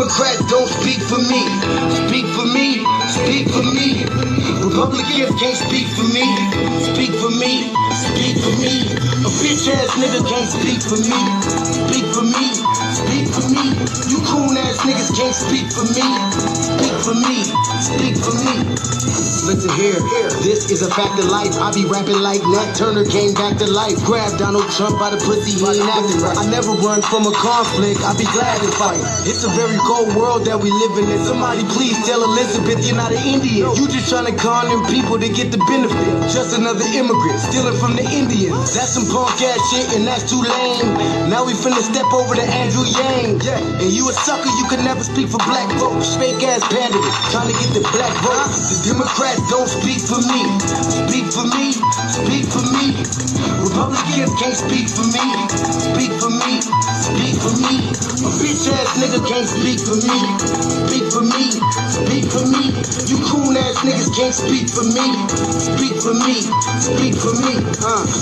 Democrats don't speak for me. Speak for me, speak for me. Republicans can't speak for me. Speak for me, speak for me. A bitch ass nigga can't speak for me. Speak for me, speak for me. You coon ass niggas can't speak for me. Speak for me, speak for me. Listen here, this is a fact of life. I be rapping like Nat Turner came back to life. Grab Donald Trump by the pussy, he ain't acting right. I never run from a conflict, I be glad to fight. It's a very cold world that we living in. Somebody please tell Elizabeth you're not an Indian. You just trying to con them people to get the benefit. Just another immigrant, stealing from the Indians. That's some punk ass shit and that's too lame. Now we finna step over to Andrew Yang. And you a sucker, you could never speak for black folks. Fake ass candidate, trying to get the black vote. The Democrats don't speak for me. Speak for me, speak for me. Republicans can't speak for me. Speak for me, speak for me. A bitch ass nigga can't speak for me. Speak for me, speak for me. You coon ass niggas can't speak for me. Speak for me, speak for me.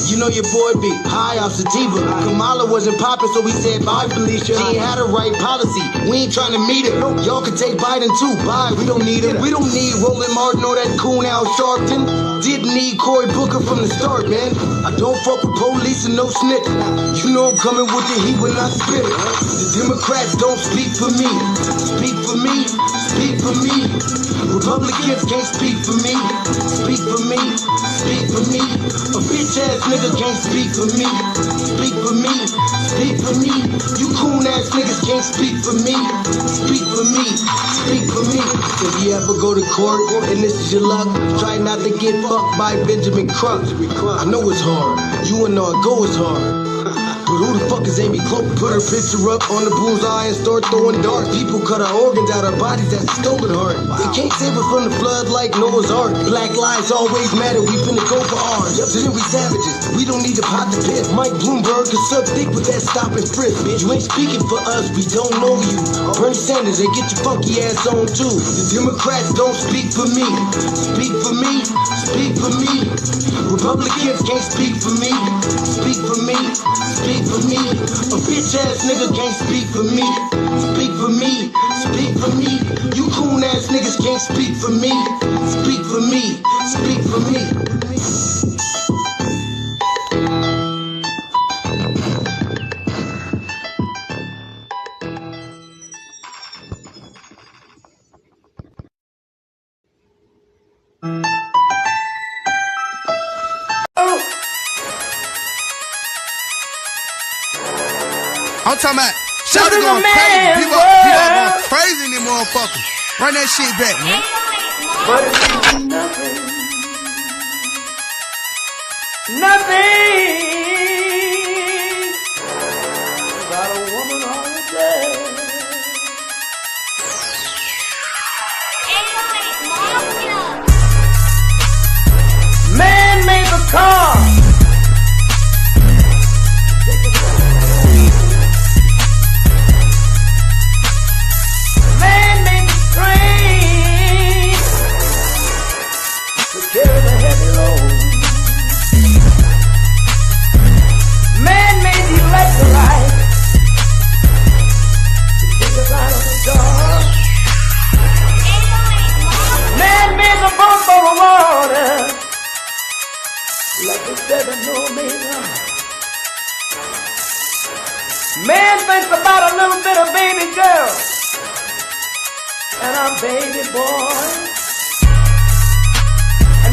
You know your boy be high off sativa. Kamala wasn't popping, so we said bye Felicia. She ain't had a right policy. We ain't trying to meet her. Y'all can take Biden too. Bye, we don't need it. We don't need Roland Martin or that coon Al Sharpton. Didn't need Cory Booker from the start, man. I don't fuck with police and no snitch. You know I'm coming with the heat when I spit it. The Democrats don't speak for me. Speak for me, speak for me. Republicans can't speak for me. Speak for me, speak for me. A bitch ass nigga can't speak for me. Speak for me, speak for me. You coon ass niggas can't speak for me. Speak for me, speak for me. If you ever go to court and this is your luck, try not to get fucked by Benjamin Crump. I know it's hard. You and all go is hard. But who the fuck is Amy Cloak? Put her picture up on the bullseye and start throwing darts. People cut our organs out our bodies, that's a stolen heart. They can't save us from the flood like Noah's Ark. Black lives always matter, we finna go for ours. So then we savages, we don't need to pot the piss. Mike Bloomberg can suck dick with that stop and frisk, bitch. You ain't speaking for us, we don't know you. Bernie Sanders, they get your funky ass on too. The Democrats don't speak for me. Speak for me, speak for me. Republicans can't speak for me. Speak for me, speak for me. A bitch ass nigga can't speak for me. Speak for me, speak for me. You coon ass niggas can't speak for me. Speak for me, speak for me. I'm talking about shout it going crazy. People going crazy in this motherfucker. Run that shit back, man. But it means nothing. Nothing. Got a woman on the day. Man made the car. Carry the heavy load. Man made the electrolyte to take us out of the dark. Man made the boat for the water like the 7-millimeter. Man thinks about a little bit of baby girl and a baby boy.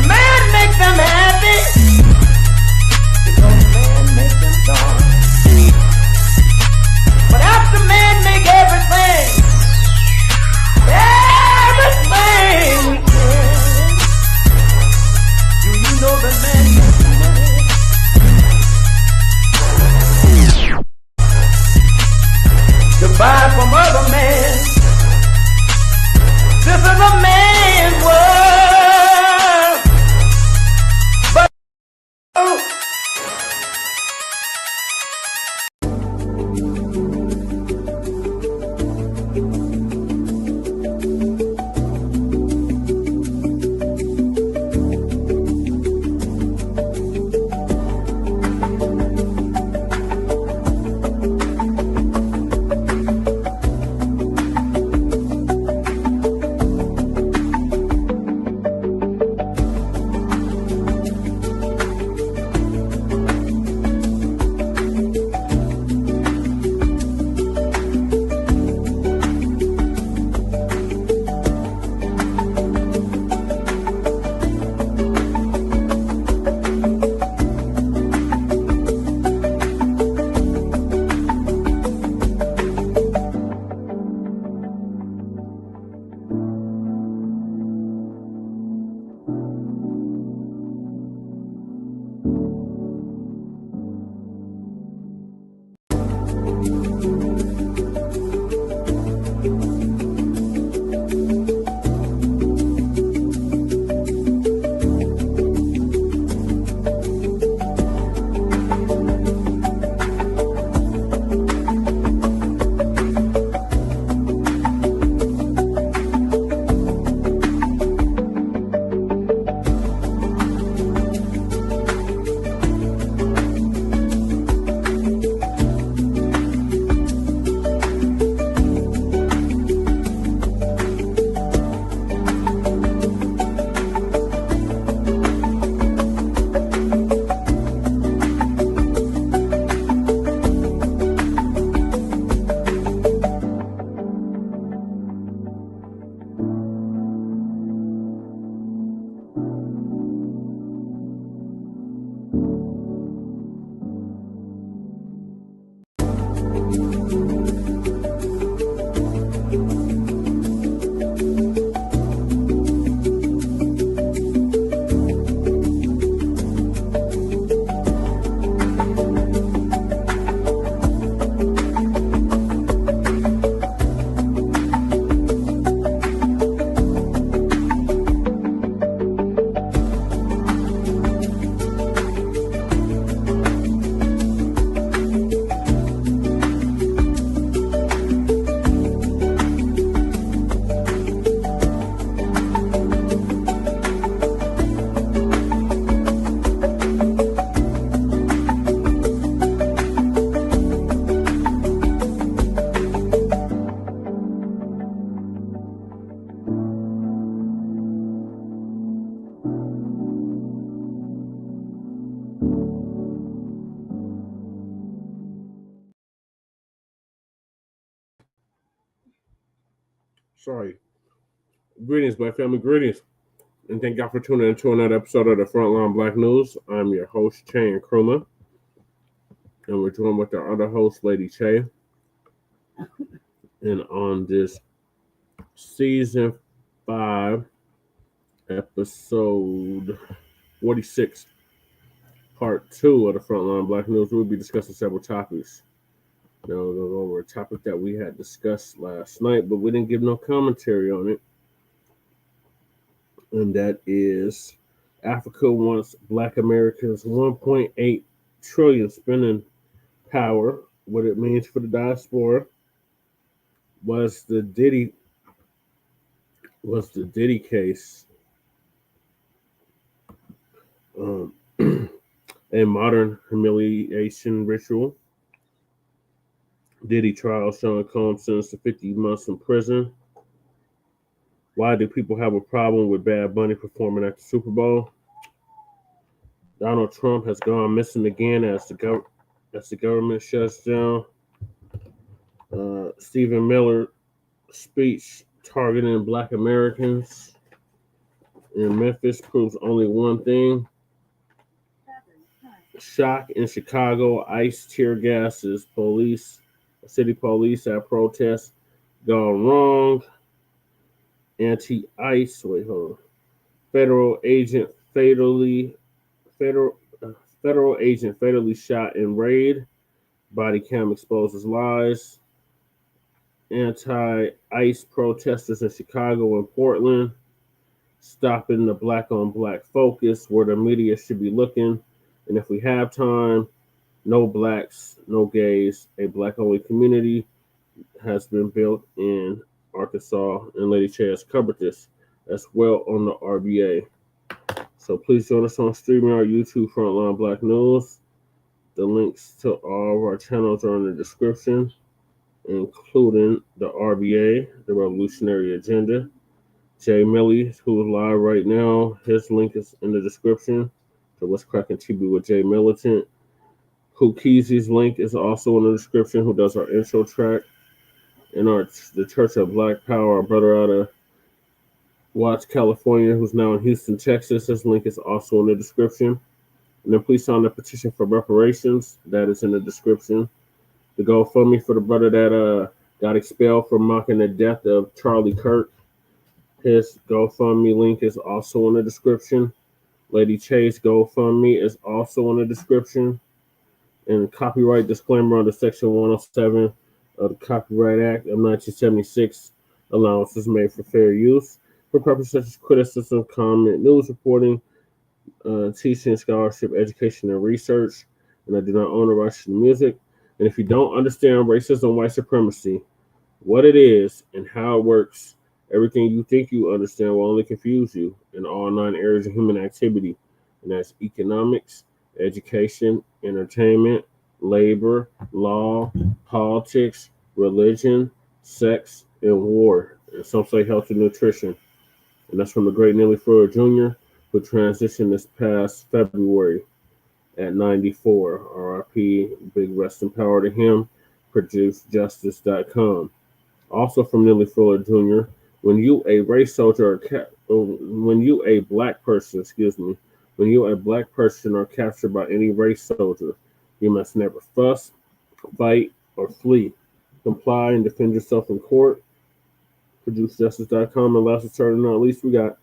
Man make them happy because man makes them strong. But after man make everything we can, do you know that man makes money? To buy from other men. This is a man's world. Sorry. Greetings, Black family. Greetings. And thank y'all for tuning in to another episode of the Front Line Blacc News. I'm your host, Che Nkrumah. And we're joined with our other host, Lady Che. And on this season 5, episode 46, part 2 of the Front Line Blacc News, we'll be discussing several topics. Now, we'll go over a topic that we had discussed last night, but we didn't give no commentary on it. And that is Africa wants Blacc Americans 1.8 trillion spending power. What it means for the diaspora was the Diddy case, a modern humiliation ritual. Diddy Trial, Sean Combs sentenced to 50 months in prison. Why do people have a problem with Bad Bunny performing at the Super Bowl? Donald Trump has gone missing again as the government shuts down. Stephen Miller speech targeting Blacc Americans in Memphis proves only one thing. Shock in Chicago, ICE tear gases city police at protests gone wrong. Anti-ICE, federal agent fatally shot in raid. Bodycam exposes lies. Anti-ICE protesters in Chicago and Portland stopping the Blacc-on-Blacc focus where the media should be looking. And if we have time, no blacks, no gays, a black-only community has been built in Arkansas, and Lady Che has covered this as well on the RBA. So please join us on streaming our YouTube Frontline Blacc News. The links to all of our channels are in the description, including the RBA, the Revolutionary Agenda. Jay Millie, who is live right now, his link is in the description. So What's Cracking TV with Jay Militant. Who Keezy's link is also in the description, who does our intro track. And the Church of Black Power, our brother out of Watts, California, who's now in Houston, Texas. His link is also in the description. And then please sign the petition for reparations. That is in the description. The GoFundMe for the brother that got expelled for mocking the death of Charlie Kirk. His GoFundMe link is also in the description. Lady Che's GoFundMe is also in the description. And copyright disclaimer under Section 107 of the Copyright Act of 1976. Allowance is made for fair use for purposes such as criticism, comment, news reporting, teaching, scholarship, education, and research. And I do not own the rights to the music. And if you don't understand racism, white supremacy, what it is and how it works, everything you think you understand will only confuse you in all 9 areas of human activity. And that's economics, education, entertainment, labor, law, politics, religion, sex, and war. And some say health and nutrition. And that's from the great Nelly Fuller Jr., who transitioned this past February at 94. RIP, big rest in power to him. ProduceJustice.com. Also from Nelly Fuller Jr., when you a race soldier when you a black person are captured by any race soldier, you must never fuss, fight, or flee. Comply and defend yourself in court. ProduceJustice.com. And last but certainly not least, we got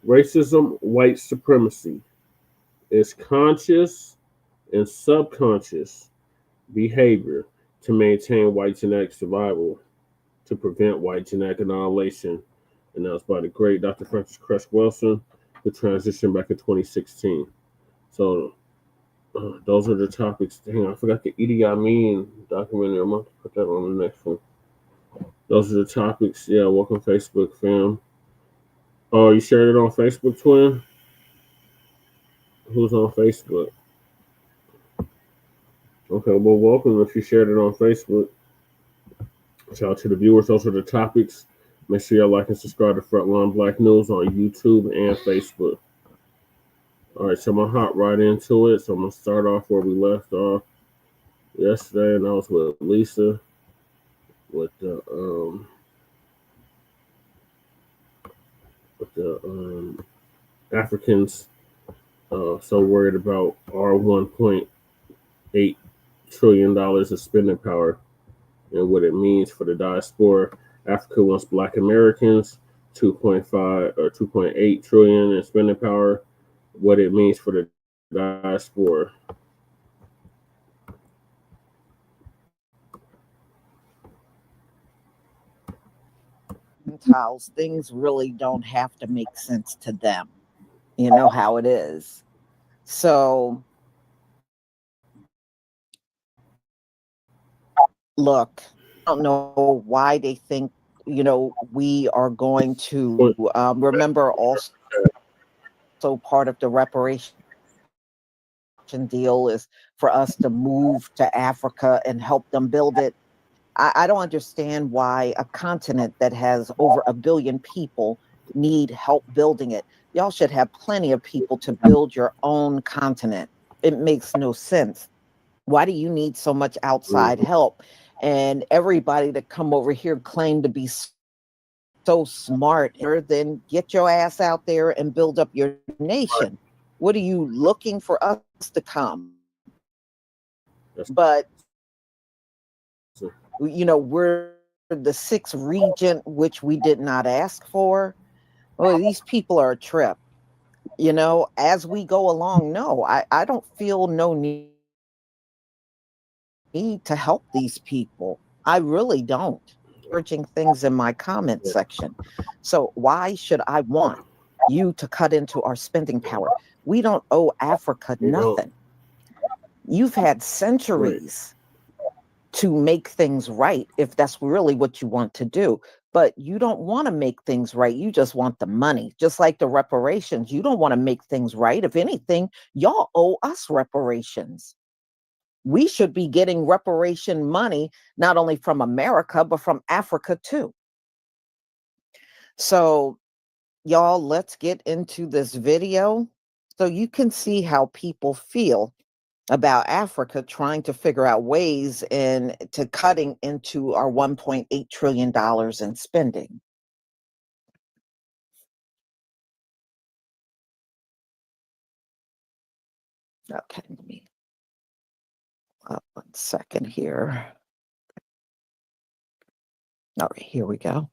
racism, white supremacy. It's conscious and subconscious behavior to maintain white genetic survival, to prevent white genetic annihilation. And that was by the great Dr. Francis Cress Wilson, who transitioned back in 2016. So those are the topics. Hang on, I forgot the Idi Amin documentary. I'm going to put that on the next one. Those are the topics. Yeah, welcome Facebook, fam. Oh, you shared it on Facebook, Twin? Who's on Facebook? Okay, well, welcome if you shared it on Facebook. Shout out to the viewers. Those are the topics. Make sure y'all like and subscribe to Frontline Blacc News on YouTube and Facebook. All right, so I'm going to hop right into it. So I'm going to start off where we left off yesterday, and I was with Lisa with the the Africans so worried about our $1.8 trillion of spending power and what it means for the diaspora. Africa wants Black Americans, 2.5 or 2.8 trillion in spending power, what it means for the diaspora. Gentiles, things really don't have to make sense to them. You know how it is. So look, I don't know why they think, you know, we are going to remember also part of the reparation deal is for us to move to Africa and help them build it. I don't understand why a continent that has over 1 billion people need help building it. Y'all should have plenty of people to build your own continent. It makes no sense. Why do you need so much outside help? And everybody that come over here claim to be so smart, then get your ass out there and build up your nation. What are you looking for us to come? But you know, we're the 6th region, which we did not ask for. Well, these people are a trip. You know, as we go along, no, I don't feel no need to help these people. I really don't. Urging things in my comment section. So why should I want you to cut into our spending power? We don't owe Africa nothing. You've had centuries to make things right, if that's really what you want to do. But you don't want to make things right. You just want the money. Just like the reparations. You don't want to make things right. If anything, y'all owe us reparations. We should be getting reparation money, not only from America, but from Africa too. So y'all, let's get into this video so you can see how people feel about Africa trying to figure out ways into cutting into our $1.8 trillion in spending. Okay, let me 1 second here. All right, here we go.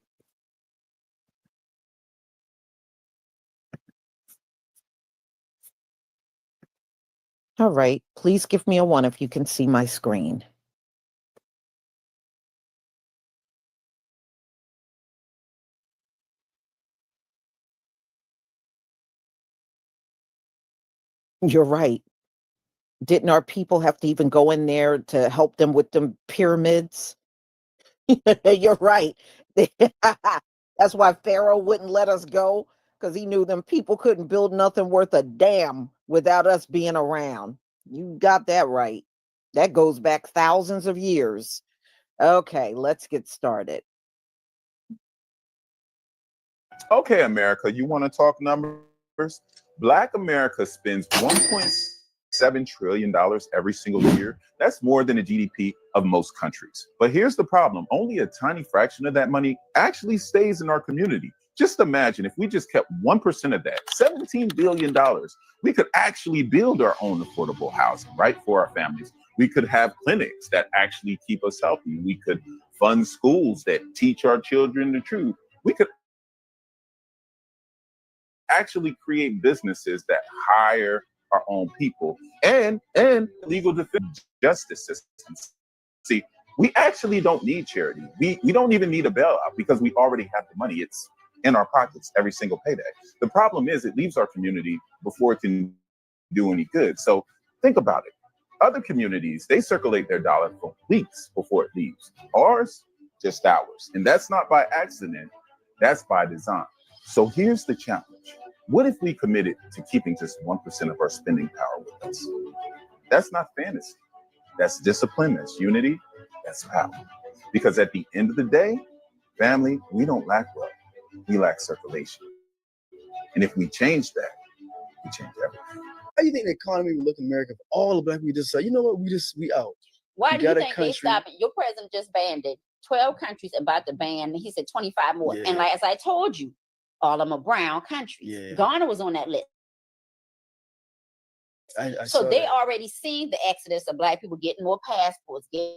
All right, please give me a 1 if you can see my screen. You're right. Didn't our people have to even go in there to help them with them pyramids? You're right. That's why Pharaoh wouldn't let us go, because he knew them people couldn't build nothing worth a damn without us being around. You got that right. That goes back thousands of years. Okay, let's get started. Okay, America, you want to talk numbers? Black America spends $1.7 trillion every single year. That's more than the GDP of most countries. But here's the problem. Only a tiny fraction of that money actually stays in our community. Just imagine if we just kept 1% of that, $17 billion, we could actually build our own affordable housing, right, for our families. We could have clinics that actually keep us healthy. We could fund schools that teach our children the truth. We could actually create businesses that hire our own people and legal defense justice systems. See, we actually don't need charity. We don't even need a bailout because we already have the money. It's in our pockets every single payday. The problem is it leaves our community before it can do any good. So think about it. Other communities, they circulate their dollar for weeks before it leaves. Ours, just hours. And that's not by accident, that's by design. So here's the challenge. What if we committed to keeping just 1% of our spending power with us? That's not fantasy. That's discipline, that's unity, that's power. Because at the end of the day, family, we don't lack wealth, we lack circulation. And if we change that, we change everything. How do you think the economy would look in America if all the black people just say, you know what, we out? Why do you think they stop it? Your president just banned it. 12 countries about to ban, he said 25 more. Yeah. And like, as I told you, All of them are brown countries. Yeah. Ghana was on that list. I So they that. already seen the exodus of Black people getting more passports, getting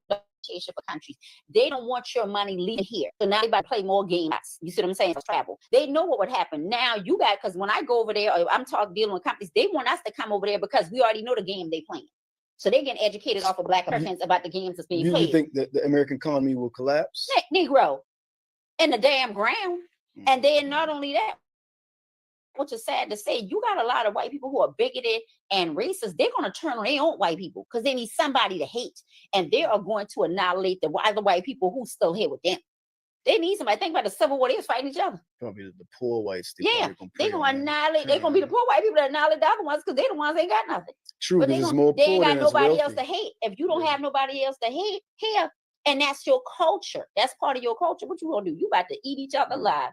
for countries. They don't want your money leaving here. So now they about to play more games. You see what I'm saying? For travel. They know what would happen. Now you got, because when I go over there, or I'm dealing with companies, they want us to come over there because we already know the game they playing. So they're getting educated off of Black Americans about the games that's being played. You think that the American economy will collapse? Negro in the damn ground. And then not only that, which is sad to say, you got a lot of white people who are bigoted and racist. They're going to turn on their own white people because they need somebody to hate. And they are going to annihilate the other white people who still here with them. They need somebody. Think about the Civil War. They was fighting each other. Probably the poor whites. Yeah, they're going to annihilate. They're going to be the poor white people that annihilate the other ones because they're the ones that ain't got nothing. True, but they ain't got nobody else to hate. If you don't have nobody else to hate here, and that's your culture. That's part of your culture. What you going to do? You about to eat each other alive.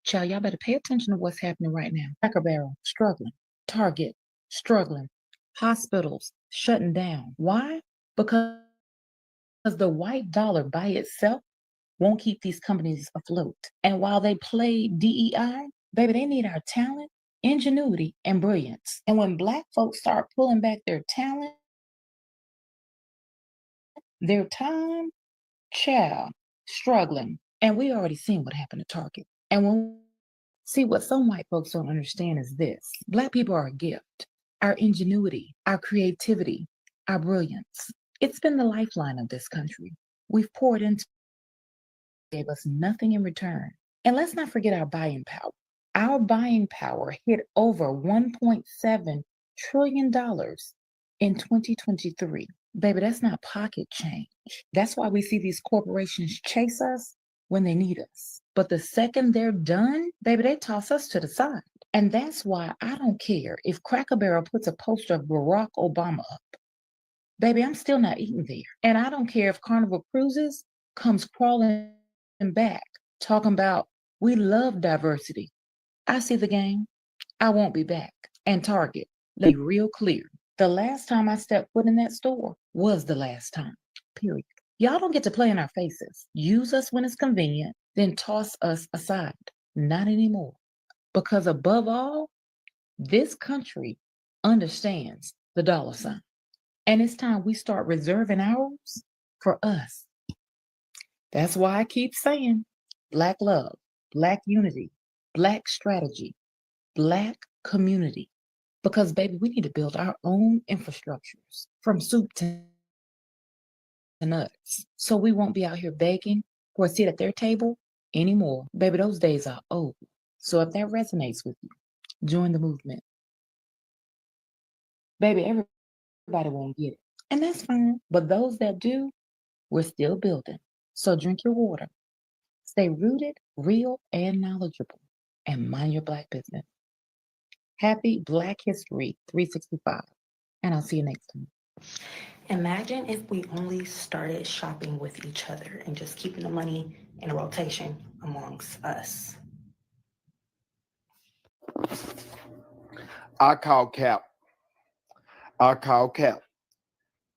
Child, y'all better pay attention to what's happening right now. Cracker Barrel, struggling. Target, struggling. Hospitals, shutting down. Why? Because the white dollar by itself won't keep these companies afloat. And while they play DEI, baby, they need our talent, ingenuity, and brilliance. And when Black folks start pulling back their talent, their time, child, struggling. And we already seen what happened to Target. And when see, what some white folks don't understand is this: Black people are a gift. Our ingenuity, our creativity, our brilliance. It's been the lifeline of this country. We've poured into it, gave us nothing in return. And let's not forget our buying power. Our buying power hit over $1.7 trillion in 2023. Baby, that's not pocket change. That's why we see these corporations chase us when they need us. But the second they're done, baby, they toss us to the side. And that's why I don't care if Cracker Barrel puts a poster of Barack Obama up. Baby, I'm still not eating there. And I don't care if Carnival Cruises comes crawling back, talking about we love diversity. I see the game. I won't be back. And Target, let me be real clear. The last time I stepped foot in that store was the last time, period. Y'all don't get to play in our faces. Use us when it's convenient, then toss us aside. Not anymore. Because above all, this country understands the dollar sign. And it's time we start reserving ours for us. That's why I keep saying Black love, Black unity, Black strategy, Black community. Because, baby, we need to build our own infrastructures from soup to nuts. So we won't be out here begging for a seat at their table anymore. Baby, those days are over. So if that resonates with you, join the movement. Baby, everybody won't get it. And that's fine. But those that do, we're still building. So drink your water. Stay rooted, real, and knowledgeable. And mind your Black business. Happy Black History 365. And I'll see you next time. Imagine if we only started shopping with each other and just keeping the money in a rotation amongst us. I call cap.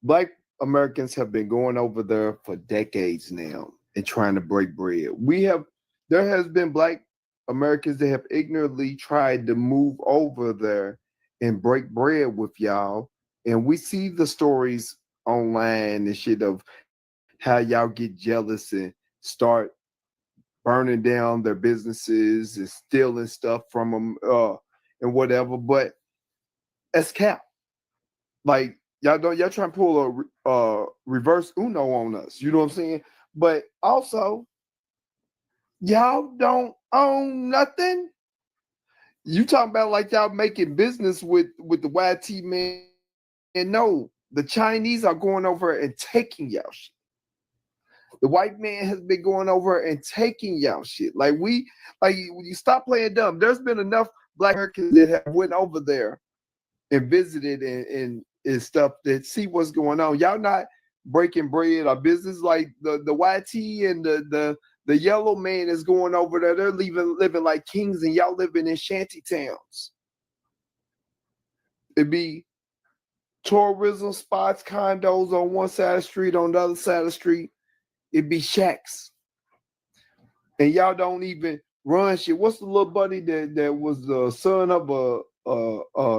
Black Americans have been going over there for decades now and trying to break bread. There has been Black Americans that have ignorantly tried to move over there and break bread with y'all. And we see the stories online and shit of how y'all get jealous and start burning down their businesses and stealing stuff from them and whatever. But that's cap. Like, y'all trying to pull a reverse Uno on us. You know what I'm saying? But also, y'all don't own nothing. You talking about like y'all making business with the YT man. And no, the Chinese are going over and taking y'all shit. The white man has been going over and taking y'all shit. You stop playing dumb. There's been enough Black Americans that have went over there and visited and stuff that see what's going on. Y'all not breaking bread or business like the YT and the yellow man is going over there. They're living like kings and y'all living in shanty towns. It'd be tourism spots, condos on one side of the street, on the other side of the street, it'd be shacks. And y'all don't even run shit. What's the little buddy that was the son of a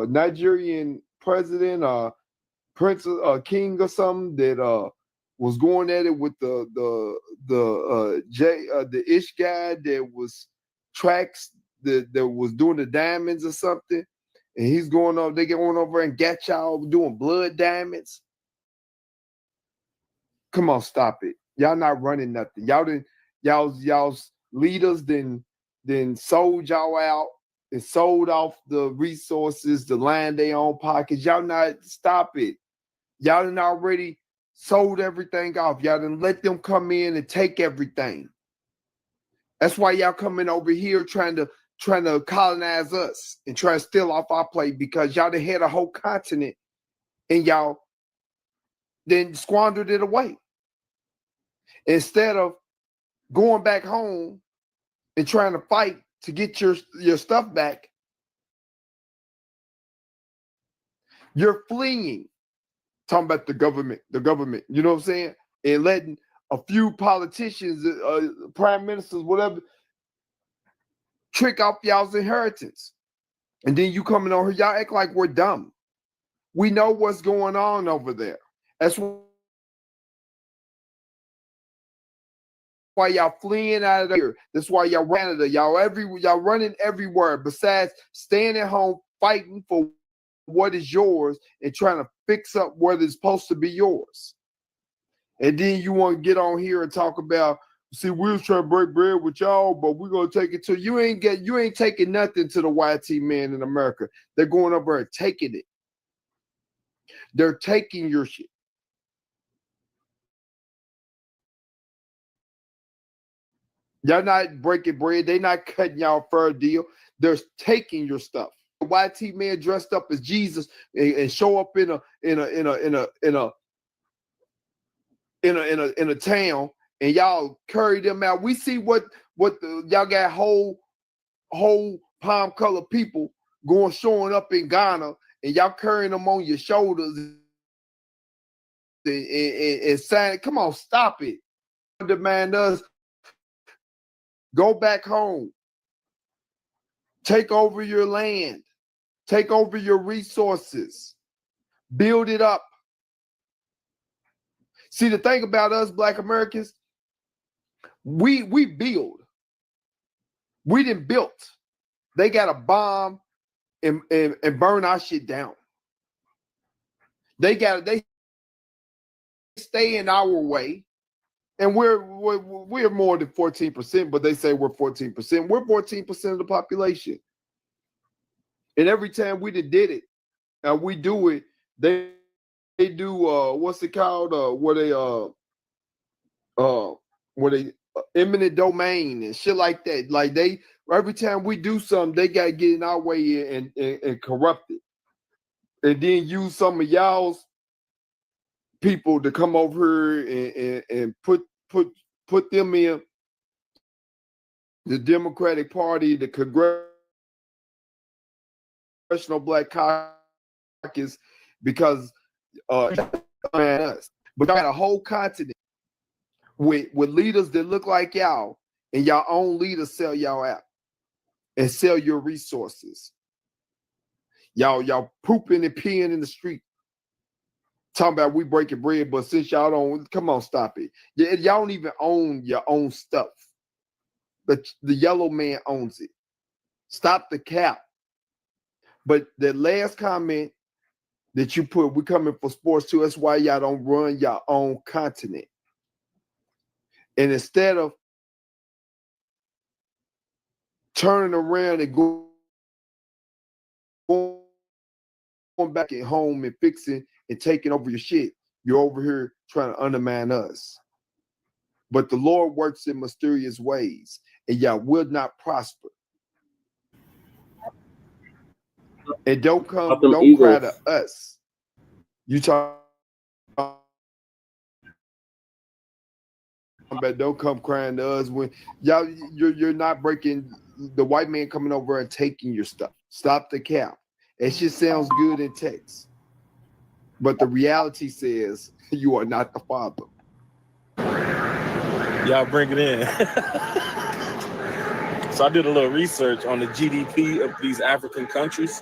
Nigerian president, prince, king or something that was going at it with the ish guy that was tracks that was doing the diamonds or something, and he's going over. They get on over and got y'all doing blood diamonds. Come on, stop it. Y'all not running nothing. Y'all's leaders then sold y'all out and sold off the resources, the land they own pockets. Y'all not, stop it. Y'all done already sold everything off. Y'all done let them come in and take everything. That's why y'all coming over here trying to colonize us and try to steal off our plate, because y'all done had a whole continent and y'all then squandered it away. Instead of going back home and trying to fight to get your stuff back, you're fleeing. Talking about the government, you know what I'm saying? And letting a few politicians, prime ministers, whatever, trick off y'all's inheritance. And then you coming on here, y'all act like we're dumb. We know what's going on over there. That's why y'all fleeing out of here. That's why y'all Canada, y'all running everywhere besides staying at home fighting for what is yours and trying to fix up what is supposed to be yours. And then you want to get on here and talk about, see, we was trying to break bread with y'all, but we're gonna take it to you. Ain't taking nothing to the YT man in America. They're going over and taking it. They're taking your shit. Y'all not breaking bread. They not cutting y'all fair deal. They're taking your stuff. The YT man dressed up as Jesus and show up in a town, and y'all carry them out. We see what y'all got whole palm color people showing up in Ghana, and y'all carrying them on your shoulders and saying, "Come on, stop it." Demand us. Go back home. Take over your land. Take over your resources. Build it up. See, the thing about us Black Americans, we build. We done built. They got to bomb and burn our shit down. They stay in our way. And we're more than 14%, but they say we're 14%. We're 14% of the population. And every time we did it, and we do it, they do what's it called? Where they eminent domain and shit like that. Like every time we do something, they gotta get in our way and corrupt it. And then use some of y'all's people to come over here and put them in the Democratic Party, the Congressional Black Caucus, because us. But y'all got a whole continent with leaders that look like y'all, and y'all own leaders sell y'all out and sell your resources. Y'all pooping and peeing in the street. Talking about we breaking bread, but since y'all don't, come on, stop it. Y'all don't even own your own stuff. The yellow man owns it. Stop the cap. But the last comment that you put, we coming for sports too. That's why y'all don't run your own continent. And instead of turning around and going back at home and fixing and taking over your shit, you're over here trying to undermine us. But the Lord works in mysterious ways, and y'all will not prosper. And don't cry to us. You talk about don't come crying to us when y'all you're not breaking the white man coming over and taking your stuff. Stop the cap. It just sounds good in text. But the reality says you are not the father. Y'all bring it in. So I did a little research on the GDP of these African countries.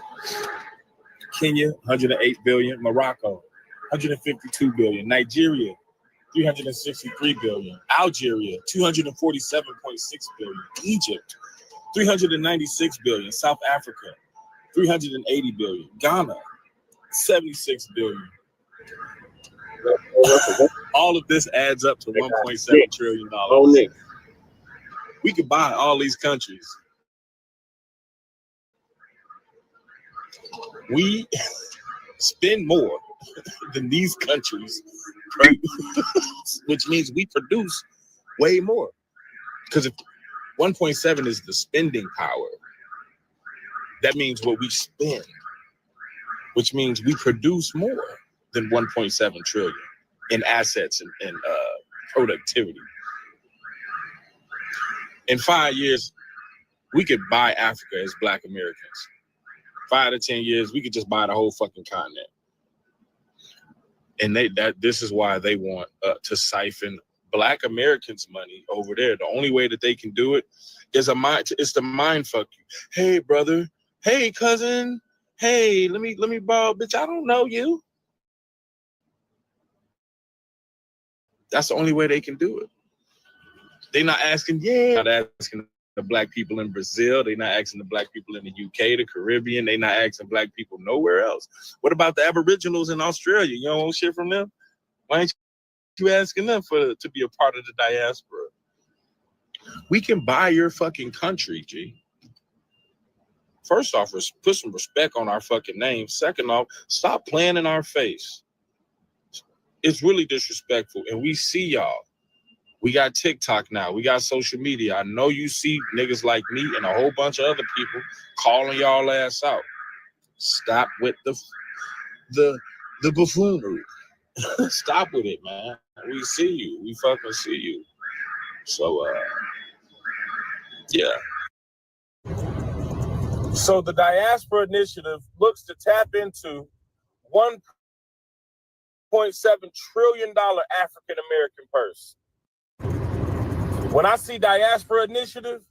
Kenya, 108 billion. Morocco, 152 billion. Nigeria, 363 billion. Algeria, 247.6 billion. Egypt, 396 billion. South Africa, 380 billion. Ghana, 76 billion. All of this adds up to $1.7 trillion. Oh, Nick. We could buy all these countries. We spend more than these countries, which means we produce way more. Because if 1.7 is the spending power, that means what we spend, which means we produce more than 1.7 trillion in assets and productivity. In 5 years, we could buy Africa as Black Americans. 5 to 10 years, we could just buy the whole fucking continent. And this is why they want to siphon Black Americans' money over there. The only way that they can do it is it's the mind fuck you. Hey, brother. Hey, cousin. Hey, let me borrow, bitch. I don't know you. That's the only way they can do it. They're not asking, not asking the Black people in Brazil. They're not asking the Black people in the UK, the Caribbean. They're not asking Black people nowhere else. What about the Aboriginals in Australia? You don't want shit from them? Why ain't you asking them to be a part of the diaspora? We can buy your fucking country, G. First off, put some respect on our fucking name. Second off, stop playing in our face. It's really disrespectful, and we see y'all. We got TikTok now. We got social media. I know you see niggas like me and a whole bunch of other people calling y'all ass out. Stop with the buffoonery. Stop with it, man. We see you. We fucking see you. So, yeah. So the Diaspora Initiative looks to tap into $1.7 trillion African American purse. When I see Diaspora Initiative,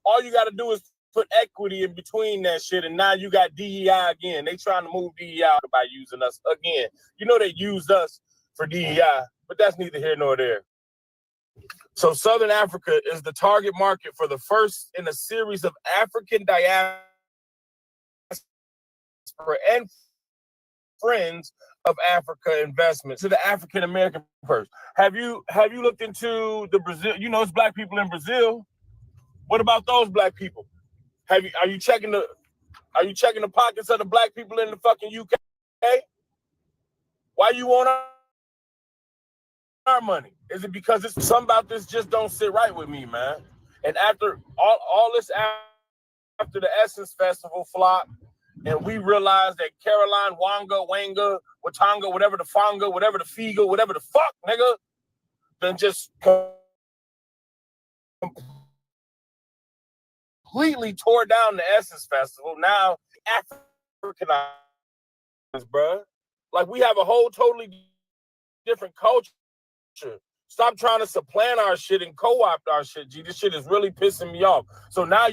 all you got to do is put equity in between that shit, and now you got DEI again. They trying to move DEI by using us again. You know they used us for DEI, but that's neither here nor there. So Southern Africa is the target market for the first in a series of African diaspora and Friends of Africa investments to the African American purse. Have you looked into the Brazil? You know, it's Black people in Brazil. What about those Black people? Are you checking the pockets of the Black people in the fucking UK? Why you want our money? Is it because it's something about this just don't sit right with me, man? And after all this, after the Essence Festival flop, and we realized that Caroline, Wanga, Watanga, whatever the Fonga, whatever the Figa, whatever the fuck, nigga, then just completely tore down the Essence Festival. Now, Africanized, bro. Like, we have a whole totally different culture. Stop trying to supplant our shit and co-opt our shit, G. This shit is really pissing me off. So now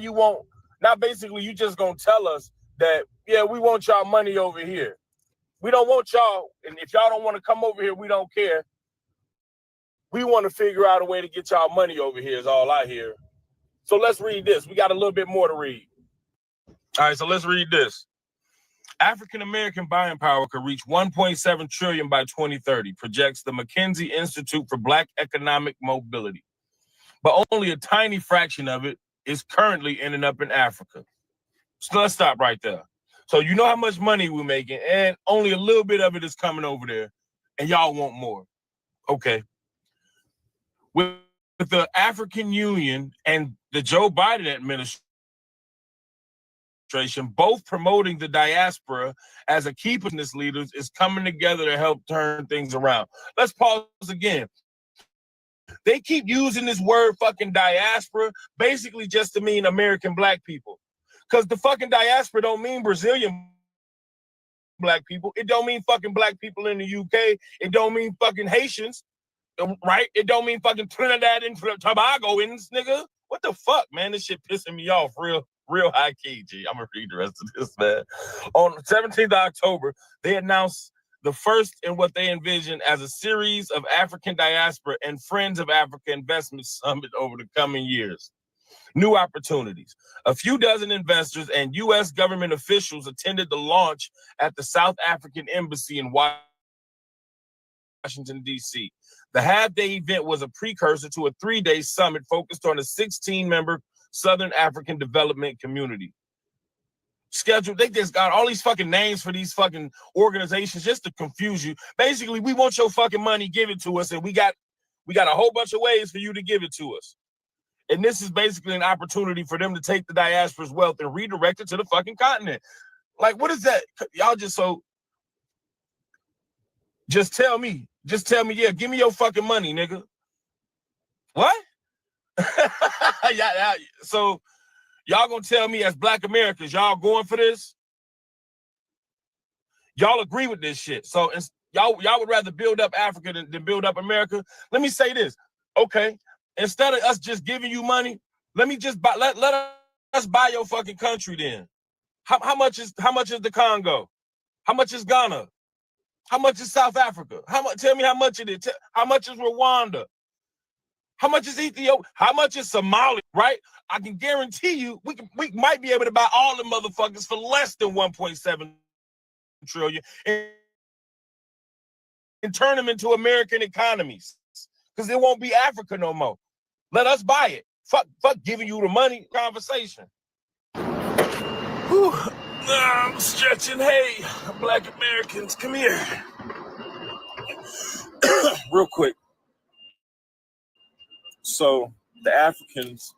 basically you just gonna tell us that, yeah, we want y'all money over here. We don't want y'all, and if y'all don't want to come over here, we don't care. We want to figure out a way to get y'all money over here is all I hear. So let's read this. We got a little bit more to read. All right, so let's read this. African American buying power could reach 1.7 trillion by 2030, projects the McKinsey Institute for Black Economic Mobility. But only a tiny fraction of it is currently ending up in Africa. So let's stop right there. So you know how much money we're making, and only a little bit of it is coming over there, and y'all want more. Okay. With the African Union and the Joe Biden administration, both promoting the diaspora as a key business leaders, is coming together to help turn things around. Let's pause again. They keep using this word fucking diaspora basically just to mean American Black people. Because the fucking diaspora don't mean Brazilian Black people. It don't mean fucking Black people in the UK. It don't mean fucking Haitians, right? It don't mean fucking Trinidad and Tobagoans, nigga. What the fuck, man? This shit pissing me off real high key, G. I'm gonna read the rest of this, man. On 17th of October, they announced the first in what they envision as a series of African diaspora and Friends of Africa investment summit over the coming years. New opportunities. A few dozen investors and U.S. government officials attended the launch at the South African Embassy in Washington, D.C. The half-day event was a precursor to a 3-day summit focused on a 16-member Southern African development community. Scheduled, they just got all these fucking names for these fucking organizations just to confuse you. Basically, we want your fucking money, give it to us, and we got a whole bunch of ways for you to give it to us. And this is basically an opportunity for them to take the diaspora's wealth and redirect it to the fucking continent. Like, what is that? Y'all just tell me, yeah, give me your fucking money, nigga. What? Yeah, so y'all gonna tell me as Black Americans, y'all going for this? Y'all agree with this shit. So y'all would rather build up Africa than build up America. Let me say this. Okay. Instead of us just giving you money, let me just buy, let us buy your fucking country then. How much is the Congo? How much is Ghana? How much is South Africa? Tell me how much it is. How much is Rwanda? How much is Ethiopia? How much is Somalia? Right? I can guarantee you we might be able to buy all the motherfuckers for less than 1.7 trillion and turn them into American economies. Because it won't be Africa no more. Let us buy it. Fuck giving you the money conversation. Whew. I'm stretching. Hey, Black Americans, come here. Real quick. So the Africans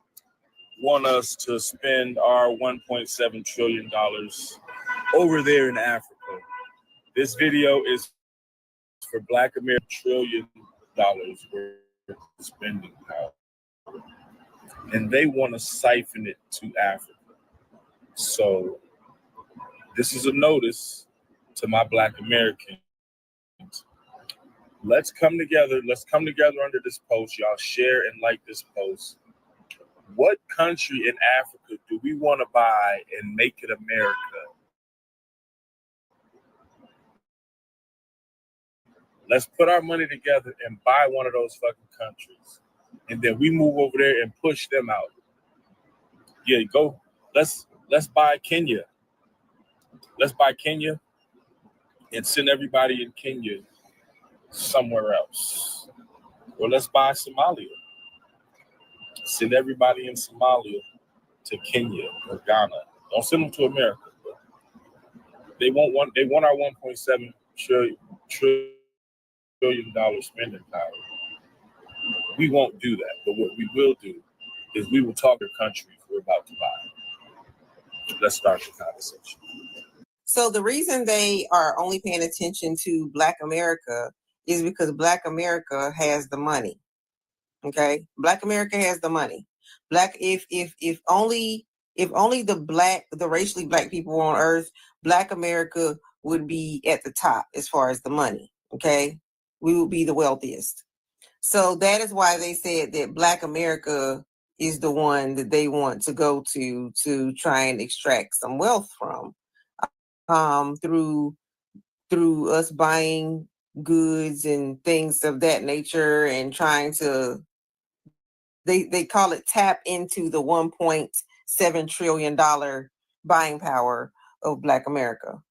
want us to spend our $1.7 trillion over there in Africa. This video is for Black America, $1 trillion worth of spending power. And they want to siphon it to Africa. So this is a notice to my Black Americans. Let's come together. Let's come together under this post. Y'all share and like this post. What country in Africa do we want to buy and make it America? Let's put our money together and buy one of those fucking countries. And then we move over there and push them out. Yeah, go. Let's buy Kenya. Let's buy Kenya and send everybody in Kenya somewhere else. Or let's buy Somalia. Send everybody in Somalia to Kenya or Ghana. Don't send them to America. They want our $1.7 trillion spending power. We won't do that, but what we will do is we will talk to countries we're about to buy. Let's start the conversation. So the reason they are only paying attention to Black America is because Black America has the money. Okay, Black America has the money. If only the racially Black people on Earth, Black America would be at the top as far as the money. Okay, we would be the wealthiest. So that is why they said that Black America is the one that they want to go to try and extract some wealth from, through us buying goods and things of that nature and trying to, they call it tap into the $1.7 trillion buying power of Black America.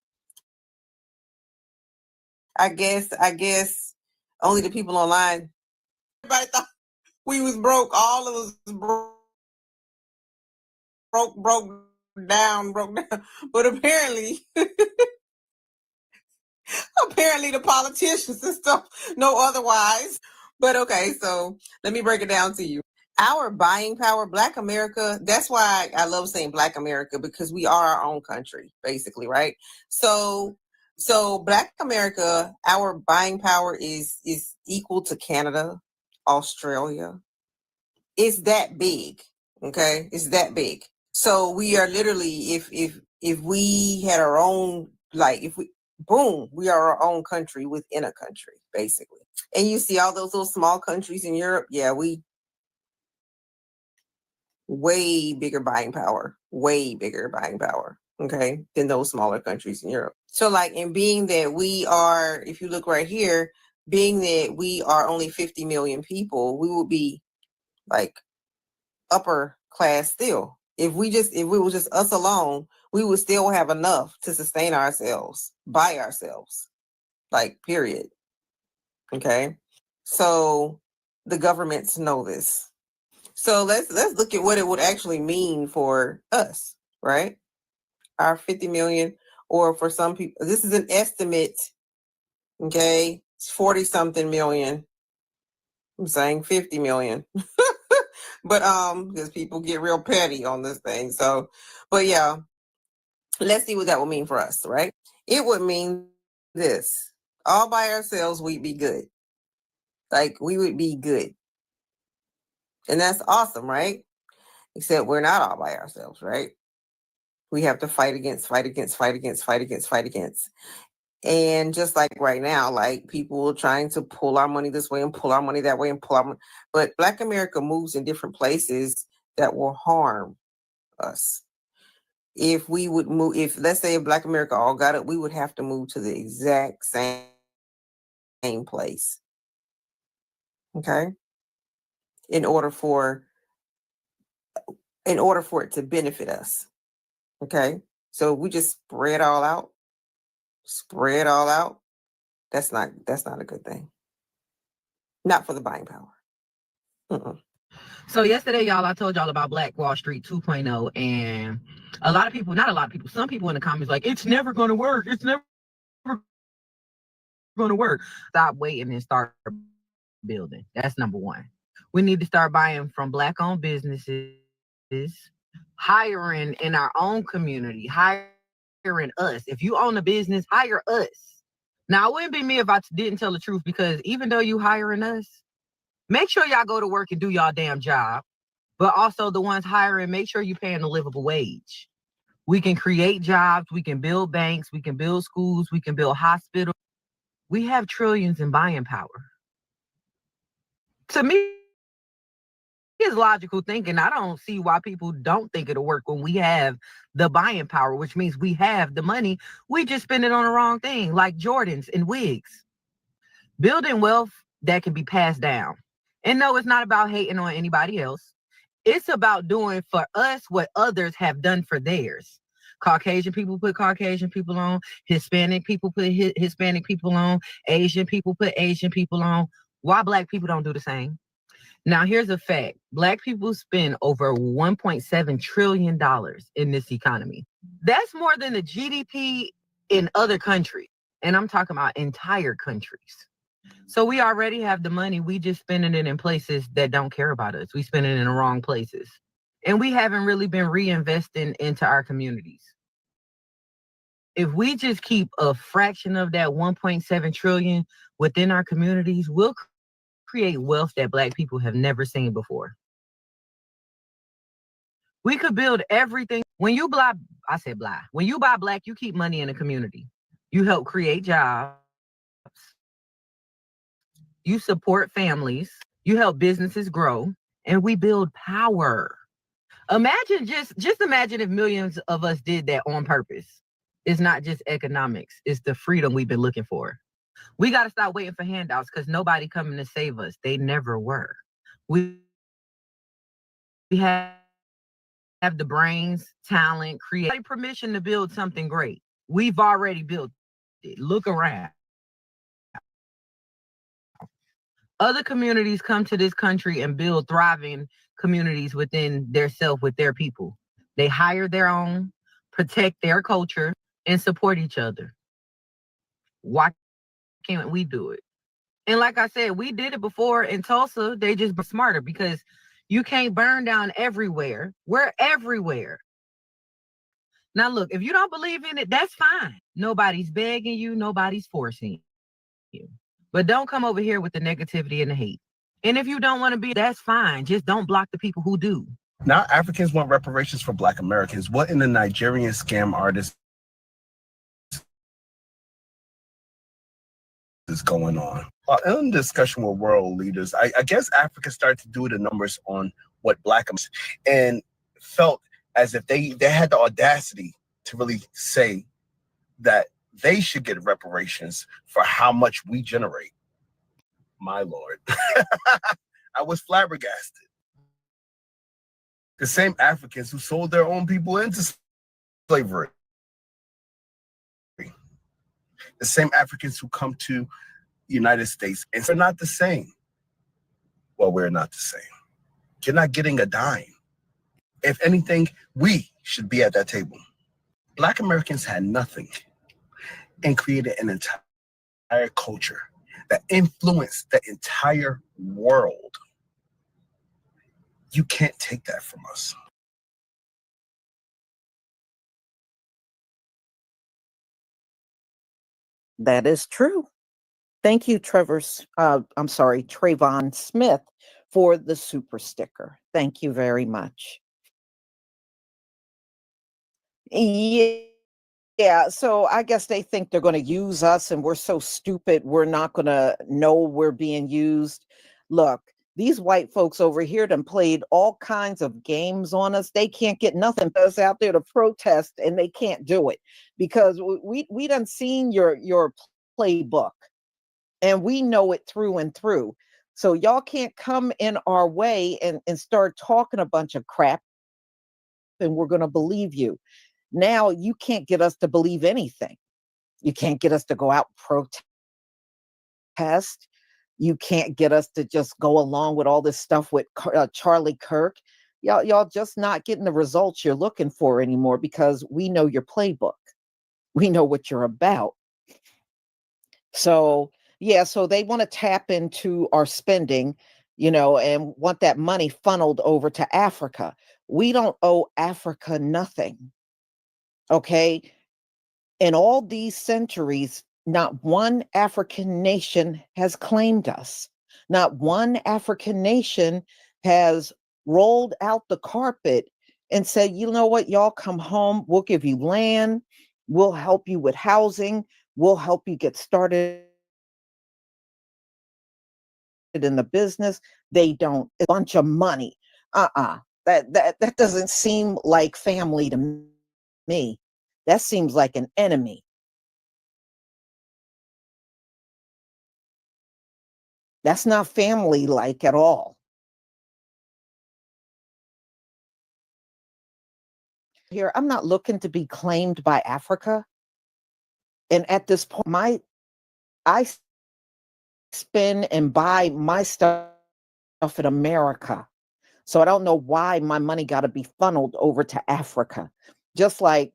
I guess only the people online, everybody thought we was broke. All of us broke down. But apparently the politicians and stuff know otherwise. But okay, so let me break it down to you. Our buying power, Black America, that's why I love saying Black America, because we are our own country, basically, right? So Black America, our buying power is equal to Canada, Australia. It's that big, okay? It's that big. So we are literally, if we had our own, like we are our own country within a country, basically. And you see all those little small countries in Europe, yeah, way bigger buying power, okay, than those smaller countries in Europe. So like, and being that we are, if you look right here, being that we are only 50 million people, we would be like upper class still. If it was just us alone, we would still have enough to sustain ourselves by ourselves, like period. Okay. So the governments know this. So let's look at what it would actually mean for us, right? Our 50 million, or for some people, this is an estimate. Okay, it's 40 something million. I'm saying 50 million. But because people get real petty on this thing. So, but yeah, let's see what that would mean for us, right? It would mean this. All by ourselves, we'd be good. Like, we would be good. And that's awesome, right? Except we're not all by ourselves, right? We have to fight against. And just like right now, like people trying to pull our money this way and pull our money that way and pull our money. But Black America moves in different places that will harm us. If we would move, if let's say if Black America all got it, we would have to move to the exact same place. Okay. In order for it to benefit us. Okay. So we just spread all out. That's not a good thing. Not for the buying power. So yesterday, y'all, I told y'all about Black Wall Street 2.0, and a lot of people, not a lot of people, some people in the comments like, it's never going to work. It's never going to work. Stop waiting and start building. That's number one. We need to start buying from Black-owned businesses, hiring in our own community, hiring us. If you own a business, hire us. Now, it wouldn't be me if I didn't tell the truth, because even though you hiring us, make sure y'all go to work and do y'all damn job. But also the ones hiring, make sure you're paying a livable wage. We can create jobs. We can build banks. We can build schools. We can build hospitals. We have trillions in buying power. To me, it's logical thinking. I don't see why people don't think it'll work when we have the buying power, which means we have the money. We just spend it on the wrong thing, like Jordans and wigs. Building wealth that can be passed down. And no, it's not about hating on anybody else. It's about doing for us what others have done for theirs. Caucasian people put Caucasian people on. Hispanic people put Hispanic people on. Asian people put Asian people on. Why Black people don't do the same? Now, here's a fact. Black people spend over $1.7 trillion in this economy. That's more than the GDP in other countries. And I'm talking about entire countries. So we already have the money. We just spending it in places that don't care about us. We spend it in the wrong places. And we haven't really been reinvesting into our communities. If we just keep a fraction of that 1.7 trillion within our communities, we'll create wealth that Black people have never seen before. We could build everything. When you buy, when you buy Black, you keep money in the community. You help create jobs. You support families. You help businesses grow. And we build power. Imagine, just imagine if millions of us did that on purpose. It's not just economics. It's the freedom we've been looking for. We got to stop waiting for handouts, because nobody coming to save us. They never were. We have the brains, talent, creative permission to build something great. We've already built it. Look around. Other communities come to this country and build thriving communities within their self with their people. They hire their own, protect their culture, and support each other. Why can't we do it? And like I said, we did it before in Tulsa. They just were smarter, because you can't burn down everywhere. We're everywhere. Now, look, if you don't believe in it, that's fine. Nobody's begging you. Nobody's forcing you. But don't come over here with the negativity and the hate. And if you don't want to be, that's fine. Just don't block the people who do. Now Africans want reparations for Black Americans. What in the Nigerian scam artist is going on? In discussion with world leaders, I guess Africa started to do the numbers on what Black and felt as if they had the audacity to really say that they should get reparations for how much we generate. My Lord. I was flabbergasted. The same Africans who sold their own people into slavery. The same Africans who come to United States and we're not the same. Well, we're not the same. You're not getting a dime. If anything, we should be at that table. Black Americans had nothing and created an entire culture that influenced the entire world. You can't take that from us. That is true. Thank you, Trayvon Smith, for the super sticker. Thank you very much. Yeah, so I guess they think they're going to use us and we're so stupid we're not going to know we're being used. Look, these white folks over here done played all kinds of games on us. They can't get nothing for us out there to protest, and they can't do it because we done seen your playbook and we know it through and through. So y'all can't come in our way and start talking a bunch of crap and we're going to believe you. Now you can't get us to believe anything. You can't get us to go out and protest. You can't get us to just go along with all this stuff with Charlie Kirk. Y'all just not getting the results you're looking for anymore because we know your playbook. We know what you're about. So, yeah, so they want to tap into our spending, and want that money funneled over to Africa. We don't owe Africa nothing. Okay. In all these centuries, not one African nation has claimed us. Not one African nation has rolled out the carpet and said, you know what, y'all come home. We'll give you land. We'll help you with housing. We'll help you get started in the business. They don't. A bunch of money. That doesn't seem like family to me. That seems like an enemy. That's not family like at all. Here, I'm not looking to be claimed by Africa. And at this point, I spend and buy my stuff in America. So I don't know why my money got to be funneled over to Africa. Just like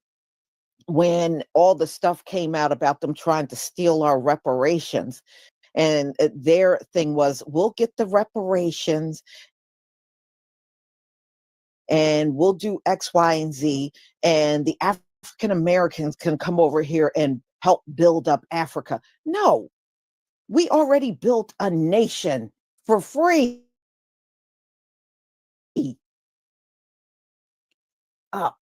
when all the stuff came out about them trying to steal our reparations. And their thing was, we'll get the reparations and we'll do X, Y, and Z. And the African Americans can come over here and help build up Africa. No, we already built a nation for free. Up.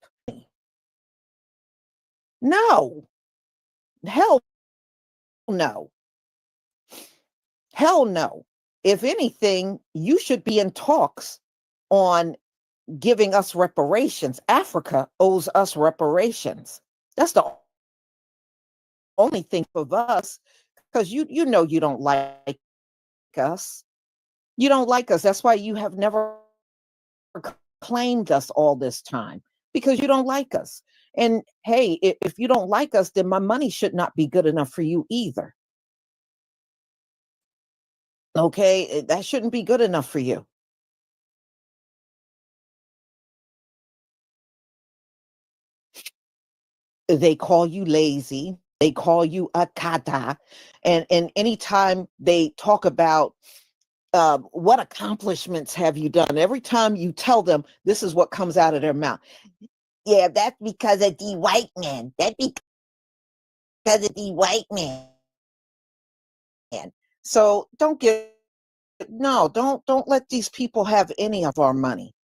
No. Hell no. Hell no. If anything, you should be in talks on giving us reparations. Africa owes us reparations. That's the only thing of us, because you know you don't like us. You don't like us. That's why you have never claimed us all this time, because you don't like us. And hey, if you don't like us, then my money should not be good enough for you either. Okay, that shouldn't be good enough for you. They call you lazy. They call you a kata. And anytime they talk about what accomplishments have you done, every time you tell them, this is what comes out of their mouth. Yeah, that's because of the white man. That's because of the white man. So don't let these people have any of our money.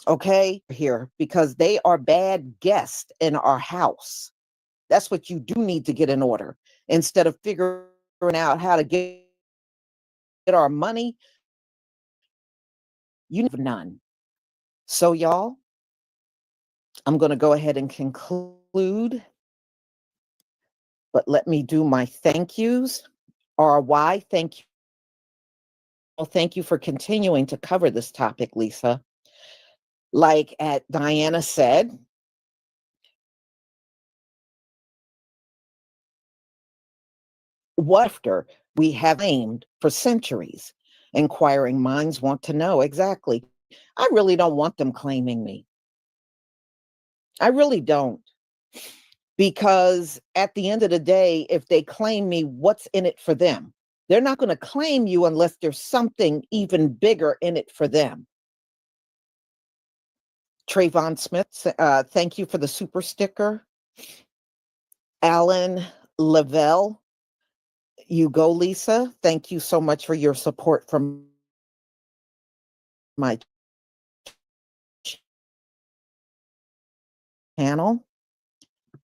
Okay, here, because they are bad guests in our house. That's what you do need to get in order. Instead of figuring out how to get our money, You have none. So, y'all, I'm going to go ahead and conclude, but let me do my thank yous. RY, thank you. Well, thank you for continuing to cover this topic, Lisa. Like Diana said, what after we have aimed for centuries? Inquiring minds want to know exactly. I really don't want them claiming me. I really don't. Because at the end of the day, if they claim me, what's in it for them? They're not going to claim you unless there's something even bigger in it for them. Trayvon Smith, thank you for the super sticker. Alan Lavelle, you go, Lisa. Thank you so much for your support from my channel.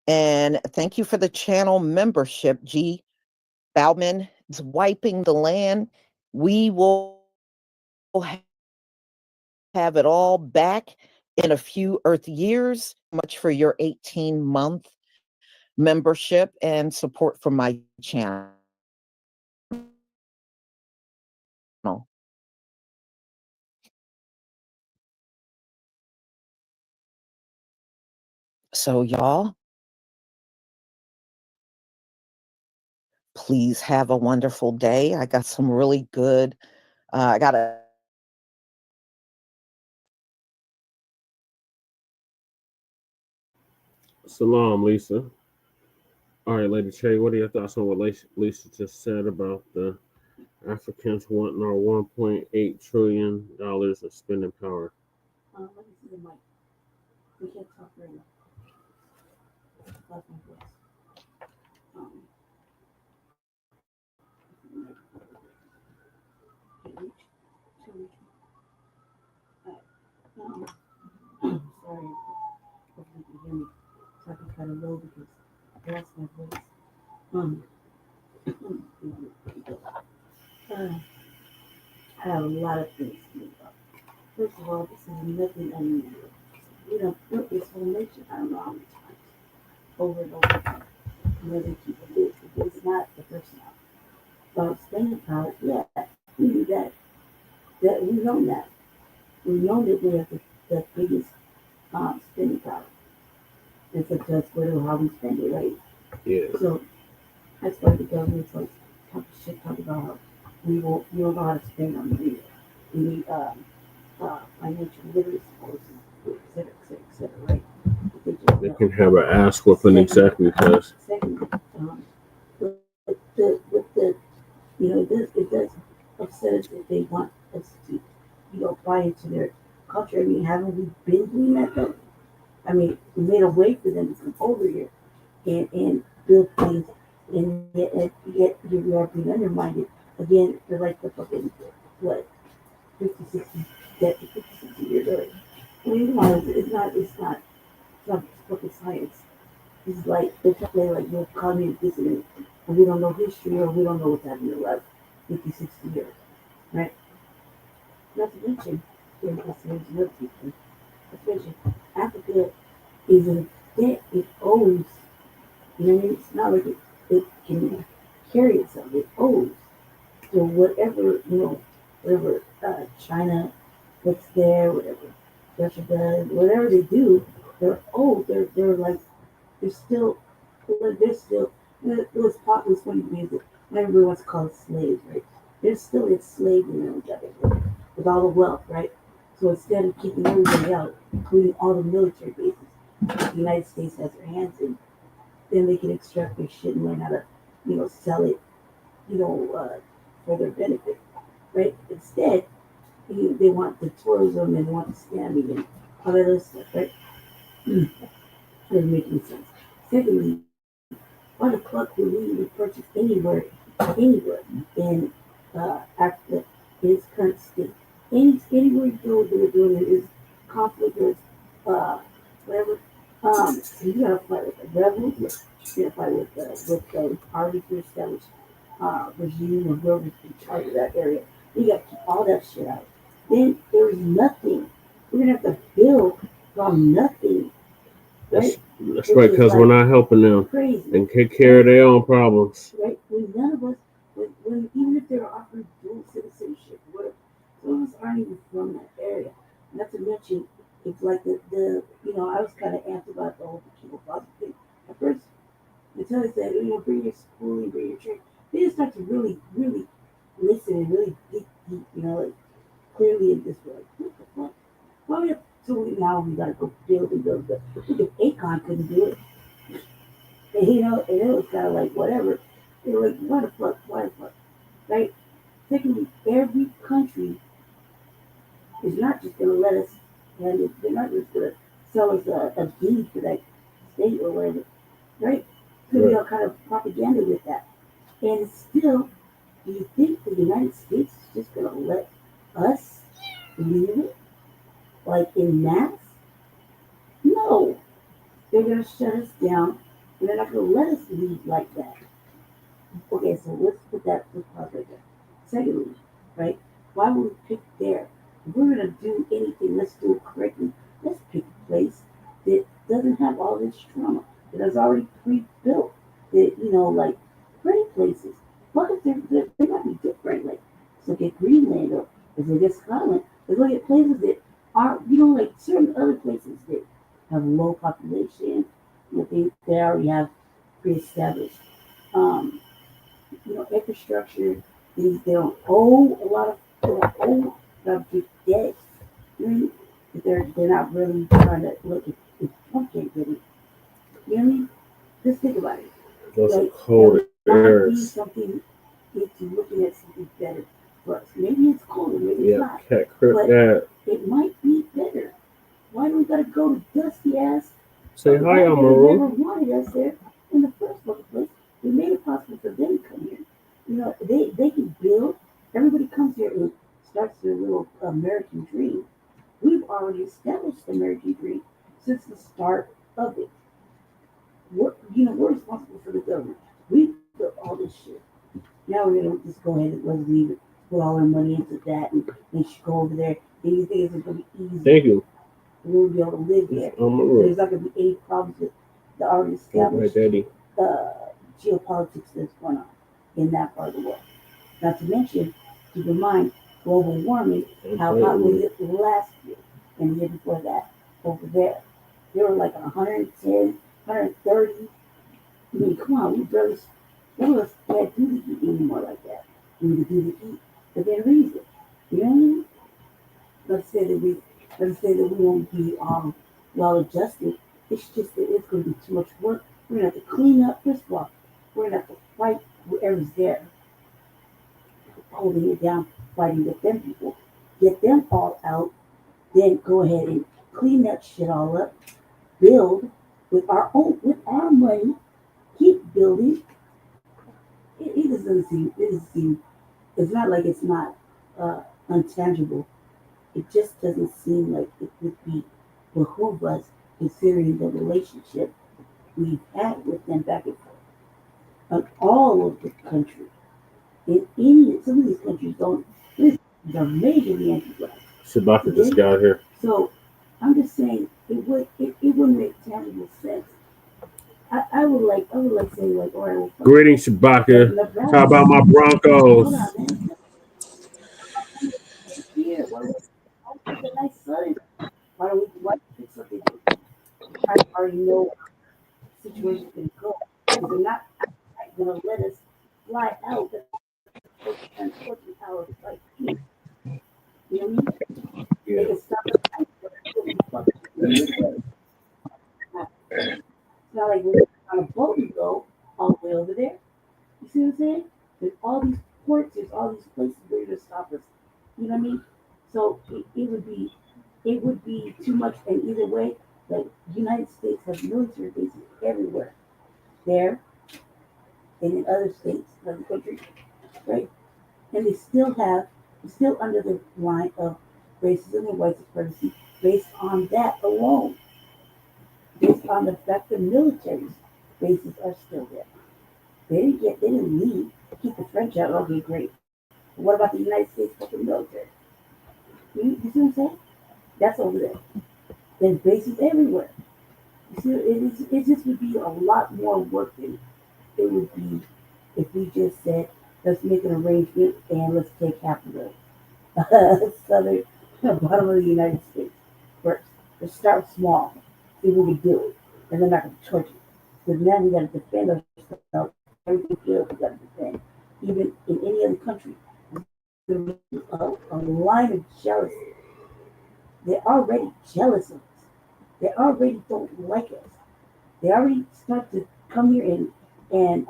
And thank you for the channel membership, G. Bauman is wiping the land. We will have it all back in a few Earth years. Much for your 18-month membership and support from my channel. So, y'all, please have a wonderful day. I got some really good, I got a Salam, Lisa. All right, Lady Cherry, what are your thoughts on what Lisa just said about the Africans wanting our $1.8 trillion of spending power? Let me see the mic. We can't talk right now. That's my voice. Sorry, hopefully you can hear me. So I can try to low because I lost my voice. I have a lot of things to think about. First of all, this is nothing unusual. We don't built this whole nation, I don't know how many times, over and over again. Many people do. It's not the first time. Spending power, yeah, we do that. That we know that. We know that we have the biggest spending power. It's just whether how we spend it, right? Yeah. So that's why the government's like talk about how we don't know how to spend our money. We need financial literacy courses, et cetera, right? They can have an ass whooping exactly because. Secondly, it does upset us that they want us to, buy into their culture. I mean, haven't we been doing that though? I mean, we made a way for them to come over here and build things, and yet we are being undermined. Again, they're like the fucking, what, 50, 60 years old. I mean, come on, it's not fucking science. It's like, they're talking like you're cognitive dissonance, and we don't know history or we don't know what's happening in the last 50, 60 years, right? Not to mention, Africa is in debt, it owes, you know what I mean? It's not like it can carry itself, it owes. So whatever, whatever China puts there, whatever Russia does, whatever they do, they're old, they're like, they're still, it was funny to me that everybody wants to call it slaves, right? They're still enslaved in each other with all the wealth, right? So instead of keeping everybody out, including all the military bases that the United States has their hands in, then they can extract their shit and learn how to, sell it, for their benefit, right? Instead, they want the tourism and they want the scamming and all that other stuff, right? Doesn't make any sense. Secondly, why the fuck would we even purchase anywhere in Africa in its current state? Anywhere you go, they're doing it is conflict or whatever. So you gotta fight with the rebels, you gotta fight with the already established regime or whoever's in charge of that area. You gotta keep all that shit out. then there is nothing. We're gonna have to build from nothing, right? That's right, because we're not helping them Crazy. and take care of their own problems. Right? When none of us, when even if they're offering dual citizenship, what some of us aren't even from that area. Not to mention, it's like the I was kind of amped about the whole Burkina Faso thing at first. Until they said, bring your schooling, bring your trade. They just start to really, really listen and really dig deep, like clearly in this way. Like, what the fuck? Why we have to now we gotta go build and build, but look if Akon couldn't do it. And, and it was kind of like whatever. They were like, why the fuck? Why the fuck? Right? Secondly, every country is not just gonna let us, and they're not just gonna sell us a deed for that state or whatever, right? So we all kind of propaganda with that. And still, do you think the United States is just gonna let us leave it? Like in mass? No. They're gonna shut us down and they're not gonna let us leave like that. Okay, so let's put that let's pause right there. Secondly, right? Why would we pick there? If we're gonna do anything, let's do it correctly. Let's pick a place that doesn't have all this trauma, that is already pre-built, that like great places. What if they might be different? Like let's look at Greenland or let's look at Scotland. Let's look at places that are like certain other places that have low population, they already have pre-established infrastructure. They don't owe a lot of big debt. But they're not really trying to look if Trump can't get it. You know what I mean? Just think about it. Those are cold areas. Something into looking at something better for us. Maybe it's colder, maybe it's not. Cat crip But that. it might be better. Why do we gotta go to dusty ass? Say hi, Amaru. They never wanted us there in the first place. We made it possible for them to come here. They can build. Everybody comes here and starts their little American dream. We've already established the American dream since the start of it. We're responsible for the government. We built all this shit. Now we're gonna just go ahead and let's leave it, put all our money into that, and they should go over there. And you think it's gonna be easy? Thank you. We'll be able to live there. There's not gonna be any problems with the already established geopolitics that's going on in that part of the world. Not to mention, keep in mind, global warming, how hot was it last year and the year before that over there? They were like 110, 130. I mean, come on, none of us can't do the heat anymore like that. We need to do the heat within reason. You know what I mean? Let's say that we won't be well adjusted. It's just that it's going to be too much work. We're going to have to clean up. First of all, we're going to have to fight whoever's there, holding it down, fighting with them people, get them all out, then go ahead and clean that shit all up, build with our money, keep building. It doesn't seem, it's not like it's not untangible. It just doesn't seem like it would be behoove us considering the relationship we've had with them back and forth. On all of the country. Some of these countries they're majorly anti-black. Shabaka just got here. So I'm just saying it wouldn't make tangible sense. I would like say like, all right, Greetings, Shabaka. How about my Broncos? Hold on, man. Here, why don't we a nice sun? Why don't we pick something that I already know the situation's gonna go? Because they're not gonna let us fly out and 14 hours like you. You know what I mean? They can stop us. It's not like we're on a boat and go all the way over there. You see what I'm saying? There's all these ports, there's all these places where to stop us. You know what I mean? So it would be too much. And either way, the United States has military bases everywhere, there and in other states, other countries, right? And they're still under the line of racism and white supremacy based on that alone, based on the fact that military bases are still there. They didn't leave. Keep the French out. Okay, great. But what about the United States fucking military? You see what I'm saying? That's over there. There's bases everywhere. You see, it just would be a lot more work than it would be if we just said, let's make an arrangement and let's take half of the southern bottom of the United States first. Let's start small, see if we can do it, and then not going to torture it. Because now we got to defend ourselves. Everything feels we got to defend. Even in any other country, there's a line of jealousy. They're already jealous of us. They already don't like us. They already start to come here and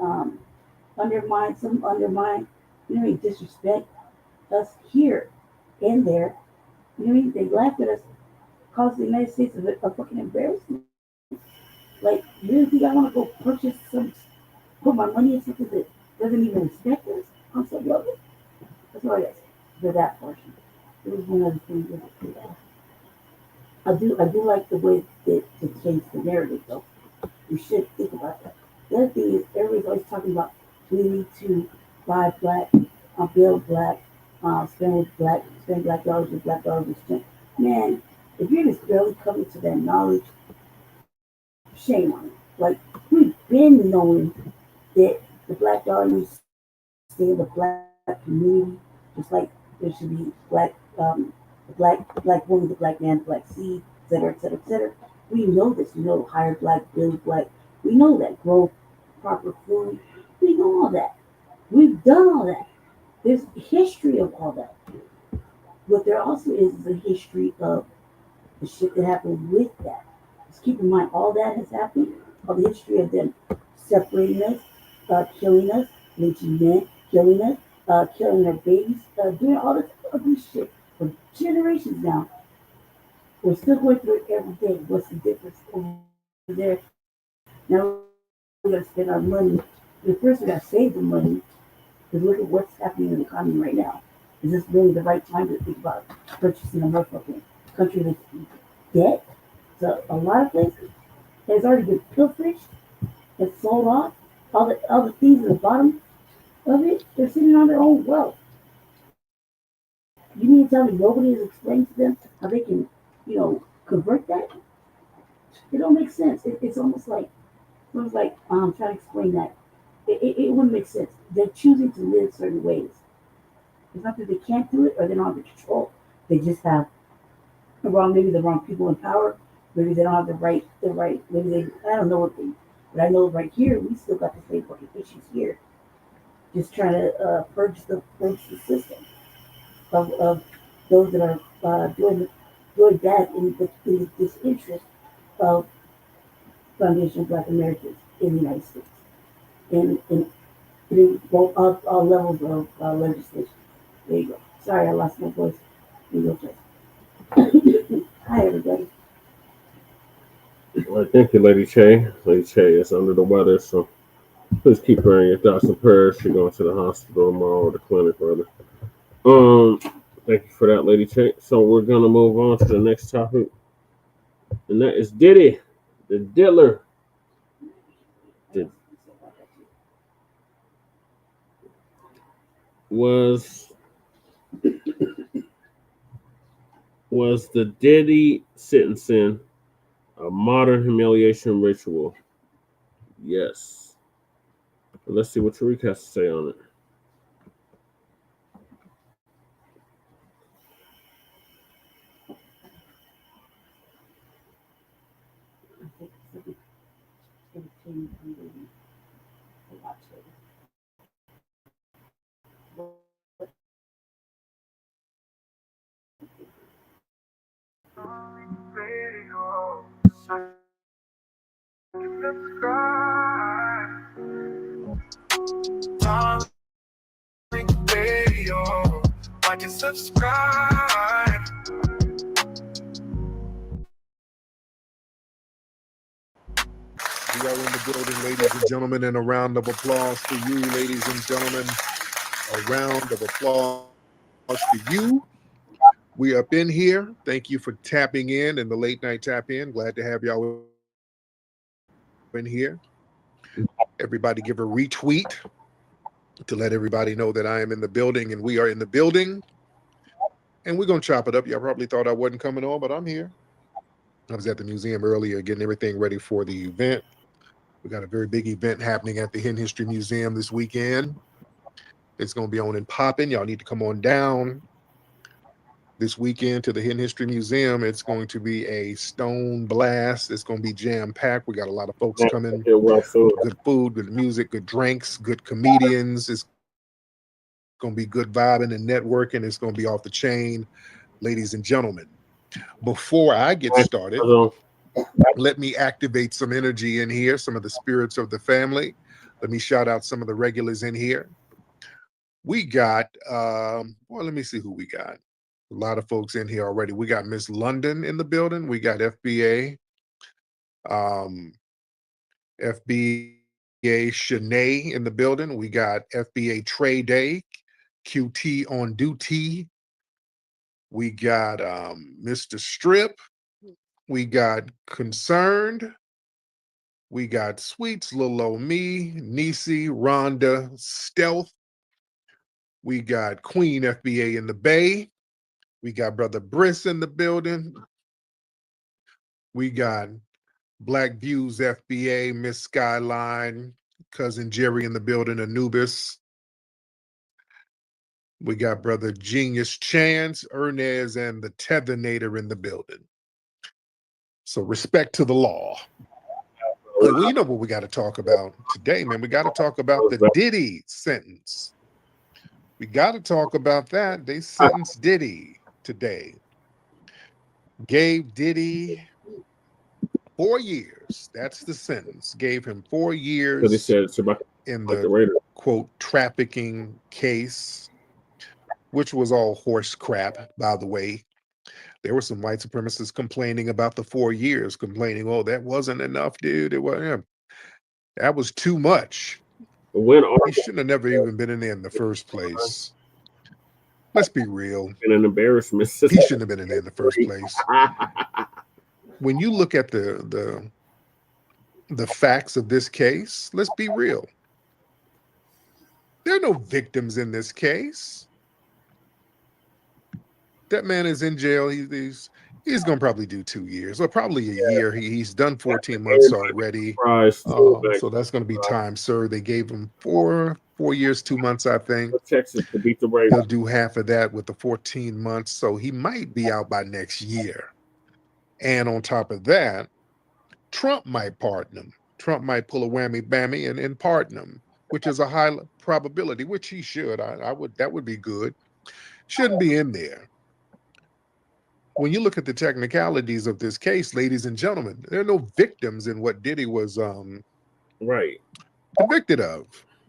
undermine, you know, disrespect us here and there. You know what I mean? They laugh at us, cause the United States a fucking embarrassment. Like, you really think I want to go purchase put my money in something that doesn't even respect us on some level? That's all I got to say for that portion. There was one other thing that I do like the way that to change the narrative though. We should think about that. The other thing is everybody's always talking about we need to buy black, build black, spend black dollars with black dollars. Man, if you're just barely coming to that knowledge, shame on you. Like, we've been knowing that the black dollar needs to stay in the black community, just like there should be the black woman, the black man, the black seed, et cetera, et cetera, et cetera. We know this. We know hire black, build black. We know that. Grow proper food. We know all that. We've done all that. There's history of all that. What there also is a history of the shit that happened with that. Just keep in mind, all that has happened. All the history of them separating us, killing us, lynching men, killing us, killing our babies, doing all this ugly shit for generations now. We're still going through it every day. What's the difference over there? Now we gotta spend our money. But first we gotta save the money. Because look at what's happening in the economy right now. Is this really the right time to think about purchasing a motherfucking country that's dead? So a lot of places has already been pilfered and sold off. All the things at the bottom of it, they're sitting on their own wealth. You mean to tell me nobody has explained to them how they can, convert that? It don't make sense. It's almost like trying to explain that. It wouldn't make sense. They're choosing to live certain ways. It's not that they can't do it or they don't have the control. They just have maybe the wrong people in power. Maybe they don't have the right, maybe I don't know what they, but I know right here, we still got the same fucking issues here. Just trying to purge the system of those that are doing that in the disinterest of Foundation Blacc Americans in the United States. In both all levels of legislation. There you go. Sorry, I lost my voice. There you go, Hi, everybody. Well, thank you, Lady Che. Lady Che is under the weather, so please keep her in your thoughts and prayers. She's going to the hospital tomorrow or the clinic, rather. Thank you for that, Lady Che. So we're gonna move on to the next topic, and that is Diddy, the Diller. Was the Diddy sentencing a modern humiliation ritual? Yes. Let's see what Tariq has to say on it. Like and subscribe. We are in the building, ladies and gentlemen, and a round of applause for you, ladies and gentlemen. A round of applause for you. We up in here. Thank you for tapping in the late night tap in. Glad to have y'all in here. Everybody give a retweet to let everybody know that I am in the building and we are in the building. And we're going to chop it up. Y'all probably thought I wasn't coming on, but I'm here. I was at the museum earlier getting everything ready for the event. We got a very big event happening at the Hidden History Museum this weekend. It's going to be on and popping. Y'all need to come on down this weekend to the Hidden History Museum. It's going to be a stone blast. It's going to be jam-packed. We got a lot of folks coming. Good food, good music, good drinks, good comedians. It's going to be good vibing and networking. It's going to be off the chain, ladies and gentlemen. Before I get started, let me activate some energy in here, some of the spirits of the family. Let me shout out some of the regulars in here. We got, well, let me see who we got. A lot of folks in here already. We got Miss London in the building. We got FBA. FBA Shanae in the building. We got FBA Trey Day, QT on duty. We got Mr. Strip. We got Concerned. We got Sweets, Lil O Me, Nisi, Rhonda, Stealth. We got Queen FBA in the Bay. We got Brother Briss in the building. We got Black Views FBA, Miss Skyline, Cousin Jerry in the building, Anubis. We got Brother Genius Chance, Ernez, and the Tethernator in the building. So respect to the law. Well, you know what we got to talk about today, man. We got to talk about the Diddy sentence. We got to talk about that. They sentenced Diddy today. Gave Diddy 4 years. That's the sentence. Gave him 4 years in the, quote, trafficking case, which was all horse crap, by the way. There were some white supremacists complaining about the 4 years, complaining, oh, that wasn't enough, dude. It wasn't. That was too much. He shouldn't have never even been in there in the first place. Let's be real. An embarrassment. He shouldn't have been in there in the first place. When you look at the facts of this case, let's be real. There are no victims in this case. That man is in jail. He's going to probably do 2 years, or probably a year. He's done 14 months already. So that's going to be time served. They gave him 4 years, 2 months, I think. Texas to beat the Raiders. He'll do half of that with the 14 months. So he might be out by next year. And on top of that, Trump might pardon him. Trump might pull a whammy bammy and pardon him, which is a high probability, which he should. That would be good. Shouldn't be in there. When you look at the technicalities of this case, ladies and gentlemen, there are no victims in what Diddy was convicted of.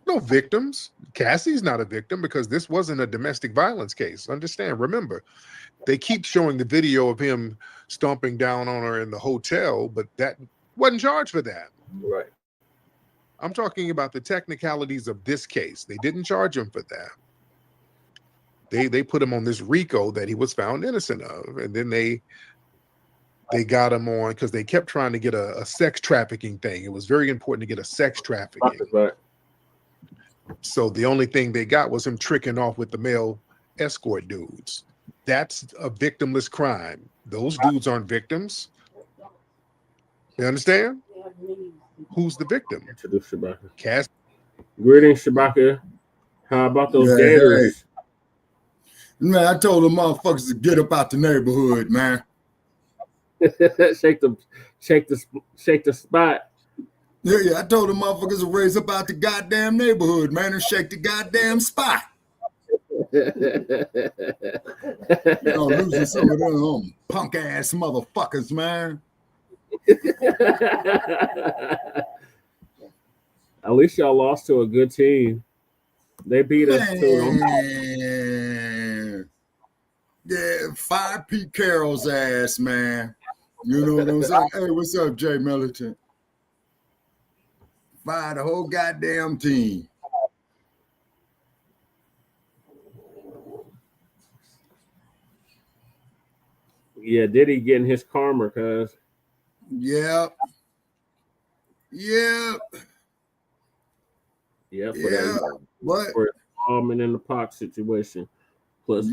No victims. Cassie's not a victim because this wasn't a domestic violence case. Understand, remember, they keep showing the video of him stomping down on her in the hotel, but that wasn't charged for that. Right. I'm talking about the technicalities of this case. They didn't charge him for that. They put him on this RICO that he was found innocent of, and then they got him on because they kept trying to get a sex trafficking thing. It was very important to get a sex trafficking. Right. So the only thing they got was him tricking off with the male escort dudes. That's a victimless crime. Those dudes aren't victims. You understand? Who's the victim? Introduce Shabaka. Cass. Greetings, Shabaka. How about those gators? Hey. Man, I told the motherfuckers to get up out the neighborhood, man. shake the spot. Yeah, I told the motherfuckers to raise up out the goddamn neighborhood, man, and shake the goddamn spot. Losing some of them punk ass motherfuckers, man. At least y'all lost to a good team. They beat us too. Yeah, 5 Pete Carroll's ass, man. You know what I'm saying? Hey, what's up, Jay Militant? Fire the whole goddamn team. Yeah, Diddy getting his karma, cuz. Yep. For that but for almond in the pot situation. Plus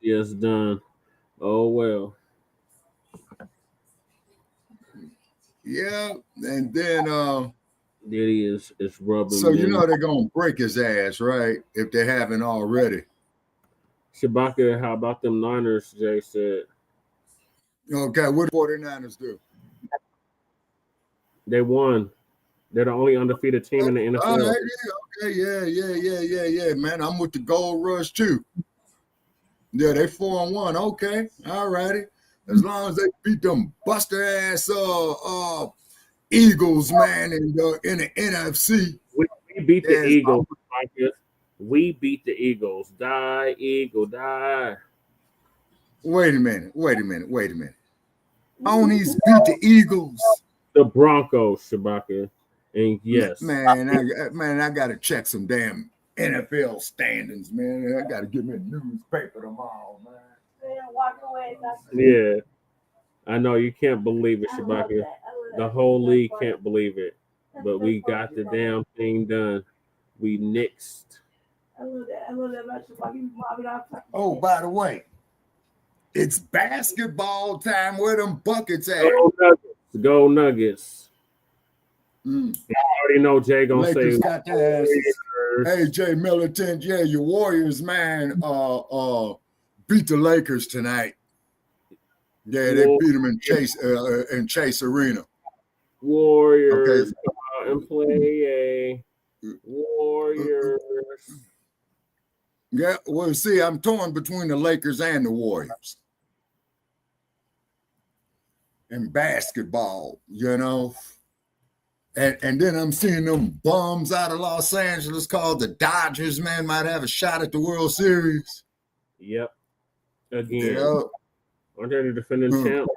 Yes, done. Oh well. Yeah, and then Diddy is rubbing. so you know they're gonna break his ass, right? If they haven't already. Shabaka, how about them Niners? Jay said Okay, what do 49ers do? they won. They're the only undefeated team in the NFL. All right, yeah, man. I'm with the Gold Rush too. Yeah, they 4-1. Okay, all righty. As long as they beat them buster ass Eagles, man, in the NFC. We beat the Eagles. We beat the Eagles. Die, Eagle, die. Wait a minute. Onies beat the Eagles. The Broncos, Shabaka. And yes. Man, I gotta check some damn NFL standings, man. I gotta get me a newspaper tomorrow, man. Yeah. I know you can't believe it, Shabaka. The whole league can't believe it. But we got the damn thing done. We nixed. Oh, by the way, it's basketball time. Where them buckets at? Go Nuggets. You already know Jay gonna Lakers say got their asses. Hey, Jay Militant, yeah, your Warriors, man, beat the Lakers tonight. Yeah, they beat them in Chase Arena. Warriors, come out and play Warriors. Yeah, well, see, I'm torn between the Lakers and the Warriors. In basketball, you know. And then I'm seeing them bums out of Los Angeles called the Dodgers, man, might have a shot at the World Series. Yep. Again. Yep. Aren't they the defending champ?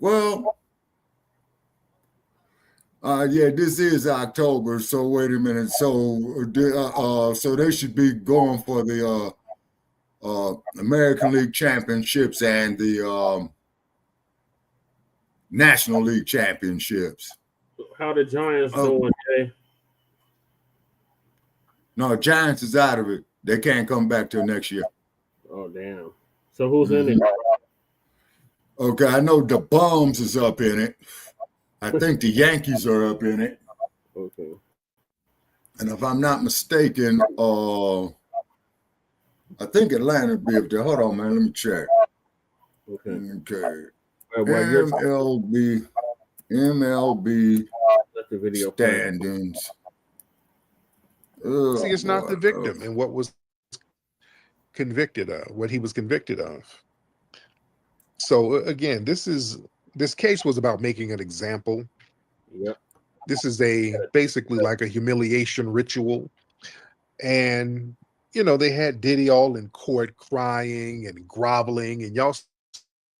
Well, yeah, this is October, so wait a minute. So they should be going for the American League Championships and the National League Championships. How the Giants doing, Jay? No, Giants is out of it. They can't come back till next year. Oh, damn. So who's in it? Okay, I know the Bums is up in it. I think the Yankees are up in it. Okay. And if I'm not mistaken, I think Atlanta be up there. Hold on, man. Let me check. Okay. MLB standings. See, it's not the victim and what was convicted of, what he was convicted of. So again, this case was about making an example. Yep. This is basically like a humiliation ritual. And, you know, they had Diddy all in court crying and groveling, and y'all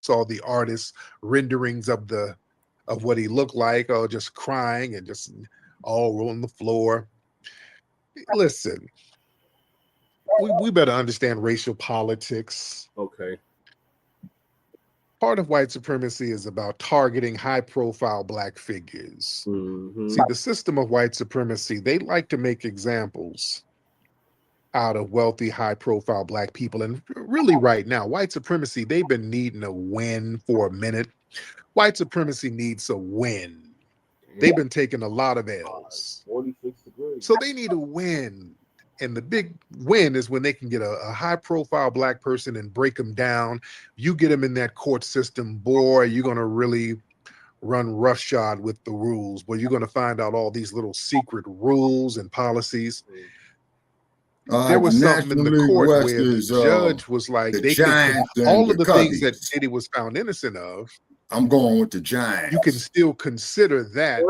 saw the artist's renderings of what he looked like, just crying and just all on the floor. Listen, we better understand racial politics. Okay. Part of white supremacy is about targeting high-profile Black figures. Mm-hmm. See, the system of white supremacy, they like to make examples out of wealthy, high-profile Black people. And really right now, white supremacy, they've been needing a win for a minute. White supremacy needs a win. They've been taking a lot of L's. 46 degrees. So they need a win. And the big win is when they can get a high-profile Black person and break them down. You get them in that court system, boy, you're going to really run roughshod with the rules. But you're going to find out all these little secret rules and policies. There was something in the court where the judge was like, they could, all of the things that Diddy was found innocent of, I'm going with the Giants. you can still consider that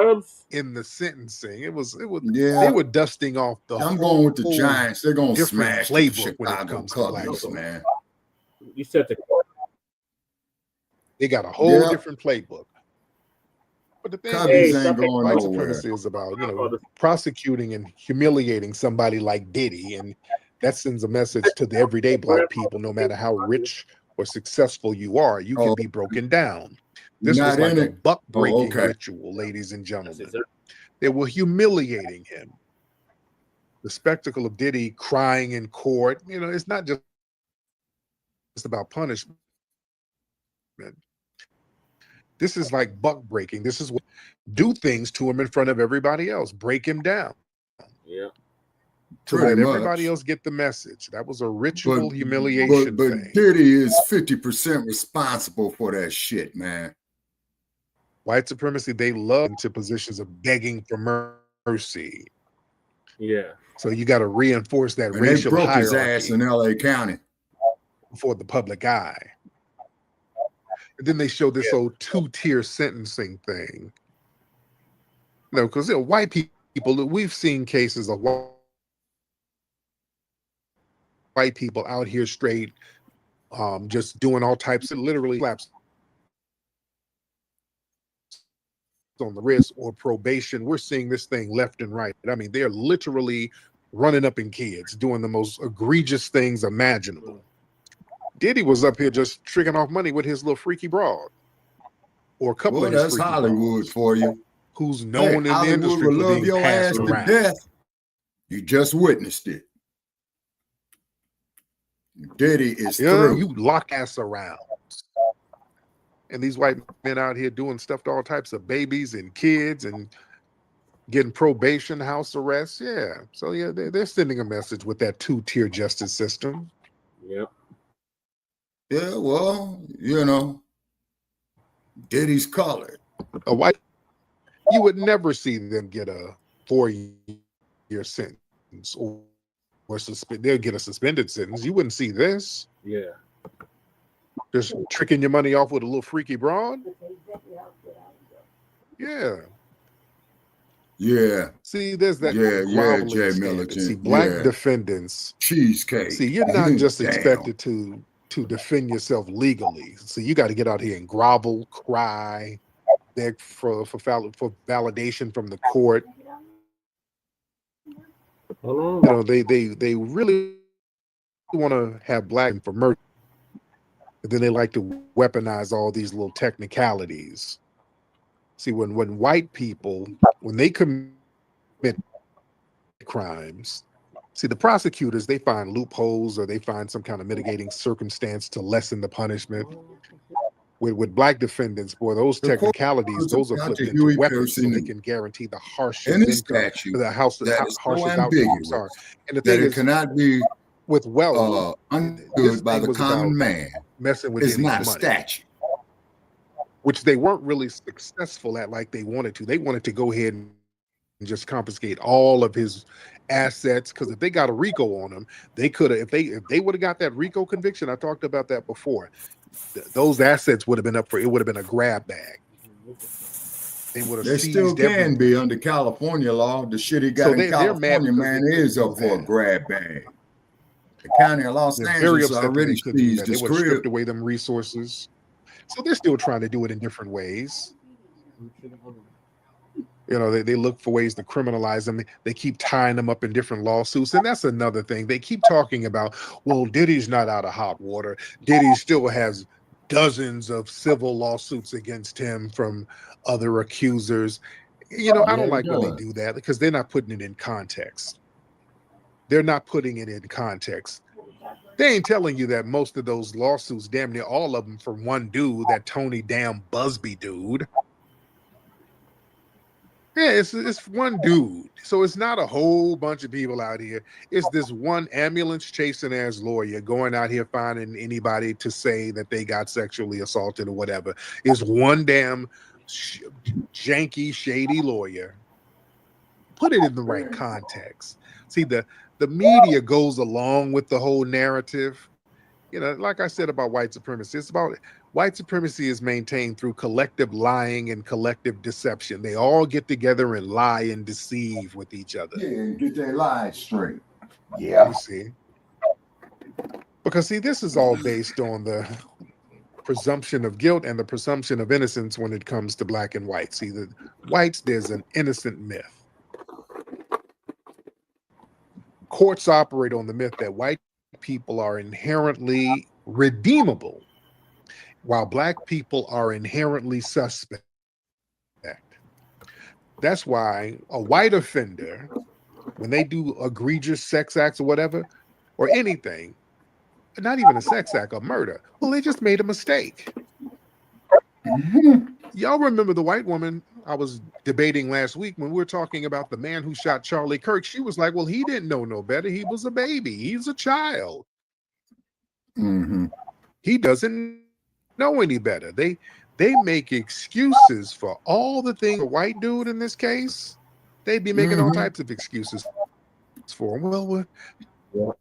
in the sentencing. It was they were dusting off the I'm going with the Giants. They're going to different smash the playbook when it Chicago comes to Cubs, Black. man. You said they got a whole different playbook. But the thing Cubbies is, ain't going white nowhere. supremacy is about, you know, prosecuting and humiliating somebody like Diddy, and that sends a message to the everyday Black people. No matter how rich or successful you are, you can be broken down. This was like a buck breaking ritual, ladies and gentlemen. They were humiliating him. The spectacle of Diddy crying in court, you know, it's not just about punishment. This is like buck breaking. This is what do things to him in front of everybody else. Break him down. Yeah. To Pretty let everybody much. else get the message. That was a ritual humiliation but thing. Diddy is 50% responsible for that shit, man. White supremacy, they love into positions of begging for mercy. Yeah. So you got to reinforce that And they racial broke his hierarchy ass in LA County for the public eye. And then they show this old two-tier sentencing thing. No, because white people, we've seen cases of white people out here straight, just doing all types of literally slaps on the wrist or probation. We're seeing this thing left and right. I mean, they're literally running up in kids, doing the most egregious things imaginable. Diddy was up here just tricking off money with his little freaky broad, or a couple of his that's freaky Hollywood broads, for you. who's known in the Hollywood industry will for love being your passed ass to around. death. You just witnessed it. Diddy is through. You lock ass around. And these white men out here doing stuff to all types of babies and kids and getting probation, house arrest. Yeah. So yeah, they're sending a message with that two-tier justice system. Yep. Yeah, well, Diddy's colored. A white, you would never see them get a 4-year sentence or they'll get a suspended sentence. You wouldn't see this. Yeah. Just tricking your money off with a little freaky broad. Yeah. Yeah. See, there's that Jay standard. Militant. See, black defendants. Cheesecake. See, you're not just Damn. expected to defend yourself legally. So you got to get out here and grovel, cry, beg for validation from the court. They really want to have black for mercy, but then they like to weaponize all these little technicalities. See, when white people, when they commit crimes, see, the prosecutors, they find loopholes or they find some kind of mitigating circumstance to lessen the punishment. With black defendants, boy, those technicalities, those are flipped into weapons, so they can guarantee the harshest outcomes are. And the thing is, cannot be with wealth, understood by the common man. Messing with it's Diddy's not a money, statute, which they weren't really successful at like they wanted to. They wanted to go ahead and just confiscate all of his assets, because if they got a RICO on him, they could have. If they would have got that RICO conviction, I talked about that before. Those assets would have been up for. It would have been a grab bag. They would have. They still can be under California law. The shit he got in California, man, is up for a grab bag. The county of Los Angeles already seized they his would have stripped crib. away them resources. So they're still trying to do it in different ways. They look for ways to criminalize them. They keep tying them up in different lawsuits. And that's another thing. They keep talking about, well, Diddy's not out of hot water. Diddy still has dozens of civil lawsuits against him from other accusers. I don't like when they do that, because they're not putting it in context. They're not putting it in context. They ain't telling you that most of those lawsuits, damn near all of them, from one dude, that Tony damn Busby dude. Yeah, it's one dude. So it's not a whole bunch of people out here. It's this one ambulance chasing ass lawyer going out here finding anybody to say that they got sexually assaulted or whatever. It's one damn janky, shady lawyer. Put it in the right context. See, the media goes along with the whole narrative. Like I said about white supremacy, it's about white supremacy is maintained through collective lying and collective deception. They all get together and lie and deceive with each other. Yeah, and get their lies straight. Yeah. You see? Because, see, this is all based on the presumption of guilt and the presumption of innocence when it comes to black and white. See, the whites, there's an innocent myth. Courts operate on the myth that white people are inherently redeemable, while black people are inherently suspect. That's why a white offender, when they do egregious sex acts or whatever, or anything, not even a sex act, a murder. Well, they just made a mistake. Y'all remember the white woman I was debating last week when we were talking about the man who shot Charlie Kirk? She was like, well, he didn't know no better. He was a baby. He's a child. He doesn't know any better. They make excuses for all the things. A white dude in this case, they'd be making all types of excuses for him. Well,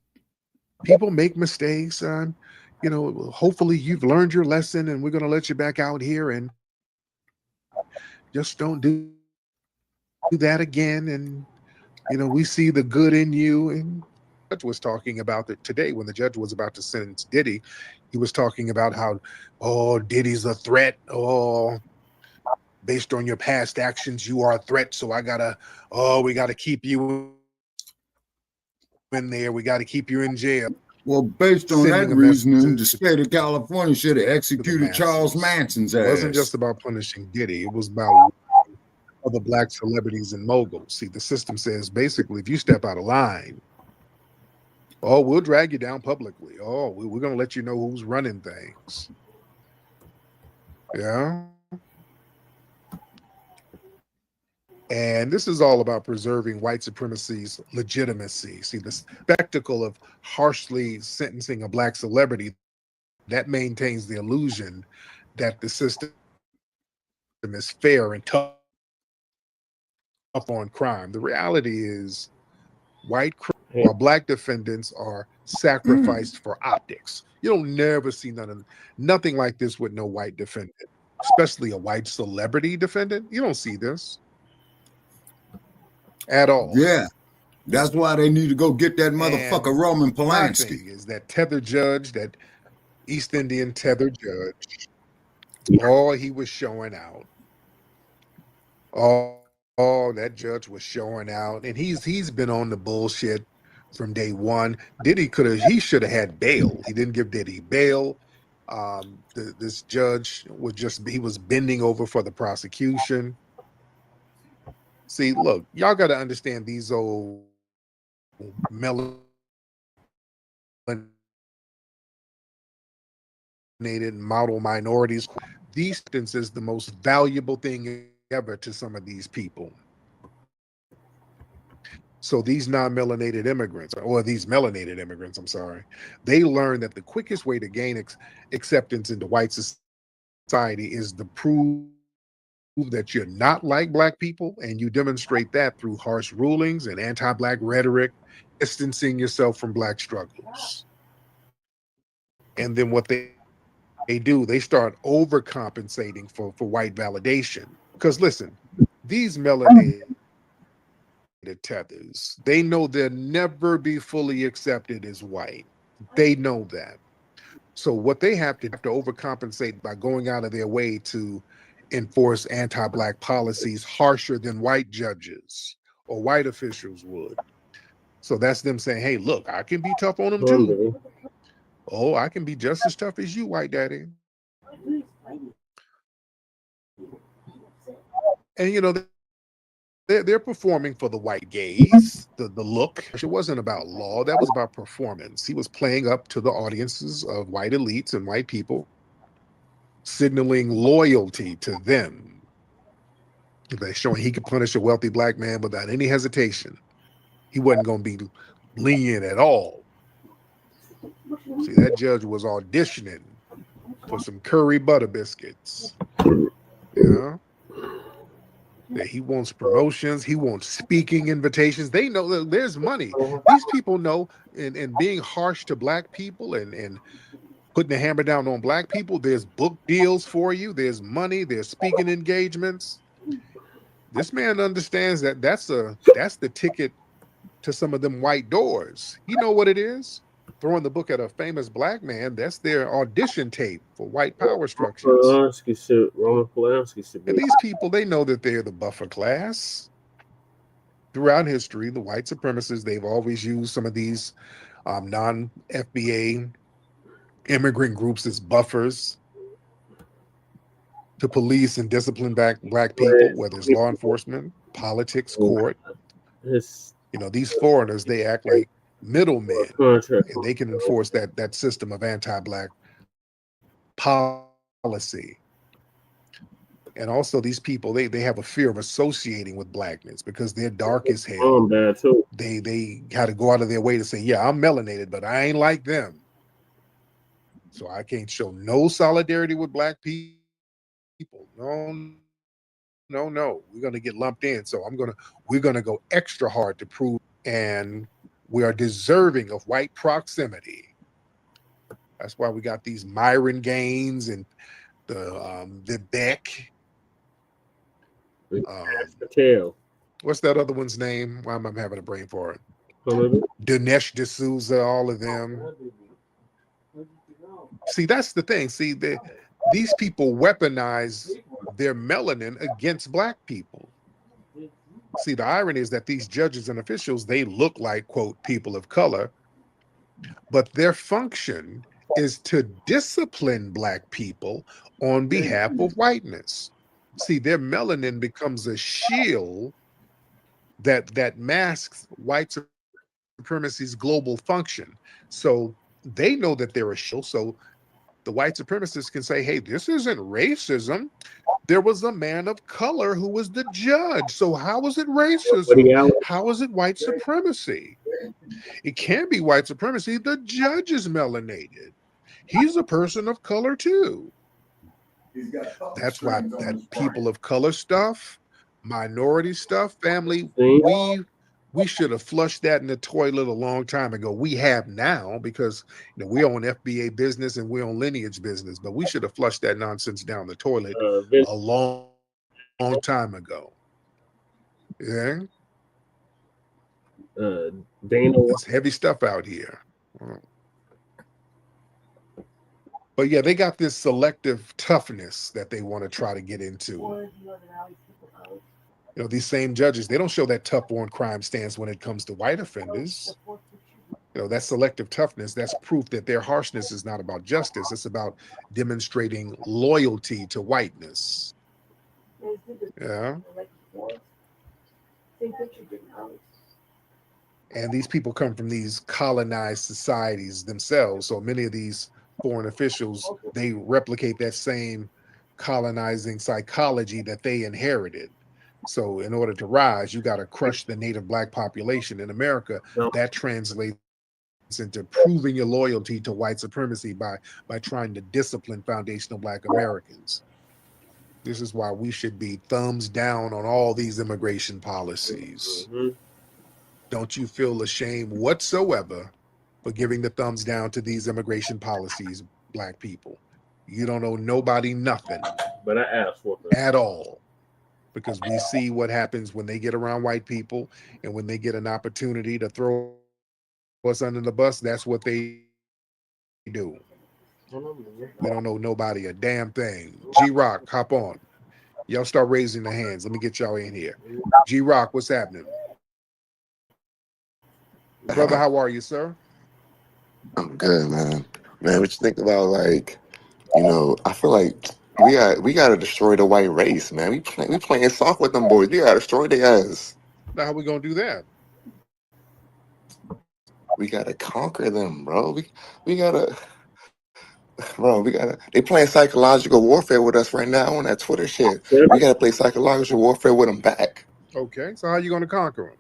people make mistakes. You know, hopefully you've learned your lesson, and we're going to let you back out here, and just don't do that again. And you know, we see the good in you. And the judge was talking about it today when the judge was about to sentence Diddy. He was talking about how, oh, Diddy's a threat. Oh, based on your past actions, you are a threat. So we gotta keep you in there. We got to keep you in jail. Well, based on that reasoning, the state of California should have executed Charles Manson's ass. It wasn't just about punishing Diddy. It was about other black celebrities and moguls. See, the system says basically, if you step out of line, oh, we'll drag you down publicly. Oh, we're going to let you know who's running things. Yeah. And this is all about preserving white supremacy's legitimacy. See, the spectacle of harshly sentencing a black celebrity, that maintains the illusion that the system is fair and tough on crime. The reality is white or black defendants are sacrificed for optics. You don't never see nothing like this with no white defendant, especially a white celebrity defendant. You don't see this at all. Yeah, that's why they need to go get that motherfucker Roman Polanski. My thing is that tether judge, that East Indian tether judge, all he was showing out. Oh, that judge was showing out, and he's been on the bullshit from day one. He should have had bail. He didn't give Diddy bail. This judge he was bending over for the prosecution. See, look, y'all got to understand these old melanated model minorities. These sentences the most valuable thing ever to some of these people. So these non-melanated immigrants, or these melanated immigrants, I'm sorry, they learn that the quickest way to gain acceptance into white society is to prove that you're not like black people, and you demonstrate that through harsh rulings and anti-black rhetoric, distancing yourself from black struggles. And then what they do, they start overcompensating for white validation. Because listen, these melanated tethers, they know they'll never be fully accepted as white. They know that. So what they have to overcompensate by going out of their way to enforce anti-black policies harsher than white judges or white officials would. So that's them saying, hey, look, I can be tough on them too. Oh, I can be just as tough as you, white daddy. And you know, they're performing for the white gaze, the look. It wasn't about law, that was about performance. He was playing up to the audiences of white elites and white people, signaling loyalty to them. They're showing he could punish a wealthy black man without any hesitation. He wasn't going to be lenient at all. See, that judge was auditioning for some curry butter biscuits. Yeah. He wants promotions. He wants speaking invitations. They know that there's money. These people know, and being harsh to black people and putting the hammer down on black people, there's book deals for you. There's money. There's speaking engagements. This man understands that that's the ticket to some of them white doors. You know what it is? Throwing the book at a famous black man, that's their audition tape for white power structures. And these people, they know that they're the buffer class. Throughout history, the white supremacists, they've always used some of these non-FBA immigrant groups as buffers to police and discipline black people, whether it's law enforcement, politics, court. You know, these foreigners, they act like middlemen, contract. and they can enforce that system of anti-Black policy. And also these people, they have a fear of associating with Blackness because they're dark as hell. I'm bad too. They got to go out of their way to say, yeah, I'm melanated, but I ain't like them. So I can't show no solidarity with Black people. No. We're gonna get lumped in. So we're gonna go extra hard to prove, and we are deserving of white proximity. That's why we got these Myron Gaines and the Beck. What's that other one's name? Why am I having a brain for it? Dinesh D'Souza, all of them. See, that's the thing. See, these people weaponize their melanin against Black people. See, the irony is that these judges and officials, they look like, quote, people of color, but their function is to discipline Black people on behalf of whiteness. See, their melanin becomes a shield that masks white supremacy's global function. So they know that they're a shield. So the white supremacists can say, hey, this isn't racism. There was a man of color who was the judge. So how is it racism? How is it white supremacy? It can't be white supremacy. The judge is melanated. He's a person of color too. That's why that people of color stuff, minority stuff, family, we should have flushed that in the toilet a long time ago. We have now because we're on FBA business and we're on lineage business, but we should have flushed that nonsense down the toilet a long time ago. Yeah. It's heavy stuff out here. But yeah, they got this selective toughness that they want to try to get into. These same judges, they don't show that tough on crime stance when it comes to white offenders. That selective toughness, that's proof that their harshness is not about justice. It's about demonstrating loyalty to whiteness. Yeah. And these people come from these colonized societies themselves. So many of these foreign officials, they replicate that same colonizing psychology that they inherited. So in order to rise, you got to crush the native Black population in America. That translates into proving your loyalty to white supremacy by trying to discipline foundational Black Americans. This is why we should be thumbs down on all these immigration policies. Don't you feel ashamed whatsoever for giving the thumbs down to these immigration policies, Black people? You don't owe nobody nothing. But I asked for it at all. Because we see what happens when they get around white people, and when they get an opportunity to throw us under the bus, that's what they do. We don't know nobody a damn thing. G-Rock, hop on. Y'all start raising the hands. Let me get y'all in here. G-Rock, what's happening? Brother, how are you, sir? I'm good, man. Man, what you think about, I feel like we gotta destroy the white race, man. We playing soft with them boys. We gotta destroy their ass. Now, how we gonna do that? We gotta conquer them, bro. We gotta they playing psychological warfare with us right now on that Twitter shit. We gotta play psychological warfare with them back. Okay, so how you gonna conquer them?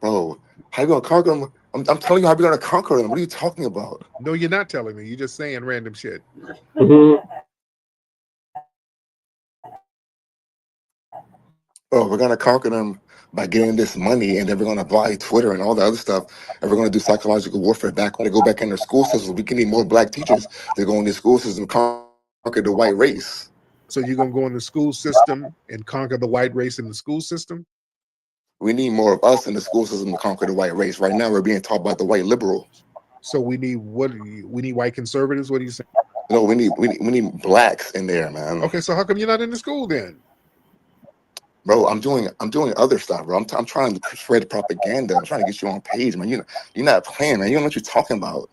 Bro, how you gonna conquer them? I'm telling you how we're gonna conquer them. What are you talking about? No, you're not telling me. You're just saying random shit. Oh, we're gonna conquer them by getting this money, and then we're gonna buy Twitter and all the other stuff, and we're gonna do psychological warfare back. When they go back in their school system, we can need more Black teachers to go in the school system and conquer the white race. So you're gonna go in the school system and conquer the white race in the school system? We need more of us in the school system to conquer the white race. Right now, we're being taught by the white liberal. So we need what? We need white conservatives. What are you saying? No, we need Blacks in there, man. Okay, so how come you're not in the school then? Bro, I'm doing other stuff, bro. I'm trying to spread propaganda. I'm trying to get you on page, man. You're not playing, man. You don't know what you're talking about.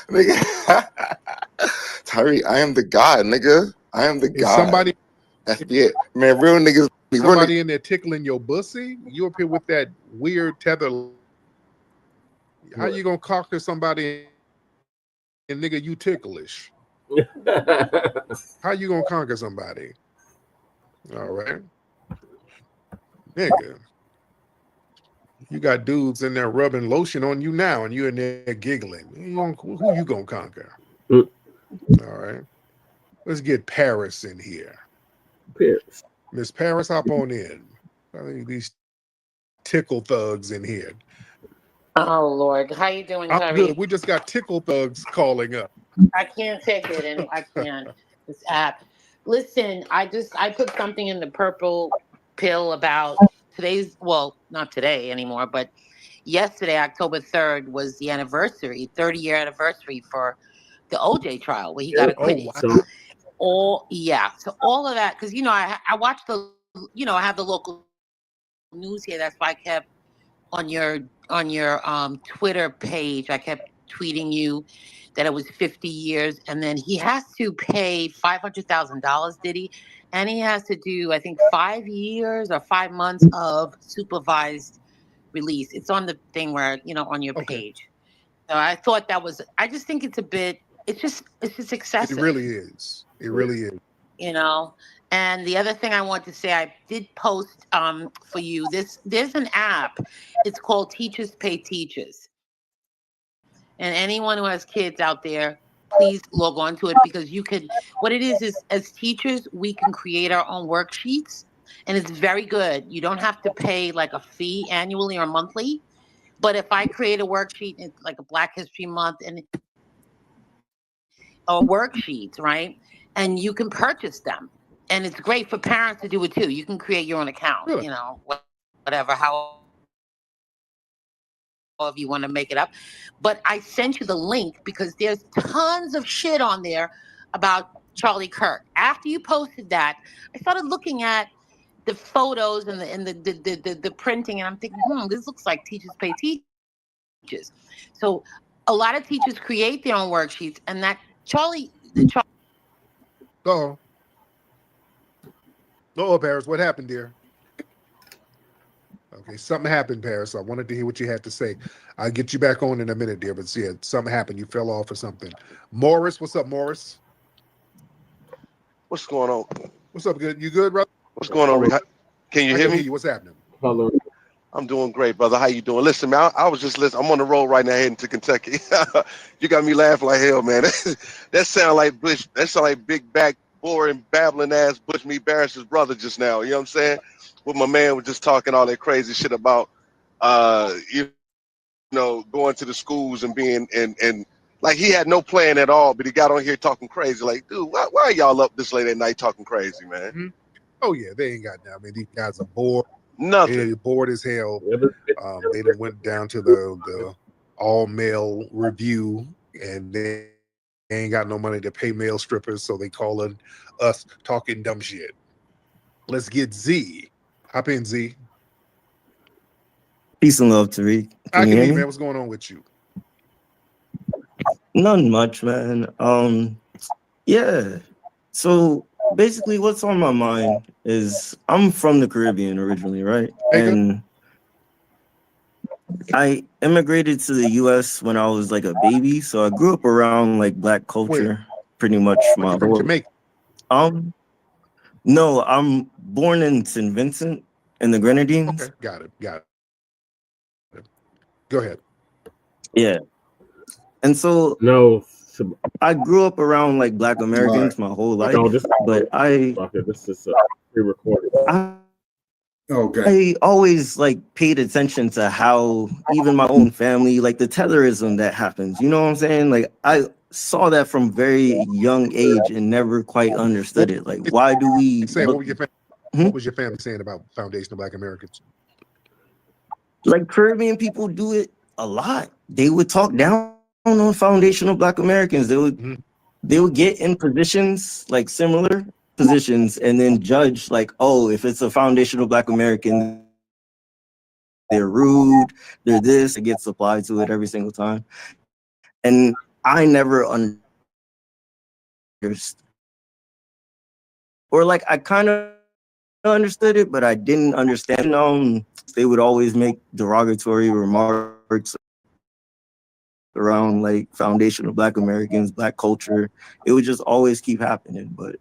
Nigga. Tyree, I am the God, nigga. I am the God. Somebody FBA. Man, real niggas somebody in there tickling your bussy? You up here with that weird tether? How you gonna conquer somebody and nigga you ticklish? How you gonna conquer somebody? All right, nigga. You got dudes in there rubbing lotion on you now, and you in there giggling. Who you gonna conquer? All right, let's get Paris in here. Paris. Miss Paris, hop on in. I think these tickle thugs in here. Oh Lord, how you doing, I'm Tyree? good. We just got tickle thugs calling up. I can't take it, and I can't. This app. Listen, I put something in the purple pill about today's. Well, not today anymore, but yesterday, October 3rd, was the anniversary, 30-year anniversary for the OJ trial, where he got acquitted. Wow. So all of that, because I watch the, I have the local news here. That's why I kept on your Twitter page, I kept tweeting you that it was 50 years, and then he has to pay $500,000, Diddy, and he has to do, I think, 5 years or 5 months of supervised release. It's on the thing where on your page. So I thought that was. I just think it's a bit. It's just excessive. It really is. It really is. And the other thing I want to say, I did post for you. There's an app. It's called Teachers Pay Teachers. And anyone who has kids out there, please log on to it, because you could. What it is as teachers, we can create our own worksheets, and it's very good. You don't have to pay like a fee annually or monthly. But if I create a worksheet, it's like a Black History Month or worksheets, right? And you can purchase them. And it's great for parents to do it too. You can create your own account, whatever, however you want to make it up. But I sent you the link because there's tons of shit on there about Charlie Kirk. After you posted that, I started looking at the photos and the printing, and I'm thinking, this looks like Teachers Pay Teachers. So a lot of teachers create their own worksheets, and that Charlie. Oh, Paris, what happened, dear? Okay, something happened, Paris. I wanted to hear what you had to say. I'll get you back on in a minute, dear, but yeah, something happened. You fell off or something. Morris, what's up, Morris? What's going on? What's up, good? You good, brother? What's going on, Rick? Can you hear me? What's happening? Hello. I'm doing great, brother. How you doing? Listen, man, I was just listening. I'm on the road right now heading to Kentucky. You got me laughing like hell, man. That sound like Bush. That sound like big back, boring, babbling ass Bush me Barris's brother just now. You know what I'm saying? What my man was just talking all that crazy shit about, going to the schools and being and like he had no plan at all, but he got on here talking crazy. Like, dude, why are y'all up this late at night talking crazy, man? Mm-hmm. Oh yeah, they ain't got that. I mean, these guys are bored. Nothing. They're bored as hell. They done went down to the all male review, and they ain't got no money to pay male strippers, so they calling us talking dumb shit. Let's get Z. Hop in, Z. Peace and love, Tariq. I can you hear hear you, me? man. What's going on with you? Nothing much, man. Yeah. So basically, what's on my mind is I'm from the Caribbean originally, right? And I immigrated to the U.S. when I was like a baby, so I grew up around like Black culture pretty much my from whole. Jamaica? No, I'm born in St. Vincent in the Grenadines. Okay, got it. Go ahead. Yeah. And so I grew up around like Black Americans my whole life, but this is pre-recorded. I always like paid attention to how even my own family, like the tetherism that happens. You know what I'm saying? Like I saw that from very young age and never quite understood it. Like, why do we? What was your family saying about Foundation of Black Americans? Like Caribbean people do it a lot. They would talk down on foundational Black Americans. They would get in positions, like similar positions, and then judge like, oh, if it's a foundational Black American, they're rude, they're this, it gets applied to it every single time. And I never understood, or like I kind of understood it, but I didn't understand. They would always make derogatory remarks around like foundation of Black Americans, Black culture. It would just always keep happening. But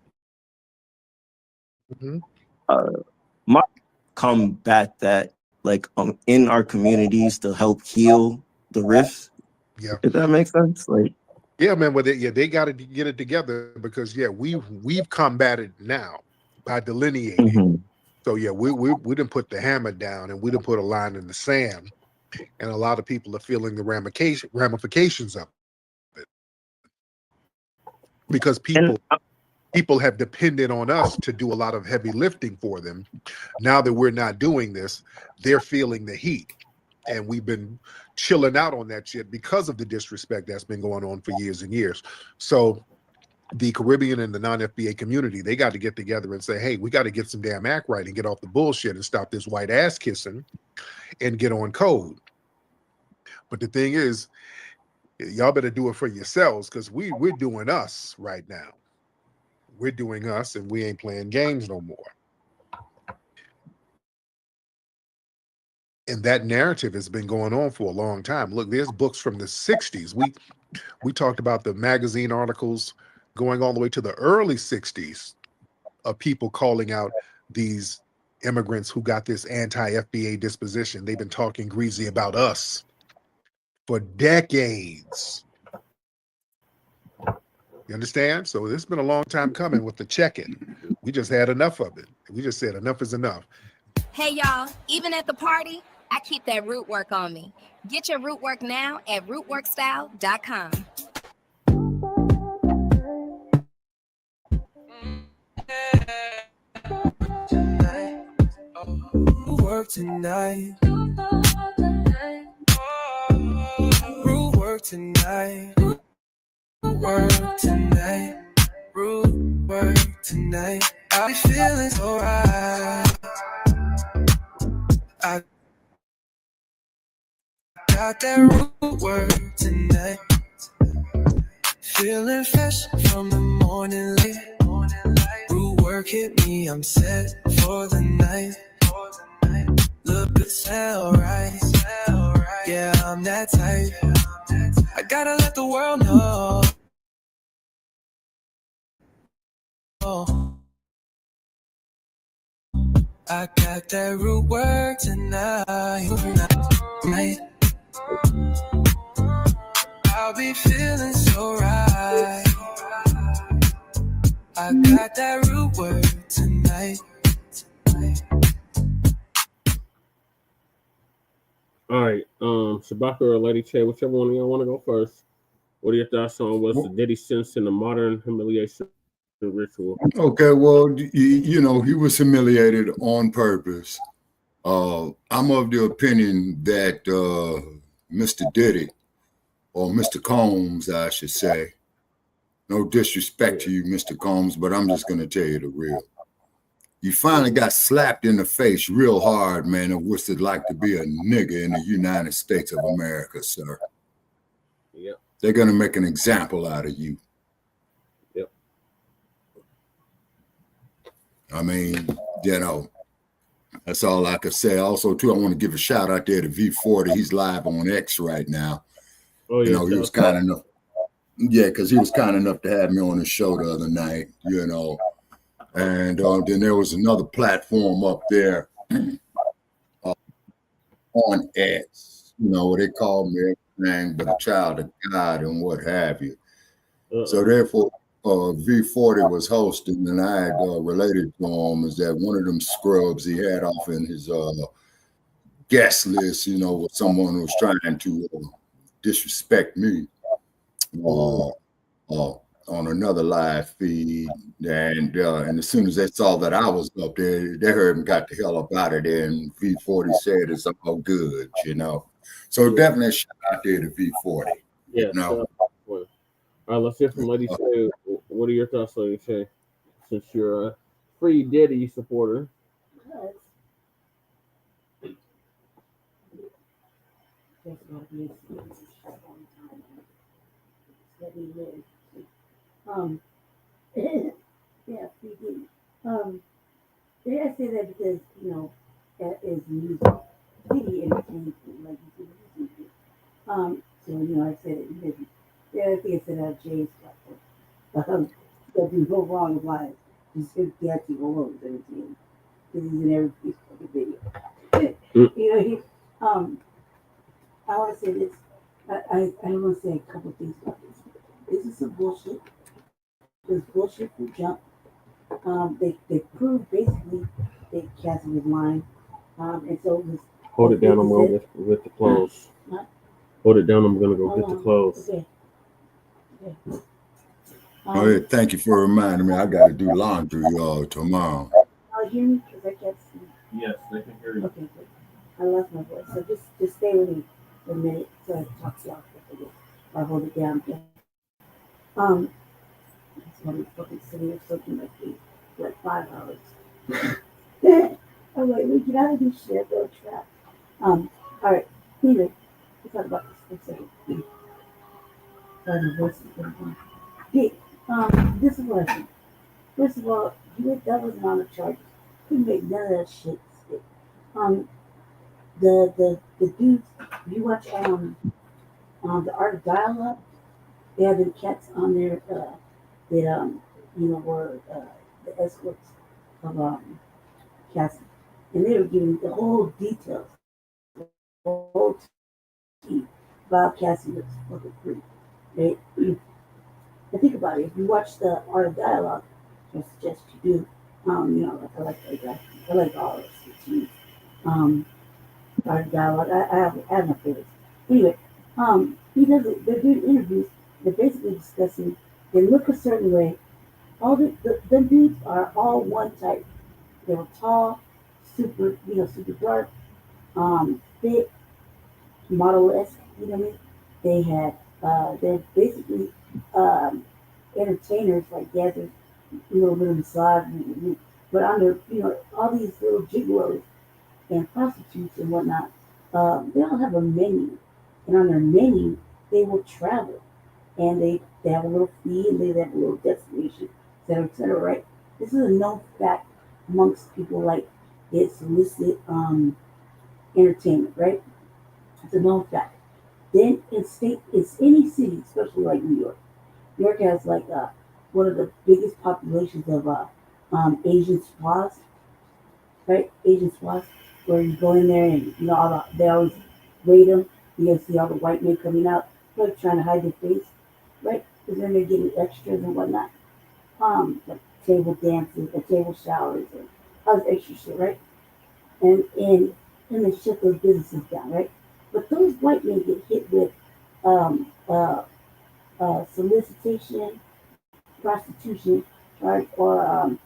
my combat that like in our communities to help heal the rifts. Yeah. If that makes sense, like. Yeah, man. But they got to get it together because we've combated now by delineating. So yeah, we didn't put the hammer down and we didn't put a line in the sand, and a lot of people are feeling the ramifications of it because people have depended on us to do a lot of heavy lifting for them. Now that we're not doing this, they're feeling the heat, and we've been chilling out on that shit because of the disrespect that's been going on for years and years. So the Caribbean and the non-FBA community, they got to get together and say, hey, we got to get some damn act right and get off the bullshit and stop this white ass kissing and get on code. But the thing is, y'all better do it for yourselves because we're doing us right now. We're doing us and we ain't playing games no more. And that narrative has been going on for a long time. Look, there's books from the 60s. We talked about the magazine articles going all the way to the early 60s of people calling out these immigrants who got this anti-FBA disposition. They've been talking greasy about us for decades. You understand? So it's been a long time coming with the check-in. We just had enough of it. We just said enough is enough. Hey y'all, even at the party, I keep that root work on me. Get your root work now at rootworkstyle.com. Work tonight. Root work tonight. Work tonight. Root work tonight. I be feeling so right. I got that root work tonight. Feeling fresh from the morning light. Root work hit me, I'm set for the night. Look good, smell right. Yeah, I'm that type. I gotta let the world know. I got that root work tonight. I'll be feeling so right. I got that root work tonight. All right, Shabaka or Lady Che, whichever one of y'all want to go first. What are your thoughts on what's the Diddy sense in the Modern Humiliation Ritual? Okay, well, you know, he was humiliated on purpose. I'm of the opinion that Mr. Diddy, or Mr. Combs, I should say, no disrespect to you, Mr. Combs, but I'm just going to tell you the real. You finally got slapped in the face real hard, man, of what's it like to be a nigga in the United States of America, sir. Yep. They're going to make an example out of you. Yep. I mean, you know, that's all I could say. Also, too, I want to give a shout out there to V40. He's live on X right now. Oh, yeah. You know, he was kind enough. Yeah, because he was kind enough to have me on his show the other night, you know. And then there was another platform up there on X, you know, where they call me everything but a child of God and what have you. So therefore, V40 was hosting, and I had related to him is that one of them scrubs he had off in his guest list, you know, with someone who was trying to disrespect me on another live feed. And as soon as they saw that I was up there, they heard and got the hell up out of there. And V40 said it's all good, you know. So definitely a shout out there to V40. Yeah. You know? All right, let's hear from Lady Che. What are your thoughts, Lady Che? Since you're a free Diddy supporter. Yeah, we do. Yeah, I say that because, as music, Diddy entertains me, like you said. So, I said it because, yeah, I think I said out Jay's platform. So if you go wrong with life, just get you alone is entertaining. Because he's in every piece of the video. He, um, I want to say this. I want to say a couple things about this. This is some bullshit. It was bullshit from jump. They proved basically that Cassie was lying. And so it was. Hold it down. I'm going with the clothes. What? Hold it down. I'm gonna go get the clothes. Okay. Oh, yeah, thank you for reminding me. I got to do laundry tomorrow. I'll hear me because I can't see. Yes, they can hear you. Okay, good. I lost my voice, so just stay with me for a minute so I talk to y'all for a minute. I'll hold it down. Okay. That's why I'm fucking sitting here soaking my feet for like 5 hours. I'm like, we get out of this shit, go trap. All right. Anyway, let's talk about this for a second. Sorry, my voice is going on. Hey, this is what I think. First of all, that wasn't on the charges. Couldn't make none of that shit stick. The dudes, you watch the Art of Dialogue, they have the cats on there that were the escorts of Cassie, and they were giving the whole details, the whole tea about Cassie was fucking free. Right? And think about it. If you watch the Art of Dialogue, I suggest you do. I like that guy. I like all of it. Art of Dialogue. I have my favorites. Anyway, they're doing interviews. They're basically discussing. They look a certain way. All the dudes are all one type. They were tall, super dark, fit, model-esque. You know what I mean? They had. They're basically entertainers. Like there's a little bit of misogyny, but under all these little gigolos and prostitutes and whatnot, they all have a menu, and on their menu they will travel, and they have a little fee and they have a little destination, et cetera, right? This is a known fact amongst people like it's illicit entertainment, right? It's a known fact. Then it's any city, especially like New York. New York has like one of the biggest populations of Asian squaws, right? Asian squads, where you go in there and they always raid them. You see all the white men coming out, like trying to hide their face, right? Because then they're getting extras and whatnot, like table dances, or table showers, and all this extra shit, right? And they shut those businesses down, right? But those white men get hit with um, uh, solicitation, prostitution, right? Or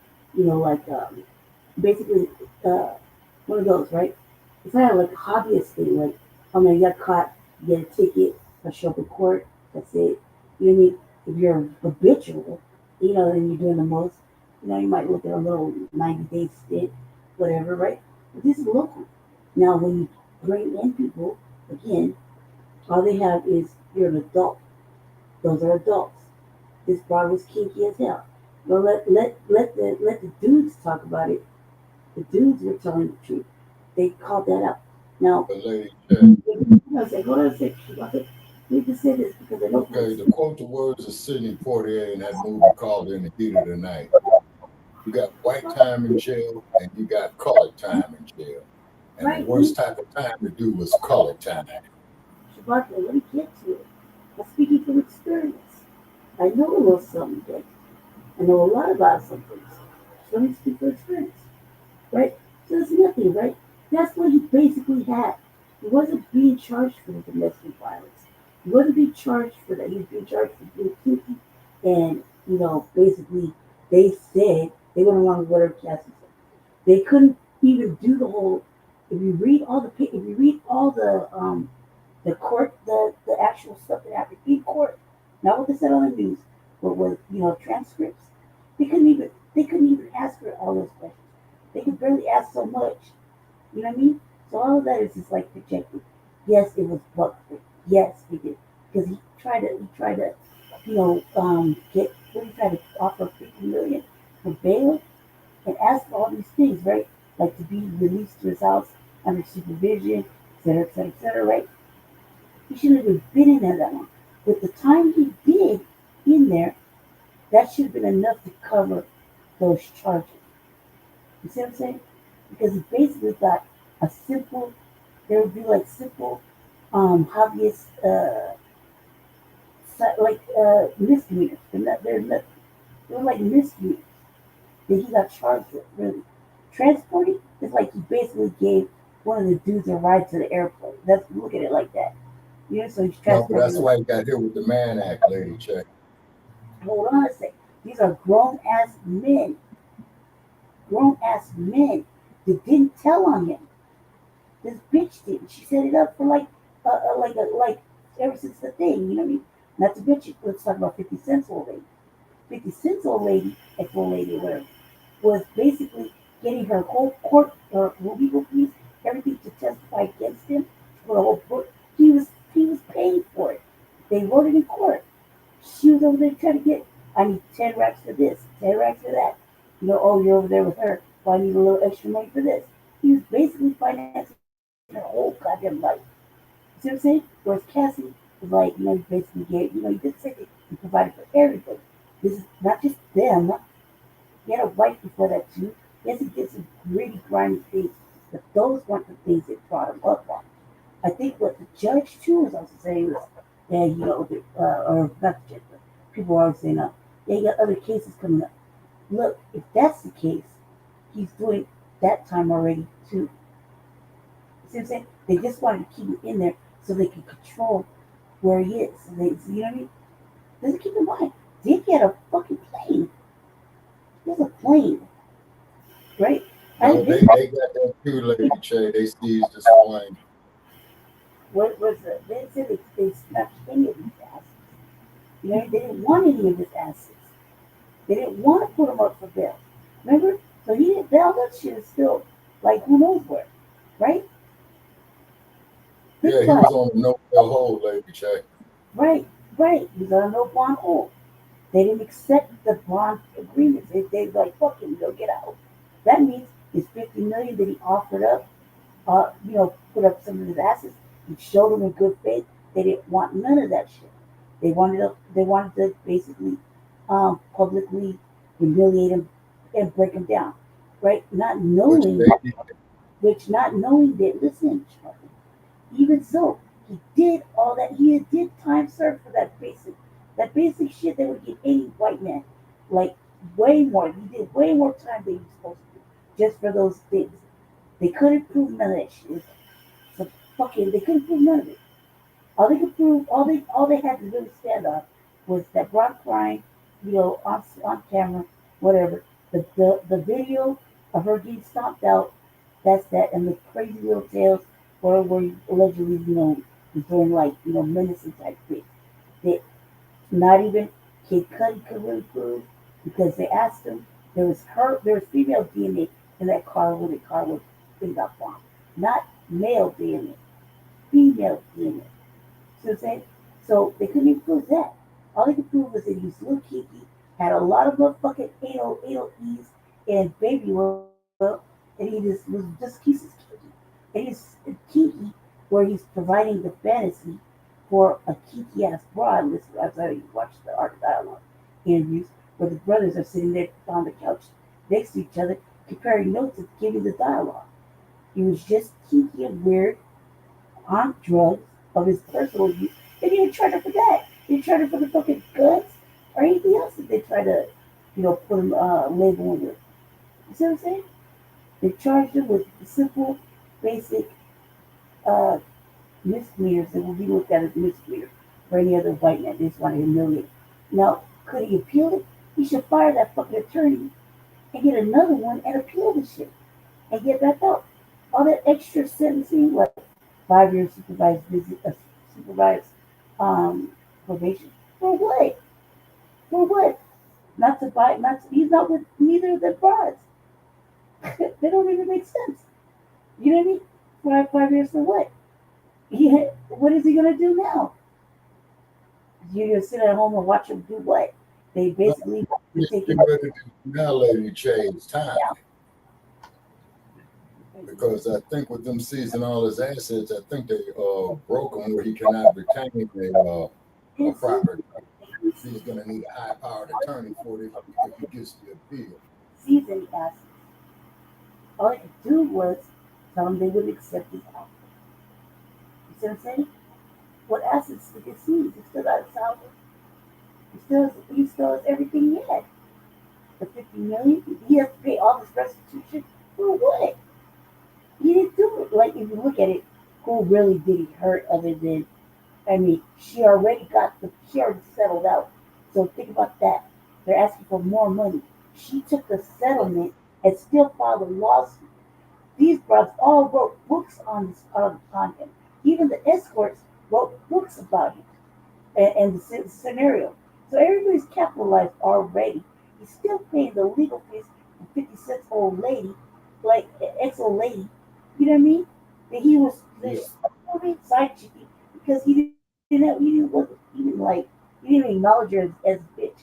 basically one of those, right? It's kind of like a hobbyist thing. Like, you got caught, you get a ticket, or show up in court. That's it. You know what I mean? If you're habitual, then you're doing the most. You might look at a little 90-day stint, whatever, right? But this is local. Now, when you bring in people, again, all they have is you're an adult. Those are adults. This bar was kinky as hell. Well, let the dudes talk about it. The dudes were telling the truth. They called that out. Now, I said, hold on a second. We just say this because I don't. Okay, to quote the words of Sidney Poitier in that movie called In the Heat of the Night, you got white time in jail and you got colored time in jail. And the worst type of time to do was colored time. Shabbat, let me get to it. I'm speaking from experience. I know a little something, Dick. I know a lot about some things. So let me speak from experience. Right? So it's nothing, right? That's what he basically had. He wasn't being charged for the domestic violence. He wasn't being charged for that. He was being charged for being kinky. And, basically, they said they went along with whatever Cassie said. They couldn't even do the whole. If you read all the court, the actual stuff that happened in court, not what they said on the news, but with transcripts, they couldn't even ask her all those questions. They could barely ask so much. You know what I mean? So all of that is just like projected. Yes, it was Buckford. Yes, he did. Because he tried to get, what he tried to offer $50 million for bail. and asked for all these things, right? Like to be released to his house under supervision, et cetera, right? He shouldn't have been in there that long. With the time he did in there, that should have been enough to cover those charges. You see what I'm saying? Because he basically got a simple, there would be like simple, obvious, misdemeanors. They're like misdemeanors that he got charged with, really. Transporting is like he basically gave one of the dudes a ride to the airport. That's look at it like that. You know, so he's No, but transporting. that's why he got hit with the Mann Act, Lady Check. Hold on a sec. These are grown ass men. Grown ass men that didn't tell on him. This bitch did. She set it up for like ever since the thing. You know what I mean? Not to bitch. Let's talk about 50 Cent's old lady. 50 Cent's old lady, ex-old lady, whatever, was basically getting her whole court, her legal fees, everything to testify against him for the whole book. He was paying for it. They wrote it in court. She was over there trying to get, I need 10 racks for this, 10 racks for that. You know, oh, you're over there with her, so I need a little extra money for this. He was basically financing her whole goddamn life. You see what I'm saying? Whereas Cassie was like, you know, he basically gave, you know, he did say that he provided for everybody. This is not just them. He had a wife before that too. Yes, he did some really grimy things, but those weren't the things that brought him up on. I think what the judge too was also saying was, yeah, you know, or not the judge, but people are always saying, yeah, you got other cases coming up. Look, if that's the case, he's doing that time already too. You see what I'm saying? They just wanted to keep him in there so they could control where he is. So they, you know what I mean? Let's keep in mind, Diddy had a fucking plane. He has a plane, right? No, they got that too, Lady Che. They seized his plane. What was it? They said they snatched any of these assets. You know, they didn't want any of his assets. They didn't want to put him up for bail. Remember? So he didn't bail. That shit is still like who knows where, right? Yeah, he was on a no bail hold, Lady Che. Right. He was on a no bond hold. They didn't accept the bond agreements. They like, fuck him, go get out. That means his $50 million that he offered up, you know, put up some of his assets. He showed them in good faith. They didn't want none of that shit. They wanted to basically publicly humiliate him and break him down, right? Not knowing that. Listen, Charlie. Even so, he did all that. He did time served for that basic shit that would get any white man, like way more. He did way more time than he was supposed to do, just for those things. They couldn't prove none of that shit. So fucking, they couldn't prove none of it. All they could prove, all they had to really stand on was that Brock crying, you know, on camera, whatever. The video of her getting stomped out, that's that, and the crazy little tales where he allegedly, you know, was doing like, you know, menacing type things. That not even Kid Cudi could really prove because they asked him, there was female DNA in that car when the car was thing got bombed. Not male DNA, female DNA. See what I'm saying? So they couldn't even prove that. All they could prove was that he was a little kinky, had a lot of motherfucking anal E's and baby oil, and he just was just he's just kinky. And he's kinky where he's providing the fantasy for a kinky ass broad. Listen, that's how you watch the Art of Dialogue interviews where the brothers are sitting there on the couch next to each other, comparing notes and giving the dialogue. He was just kinky and weird on drugs of his personal use. They didn't charge him for that. They didn't charge him for the fucking guns or anything else that they try to, you know, put him label him with. You see what I'm saying? They charged him with simple, basic misdemeanors that will be looked at as misdemeanors for any other white man. They just want to humiliate. Now, could he appeal it? He should fire that fucking attorney and get another one and appeal the shit and get back out. All that extra sentencing, like 5 years supervised visit, supervised probation. For what? For what? Not to buy, he's not with neither of the broads. They don't even make sense. You know what I mean? 5 years for what? What is he gonna do now? You're gonna sit at home and watch him do what? They basically Let's get ready to now, Lady Che, it's time. Because I think with them seizing all his assets, I think they broke him where he cannot retain a property. He's going to need a high-powered attorney for it if he gets the appeal. Seizing assets. All they could do was tell them they wouldn't accept his offer. You see what I'm saying? What assets did get seized? He still got his house. He still has everything he had. The $50 million, he has to pay all this restitution for what? He didn't do it. Like, if you look at it, who really did he hurt other than, I mean, she already settled out. So think about that. They're asking for more money. She took the settlement and still filed a lawsuit. These brothers all wrote books on him. Even the escorts wrote books about him and the scenario. So everybody's capitalized already. He's still paying the legal fees for 50 Cent's old lady, like ex-old lady. You know what I mean? That he was side chicking because he didn't acknowledge her as a bitch.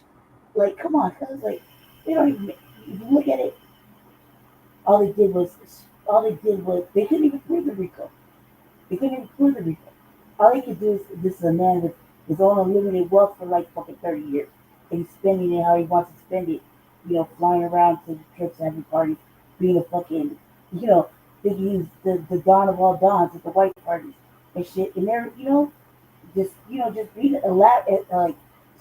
Like, come on, cause like they don't even. If you look at it, all they did was they couldn't even prove the RICO. They couldn't even prove the RICO. All they could do is this is a man with his own unlimited wealth for like fucking 30 years. And he's spending it how he wants to spend it, you know, flying around to the trips, having parties, being a fucking, you know, thinking he's the dawn of all dawns at the white parties and shit. And they're, just being like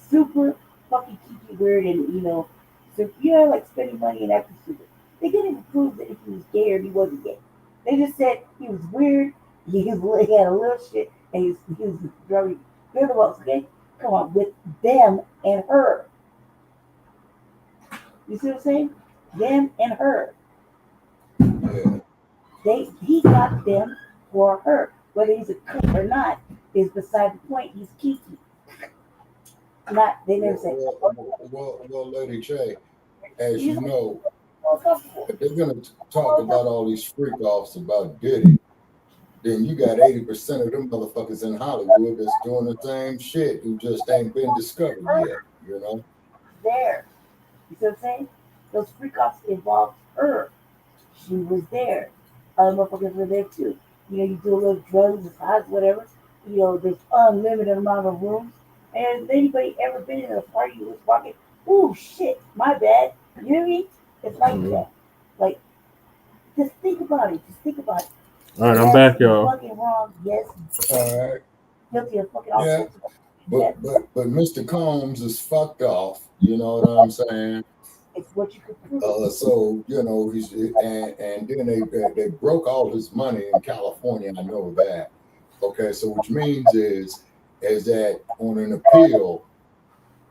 super fucking kiki weird and, like spending money and acting stupid. They couldn't even prove that if he was gay or he wasn't gay. They just said he was weird, he had a little shit, and he was very beautiful, okay? Come on, with them and her. You see what I'm saying? Them and her. He got them for her. Whether he's a cook or not is beside the point. He's kiki. They never say. Well, Lady Che, as you know, if they're going to talk about all these freak offs about Diddy, then you got 80% of them motherfuckers in Hollywood that's doing the same shit who just ain't been discovered yet, you know? There. You see what I'm saying? Those freak offs involved her. She was there. Other motherfuckers were there too. You do a little drugs, besides whatever. There's unlimited amount of rooms. And has anybody ever been in a party who was walking, oh shit, my bad. You know what I mean? It's like that. Like, just think about it. All right, I'm back, y'all. Fucking wrong, yes. All right. Guilty of fucking all sorts of But Mr. Combs is fucked off. You know what I'm saying? It's what you could prove. So he's and then they broke all his money in California. I know that. Okay, so which means is that on an appeal,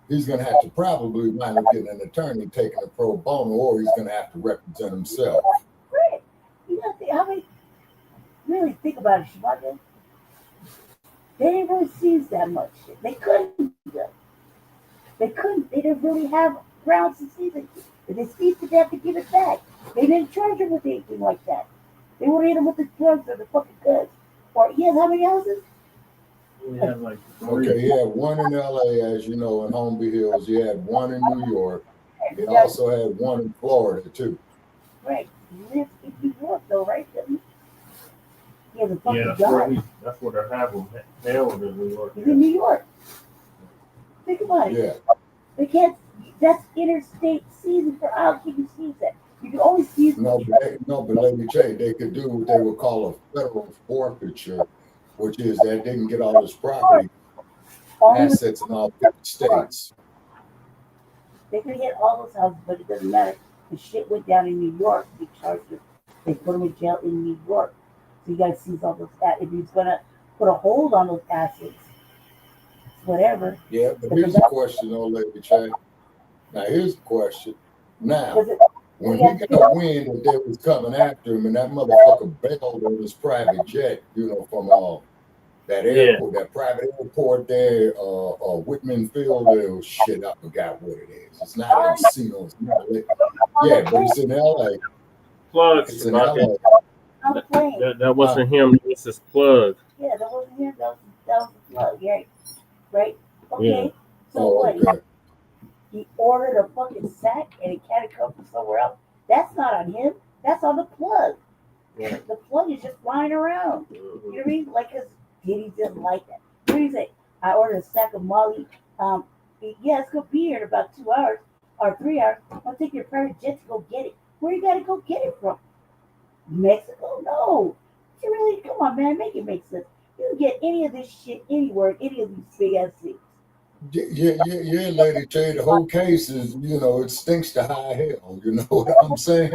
he's gonna have to probably wind up getting an attorney taking a pro bono, or he's gonna have to represent himself. Right. Really think about it, Shabaka. They didn't really seize that much shit. They couldn't. They didn't really have grounds to seize it. If they seized it, they have to give it back. They didn't charge him with anything like that. They would hit him with the drugs or the fucking guns. Or he has how many houses? We have like Okay, he had one in LA, as you know, in Holmby Hills. He had one in New York. He also had one in Florida too. Right. He lives in New York though, right? He has a fucking job. That's where they have him held in New York. He's in New York. Think about it. Yeah. They can't. That's interstate season for how can you seize that? You can only seize. No, but let me tell you, they could do what they would call a federal forfeiture, which is that they can get all this property, assets in all 50 states. They could get all those houses, but it doesn't matter. The shit went down in New York. They put him in jail in New York. So you got to seize all those assets. If he's gonna put a hold on those assets, whatever. Yeah, but here's the question, though, Lady Che. Now here's the question. Now, when he got wind that they was coming after him, and that motherfucker bailed on his private jet, from that airport, that private airport there, Whitman Field, shit, I forgot what it is. It's not in Encino. It's not yeah, but it's in LA. Plug. It's in LA. That wasn't him. This is Plug. Yeah, that wasn't him. That was the Plug. Yeah, right. Okay. Yeah. So what? Okay. he ordered a fucking sack and it can't come from somewhere else. That's not on him. That's on the plug. Yeah. The plug is just flying around. You know what I mean? Like, cause Diddy doesn't like that. What do you say? I ordered a sack of Molly. Yeah, it's gonna be here in about 2 hours or 3 hours. I'll take your private jet to go get it. Where you gotta go get it from? Mexico? No. You really? Come on, man. Make it make sense. You can get any of this shit anywhere, any of these big ass things. Yeah, Lady J. The whole case is, it stinks to high hell. You know what I'm saying?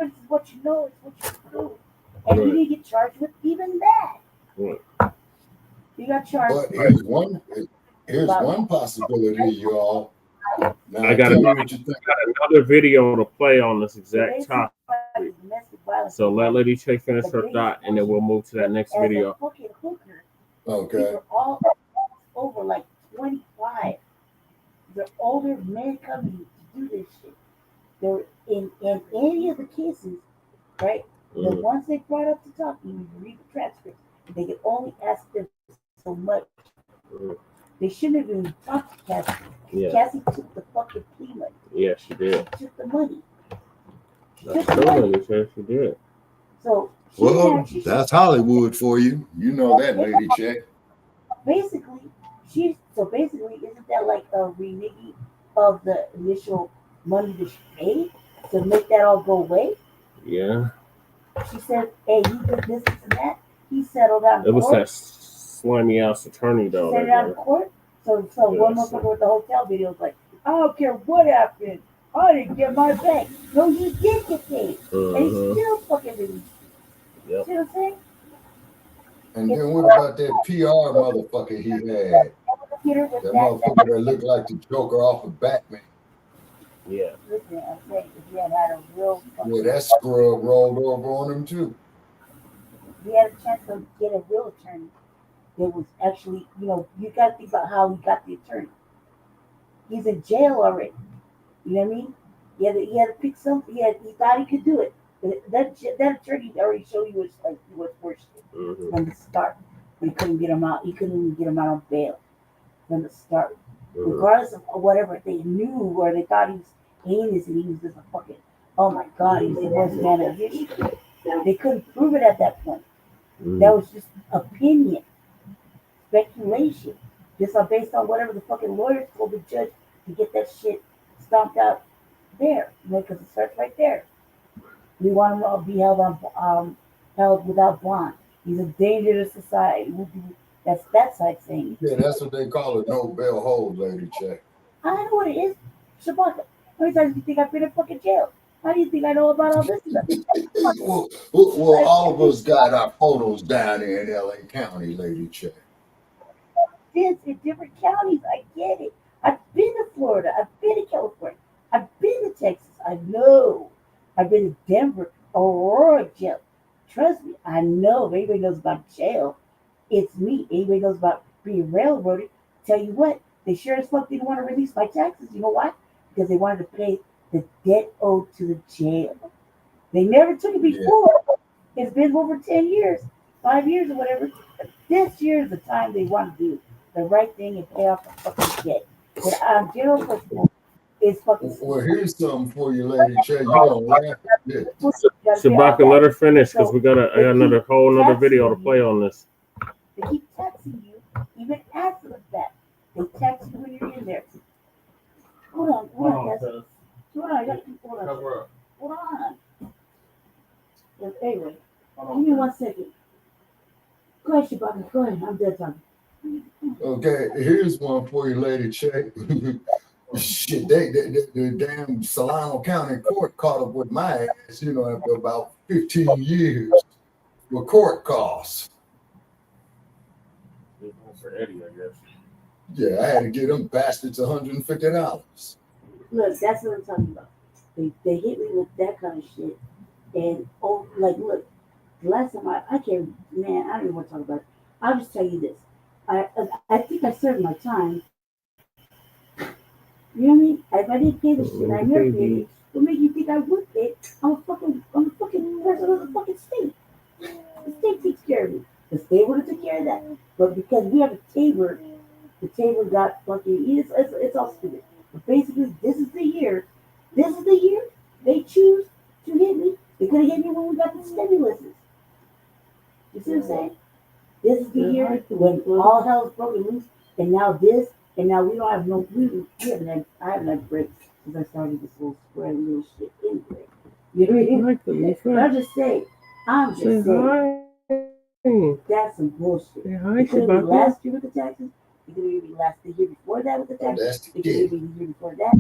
It's what you know. It's what you do. And you didn't get charged with even that. Right. You got charged. But here's one possibility, y'all. Now, I got tell me what you think. another video to play on this exact topic. So let Lady Che finish her thought, and then we'll move to that next video. Okay. They're all over like 25. They're older men coming to do this shit. They're in any of the cases, right? The ones they brought up to talk, you read the transcript, they can only ask them so much. They shouldn't have even talked to Cassie. Yeah. Cassie took the fucking plea money. Yeah, she did. She took the money. That's true, Lady Che. She did. So That's Hollywood for you. You know that, Lady Che. Basically, isn't that like a reneging of the initial money that she paid to make that all go away? Yeah. She said, "Hey, you did this and that." He settled out in It was court. that slimy ass attorney, though. Settled out in court. So one motherfucker with the hotel video was like, "I don't care what happened. I didn't get my bank." No, you did get paid, and he still fucking released you. Yep. See what I'm saying? And then what about that PR motherfucker he had? That motherfucker that looked like the Joker off of Batman. Yeah. Listen, I'm saying, if he had a real Yeah, that scrub rolled over on him too. he had a chance to get a real attorney that was actually, you got to think about how he got the attorney. He's in jail already. You know what I mean? He had to pick something. He thought he could do it. That attorney already showed you he was worse from the start. He couldn't get him out. He couldn't even get him out on bail from the start. Regardless of whatever they knew or they thought he was heinous and he was just a fucking, oh my God, he's the worst man in history. They couldn't prove it at that point. That was just opinion, speculation, just based on whatever the fucking lawyers told the judge to get that shit stomped out there, because it starts right there. We want him to be held without bond. He's a danger to society. That's that side saying. Yeah, that's what they call it, no bail hold, Lady Che. I know what it is. Shabaka, how many times do you think I've been in fucking jail? How do you think I know about all this stuff? Well, all of us got our photos down there in LA County, Lady Che. This in different counties. I get it. I've been to Florida. I've been to California. I've been to Texas. I know. I've been to Denver, Aurora jail. Trust me, I know. If anybody knows about jail, it's me. Anybody knows about being railroaded, tell you what, they sure as fuck didn't want to release my taxes. You know why? Because they wanted to pay the debt owed to the jail. They never took it before. Yeah. It's been over 10 years, 5 years or whatever. But this year is the time they want to do the right thing and pay off the fucking debt. But general person is fucking. Well, here's something for you, Lady Che. You don't laugh at this. Shabaka, let her finish because I got another video to play on this. They keep taxing you even after the fact. They tax you when you're in there. Hold on, guys. Hold on, I got people. Hold on. Anyway, give me 1 second. Go ahead, Shabaka. Go ahead. I'm dead talking. Okay, here's one for you, Lady Che. Shit, the damn Solano County Court caught up with my ass, after about 15 years for court costs. For Eddie, I guess. Yeah, I had to get them bastards $150. Look, that's what I'm talking about. They hit me with that kind of shit. And, look, the last time I can't, man, I don't even want to talk about it. I'll just tell you this. I think I served my time. You know what I mean? If I didn't pay the shit, I never paid it. What makes you think I would pay? I'm a fucking person of the fucking state. The state takes care of me. The state would have took care of that. But because we have a Tabor, the Tabor got fucking, it's all stupid. But basically, this is the year. This is the year they choose to hit me. They could have hit me when we got the stimulus. You see what I'm saying? This is the year when all hell's broken loose, and now this, and now we don't have no, I haven't had breaks since I started this whole spread little shit anyway. You know what I mean? But I'm just saying, that's some bullshit. It could have been last year with the taxes. It could have been the year before that with the taxes. It could have been the year before that.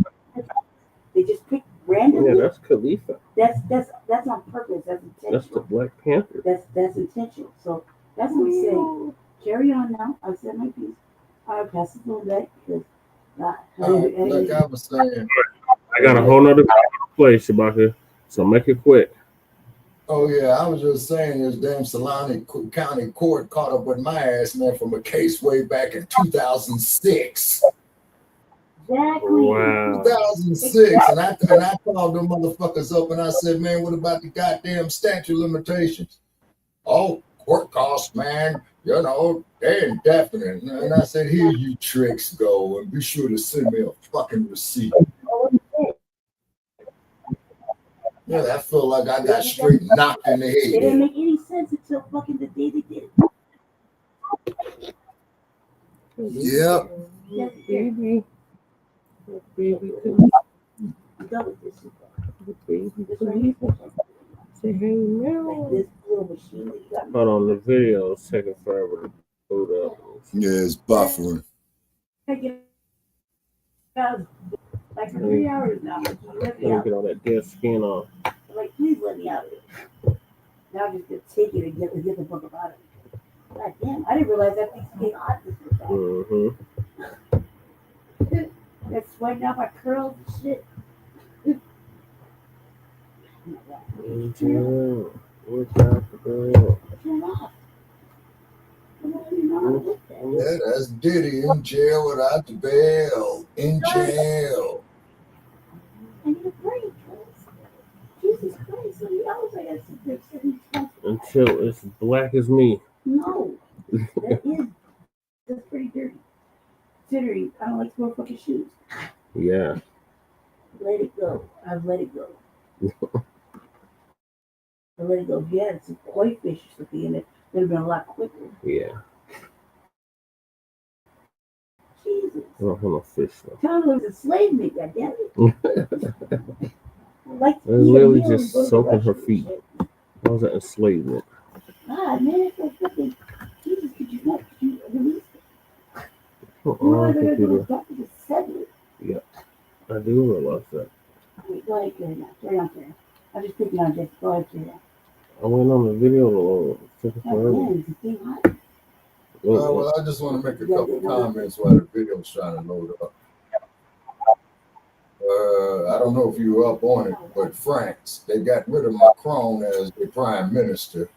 They just picked randomly. Yeah, that's Khalifa. That's on purpose. That's intentional. That's the Black Panther. That's intentional. So that's what I'm saying. Carry on now. I've said my piece. I'll pass it on back because like I was saying, I got a whole nother place, Shabaka. So make it quick. oh yeah, I was just saying this damn Solano County Court caught up with my ass, man, from a case way back in 2006. Exactly. Wow. 2006, and I called them motherfuckers up and I said, man, what about the goddamn statute limitations? Oh, court costs, man, you know, they're indefinite. And I said, here you tricks go, and be sure to send me a fucking receipt. Yeah, I feel like I got straight knocked in the head. It didn't make any sense until fucking the day they did it. Yep. Baby. Baby. Go with this. Say hey now. Hold on, the video is taking forever to boot up. Yeah, it's buffering. Like for 3 hours now. Let me get all that dead skin off. Like, please let me out of it. Now I'm just gonna take it and get the fuck out of it. God damn, I didn't realize that thing's getting hot this was bad. That's sweating out my curls and shit. Yeah, that's Diddy in jail without the bail. In jail. I need a break. Jesus Christ, so many hours I gotta sit there sitting. Until it's black as me. No, that's pretty dirty. Considering I don't like to wear fucking shoes. Yeah. Let it go. I've let it go. I let it go. If you had some koi fish or something in it, it would have been a lot quicker. Yeah. Jesus. I don't have no fish though. Tom was enslavement, goddammit. Like They're literally just soaking her feet. How was that enslavement? God, man, it's so fucking. Jesus, could you release it? Oh, I think you do. Doctor just said it. Yeah, I do realize that. Wait, go ahead, carry on. Carry on, carry on. I'm just picking on Jess. Go ahead, carry on. I went on the video taking forever. Well, I just want to make a couple comments while the video's trying to load up. I don't know if you were up on it, but France, they got rid of Macron as the prime minister.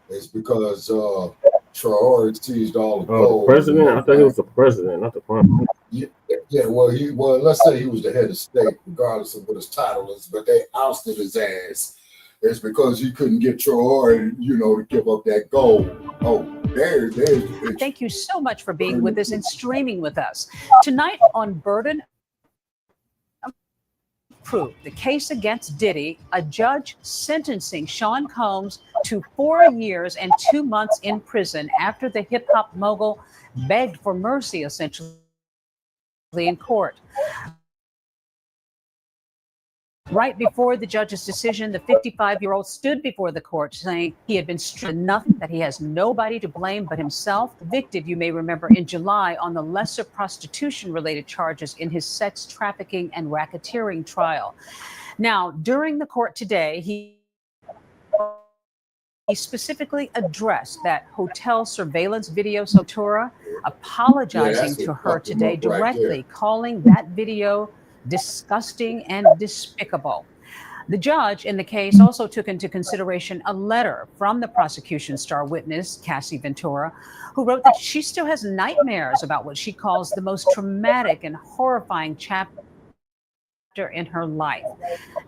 It's because Traore seized all the gold. The president? I thought he was the president, not the prime minister. Yeah, well, let's say he was the head of state, regardless of what his title is, but they ousted his ass. It's because he couldn't get Traore, to give up that gold. Oh, there's the picture. Thank you so much for being with us and streaming with us. Tonight on Burden of Proof, the case against Diddy, a judge sentencing Sean Combs to 4 years and 2 months in prison after the hip-hop mogul begged for mercy, essentially, in court. Right before the judge's decision, the 55-year-old stood before the court saying he had been stricken nothing, that he has nobody to blame but himself. Convicted, you may remember, in July on the lesser prostitution-related charges in his sex trafficking and racketeering trial. Now, during the court today, he specifically addressed that hotel surveillance video, Sotura, apologizing to her today directly, calling that video disgusting and despicable. The judge in the case also took into consideration a letter from the prosecution's star witness, Cassie Ventura, who wrote that she still has nightmares about what she calls the most traumatic and horrifying chapter in her life.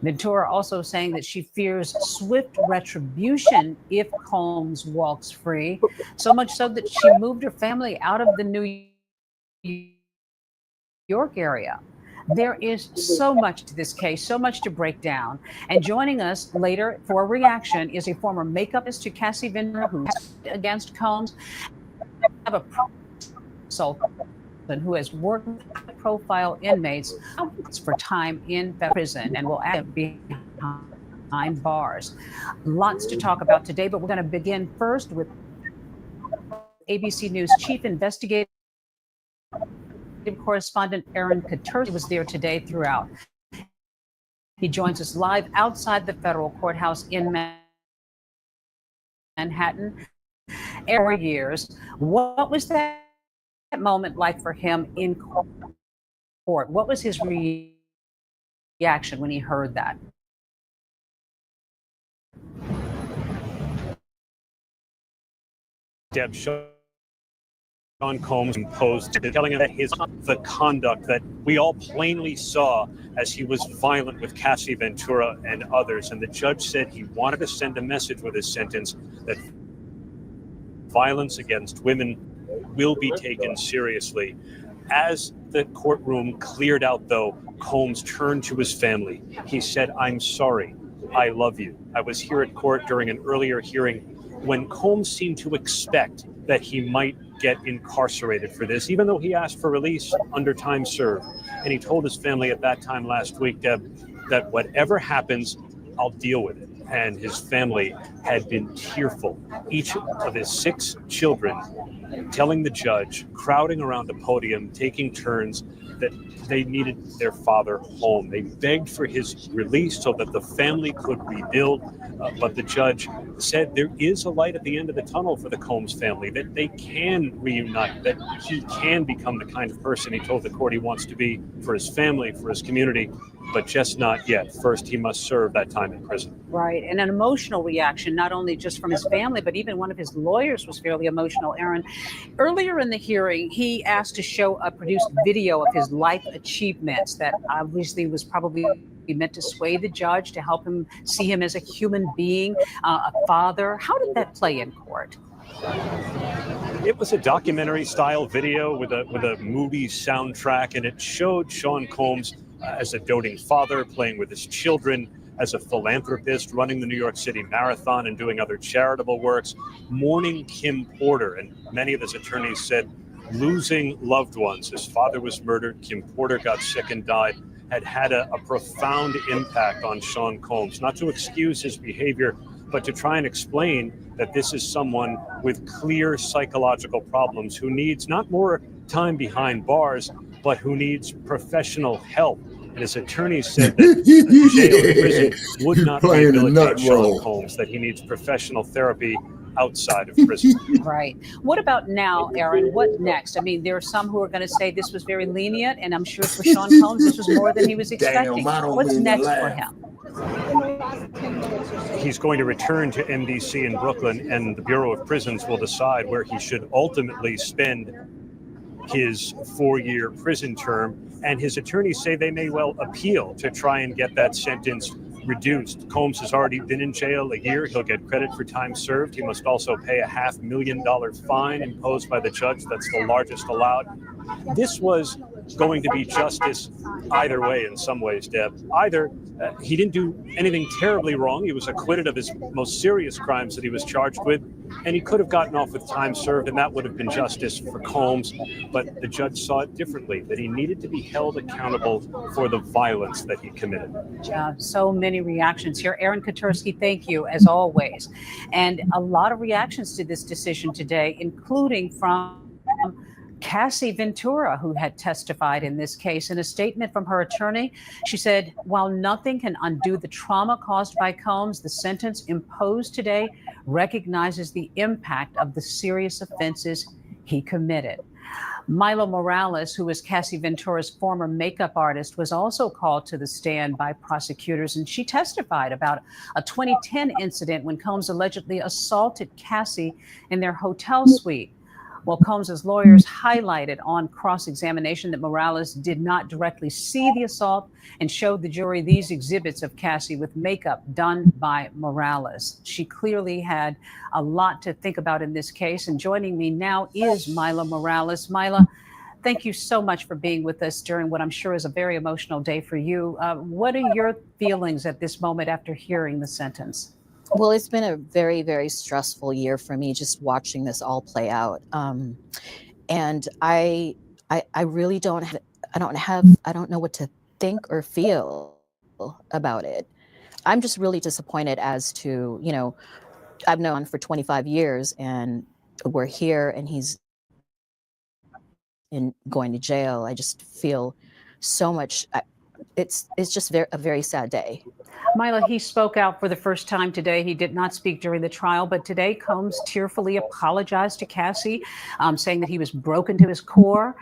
Ventura also saying that she fears swift retribution if Combs walks free, so much so that she moved her family out of the New York area. There is so much to this case, so much to break down. And joining us later for a reaction is a former makeup artist to Cassie Ventura who against Combs. Have a consultant who has worked with high-profile inmates for time in prison and will act behind bars. Lots to talk about today, but we're going to begin first with ABC News Chief Investigative Correspondent Aaron Katurski was there today throughout. He joins us live outside the federal courthouse in Manhattan. Every years, what was that moment like for him in court? What was his reaction when he heard that? Deb, Sean Combs imposed, telling him that the conduct that we all plainly saw as he was violent with Cassie Ventura and others. And the judge said he wanted to send a message with his sentence that violence against women will be taken seriously. As the courtroom cleared out, though, Combs turned to his family. He said, "I'm sorry. I love you." I was here at court during an earlier hearing when Combs seemed to expect that he might get incarcerated for this, even though he asked for release under time served. And he told his family at that time last week, Deb, that whatever happens, I'll deal with it. And his family had been tearful. Each of his 6 children telling the judge, crowding around the podium, taking turns, that they needed their father home. They begged for his release so that the family could rebuild. But the judge said there is a light at the end of the tunnel for the Combs family, that they can reunite, that he can become the kind of person he told the court he wants to be for his family, for his community, but just not yet. First, he must serve that time in prison. Right. And an emotional reaction, not only just from his family, but even one of his lawyers was fairly emotional, Aaron. Earlier in the hearing, he asked to show a produced video of his life achievements that obviously was probably meant to sway the judge, to help him see him as a human being, a father. How did that play in court? It was a documentary-style video with a movie soundtrack, and it showed Sean Combs as a doting father, playing with his children, as a philanthropist, running the New York City Marathon and doing other charitable works, mourning Kim Porter. And many of his attorneys said losing loved ones. His father was murdered. Kim Porter got sick and died. Had a profound impact on Sean Combs, not to excuse his behavior, but to try and explain that this is someone with clear psychological problems who needs not more time behind bars, but who needs professional help. And his attorneys said that jail and prison would not rehabilitate Sean Combs, that he needs professional therapy outside of prison. Right. What about now, Aaron? What next? I mean, there are some who are going to say this was very lenient, and I'm sure for Sean Combs, this was more than he was expecting. What's next for him? He's going to return to MDC in Brooklyn, and the Bureau of Prisons will decide where he should ultimately spend his 4-year prison term. And his attorneys say they may well appeal to try and get that sentence reduced. Combs has already been in jail a year. He'll get credit for time served. He must also pay a $500,000 fine imposed by the judge. That's the largest allowed. This was going to be justice either way in some ways, Deb. Either he didn't do anything terribly wrong. He was acquitted of his most serious crimes that he was charged with, and he could have gotten off with time served, and that would have been justice for Combs. But the judge saw it differently, that he needed to be held accountable for the violence that he committed. Yeah, so many reactions here. Aaron Katurski, thank you, as always. And a lot of reactions to this decision today, including from Cassie Ventura, who had testified in this case. In a statement from her attorney, she said, while nothing can undo the trauma caused by Combs, the sentence imposed today recognizes the impact of the serious offenses he committed. Milo Morales, who was Cassie Ventura's former makeup artist, was also called to the stand by prosecutors, and she testified about a 2010 incident when Combs allegedly assaulted Cassie in their hotel suite. Well, Combs's lawyers highlighted on cross-examination that Morales did not directly see the assault and showed the jury these exhibits of Cassie with makeup done by Morales. She clearly had a lot to think about in this case. And joining me now is Milo Morales. Mila, thank you so much for being with us during what I'm sure is a very emotional day for you. What are your feelings at this moment after hearing the sentence? Well, it's been a very, very stressful year for me just watching this all play out. And I really don't know what to think or feel about it. I'm just really disappointed as to, you know, I've known for 25 years and we're here and he's going to jail. I just feel so much. It's just a very sad day. Mila, he spoke out for the first time today. He did not speak during the trial, but today Combs tearfully apologized to Cassie, saying that he was broken to his core.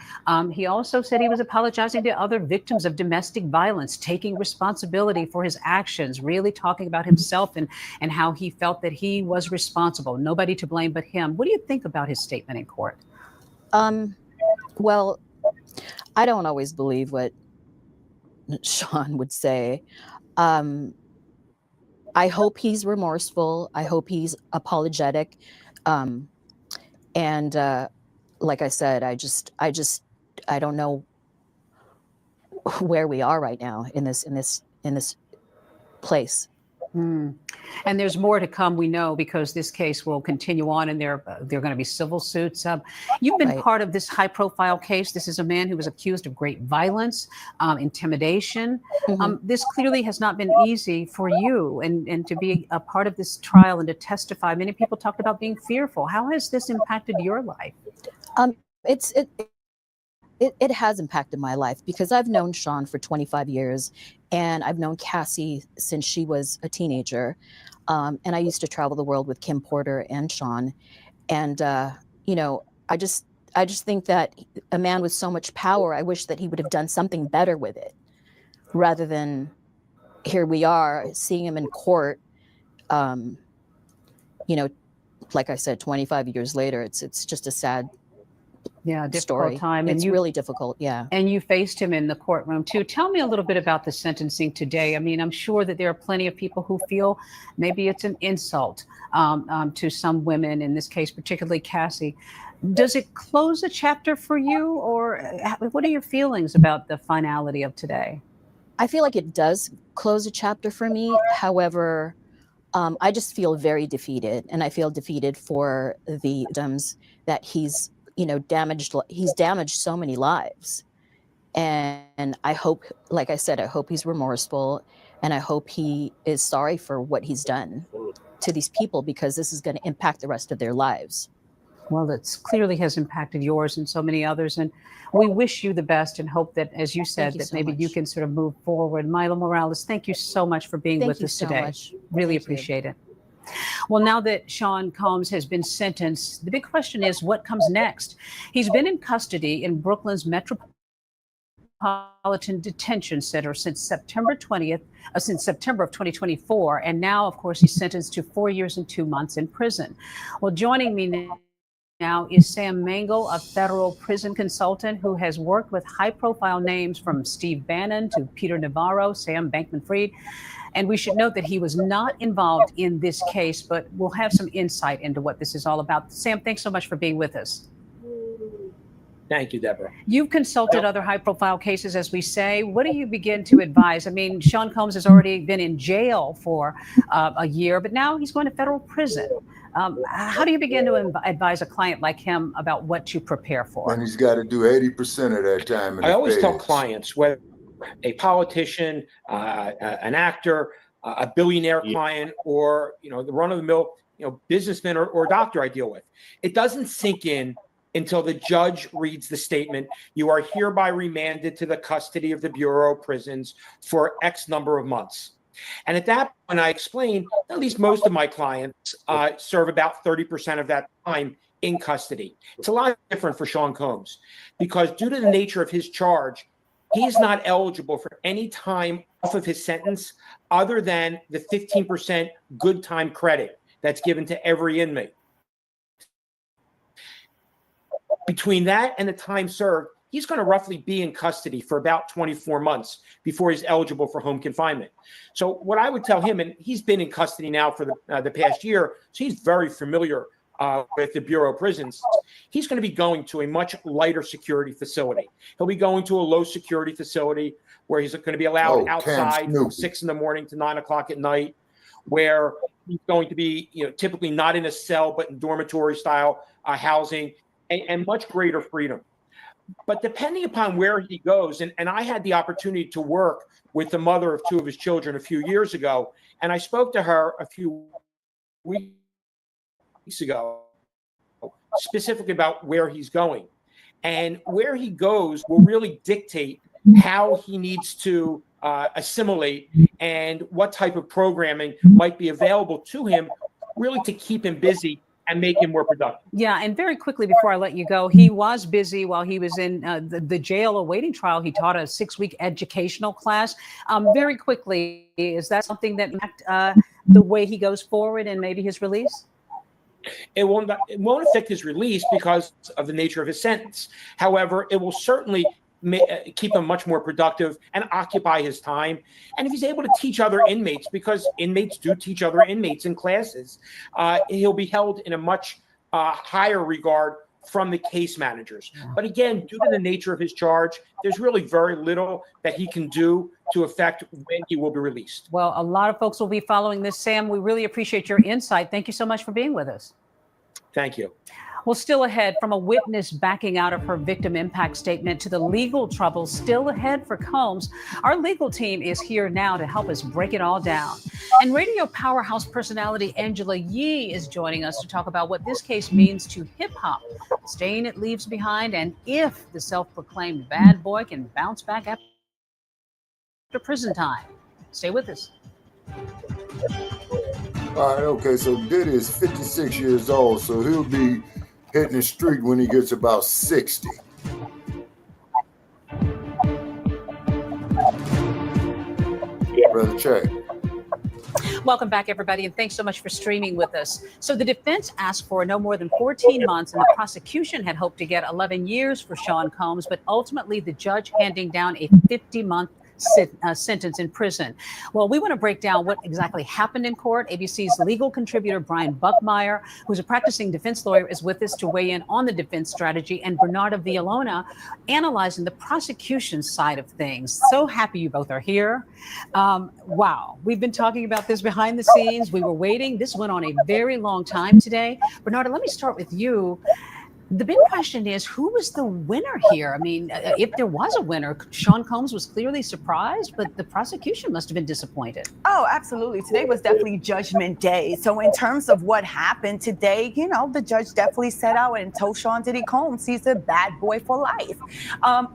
He also said he was apologizing to other victims of domestic violence, taking responsibility for his actions, really talking about himself and how he felt that he was responsible. Nobody to blame but him. What do you think about his statement in court? Well, I don't always believe what Sean would say. I hope he's remorseful. I hope he's apologetic. And like I said, I don't know where we are right now in this place. And there's more to come, we know, because this case will continue on and there are going to be civil suits. You've been part of this high-profile case. This is a man who was accused of great violence, intimidation. This clearly has not been easy for you and to be a part of this trial and to testify. Many people talked about being fearful. How has this impacted your life? It has impacted my life because I've known Sean for 25 years and I've known Cassie since she was a teenager. And I used to travel the world with Kim Porter and Sean. And, you know, I just think that a man with so much power, I wish that he would have done something better with it rather than here we are seeing him in court. You know, like I said, 25 years later, it's just a sad difficult story. time. It's really difficult. Yeah. And you faced him in the courtroom too. Tell me a little bit about the sentencing today. I mean, I'm sure that there are plenty of people who feel maybe it's an insult to some women, in this case, particularly Cassie. Does it close a chapter for you, or what are your feelings about the finality of today? I feel like it does close a chapter for me. However, I just feel very defeated, and I feel defeated for the victims that he's damaged so many lives. And I hope, like I said, I hope he's remorseful and I hope he is sorry for what he's done to these people, because this is going to impact the rest of their lives. Well, it clearly has impacted yours and so many others. And we wish you the best and hope that, as you said, that maybe you can sort of move forward. Mila Morales, thank you so much for being with us today. Really appreciate it. Well, now that Sean Combs has been sentenced, the big question is what comes next? He's been in custody in Brooklyn's Metropolitan Detention Center since September of 2024. And now, of course, he's sentenced to 4 years and 2 months in prison. Well, joining me now is Sam Mangle, a federal prison consultant who has worked with high-profile names from Steve Bannon to Peter Navarro, Sam Bankman-Fried. And we should note that he was not involved in this case, but we'll have some insight into what this is all about. Sam, thanks so much for being with us. Thank you, Deborah. You've consulted other high-profile cases, as we say. What do you begin to advise? I mean, Sean Combs has already been in jail for a year, but now he's going to federal prison. How do you begin to advise a client like him about what to prepare for? And he's got to do 80% of that time. I always tell clients, whether a politician, an actor, a billionaire client, or the run-of-the-mill businessman or doctor I deal with, it doesn't sink in until the judge reads the statement. You are hereby remanded to the custody of the Bureau of Prisons for X number of months. And at that point, I explain at least most of my clients serve about 30% of that time in custody. It's a lot different for Sean Combs because due to the nature of his charge, he is not eligible for any time off of his sentence other than the 15% good time credit that's given to every inmate. Between that and the time served, he's going to roughly be in custody for about 24 months before he's eligible for home confinement. So what I would tell him, and he's been in custody now for the past year, so he's very familiar with the Bureau of Prisons, he's going to be going to a much lighter security facility. He'll be going to a low security facility where he's going to be allowed outside from 6 a.m. to 9 o'clock at night, where he's going to be, typically not in a cell, but in dormitory style housing, and much greater freedom. But depending upon where he goes, and I had the opportunity to work with the mother of 2 of his children a few years ago, and I spoke to her a few weeks ago, specifically about where he's going. And where he goes will really dictate how he needs to assimilate and what type of programming might be available to him, really to keep him busy and make him more productive. Yeah, and very quickly before I let you go, he was busy while he was in the jail awaiting trial. He taught a 6-week educational class. Very quickly, is that something that impacts the way he goes forward and maybe his release? It won't affect his release because of the nature of his sentence. However, it will certainly keep him much more productive and occupy his time. And if he's able to teach other inmates, because inmates do teach other inmates in classes, he'll be held in a much higher regard from the case managers. But again, due to the nature of his charge, there's really very little that he can do to affect when he will be released. Well, a lot of folks will be following this, Sam. We really appreciate your insight. Thank you so much for being with us. Thank you. Well, still ahead, from a witness backing out of her victim impact statement to the legal troubles still ahead for Combs, our legal team is here now to help us break it all down. And radio powerhouse personality Angela Yee is joining us to talk about what this case means to hip hop, the stain it leaves behind, and if the self-proclaimed bad boy can bounce back after prison time. Stay with us. All right, okay, so Diddy is 56 years old, so he'll be hitting the street when he gets about 60. Brother Check. Welcome back, everybody, and thanks so much for streaming with us. So the defense asked for no more than 14 months, and the prosecution had hoped to get 11 years for Sean Combs, but ultimately the judge handing down a 50-month sentence in prison. Well, we want to break down what exactly happened in court. ABC's legal contributor, Brian Buckmeyer, who's a practicing defense lawyer, is with us to weigh in on the defense strategy, and Bernardo Villalona analyzing the prosecution side of things. So happy you both are here. Wow, we've been talking about this behind the scenes. We were waiting. This went on a very long time today. Bernardo, let me start with you. The big question is, who was the winner here? I mean, if there was a winner, Sean Combs was clearly surprised, but the prosecution must have been disappointed. Oh, absolutely. Today was definitely Judgment Day. So in terms of what happened today, the judge definitely set out and told Sean Diddy Combs he's a bad boy for life.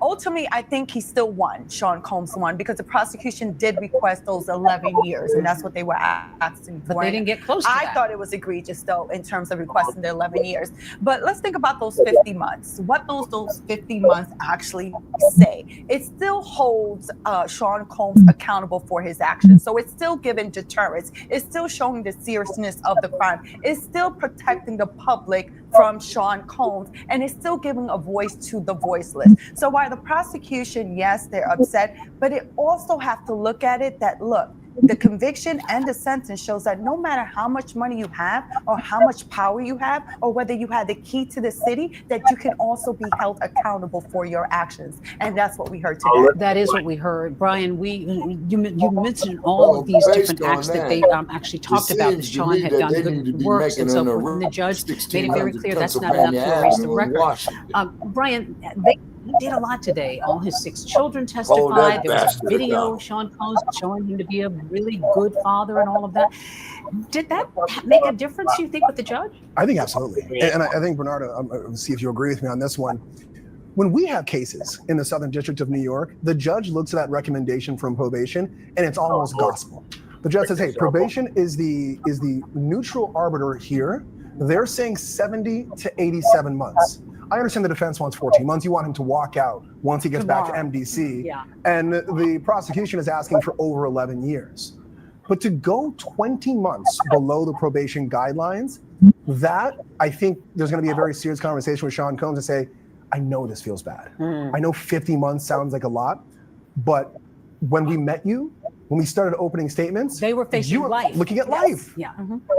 Ultimately, I think he still won. Sean Combs won because the prosecution did request those 11 years, and that's what they were asking for. But they didn't get close to that. I thought it was egregious, though, in terms of requesting the 11 years. But let's think about those 50 months. What those 50 months actually say. It still holds Sean Combs accountable for his actions. So it's still giving deterrence. It's still showing the seriousness of the crime. It's still protecting the public from Sean Combs, and it's still giving a voice to the voiceless. So while the prosecution, yes, they're upset, but it also have to look at it that, look, the conviction and the sentence shows that no matter how much money you have or how much power you have or whether you have the key to the city, that you can also be held accountable for your actions. And that's what we heard today. That is what we heard. Brian, you mentioned all of these different acts that they actually talked about that Sean had done good works and so forth. And the judge made it very clear that's not enough to erase the record. Brian, he did a lot today. All his 6 children testified. There was a video, Sean Combs showing him to be a really good father and all of that. Did that make a difference, you think, with the judge? I think absolutely. And I think, Bernardo, see if you agree with me on this one. When we have cases in the Southern District of New York, the judge looks at that recommendation from probation, and it's almost gospel. The judge says, hey, probation is the neutral arbiter here. They're saying 70 to 87 months. I understand the defense wants 14 months. You want him to walk out once he gets back to MDC. Yeah. And the prosecution is asking for over 11 years. But to go 20 months below the probation guidelines, that, I think there's going to be a very serious conversation with Sean Combs and say, I know this feels bad. I know 50 months sounds like a lot, but when we met you, when we started opening statements, they were facing life. Looking at life. Yeah.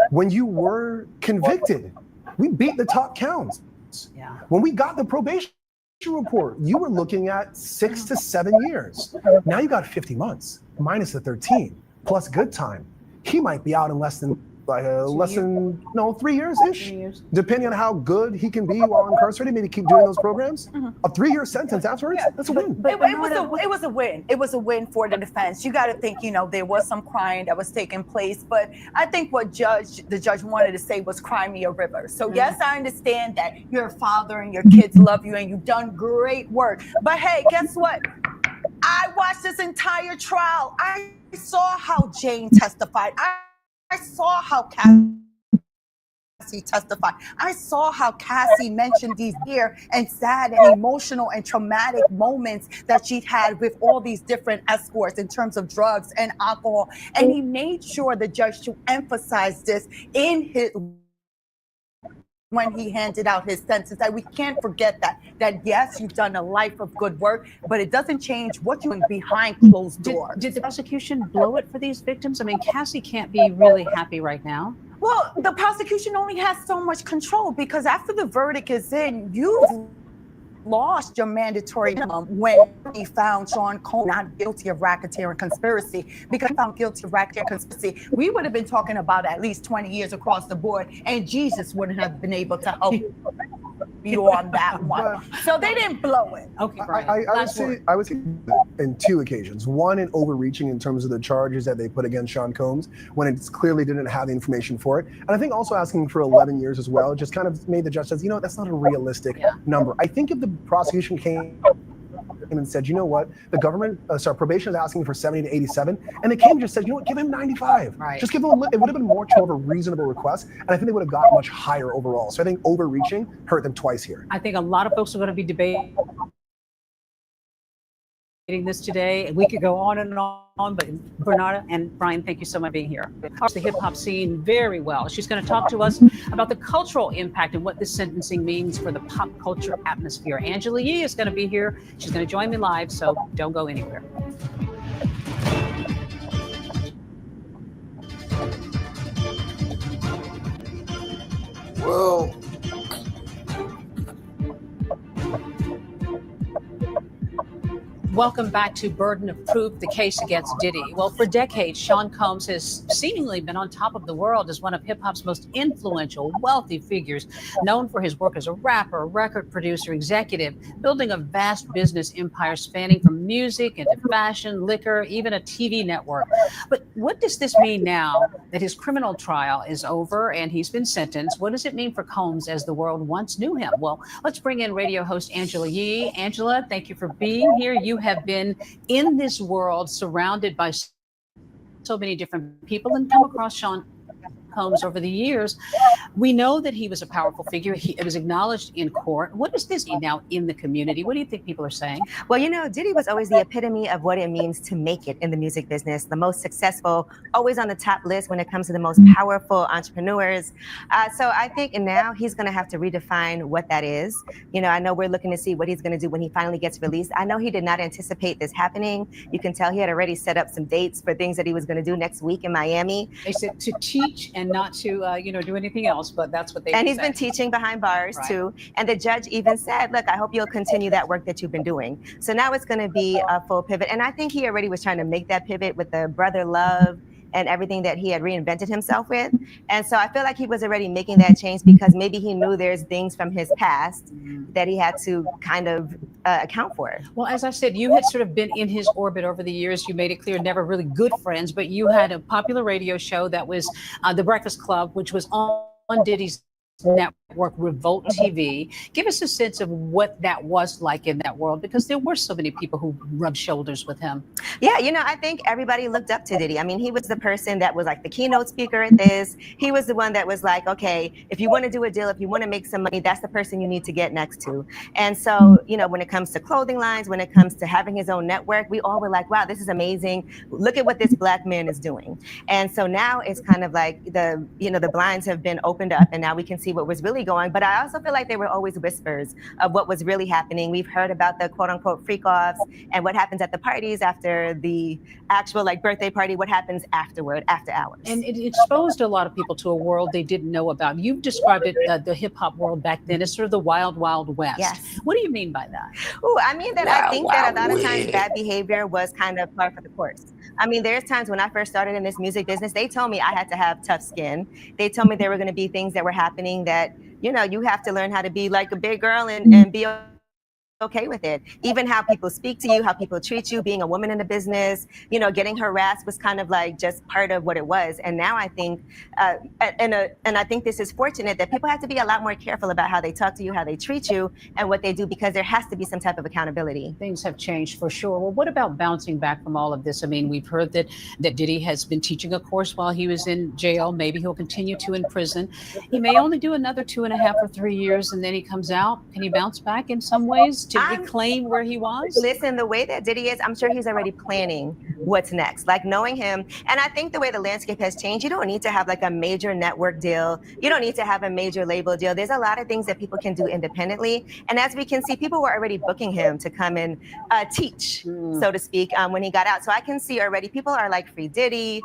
When you were convicted, We beat the top counts. Yeah. When we got the probation report, you were looking at 6 to 7 years. Now you got 50 months minus the 13 plus good time. He might be out in less than 3 years ish, depending on how good he can be while incarcerated. Maybe keep doing those programs. A 3-year sentence afterwards. That's a win. But it was a win. It was a win for the defense. You got to think, there was some crying that was taking place, but I think what the judge wanted to say was cry me a river. So yes, I understand that you're a father and your kids love you and you've done great work. But hey, guess what? I watched this entire trial. I saw how Jane testified. I saw how Cassie testified. I saw how Cassie mentioned these dear and sad and emotional and traumatic moments that she'd had with all these different escorts in terms of drugs and alcohol. And he made sure, the judge, to emphasize this when he handed out his sentence, that we can't forget that yes, you've done a life of good work, but it doesn't change what you're doing behind closed doors. Did the prosecution blow it for these victims? I mean, Cassie can't be really happy right now. Well, the prosecution only has so much control, because after the verdict is in, you've lost your mandatory minimum when he found Sean Combs not guilty of racketeering conspiracy. Because he found guilty of racketeering conspiracy, we would have been talking about at least 20 years across the board, and Jesus wouldn't have been able to help you on that one. So they didn't blow it. Okay, I would say in 2 occasions. One, in overreaching in terms of the charges that they put against Sean Combs when it clearly didn't have the information for it. And I think also asking for 11 years as well just kind of made the judge says, that's not a realistic number. I think if the prosecution came and said, what, the government, probation is asking for 70 to 87, and they came and just said, give him 95. Right. Just give him it would have been more of a reasonable request, and I think they would have got much higher overall. So I think overreaching hurt them twice here. I think a lot of folks are going to be debating this today, and we could go on and on, but Bernarda and Brian, thank you so much for being here. The hip hop scene very well. She's going to talk to us about the cultural impact and what this sentencing means for the pop culture atmosphere. Angela Yee is going to be here. She's going to join me live, so don't go anywhere. Well, welcome back to Burden of Proof, the case against Diddy. Well, for decades, Sean Combs has seemingly been on top of the world as one of hip-hop's most influential, wealthy figures, known for his work as a rapper, record producer, executive, building a vast business empire spanning from music into fashion, liquor, even a TV network. But what does this mean now that his criminal trial is over and he's been sentenced? What does it mean for Combs as the world once knew him? Well, let's bring in radio host Angela Yee. Angela, thank you for being here. You have been in this world surrounded by so many different people and come across Sean Combs over the years. We know that he was a powerful figure. It was acknowledged in court. What does this mean now in the community? What do you think people are saying? Well, Diddy was always the epitome of what it means to make it in the music business, the most successful, always on the top list when it comes to the most powerful entrepreneurs. So I think now he's going to have to redefine what that is. I know we're looking to see what he's going to do when he finally gets released. I know he did not anticipate this happening. You can tell he had already set up some dates for things that he was going to do next week in Miami. They said to teach and not to, do anything else, but that's what they And he's been teaching behind bars too. And the judge even said, look, I hope you'll continue that work that you've been doing. So now it's going to be a full pivot. And I think he already was trying to make that pivot with the brother love and everything that he had reinvented himself with. And so I feel like he was already making that change because maybe he knew there's things from his past that he had to kind of account for. Well, as I said, you had sort of been in his orbit over the years. You made it clear, never really good friends, but you had a popular radio show that was The Breakfast Club, which was on Diddy's network, Revolt TV. Give us a sense of what that was like in that world, because there were so many people who rubbed shoulders with him. Yeah, I think everybody looked up to Diddy. I mean, he was the person that was like the keynote speaker at this. He was the one that was like, okay, if you want to do a deal, if you want to make some money, that's the person you need to get next to. And so, when it comes to clothing lines, when it comes to having his own network, we all were like, wow, this is amazing. Look at what this black man is doing. And so now it's kind of like the blinds have been opened up, and now we can see what was really really going. But I also feel like they were always whispers of what was really happening. We've heard about the quote unquote freak offs and what happens at the parties after the actual like birthday party, what happens afterward, after hours. And it exposed a lot of people to a world they didn't know about. You've described it, the hip hop world back then, as sort of the wild, wild west. Yes. What do you mean by that? Oh, I mean that I think that a lot of times bad behavior was kind of par for the course. I mean, there's times when I first started in this music business, they told me I had to have tough skin. They told me there were going to be things that were happening that, you know, you have to learn how to be like a big girl and be okay with it. Even how people speak to you, how people treat you, being a woman in the business, you know, getting harassed was kind of like just part of what it was. And now I think, and I think this is fortunate that people have to be a lot more careful about how they talk to you, how they treat you, and what they do, because there has to be some type of accountability. Things have changed for sure. Well, what about bouncing back from all of this? I mean, we've heard that Diddy has been teaching a course while he was in jail. Maybe he'll continue to in prison. He may only do another 2.5 or 3 years, and then he comes out. Can he bounce back in some ways to reclaim where he was? Listen, the way that Diddy is, I'm sure he's already planning what's next. Like knowing him, and I think the way the landscape has changed, you don't need to have like a major network deal. You don't need to have a major label deal. There's a lot of things that people can do independently. And as we can see, people were already booking him to come and teach, so to speak, when he got out. So I can see already people are like free Diddy.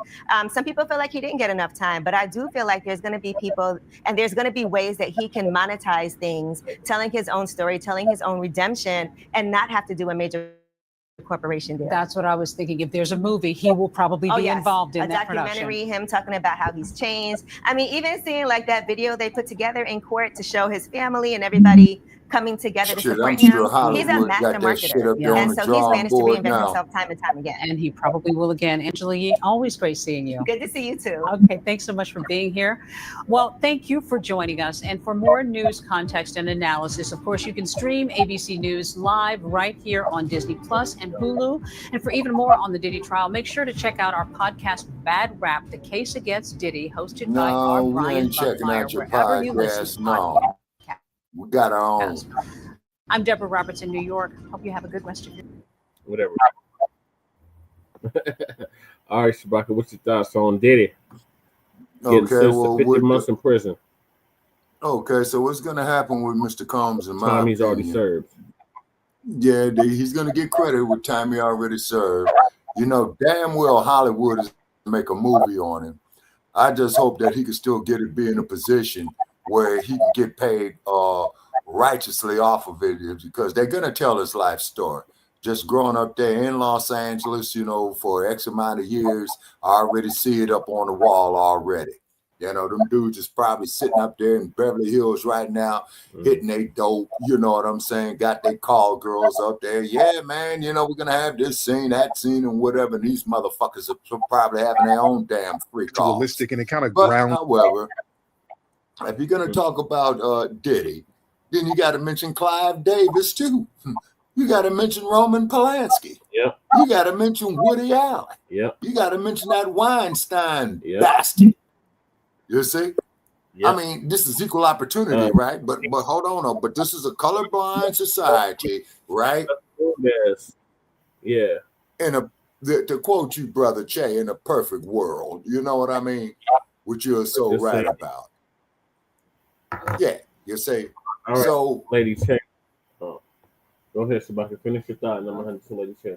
Some people feel like he didn't get enough time, but I do feel like there's going to be people and there's going to be ways that he can monetize things, telling his own story, telling his own redemption, and not have to do a major corporation deal. That's what I was thinking. If there's a movie, he will probably be involved in that production. A documentary, him talking about how he's changed. I mean, even seeing like that video they put together in court to show his family and everybody coming together to support him. He's a master marketer. And so he's managed to reinvent himself time and time again. And he probably will again. Angela Yee, always great seeing you. Good to see you too. Okay, thanks so much for being here. Well, thank you for joining us. And for more news, context, and analysis, of course, you can stream ABC News live right here on Disney Plus and Hulu. And for even more on the Diddy trial, make sure to check out our podcast, Bad Rap, The Case Against Diddy, hosted by our we Brian ain't checking out your wherever you podcast. listen. No, we got our own. I'm Deborah Roberts in New York. Hope you have a good rest of your day. Whatever. All right, Shabaka, what's your thoughts on Diddy getting sentenced to 50 months in prison? Okay, so what's going to happen with Mr. Combs and time he's already served? Yeah, he's going to get credit with time he already served. You know, damn well Hollywood is going to make a movie on him. I just hope that he can still be in a position where he can get paid righteously off of it, because they're going to tell his life story. Just growing up there in Los Angeles, you know, for X amount of years, I already see it up on the wall already. You know, them dudes is probably sitting up there in Beverly Hills right now, hitting they dope, you know what I'm saying? Got their call girls up there. Yeah, man, you know, we're going to have this scene, that scene, and whatever. And these motherfuckers are probably having their own damn freak off. Realistic, and it kind of ground. However, if you're going to talk about Diddy, then you got to mention Clive Davis too. You got to mention Roman Polanski. Yep. You got to mention Woody Allen. Yep. You got to mention that Weinstein bastard. You see? Yep. I mean, this is equal opportunity, right? But hold on, but this is a colorblind society, right? Yes. Yeah. To quote you, brother Che, in a perfect world, you know what I mean? Which you're so right about. Yeah, you say. All right, so, Lady Che. Go ahead, Shabaka. Finish your thought, and I'm going to hand it to Lady Che.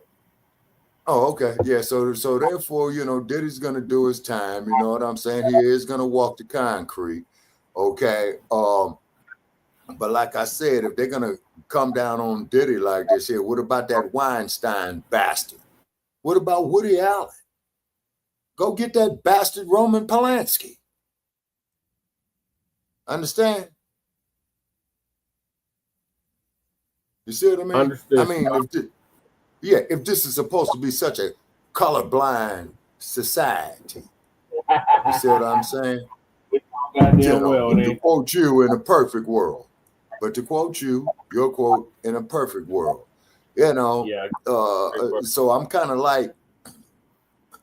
Oh, okay. Yeah, so therefore, you know, Diddy's going to do his time. You know what I'm saying? He is going to walk the concrete. Okay. But like I said, if they're going to come down on Diddy like this here, what about that Weinstein bastard? What about Woody Allen? Go get that bastard Roman Polanski. Understand? You see what I mean? Understood. I mean, if this is supposed to be such a colorblind society, you see what I'm saying? To quote you, in a perfect world. But to quote you, your quote, in a perfect world. You know, so I'm kind of like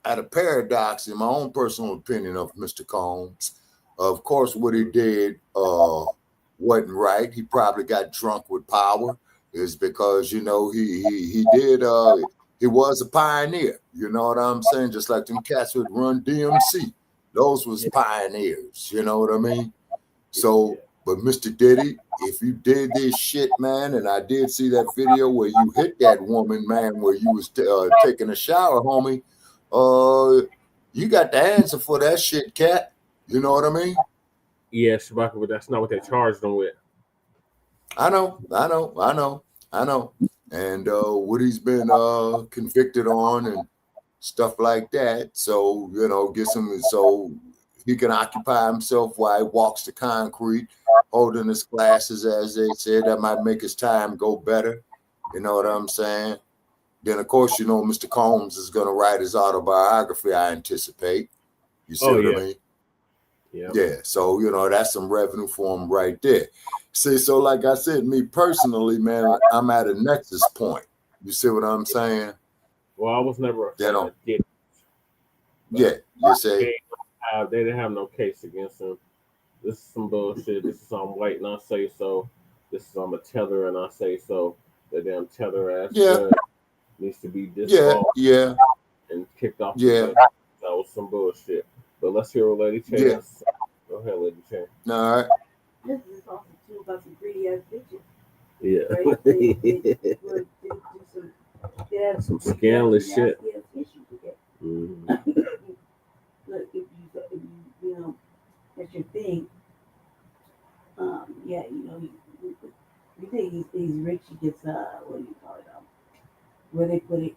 at a paradox in my own personal opinion of Mr. Combs. Of course, what he did wasn't right. He probably got drunk with power. Is because, you know, he was a pioneer. You know what I'm saying? Just like them cats would run DMC. Those was pioneers. You know what I mean? So, But Mr. Diddy, if you did this shit, man, and I did see that video where you hit that woman, man, where you was taking a shower, homie, you got the answer for that shit, cat. You know what I mean? Yeah, Shabaka, but that's not what they charged them with. I know. And what he's been convicted on and stuff like that. So, you know, get some so he can occupy himself while he walks the concrete, holding his glasses, as they said. That might make his time go better. You know what I'm saying? Then, of course, you know, Mr. Combs is going to write his autobiography, I anticipate. You see what I mean? Yeah. So, you know, that's some revenue for him right there. See, so like I said, me personally, man, I'm at a nexus point. You see what I'm saying? Well, I was never a fan of Diddy. Yeah, you say? They didn't have no case against him. This is some bullshit. This is I'm white and I say so. This is I'm a tether and I say so. The damn tether ass judge needs to be disqualified and kicked off. That was some bullshit. But let's hear what Lady Chen has to say. Go ahead, Lady Chen. All right. This is also too about some greedy ass bitches. Yeah. Right? They have some scandalous shit. Look, if you know, that's your thing. Yeah, you know, you think he's rich, he gets what do you call it? Where they put it,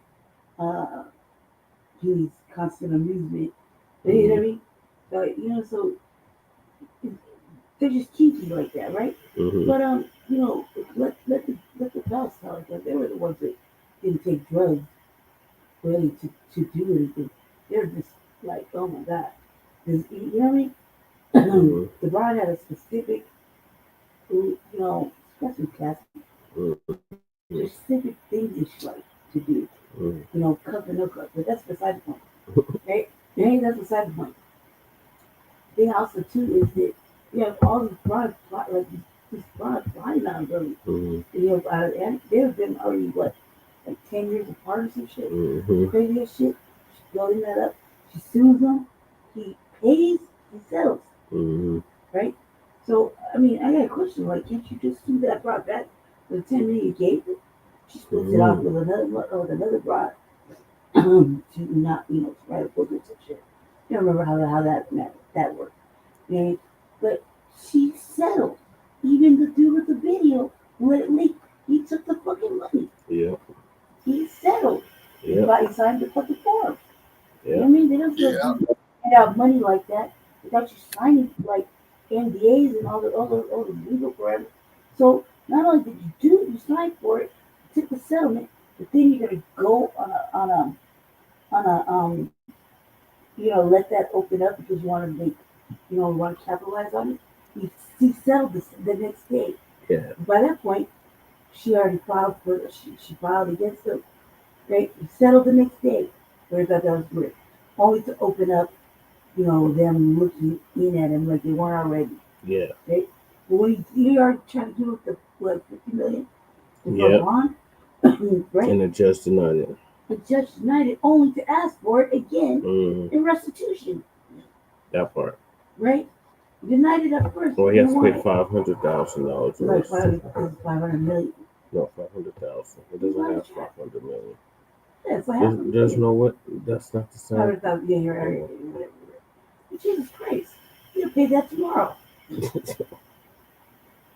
he's constant amusement. You know what I mean? So you know, so they're just cheeky like that, right? But you know, let the pals tell it, because they were the ones that didn't take drugs really to do anything. They're just like, oh my god, you know what I mean? The bride had a specific, you know, especially Cassie, specific things that she liked to do. You know, cup and no cup, but that's beside the point, right? Hey, that's beside the point. The thing also too is that you have all these broad, like these broad flying out early. You know, and they've been already like 10 years apart or some shit. Crazy as shit. She's building that up. She sues him. He pays. He settles. Right. So I mean, I got a question. Like, can't you just sue that broad back for the 10 million you gave her? She splits it off with another broad to not, you know, to write a book or some shit. I don't remember how that worked. You know, but she settled. Even the dude with the video who let it leak, he took the fucking money. Yeah. He settled. Yeah. He signed the fucking form. Yeah. You know what I mean? They don't just hand out money like that without you signing like NDAs and all the legal forever. So not only did you sign for it, you took the settlement, but then you're gonna go on a you know, let that open up because you want to make, you know, want to capitalize on it. He settled the next day. Yeah. By that point, she already filed she filed against him. Right? He settled the next day. Where that was weird. Only to open up, you know, them looking in at him like they weren't already. Yeah. Right? But when he already trying to give up the 50 million to go on, right? And the judge denied it. The judge denied it only to ask for it again in restitution. That part. Right? He denied it at first. Well, he has to pay $500,000. Like 500 million. No, 500,000. It doesn't have 500 million. Yeah, it's like there's no what. That's not the same. 500,000. Yeah, you're right. Jesus Christ, he'll pay that tomorrow. You know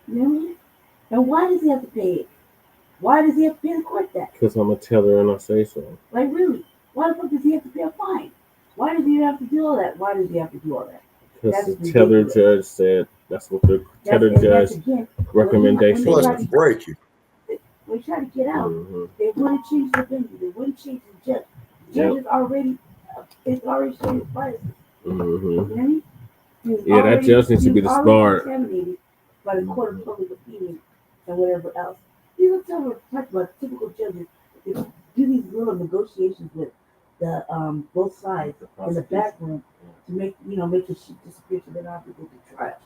what I mean? And why does he have to pay it? Why does he have to pay the court that? Because I'm a teller and I say so. Like, really? Why the fuck does he have to pay a fine? Why does he have to do all that? Why does he have to do all that? Because the tether judge said that's what the tether judge recommendation was. was. Break you. When he tried to get out, they wouldn't change the venue. They wouldn't change the judge. The judge is already, it's already showing his biases. You know what I mean? Yeah, that judge needs to be disbarred. Contaminated by the court of public opinion and whatever else. These are talking about typical judges. They do these little negotiations with the both sides in the back room to make the shit disappear so they don't have to go to trial.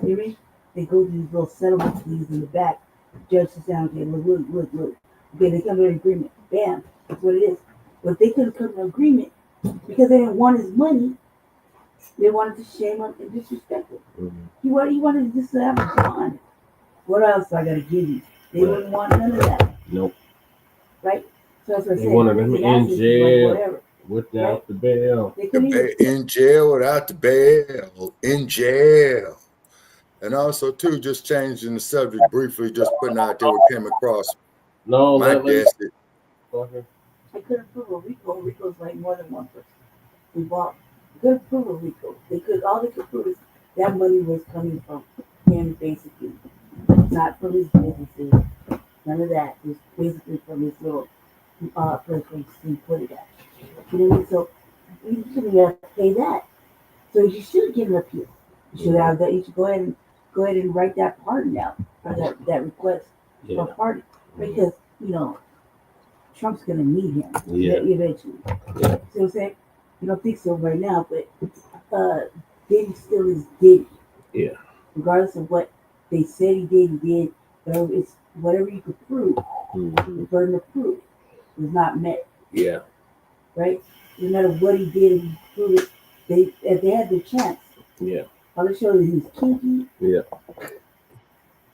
You know what I mean? They go to these little settlement pleas in the back. The judge sits down, okay, look. Okay, they come to an agreement. Bam, that's what it is. But if they couldn't come to an agreement because they didn't want his money, They wanted to shame him and disrespect him. Mm-hmm. He wanted just to have fun. What else I gotta give you? They wouldn't want none of that. Nope. Right? So that's what I They said. wanted him in jail whatever. without Right? the bail. They couldn't even In jail without the bail. In jail. And also, too, just changing the subject briefly, just putting out there what came across my desk. I couldn't prove a RICO. RICO's like more than one person involved. Couldn't prove a RICO. All they could prove is that money was coming from him basically. Not from his businesses. None of that. It was basically from his little place where he put it at. You know what I mean? So you shouldn't have to pay that. So you should get an appeal. You should have that. You should go ahead and write that pardon out or that request for a pardon because Trump's gonna need him eventually. Yeah. See what I'm saying? You don't think so right now, but Diddy still is Diddy. Yeah. Regardless of what they said he did, it's whatever you could prove. Mm-hmm. The burden of proof was not met. Yeah. Right? No matter what he did, if he proved it, if they had their chance. Yeah. All they showed is he was kinky. Yeah.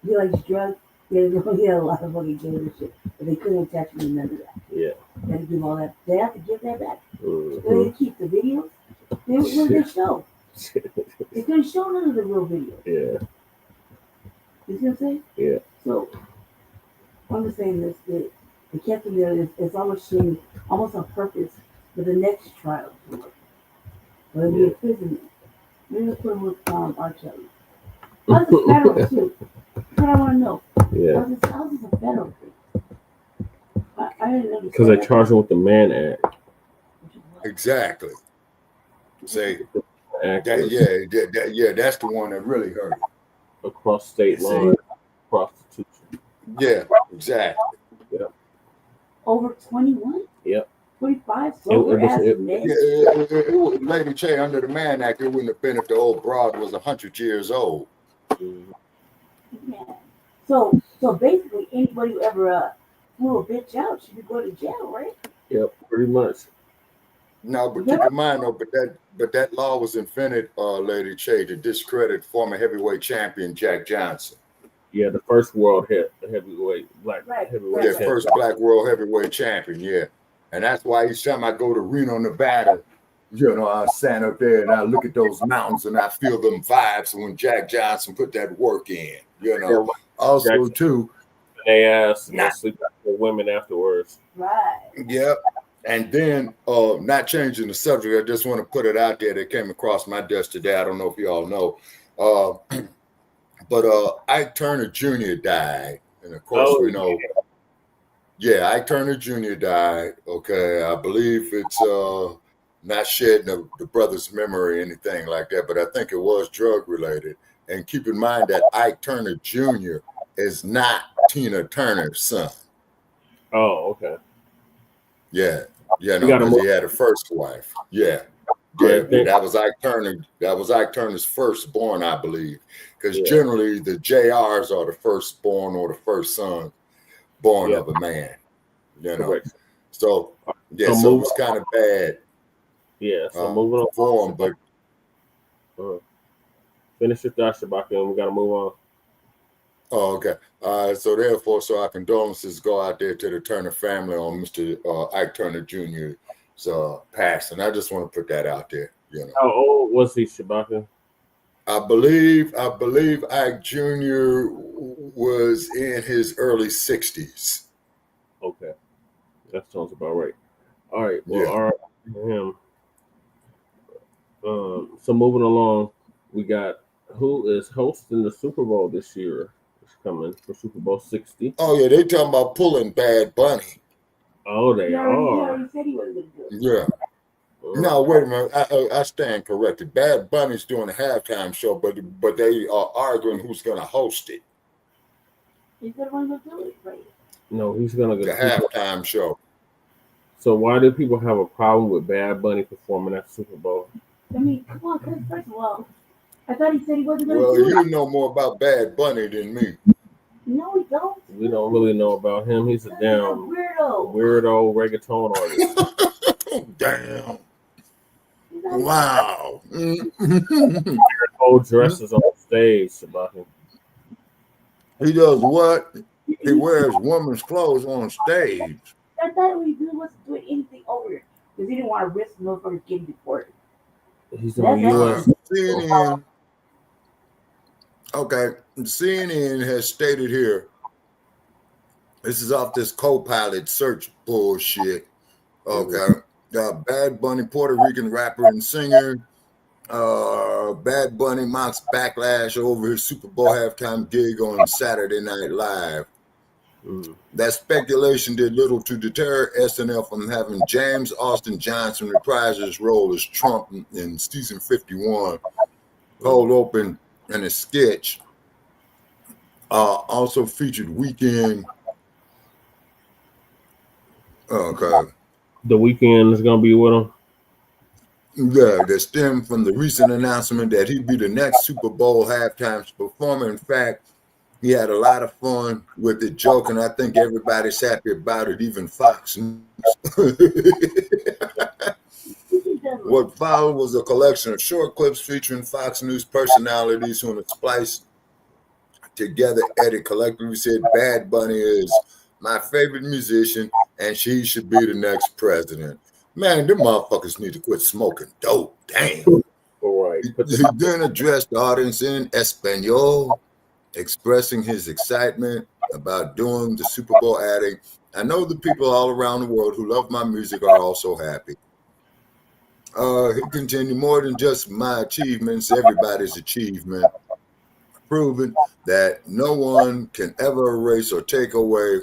He likes drugs. He had a lot of money doing this shit, but they couldn't attach him to none of that. Yeah. They had to give all that. They have to give that back. Mm-hmm. They didn't keep the videos. What did they show? They couldn't show none of the real videos. Yeah. You see what I'm saying? Yeah. So I'm just saying this: they kept him there. It's almost shame, almost on purpose for the next trial. Whether it be a prison. Maybe let's put him with R. Kelly. How's this federal too? That's what I want to know. Yeah. How's this a federal thing? I didn't understand. Because they charged him with the Mann Act. Exactly. Say, that's the one that really hurt. Across state lines, prostitution. Yeah, exactly. Yeah. Over 21? Yep. 25 sober ass men. It was Lady Che under the Mann Act. It wouldn't have been if the old broad was 100 years old. Yeah. So basically, anybody who ever threw a bitch out should be going to jail, right? Yep, pretty much. No, but keep in mind though, but that law was invented, Lady Che, to discredit former heavyweight champion Jack Johnson. Yeah, the first world heavyweight black heavyweight. Yeah, champion. first black world heavyweight champion. Yeah, and that's why each time I go to Reno, Nevada, I stand up there and I look at those mountains and I feel them vibes when Jack Johnson put that work in. Also Jackson, too, they ass and they sleep with women afterwards. Right. Yep. And then, not changing the subject, I just want to put it out there that came across my desk today. I don't know if you all know, but Ike Turner Jr. died, and of course we know. Yeah, Ike Turner Jr. died. Okay, I believe it's not shedding the brother's memory or anything like that, but I think it was drug related. And keep in mind that Ike Turner Jr. is not Tina Turner's son. Oh, okay. Yeah, because he had a first wife. Yeah, that was Ike Turner. That was Ike Turner's firstborn, I believe. Because generally the JRs are the firstborn or the first son born of a man. Correct. So so it was kind of bad. Yeah. So moving on for him, but finish your thought, Shabaka, and we got to move on. Oh, okay. So therefore, our condolences go out there to the Turner family on Mr. Ike Turner Jr.'s passing. I just want to put that out there. How old was he, Shabaka? I believe Ike Jr. was in his early 60s. Okay, that sounds about right. All right. Well, all right. Him. So moving along, we got who is hosting the Super Bowl this year. Coming for Super Bowl 60. Oh yeah, they talking about pulling Bad Bunny. Oh, they are. He said he wasn't gonna do it. Yeah. No, wait a minute. I stand corrected. Bad Bunny's doing a halftime show, but they are arguing who's going to host it. He's the one who do it, right? No, he's going to the halftime show. So why do people have a problem with Bad Bunny performing at the Super Bowl? I mean, come on, because first of all, I thought he said he wasn't going to Well, do it. you know more about Bad Bunny than me. No, we don't. We don't really know about him. He's a damn weirdo reggaeton artist. Damn. Wow. Old dresses on stage, Sebastian. He does what? He wears women's clothes on stage. I thought he wasn't doing anything over here because he didn't want to risk the motherfucker getting deported. He's on U.S. CNN. Okay, CNN has stated here. This is off this co-pilot search bullshit. Okay, Bad Bunny, Puerto Rican rapper and singer. Bad Bunny mocks backlash over his Super Bowl halftime gig on Saturday Night Live. That speculation did little to deter SNL from having James Austin Johnson reprise his role as Trump in season 51, Cold Open, and a sketch. Also featured Weeknd. Okay. The Weeknd is gonna be with him. Yeah, that stemmed from the recent announcement that he'd be the next Super Bowl halftime performer. In fact, he had a lot of fun with the joke, and I think everybody's happy about it, even Fox News. What followed was a collection of short clips featuring Fox News personalities who, in a spliced together edit, collectively said Bad Bunny is my favorite musician and she should be the next president. Man, them motherfuckers need to quit smoking dope. Damn. All right. He then addressed the audience in Espanol, expressing his excitement about doing the Super Bowl, adding, I know the people all around the world who love my music are also happy. He continued, more than just my achievements, everybody's achievement, proving that no one can ever erase or take away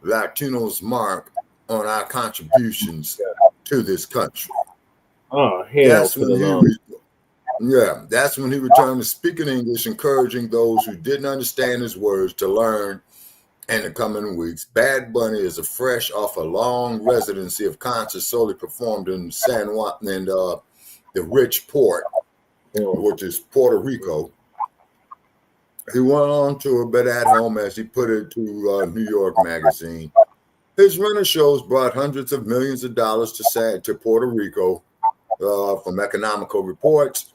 Latinos' mark on our contributions to this country. Oh, hell that's when that's when he returned to speaking English, encouraging those who didn't understand his words to learn in the coming weeks. Bad Bunny is fresh off a long residency of concerts solely performed in San Juan and the Rich Port, which is Puerto Rico. He went on tour, but at home, as he put it to New York Magazine. His rental shows brought hundreds of millions of dollars to Puerto Rico from economical reports.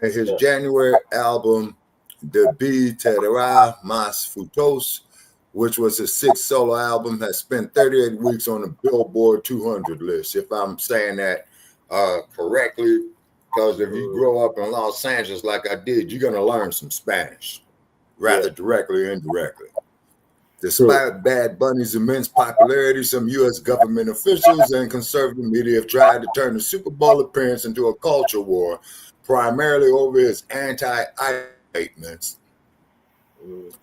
And his January album, De Bi Tierra Más Futos, which was his sixth solo album, has spent 38 weeks on the Billboard 200 list, if I'm saying that correctly. Because if you grow up in Los Angeles like I did, you're going to learn some Spanish, rather directly or indirectly. Despite Bad Bunny's immense popularity, some U.S. government officials and conservative media have tried to turn the Super Bowl appearance into a culture war, primarily over his anti-ICE statements.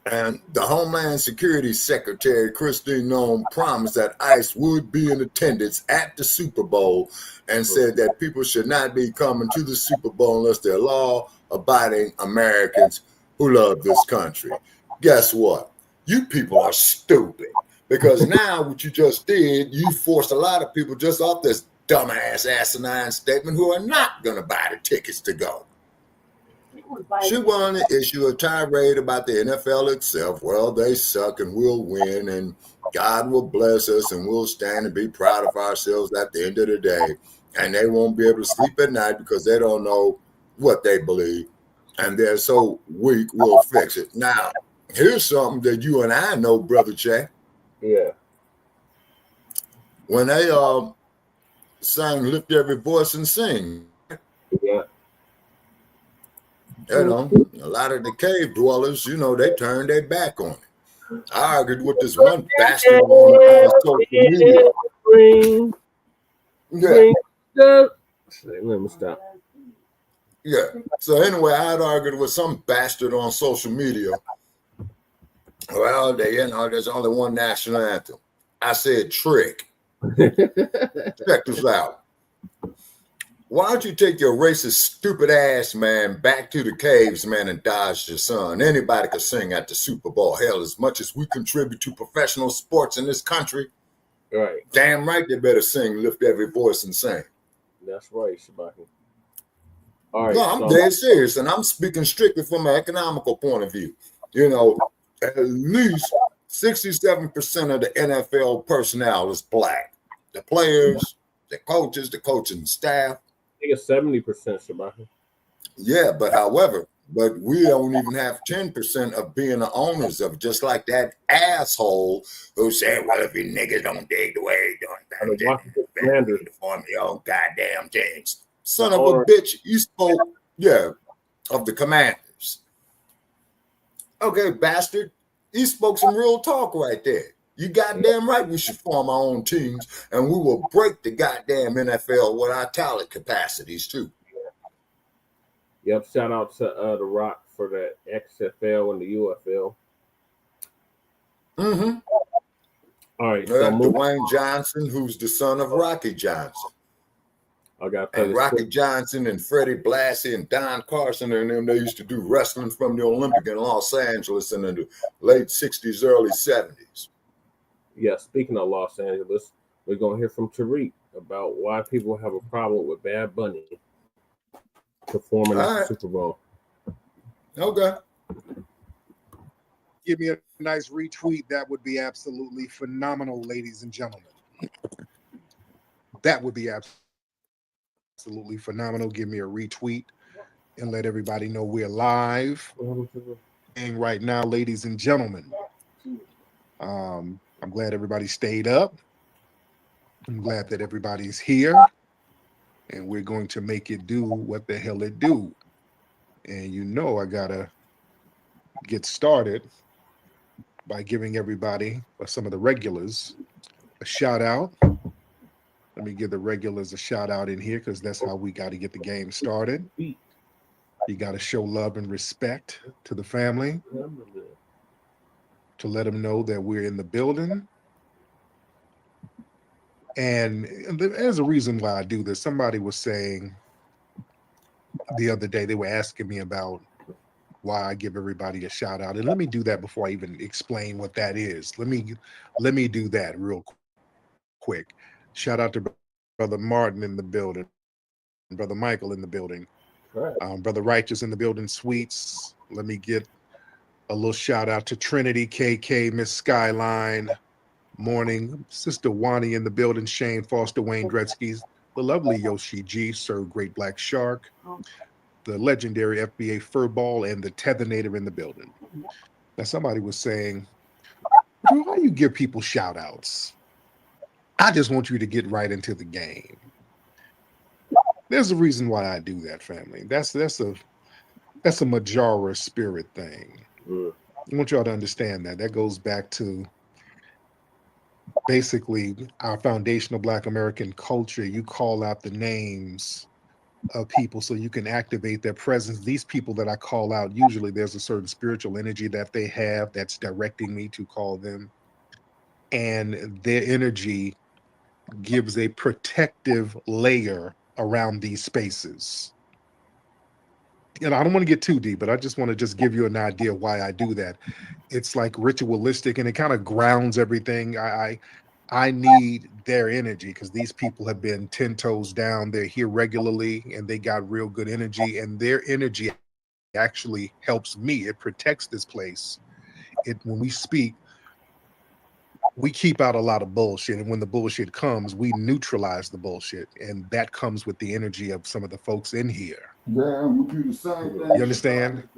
And the Homeland Security Secretary, Christine Noem, promised that ICE would be in attendance at the Super Bowl and said that people should not be coming to the Super Bowl unless they're law-abiding Americans who love this country. Guess what? You people are stupid, because now what you just did, you forced a lot of people just off this dumbass asinine statement who are not going to buy the tickets to go. She wanted to issue a tirade about the NFL itself. Well, they suck and we'll win and God will bless us and we'll stand and be proud of ourselves at the end of the day. And they won't be able to sleep at night because they don't know what they believe. And they're so weak, we'll fix it. Now, here's something that you and I know, Brother Che. Yeah. When they sang Lift Every Voice and Sing. Yeah. You know, a lot of the cave dwellers, you know, they turned their back on it. I argued with this one bastard on social media. Let me stop. Yeah. So anyway, I'd argued with some bastard on social media. Well, there's only one national anthem. I said, trick. Check this out. Why don't you take your racist, stupid ass, man, back to the caves, man, and dodge your son? Anybody could sing at the Super Bowl. Hell, as much as we contribute to professional sports in this country, right? Damn right they better sing, lift every voice and sing. That's right, Shabaki. All right. No, I'm dead serious, and I'm speaking strictly from an economical point of view. You know, at least 67% of the NFL personnel is black. The players, the coaches, the coaching staff. I think it's 70%, Shabaki. Yeah, but however, but we don't even have 10% of being the owners of, just like that asshole who said, well, if you niggas don't dig the way you're doing things, then we need to form your own goddamn teams. Son of a bitch, you spoke, yeah, of the Commanders. Okay, bastard, you spoke some real talk right there. You goddamn right we should form our own teams, and we will break the goddamn NFL with our talent capacities too. Yep, shout out to The Rock for the XFL and the UFL. Mm-hmm. All right, so Dwayne Johnson, who's the son of Rocky Johnson. I got and Rocky Johnson and Freddie Blassie and Don Carson and them, they used to do wrestling from the Olympic in Los Angeles in the late 60s, early 70s. Yeah, speaking of Los Angeles, we're going to hear from Tariq about why people have a problem with Bad Bunny performing at the Super Bowl. Okay. Give me a nice retweet. That would be absolutely phenomenal, ladies and gentlemen. That would be absolutely phenomenal. Give me a retweet and let everybody know we're live. And right now, ladies and gentlemen, I'm glad everybody stayed up. I'm glad that everybody's here. And we're going to make it do what the hell it do. And you know I gotta get started by giving everybody, or some of the regulars, a shout out. Let me give the regulars a shout out in here, because that's how we got to get the game started. You got to show love and respect to the family, to let them know that we're in the building. And there's a reason why I do this. Somebody was saying the other day, they were asking me about why I give everybody a shout out. And let me do that before I even explain what that is. Let me do that real quick. Shout out to Brother Martin in the building, Brother Michael in the building, Brother Righteous in the building, Sweets. Let me get a little shout out to Trinity, KK, Miss Skyline, Morning, Sister Wani in the building, Shane Foster, Wayne Gretzky's, the lovely Yoshi G, Sir Great Black Shark, the legendary FBA Furball, and the Tethinator in the building. Now, somebody was saying, why you give people shout outs? I just want you to get right into the game. There's a reason why I do that, family. That's a Majara spirit thing. I want y'all to understand that. That goes back to basically our foundational Black American culture. You call out the names of people so you can activate their presence. These people that I call out, usually there's a certain spiritual energy that they have that's directing me to call them. And their energy gives a protective layer around these spaces. And I don't want to get too deep, but I just want to just give you an idea why I do that. It's like ritualistic, and it kind of grounds everything. I need their energy, because these people have been 10 toes down. They're here regularly, and they got real good energy, and their energy actually helps me. It protects this place. When we speak, we keep out a lot of bullshit, and when the bullshit comes, we neutralize the bullshit, and that comes with the energy of some of the folks in here. You understand?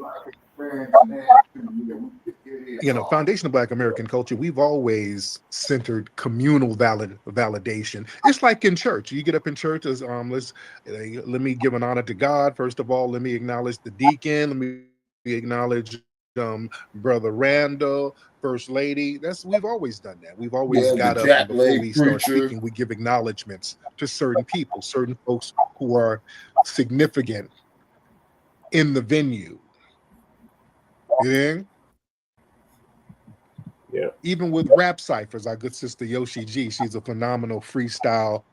You know, foundational Black American culture, we've always centered communal validation. It's like in church. You get up in church as let me give an honor to God. First of all, let me acknowledge the deacon. Let me acknowledge Brother Randall, First Lady. We've always done that. We've always got up, and before we start speaking, we give acknowledgments to certain people, certain folks who are significant in the venue. Yeah. Yeah. Even with rap ciphers, our good sister Yoshi G, she's a phenomenal freestyle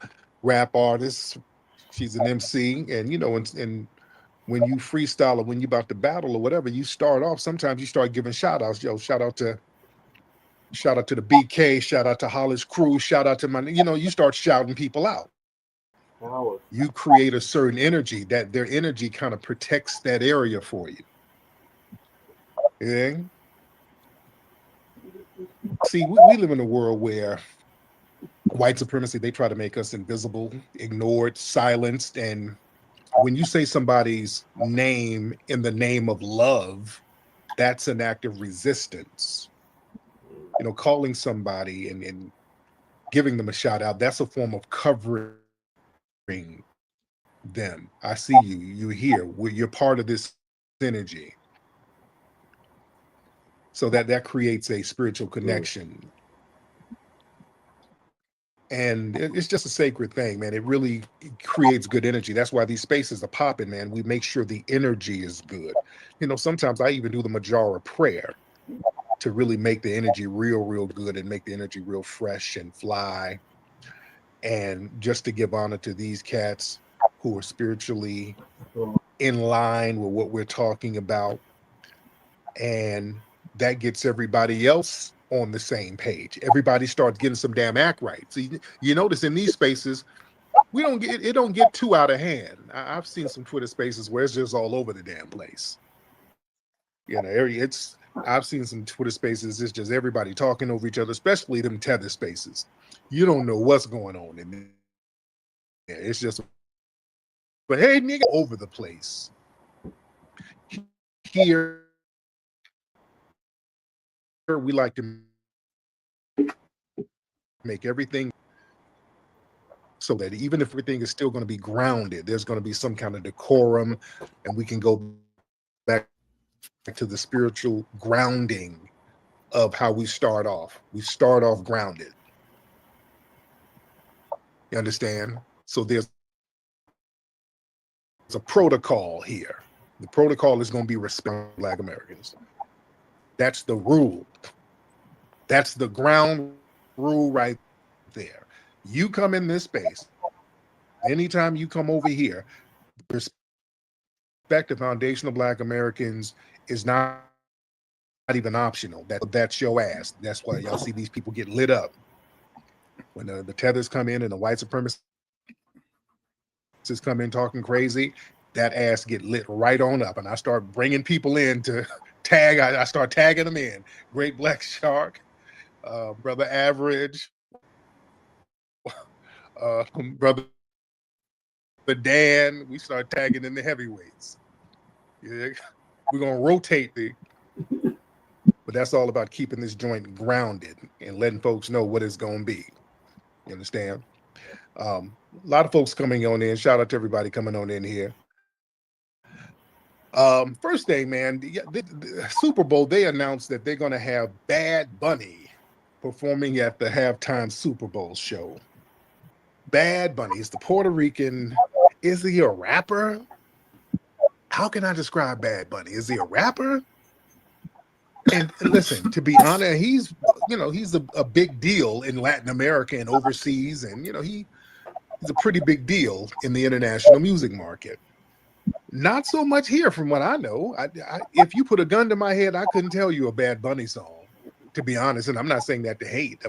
rap artist. She's an MC, and you know, and when you freestyle or when you're about to battle or whatever, you start off. Sometimes you start giving shout outs. Yo, shout out to the BK, shout out to Hollis Crew, shout out to you start shouting people out. You create a certain energy that their energy kind of protects that area for you. Yeah. See, we live in a world where white supremacy, they try to make us invisible, ignored, silenced, and when you say somebody's name in the name of love, that's an act of resistance. You know, calling somebody and giving them a shout out, that's a form of covering them. I see you, you're here, you're part of this energy. So that creates a spiritual connection. And it's just a sacred thing, man. It really creates good energy. That's why these spaces are popping, man. We make sure the energy is good. You know, sometimes I even do the Majara prayer to really make the energy real good and make the energy real fresh and fly. And just to give honor to these cats who are spiritually in line with what we're talking about. And that gets everybody else on the same page. Everybody starts getting some damn act right. So you notice in these spaces, it don't get too out of hand. I've seen some Twitter spaces where it's just all over the damn place. You know, I've seen some Twitter spaces, it's just everybody talking over each other, especially them tether spaces. You don't know what's going on in there. It's just, but hey, nigga, over the place. Here, we like to make everything so that even if everything is still going to be grounded, there's going to be some kind of decorum, and we can go back to the spiritual grounding of how we start off. We start off grounded. You understand? So there's a protocol here. The protocol is going to be respect Black Americans. That's the rule. That's the ground rule right there. You come in this space, anytime you come over here, respect the foundational Black Americans is not even optional. That's your ass. That's why y'all see these people get lit up. When the tethers come in and the white supremacists come in talking crazy, that ass get lit right on up. And I start bringing people in to tag. I start tagging them in. Great Black Shark, Brother Average, Brother Dan. We start tagging in the heavyweights. Yeah, we're going to rotate but that's all about keeping this joint grounded and letting folks know what it's going to be. You understand? A lot of folks coming on in. Shout out to everybody coming on in here. First thing, man, the Super Bowl, they announced that they're going to have Bad Bunny performing at the halftime Super Bowl show. Bad Bunny is the Puerto Rican. Is he a rapper? How can I describe Bad Bunny? Is he a rapper? And listen, to be honest, he's a big deal in Latin America and overseas, and he's a pretty big deal in the international music market. Not so much here, from what I know. If you put a gun to my head, I couldn't tell you a Bad Bunny song, to be honest. And I'm not saying that to hate.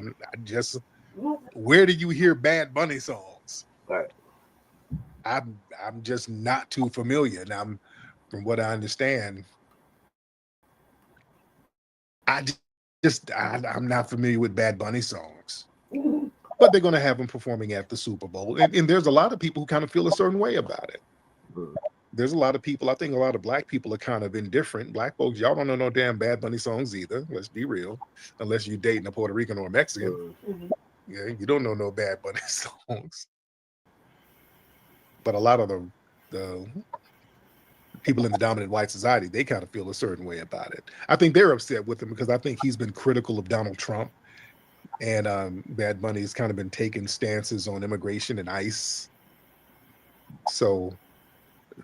Where do you hear Bad Bunny songs? Right. I'm just not too familiar. And from what I understand, I'm not familiar with Bad Bunny songs. But they're going to have him performing at the Super Bowl. And there's a lot of people who kind of feel a certain way about it. There's a lot of people, I think a lot of Black people are kind of indifferent. Black folks, y'all don't know no damn Bad Bunny songs either. Let's be real. Unless you're dating a Puerto Rican or a Mexican. Yeah, you don't know no Bad Bunny songs. But a lot of the people in the dominant white society, they kind of feel a certain way about it. I think they're upset with him because I think he's been critical of Donald Trump. And Bad Bunny has kind of been taking stances on immigration and ICE. So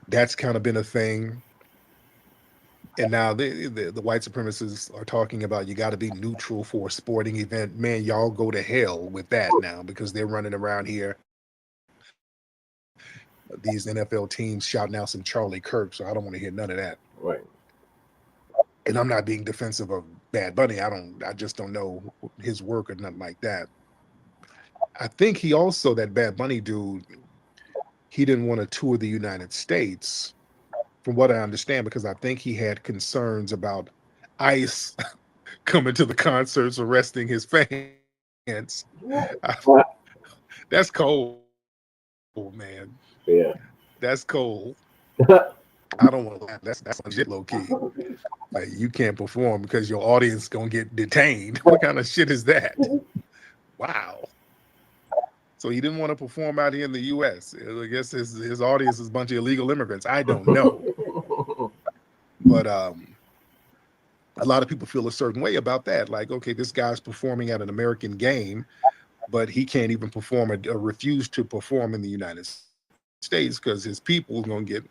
that's kind of been a thing. And now the white supremacists are talking about you got to be neutral for a sporting event. Man, y'all go to hell with that now, because they're running around here, these NFL teams shouting out some Charlie Kirk. So I don't want to hear none of that. Right. And I'm not being defensive of Bad Bunny. I just don't know his work or nothing like that. I think he also, that Bad Bunny dude, he didn't want to tour the United States, from what I understand, because I think he had concerns about ICE coming to the concerts, arresting his fans. That's cold, man. Yeah. That's cold. I don't want to laugh. That's legit low key. Like you can't perform because your audience gonna get detained. What kind of shit is that? Wow. So he didn't want to perform out here in the U.S. I guess his audience is a bunch of illegal immigrants. I don't know, but a lot of people feel a certain way about that. Like, okay, this guy's performing at an American game, but he can't even perform or refuse to perform in the United States because his people are gonna get,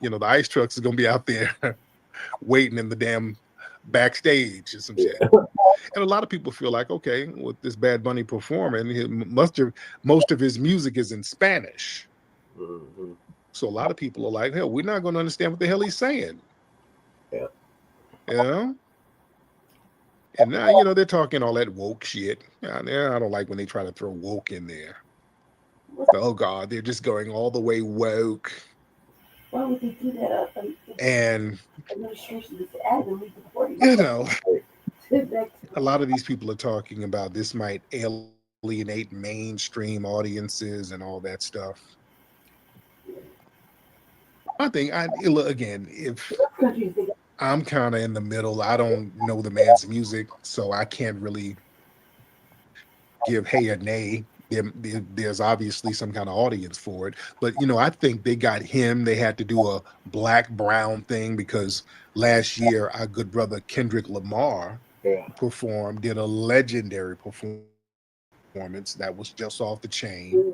the ice trucks is gonna be out there waiting in the damn backstage or some shit. And a lot of people feel like, okay, with this Bad Bunny performing, most of his music is in Spanish. Mm-hmm. So a lot of people are like, hell, we're not going to understand what the hell he's saying. Yeah. And now, they're talking all that woke shit. I don't like when they try to throw woke in there. Oh, God, they're just going all the way woke. Why would they do that? And, Administration is adding legal party. A lot of these people are talking about this might alienate mainstream audiences and all that stuff. I think, again, if I'm kind of in the middle, I don't know the man's music, so I can't really give hey or nay. There's obviously some kind of audience for it, but I think they got him. They had to do a Black Brown thing because last year our good brother Kendrick Lamar did a legendary performance that was just off the chain.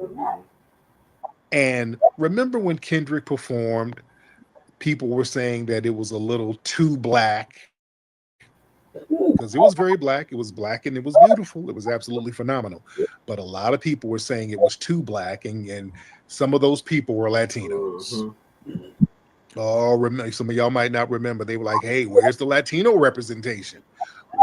And remember when Kendrick performed, people were saying that it was a little too black. Because it was very black. It was black and it was beautiful. It was absolutely phenomenal. But a lot of people were saying it was too black, and some of those people were Latinos. Oh, some of y'all might not remember. They were like, hey, where's the Latino representation?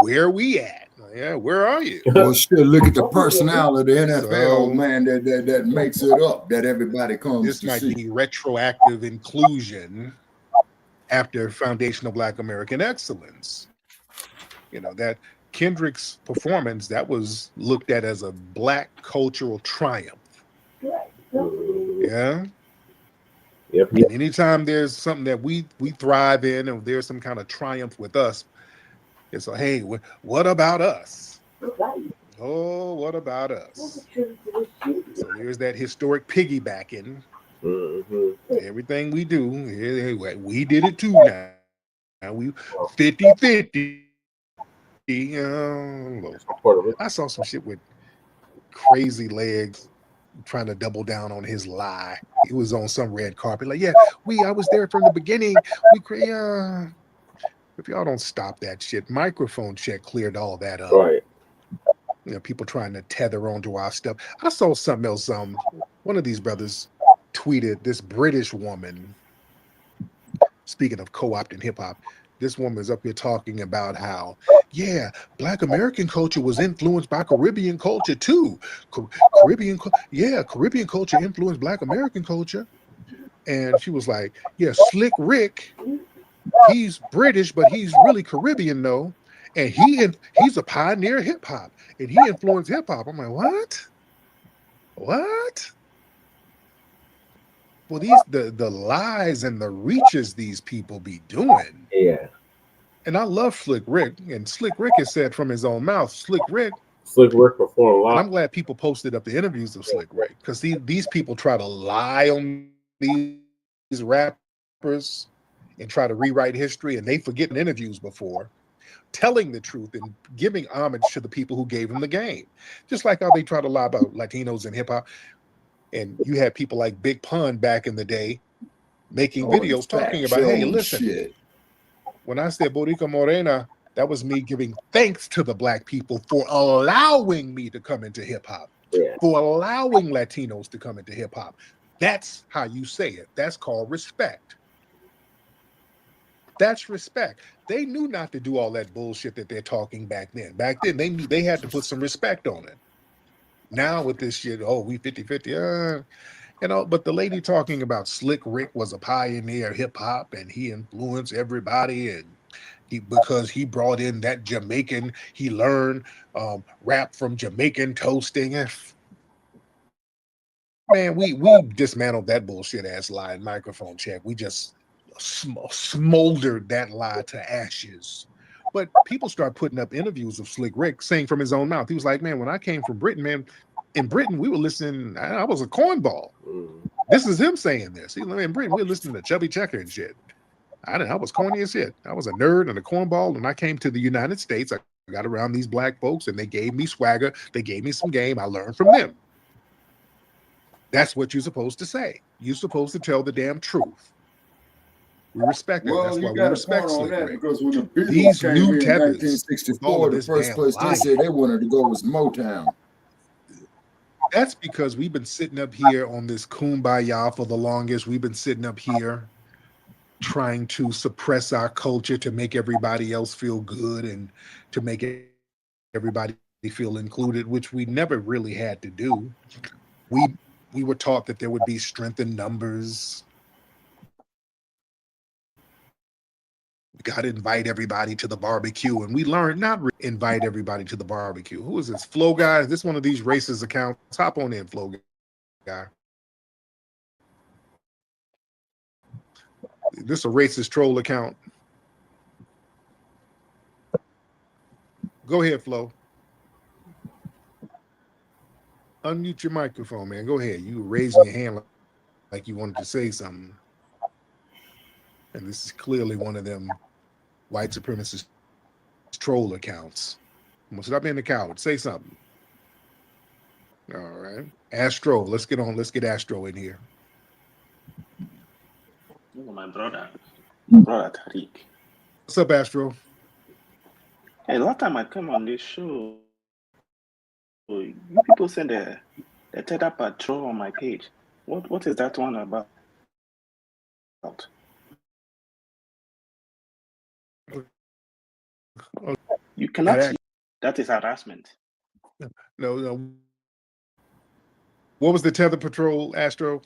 Where are we at? Yeah, where are you? Well, shit, look at the personality of the NFL, man, that makes it up, that everybody comes this to might see. be retroactive inclusion after Foundational Black American Excellence. That Kendrick's performance, that was looked at as a Black cultural triumph. Yeah. Yep. And anytime there's something that we thrive in, or there's some kind of triumph with us, it's like, hey, what about us? Oh, what about us? So there's that historic piggybacking. Everything we do, we did it too now. Now we 50-50. I saw some shit with Crazy Legs trying to double down on his lie. He was on some red carpet, like, I was there from the beginning. If y'all don't stop that shit, Microphone Check cleared all that up. Right. People trying to tether onto our stuff. I saw something else. One of these brothers tweeted this British woman. Speaking of co-opting hip hop, this woman is up here talking about how, Black American culture was influenced by Caribbean culture too. Caribbean culture influenced Black American culture. And she was like, Slick Rick, he's British, but he's really Caribbean though. And he's a pioneer of hip hop, and he influenced hip hop. I'm like, what? What? Well, the lies and the reaches these people be doing. Yeah. And I love Slick Rick, and Slick Rick has said from his own mouth, Slick Rick performed a lot. And I'm glad people posted up the interviews of Slick Rick, because these people try to lie on these rappers and try to rewrite history, and they forget in interviews before telling the truth and giving homage to the people who gave them the game. Just like how they try to lie about Latinos and hip hop. And you had people like Big Pun back in the day making videos talking about, hey, listen, when I said Boricua Morena, that was me giving thanks to the Black people for allowing me to come into hip hop, for allowing Latinos to come into hip hop. That's how you say it. That's called respect. That's respect. They knew not to do all that bullshit that they're talking back then. Back then, they knew they had to put some respect on it. Now with this shit, we 50-50, but the lady talking about Slick Rick was a pioneer of hip hop and he influenced everybody, and because he brought in that Jamaican, he learned rap from Jamaican toasting. Man, we dismantled that bullshit ass lie in microphone check. We just smoldered that lie to ashes. But people start putting up interviews of Slick Rick saying from his own mouth. He was like, man, when I came from Britain, man, in Britain, we were listening. I was a cornball. This is him saying this. He, in Britain, we were listening to Chubby Checker and shit. I was corny as shit. I was a nerd and a cornball. And I came to the United States. I got around these black folks and they gave me swagger. They gave me some game. I learned from them. That's what you're supposed to say. You're supposed to tell the damn truth. We respect it. That's why we respect Slick Rick. Because when the Beatles These came new in tethers, 1964, the first place they said they wanted to go was Motown. That's because we've been sitting up here on this kumbaya for the longest. We've been sitting up here trying to suppress our culture to make everybody else feel good and to make everybody feel included, which we never really had to do. We were taught that there would be strength in numbers. We got to invite everybody to the barbecue, and we learned not to invite everybody to the barbecue. Who is this? Flow Guy? Is this one of these racist accounts? Hop on in, Flow Guy. This a racist troll account? Go ahead, Flo. Unmute your microphone, man. Go ahead. You were raising your hand like you wanted to say something. And this is clearly one of them white supremacist troll accounts. Stop being a coward. Say something. All right. Astro. Let's get Astro in here. Oh, my brother Tariq. What's up, Astro? Hey, last time I came on this show, you people sent the tether patrol on my page. What is that one about? You cannot. That is harassment. No. What was the tether patrol, Astro?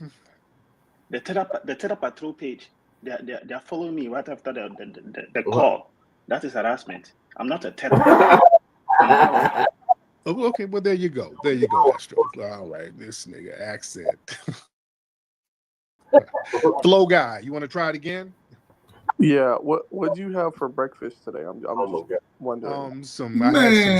The tether patrol page. They're following me right after the call. That is harassment. I'm not a tether. Oh, okay, well, there you go, Astro. All right, this nigga accent. Flow Guy, you want to try it again? Yeah, what do you have for breakfast today? I'm just wondering. I had some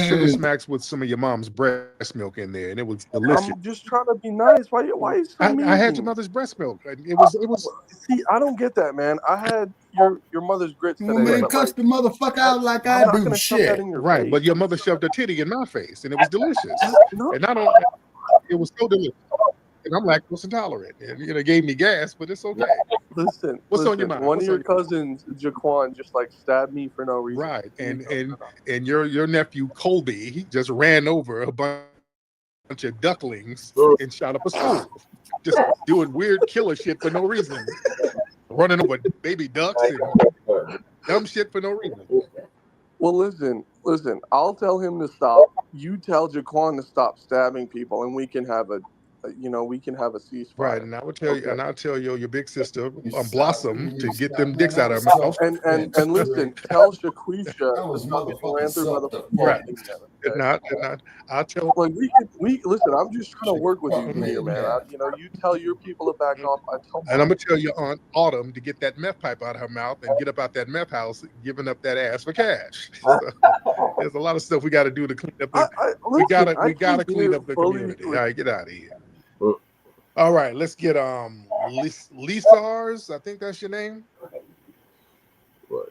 sugar smacks with some of your mom's breast milk in there, and it was delicious. I'm just trying to be nice. Why are you so mean? I had your mother's breast milk. It was. See, I don't get that, man. I had your mother's grits today. Man, cuss the motherfucker out like I do shit. Right, but your mother shoved her titty in my face, and it was delicious. And it was so delicious. And I'm lactose intolerant, and it gave me gas, but it's okay. Listen, what's on your mind? One of your cousins, Jaquan, just stabbed me for no reason. Right, and your nephew Colby, he just ran over a bunch of ducklings and shot up a school, just doing weird killer shit for no reason, running over baby ducks and dumb shit for no reason. Well, listen. I'll tell him to stop. You tell Jaquan to stop stabbing people, and we can have a ceasefire. Right, and I will tell you, and I'll tell your big sister Blossom to get them dicks out of her mouth. And listen, tell Shaquisha ran through by the right. Not. I'll tell. Like we listen. I'm just trying to work with you here, man. You tell your people to back off. And I'm gonna tell your Aunt Autumn to get that meth pipe out of her mouth and get up out that meth house, giving up that ass for cash. So, there's a lot of stuff we got to do to clean up. We gotta clean up the community. All right, get out of here. All right, let's get Lisars. I think that's your name. What?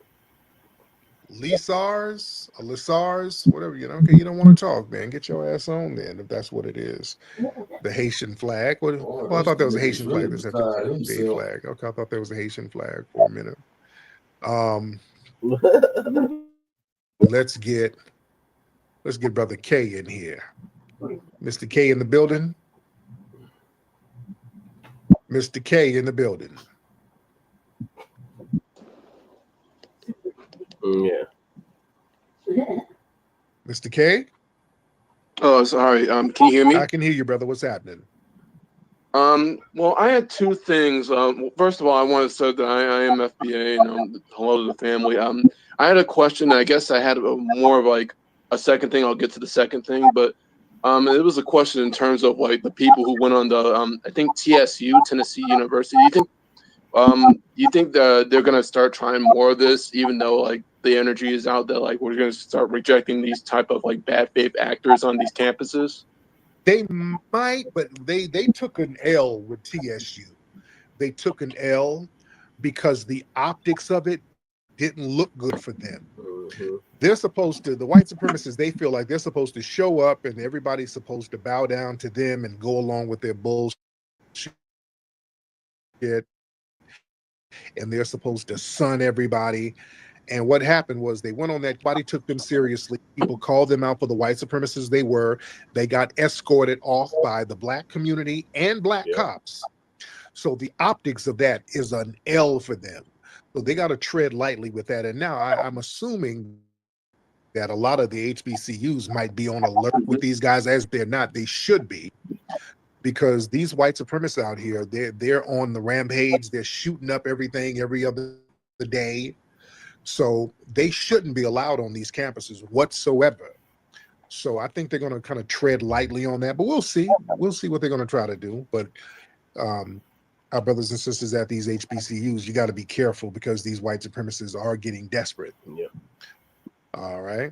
Lisars or Lisars, whatever. Okay, you don't want to talk, man. Get your ass on then, if that's what it is. The Haitian flag. Well, I thought that was a Haitian flag. There's a gay flag. Okay, I thought that was a Haitian flag for a minute. Let's get Brother K in here. Mr. K in the building. Mr. K in the building. Yeah. Mr. K? Oh, sorry. Can you hear me? I can hear you, brother. What's happening? Well, I had two things. First of all, I want to say that I am FBA and hello to the family. I had a question. I guess I had more of a second thing. I'll get to the second thing. But It was a question in terms of like the people who went on the I think TSU, Tennessee University. You think that they're gonna start trying more of this, even though like the energy is out there, like we're gonna start rejecting these type of like bad faith actors on these campuses? They might, but they took an L with TSU. They took an L because the optics of it didn't look good for them. They're supposed to, the white supremacists, they feel like they're supposed to show up and everybody's supposed to bow down to them and go along with their bullshit. And they're supposed to sun everybody. And what happened was they went on that, body took them seriously. People called them out for the white supremacists they were. They got escorted off by the black community and black cops. So the optics of that is an L for them. So they got to tread lightly with that. And now I'm assuming that a lot of the HBCUs might be on alert with these guys, as they're not. They should be, because these white supremacists out here, they're on the rampage. They're shooting up everything every other day. So they shouldn't be allowed on these campuses whatsoever. So I think they're going to kind of tread lightly on that, but we'll see. We'll see what they're going to try to do. But our brothers and sisters at these HBCUs, you got to be careful, because these white supremacists are getting desperate. Yeah. All right.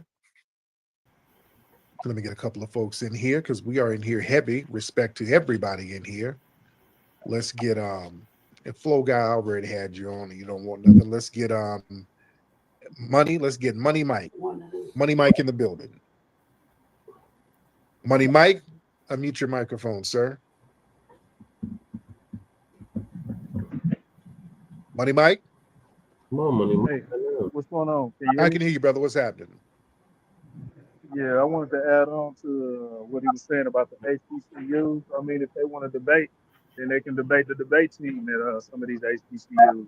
Let me get a couple of folks in here, because we are in here heavy. Respect to everybody in here. Let's get and Flow Guy, I already had you on, and you don't want nothing. Let's get Money. Let's get Money Mike. Money Mike in the building. Money Mike, unmute your microphone, sir. Money Mike. Come on, Money Mike. Hey, what's going on? I can hear you, brother. What's happening? Yeah, I wanted to add on to what he was saying about the HBCUs. I mean, if they want to debate, then they can debate the debate team at some of these HBCUs,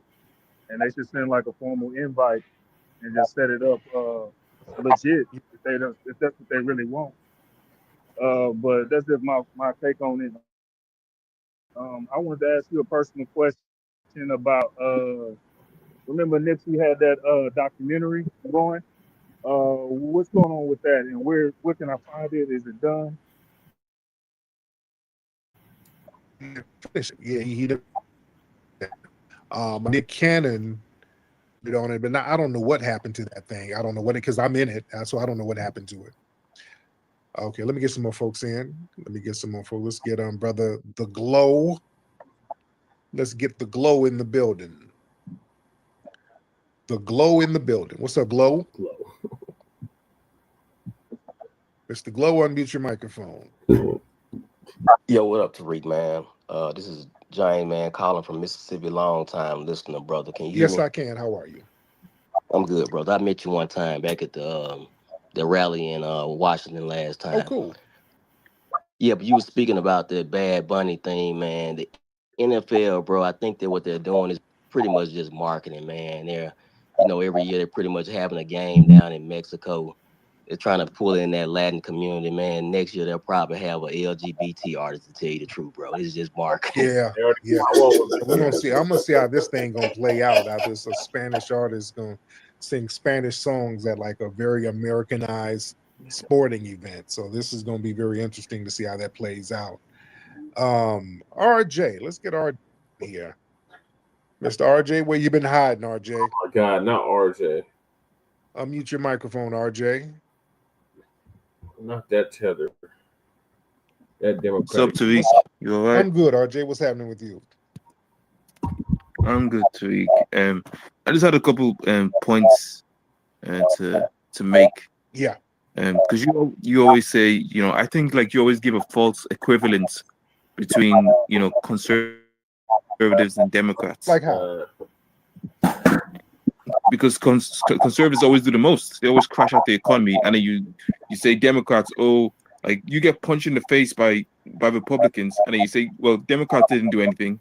and they should send like a formal invite and just set it up legit if that's what they really want. But that's just my take on it. I wanted to ask you a personal question about remember Nipsey had that documentary going. What's going on with that, and where can I find it? Is it done? Yeah, he did. Nick Cannon did on it, but I don't know what happened to that thing. I don't know what it, because I'm in it, so I don't know what happened to it. Okay, let me get some more folks in. Let's get brother The Glow. Let's get The Glow in the building. The Glow in the building. What's up, Glow? Mr. Glow, unmute your microphone. Yo, what up, Tariq, man? This is Giant Man calling from Mississippi. Long time listener, brother. Can you hear Yes, me? I can. How are you? I'm good, brother. I met you one time back at the rally in Washington last time. Oh, cool. Yeah, but you were speaking about the Bad Bunny thing, man. The NFL, bro, I think that what they're doing is pretty much just marketing, man. They're, every year they're pretty much having a game down in Mexico. They're trying to pull in that Latin community, man. Next year they'll probably have a LGBT artist, to tell you the truth, bro. It's just marketing. Yeah. We're gonna see. I'm gonna see how this thing gonna play out. How this a Spanish artist gonna sing Spanish songs at like a very Americanized sporting event. So this is gonna be very interesting to see how that plays out. RJ, let's get RJ here. Mr. RJ, where you been hiding, RJ? Oh my God, not RJ. Unmute your microphone, RJ. Not that tether. That Democrat. What's up, Tariq? You all right? I'm good, RJ. What's happening with you? I'm good, Tariq. I just had a couple points to make. Yeah. Because you always say, I think like you always give a false equivalence between conservatives and Democrats. Like how? Because conservatives always do the most. They always crash out the economy, and then you say Democrats, like you get punched in the face by Republicans, and then you say, well, Democrats didn't do anything.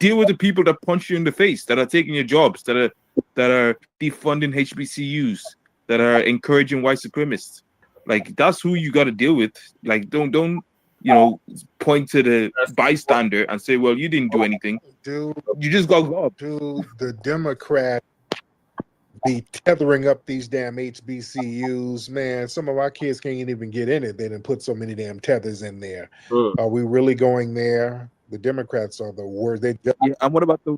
Deal with the people that punch you in the face, that are taking your jobs, that are defunding HBCUs, that are encouraging white supremacists. Like that's who you got to deal with. Like don't point to the bystander and say, well, you didn't do anything. Dude, you just got robbed. Dude, the Democrat be tethering up these damn HBCUs, man. Some of our kids can't even get in it. They didn't put so many damn tethers in there. Are we really going there? The Democrats are the worst. They just, Yeah, and what about the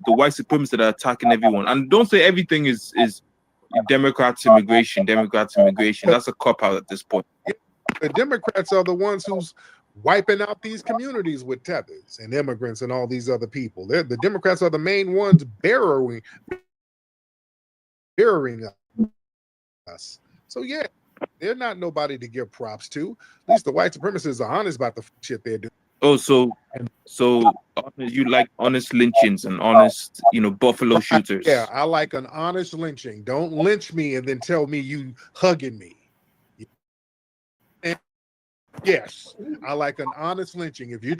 white supremacists that are attacking everyone? And don't say everything is Democrats immigration. That's a cop out at this point. the Democrats are the ones who's wiping out these communities with tethers and immigrants and all these other people. The Democrats are the main ones burying us. So yeah, they're not nobody to give props to. At least the white supremacists are honest about the shit they're doing. Oh, so you like honest lynchings and honest, buffalo shooters. Yeah, I like an honest lynching. Don't lynch me and then tell me you hugging me. And yes, I like an honest lynching. If you're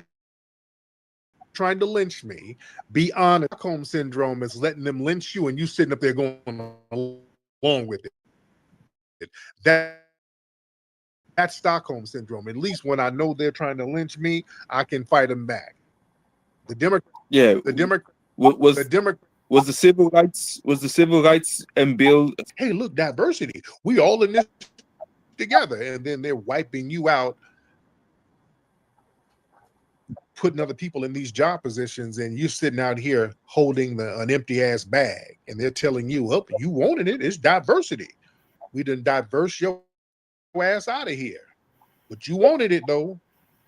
trying to lynch me, be honest. Stockholm syndrome is letting them lynch you and you sitting up there going along with it. That's Stockholm syndrome. At least when I know they're trying to lynch me, I can fight them back. The Democrat. Yeah. The Democrat. Was the civil rights bill? Hey, look, diversity. We all in this together, and then they're wiping you out, putting other people in these job positions, and you're sitting out here holding an empty ass bag, and they're telling you, "Oh, you wanted it. It's diversity. We done diverse your ass out of here, but you wanted it though."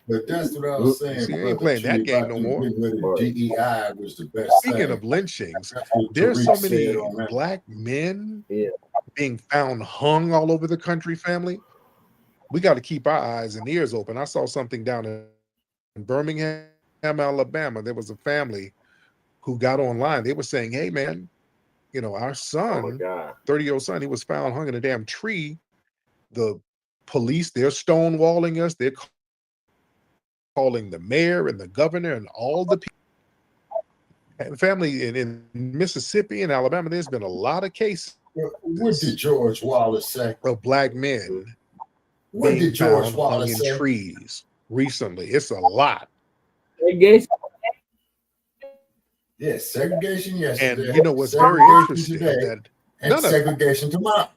But that's what I was saying. See, you ain't playing that game no more. DEI was the best. Speaking of lynchings, there's so many black men being found hung all over the country, family. We got to keep our eyes and ears open. I saw something down in Birmingham, Alabama. There was a family who got online. They were saying, hey, man, our son, 30-year-old son, he was found hung in a damn tree. The police, they're stonewalling us. They're calling the mayor and the governor and all the people. And family in Mississippi and Alabama, there's been a lot of cases. What did George Wallace say? Of black men what being did George found Wallace hung in say? trees recently. It's a lot. Yes, segregation yesterday. And you know what's very interesting that and segregation tomorrow.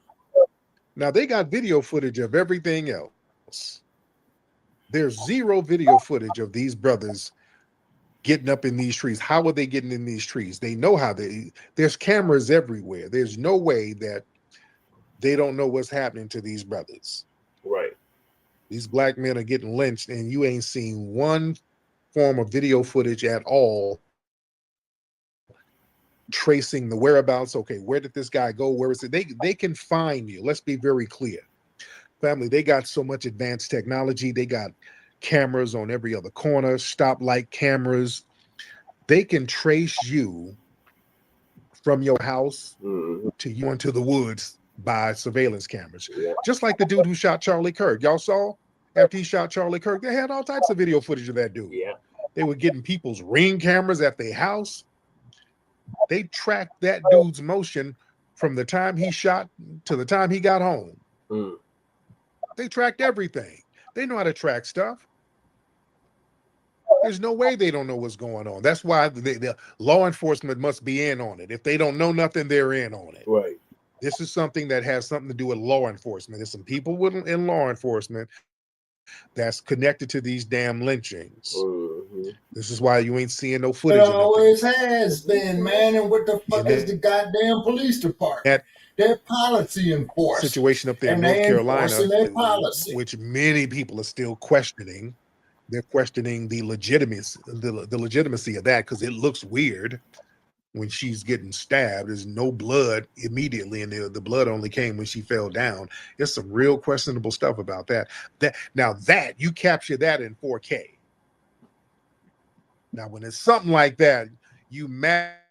Now they got video footage of everything else. There's zero video footage of these brothers getting up in these trees. How are they getting in these trees? They know how there's cameras everywhere. There's no way that they don't know what's happening to these brothers. Right. These black men are getting lynched and you ain't seen one form of video footage at all tracing the whereabouts. Okay, where did this guy go? Where is it? They can find you. Let's be very clear. Family, they got so much advanced technology. They got cameras on every other corner, stoplight cameras. They can trace you from your house to you into the woods by surveillance cameras. Just like the dude who shot Charlie Kirk. Y'all saw after he shot Charlie Kirk, they had all types of video footage of that dude. Yeah. They were getting people's Ring cameras at their house. They tracked that dude's motion from the time he shot to the time he got home. They tracked everything. They know how to track stuff. There's no way they don't know what's going on. That's why the law enforcement must be in on it. If they don't know nothing, they're in on it. Right. This is something that has something to do with law enforcement. There's some people in law enforcement that's connected to these damn lynchings. This is why you ain't seeing no footage. It always has been, man. And what the fuck is the goddamn police department? They're policy enforcement. Situation up there in and North they Carolina, enforcing their policy. which many people are still questioning. They're questioning the legitimacy of that because it looks weird when she's getting stabbed. There's no blood immediately, and the blood only came when she fell down. There's some real questionable stuff about that. That you capture that in 4K. Now, when it's something like that, you magically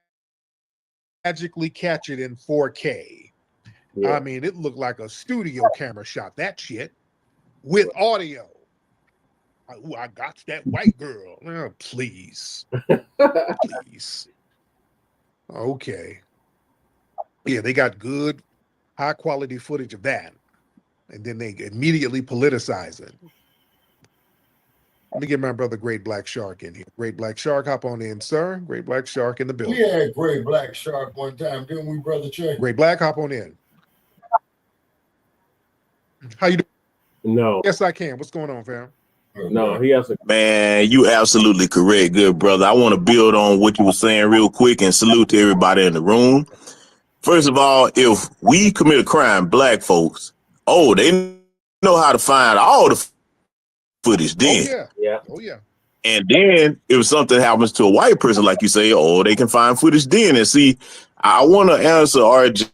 catch it in 4K. Yeah. I mean, it looked like a studio camera shot that shit with audio. Ooh, I got that white girl. Oh, please. Please. Okay. Yeah, they got good, high quality footage of that. And then they immediately politicize it. Let me get my brother Great Black Shark in here. Great Black Shark, hop on in, sir. Great Black Shark in the building. We had Great Black Shark one time, didn't we, Brother Che? Great Black, hop on in. How you doing? No. Yes, I can. What's going on, fam? No, he has a Man, you absolutely correct, good brother. I want to build on what you were saying real quick and salute to everybody in the room. First of all, if we commit a crime, black folks, they know how to find all the footage then. Oh, yeah. Oh, yeah. And then if something happens to a white person, like you say, they can find footage then. And see, I want to answer RJ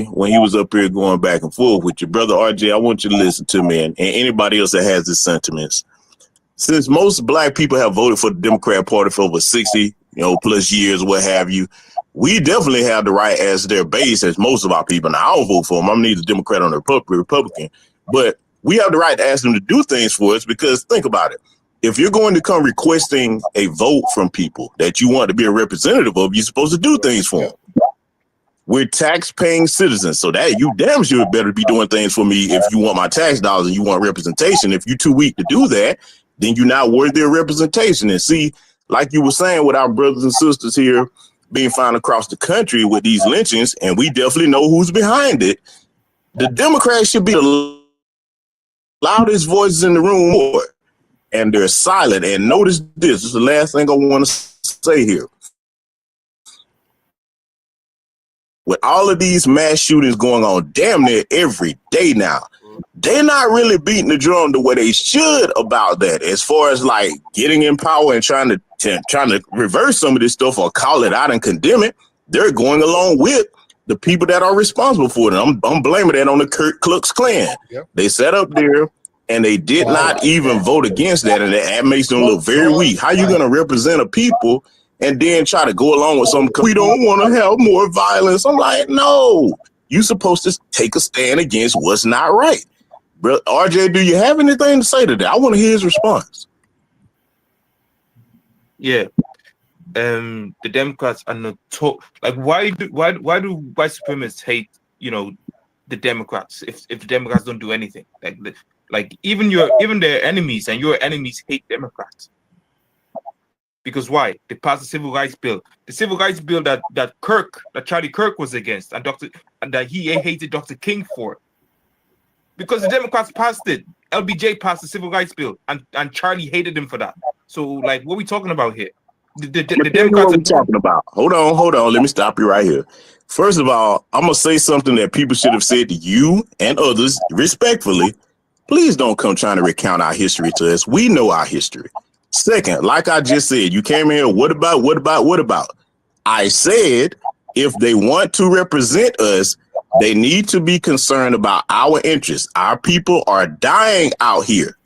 when he was up here going back and forth with your brother. RJ, I want you to listen to me and anybody else that has these sentiments. Since most black people have voted for the Democrat Party for over 60, plus years, what have you, we definitely have the right as their base, as most of our people. Now, I don't vote for them. I'm neither Democrat or Republican, but we have the right to ask them to do things for us, because think about it. If you're going to come requesting a vote from people that you want to be a representative of, you're supposed to do things for them. We're tax-paying citizens, so that you damn sure better be doing things for me if you want my tax dollars and you want representation. If you're too weak to do that, then you're not worthy of representation. And see, like you were saying with our brothers and sisters here being found across the country with these lynchings, and we definitely know who's behind it, the Democrats should be the loudest voices in the room more. And they're silent. And notice this is the last thing I want to say here. With all of these mass shootings going on damn near every day now, they're not really beating the drum the way they should about that, as far as like getting in power and trying to reverse some of this stuff or call it out and condemn it. They're going along with the people that are responsible for it. I'm blaming that on the Ku Klux Klan. Yep. They sat up there and they did not even vote against that, and that makes them look very weak. How you going to represent a people and then try to go along with something? We don't want to have more violence. I'm like, no, you're supposed to take a stand against what's not right. Bro, RJ, do you have anything to say to that? I want to hear his response. Yeah. The Democrats are not like, why do white supremacists hate, the Democrats if the Democrats don't do anything? Like even their enemies and your enemies hate Democrats. Because why? They passed the Civil Rights Bill. The Civil Rights Bill that Charlie Kirk was against, and that he hated Dr. King for. Because the Democrats passed it. LBJ passed the Civil Rights Bill, and Charlie hated him for that. So, like, what are we talking about here? The Democrats what are we talking about? Hold on. Let me stop you right here. First of all, I'm going to say something that people should have said to you and others respectfully. Please don't come trying to recount our history to us. We know our history. Second, like I just said, you came in here, what about? I said, if they want to represent us, they need to be concerned about our interests. Our people are dying out here.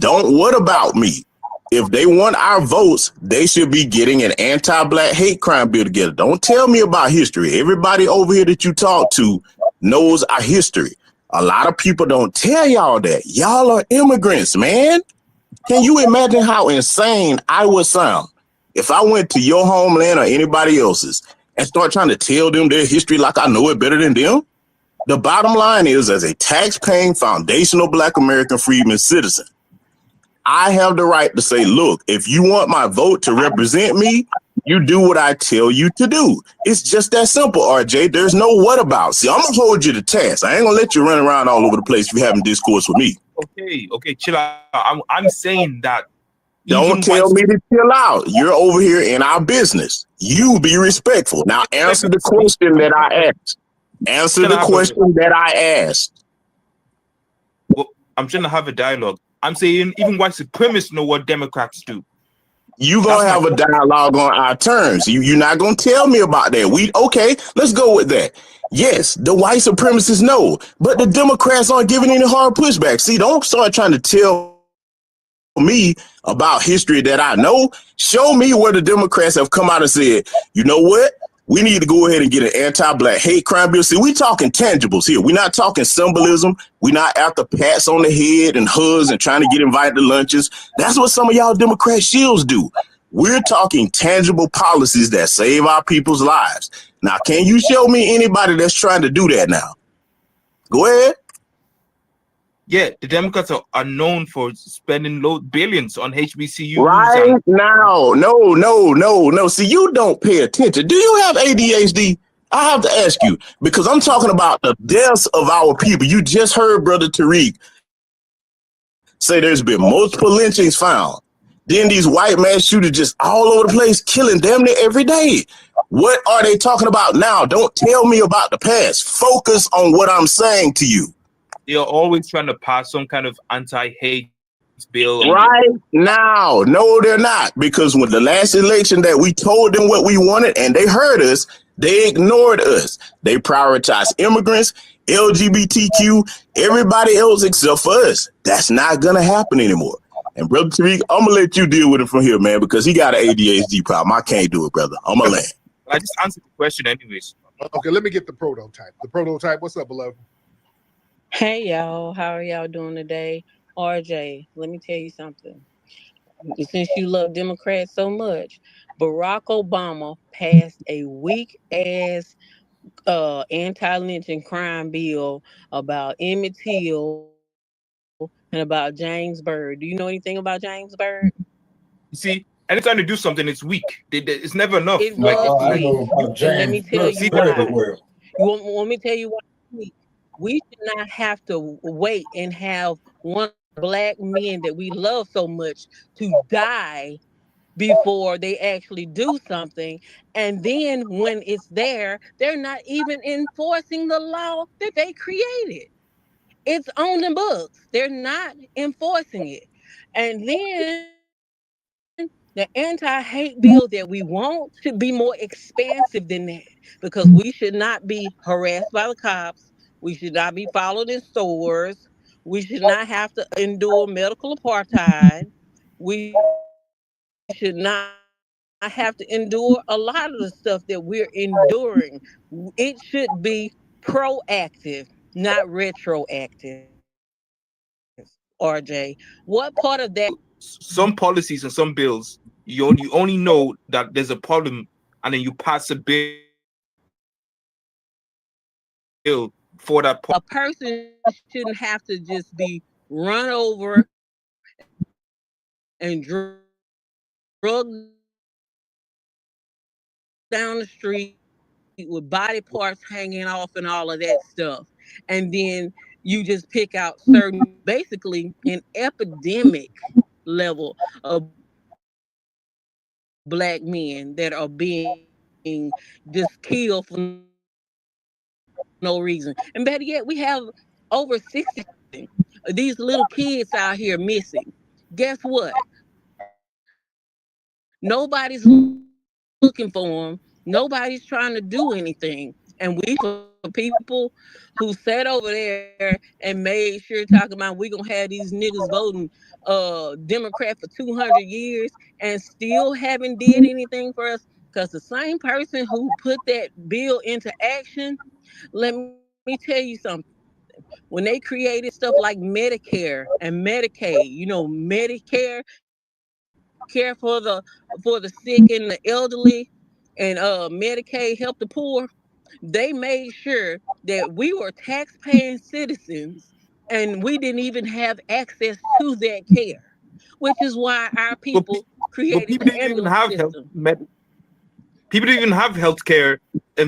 What about me? If they want our votes, they should be getting an anti-black hate crime bill together. Don't tell me about history. Everybody over here that you talk to knows our history. A lot of people don't tell y'all that. Y'all are immigrants, man. Can you imagine how insane I would sound if I went to your homeland or anybody else's and start trying to tell them their history like I know it better than them? The bottom line is, as a tax-paying foundational Black American freedman citizen, I have the right to say, look, if you want my vote to represent me, you do what I tell you to do. It's just that simple, RJ. There's no what about. See, I'm going to hold you to task. I ain't going to let you run around all over the place if you're having discourse with me. Okay, chill out. I'm saying that. Don't tell me to chill out. You're over here in our business. You be respectful. Now answer the question that I asked. Answer the question that I asked. Well, I'm trying to have a dialogue. I'm saying even white supremacists know what Democrats do. You gonna have a dialogue on our terms. You're not gonna tell me about that. Okay, let's go with that. Yes, the white supremacists know, but the Democrats aren't giving any hard pushback. See, don't start trying to tell me about history that I know. Show me where the Democrats have come out and said, you know what? We need to go ahead and get an anti-black hate crime bill. See, we talking tangibles here. We're not talking symbolism. We're not after pats on the head and hugs and trying to get invited to lunches. That's what some of y'all Democrat shields do. We're talking tangible policies that save our people's lives. Now, can you show me anybody that's trying to do that now? Go ahead. Yeah, the Democrats are known for spending billions on HBCUs. Right now. No. See, you don't pay attention. Do you have ADHD? I have to ask you, because I'm talking about the deaths of our people. You just heard Brother Tariq say there's been multiple lynchings found. Then these white mass shooters just all over the place, killing damn near every day. What are they talking about now? Don't tell me about the past. Focus on what I'm saying to you. They're always trying to pass some kind of anti-hate bill. Right now. No, they're not. Because when the last election that we told them what we wanted and they heard us, they ignored us. They prioritized immigrants, LGBTQ, everybody else except for us. That's not going to happen anymore. And Brother Tariq, I'm going to let you deal with it from here, man, because he got an ADHD problem. I can't do it, brother. I'm going to land. I just answered the question anyways. Okay, let me get the prototype. The prototype, what's up, beloved? Hey, y'all. How are y'all doing today? RJ, let me tell you something. Since you love Democrats so much, Barack Obama passed a weak-ass anti-lynching crime bill about Emmett Till and about James Byrd. Do you know anything about James Byrd? You see, anytime they do something, it's weak. It's never enough. It was weak. And let me tell you why. You want me to tell you why it's weak? We should not have to wait and have one black men that we love so much to die before they actually do something. And then when it's there, they're not even enforcing the law that they created. It's on the books. They're not enforcing it. And then the anti-hate bill that we want should be more expansive than that, because we should not be harassed by the cops. We should not be followed in stores. We should not have to endure medical apartheid. We should not have to endure a lot of the stuff that we're enduring. It should be proactive, not retroactive. RJ, what part of that? Some policies and some bills, you only know that there's a problem, and then you pass a bill for that. A person shouldn't have to just be run over and drugged down the street with body parts hanging off and all of that stuff. And then you just pick out certain, basically an epidemic level of black men that are being just killed for no reason. And better yet, we have over 60 of these little kids out here missing. Guess what? Nobody's looking for them. Nobody's trying to do anything. And we, for people who sat over there and made sure talking about we gonna have these niggas voting Democrat for 200 years and still haven't did anything for us, because the same person who put that bill into action, let me tell you something. When they created stuff like Medicare and Medicaid, you know, Medicare, care for the sick and the elderly, and Medicaid help the poor, they made sure that we were tax-paying citizens and we didn't even have access to that care, which is why our people created the ambulance system. People didn't even have healthcare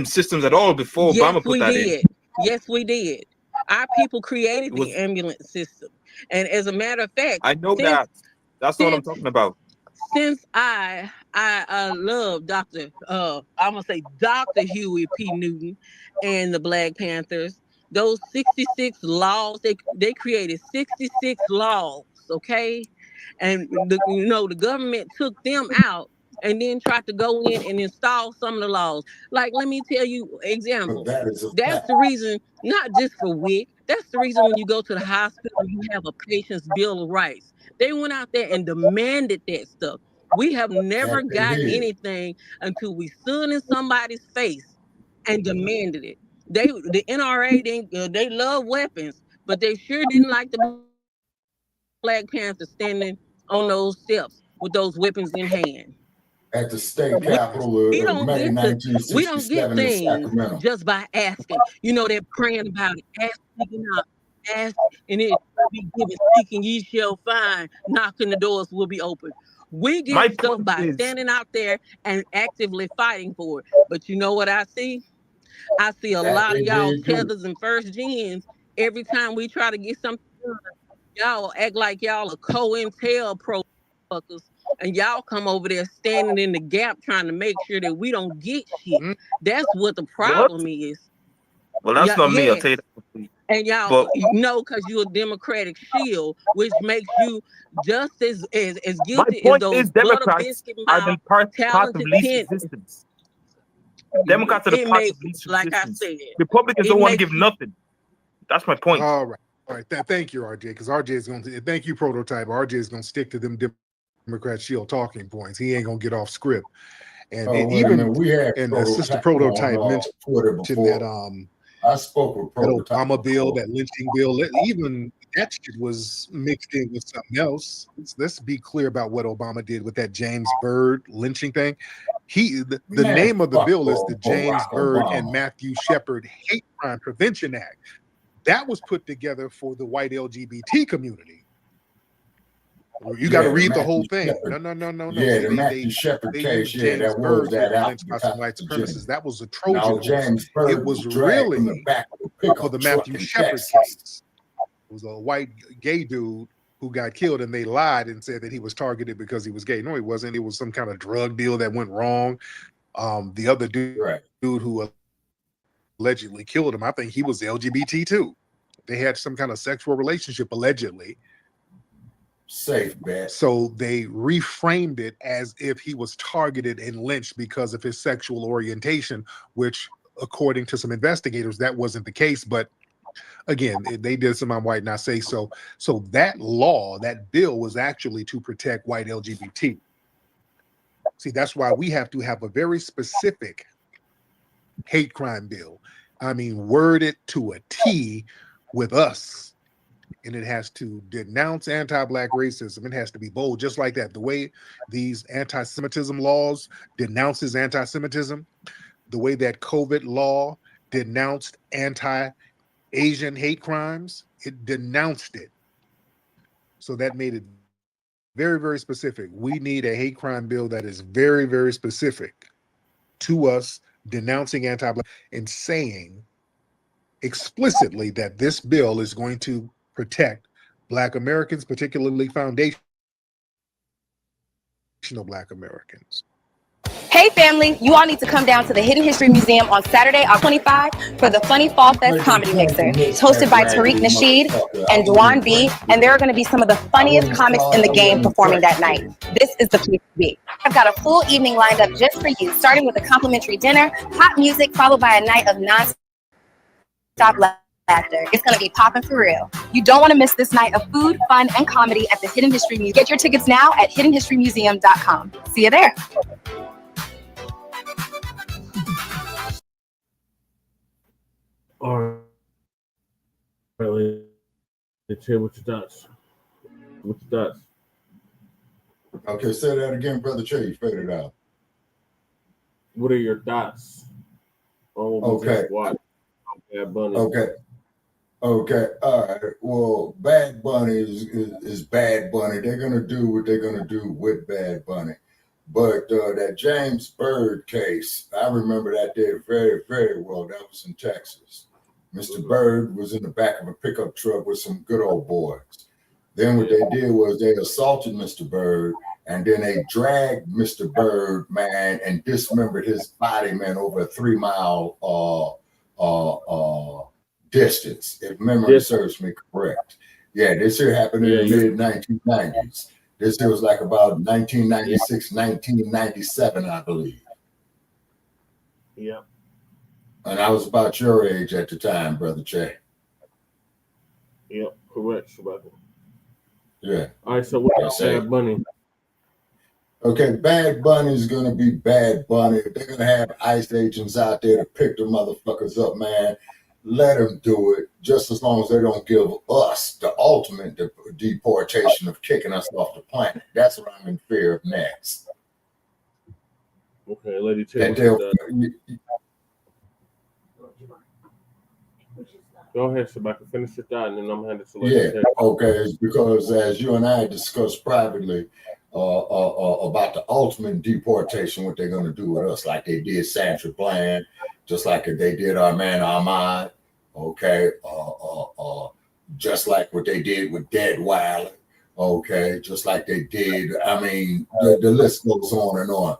systems at all before Obama put that in. Yes, we did. Our people created the ambulance system. And as a matter of fact, I know that. That's what I'm talking about. Since I love Dr. I'm gonna say Dr. Huey P. Newton and the Black Panthers, those 66 laws, they created 66 laws, okay? And the government took them out and then tried to go in and install some of the laws. Like, let me tell you example. That's the reason, not just for WIC, that's the reason when you go to the hospital, you have a patient's Bill of Rights. They went out there and demanded that stuff. We have never gotten anything until we stood in somebody's face and demanded it. The NRA they love weapons, but they sure didn't like the Black Panthers standing on those steps with those weapons in hand. At the state capitol of May 1967 we don't get in things Sacramento. just by asking. You know, they're praying about it, asking out. ask, and it will be given. Seeking, ye shall find. Knocking, the doors will be open. We My get stuff point by is, standing out there and actively fighting for it. But you know what I see? I see a That lot of they y'all did too. tethers and first gens. Every time we try to get something done, y'all act like y'all are co-intel pro fuckers, and y'all come over there standing in the gap trying to make sure that we don't get shit. That's what the what? problem is. Well, that's Yeah, not me. I'll yes. tell you that. And y'all But know, because you're a Democratic shield, which makes you just as my guilty as point those is, butter Democrats biscuit are the mouth part of talented least tent. resistance. Democrats are the It part of makes, least like I resistance. said, Republicans it don't want to makes give you. nothing. That's my point. All right. All right. Thank you, RJ, because RJ is going to thank you, Prototype. RJ is going to stick to them Democrat shield talking points. He ain't going to get off script. And, Oh, and wait a minute. even We had Sister Prototype Prototype on Twitter mentioned that before. I spoke with that Prototype Obama bill, before. that lynching bill, even that shit was mixed in with something else. Let's be clear about what Obama did with that James Byrd lynching thing. The Man, name of the fuck bill is the James Barack Byrd Obama. and Matthew Shepard Hate Crime Prevention Act. That was put together for the white LGBT community. You got to read the whole thing. Shepard. No. Yeah, See, the Matthew Shepard they case. used Yeah, James that was Byrd that getting out lynched in by some Cox, white Virginia. supremacists. That was a Trojan Now, horse. James It Byrd was was dragged from the really back of a for pickup the truck Matthew in Shepard Texas. case. It was a white gay dude who got killed, and they lied and said that he was targeted because he was gay. No, he wasn't. It was some kind of drug deal that went wrong. The other dude who allegedly killed him, I think he was LGBT too. They had some kind of sexual relationship allegedly. Safe bet. So they reframed it as if he was targeted and lynched because of his sexual orientation, which, according to some investigators, that wasn't the case. But again, they did some on white, not say so. So that law, that bill, was actually to protect white LGBT. See, that's why we have to have a very specific hate crime bill. I mean, worded to a T with us. And it has to denounce anti-Black racism. It has to be bold, just like that. The way these anti-Semitism laws denounces anti-Semitism, the way that COVID law denounced anti-Asian hate crimes, it denounced it. So that made it very, very specific. We need a hate crime bill that is very, very specific to us, denouncing anti-Black and saying explicitly that this bill is going to protect Black Americans, particularly foundational Black Americans. Hey family, you all need to come down to the Hidden History Museum on Saturday, October 25 for the Funny Fall Fest Comedy Mixer. It's hosted by Tariq Nasheed and Dwan B, and there are going to be some of the funniest comics in the game performing that night. This is the place to be. I've got a full evening lined up just for you, starting with a complimentary dinner, hot music, followed by a night of non-stop laughter. It's going to be popping for real. You don't want to miss this night of food, fun, and comedy at the Hidden History Museum. Get your tickets now at hiddenhistorymuseum.com. See you there. All right, let's hear what your thoughts. What's your thoughts? Okay, say that again, Brother Che. You figured it out. What are your thoughts on what we just watched? Bad Bunny. Okay. All right. Well, Bad Bunny is Bad Bunny. They're gonna do what they're gonna do with Bad Bunny. But that James Byrd case, I remember that day very, very well. That was in Texas. Mr. Byrd was in the back of a pickup truck with some good old boys. Then what they did was they assaulted Mr. Byrd, and then they dragged Mr. Byrd, man, and dismembered his body, man, over a 3-mile distance, if memory serves me correct. Yeah, this here happened in the mid-1990s. This here was like about 1996, 1997, I believe. Yep. And I was about your age at the time, Brother Che. Yep, correct, Shabaka. Yeah. All right, so what about Bad Bunny? Okay, Bad Bunny is going to be Bad Bunny. If they're going to have ICE agents out there to pick the motherfuckers up, man, let them do it, just as long as they don't give us the ultimate deportation of kicking us off the planet. That's what I'm in fear of next. Okay, Lady T. Go ahead, Shabaka. Finish your thought, and then I'm headed to Yeah, okay. It's because as you and I discussed privately about the ultimate deportation, what they're going to do with us, like they did Sandra Bland, just like they did our man Ahmad, okay, just like what they did with Dead Wilder, okay, just like they did. I mean, the list goes on and on.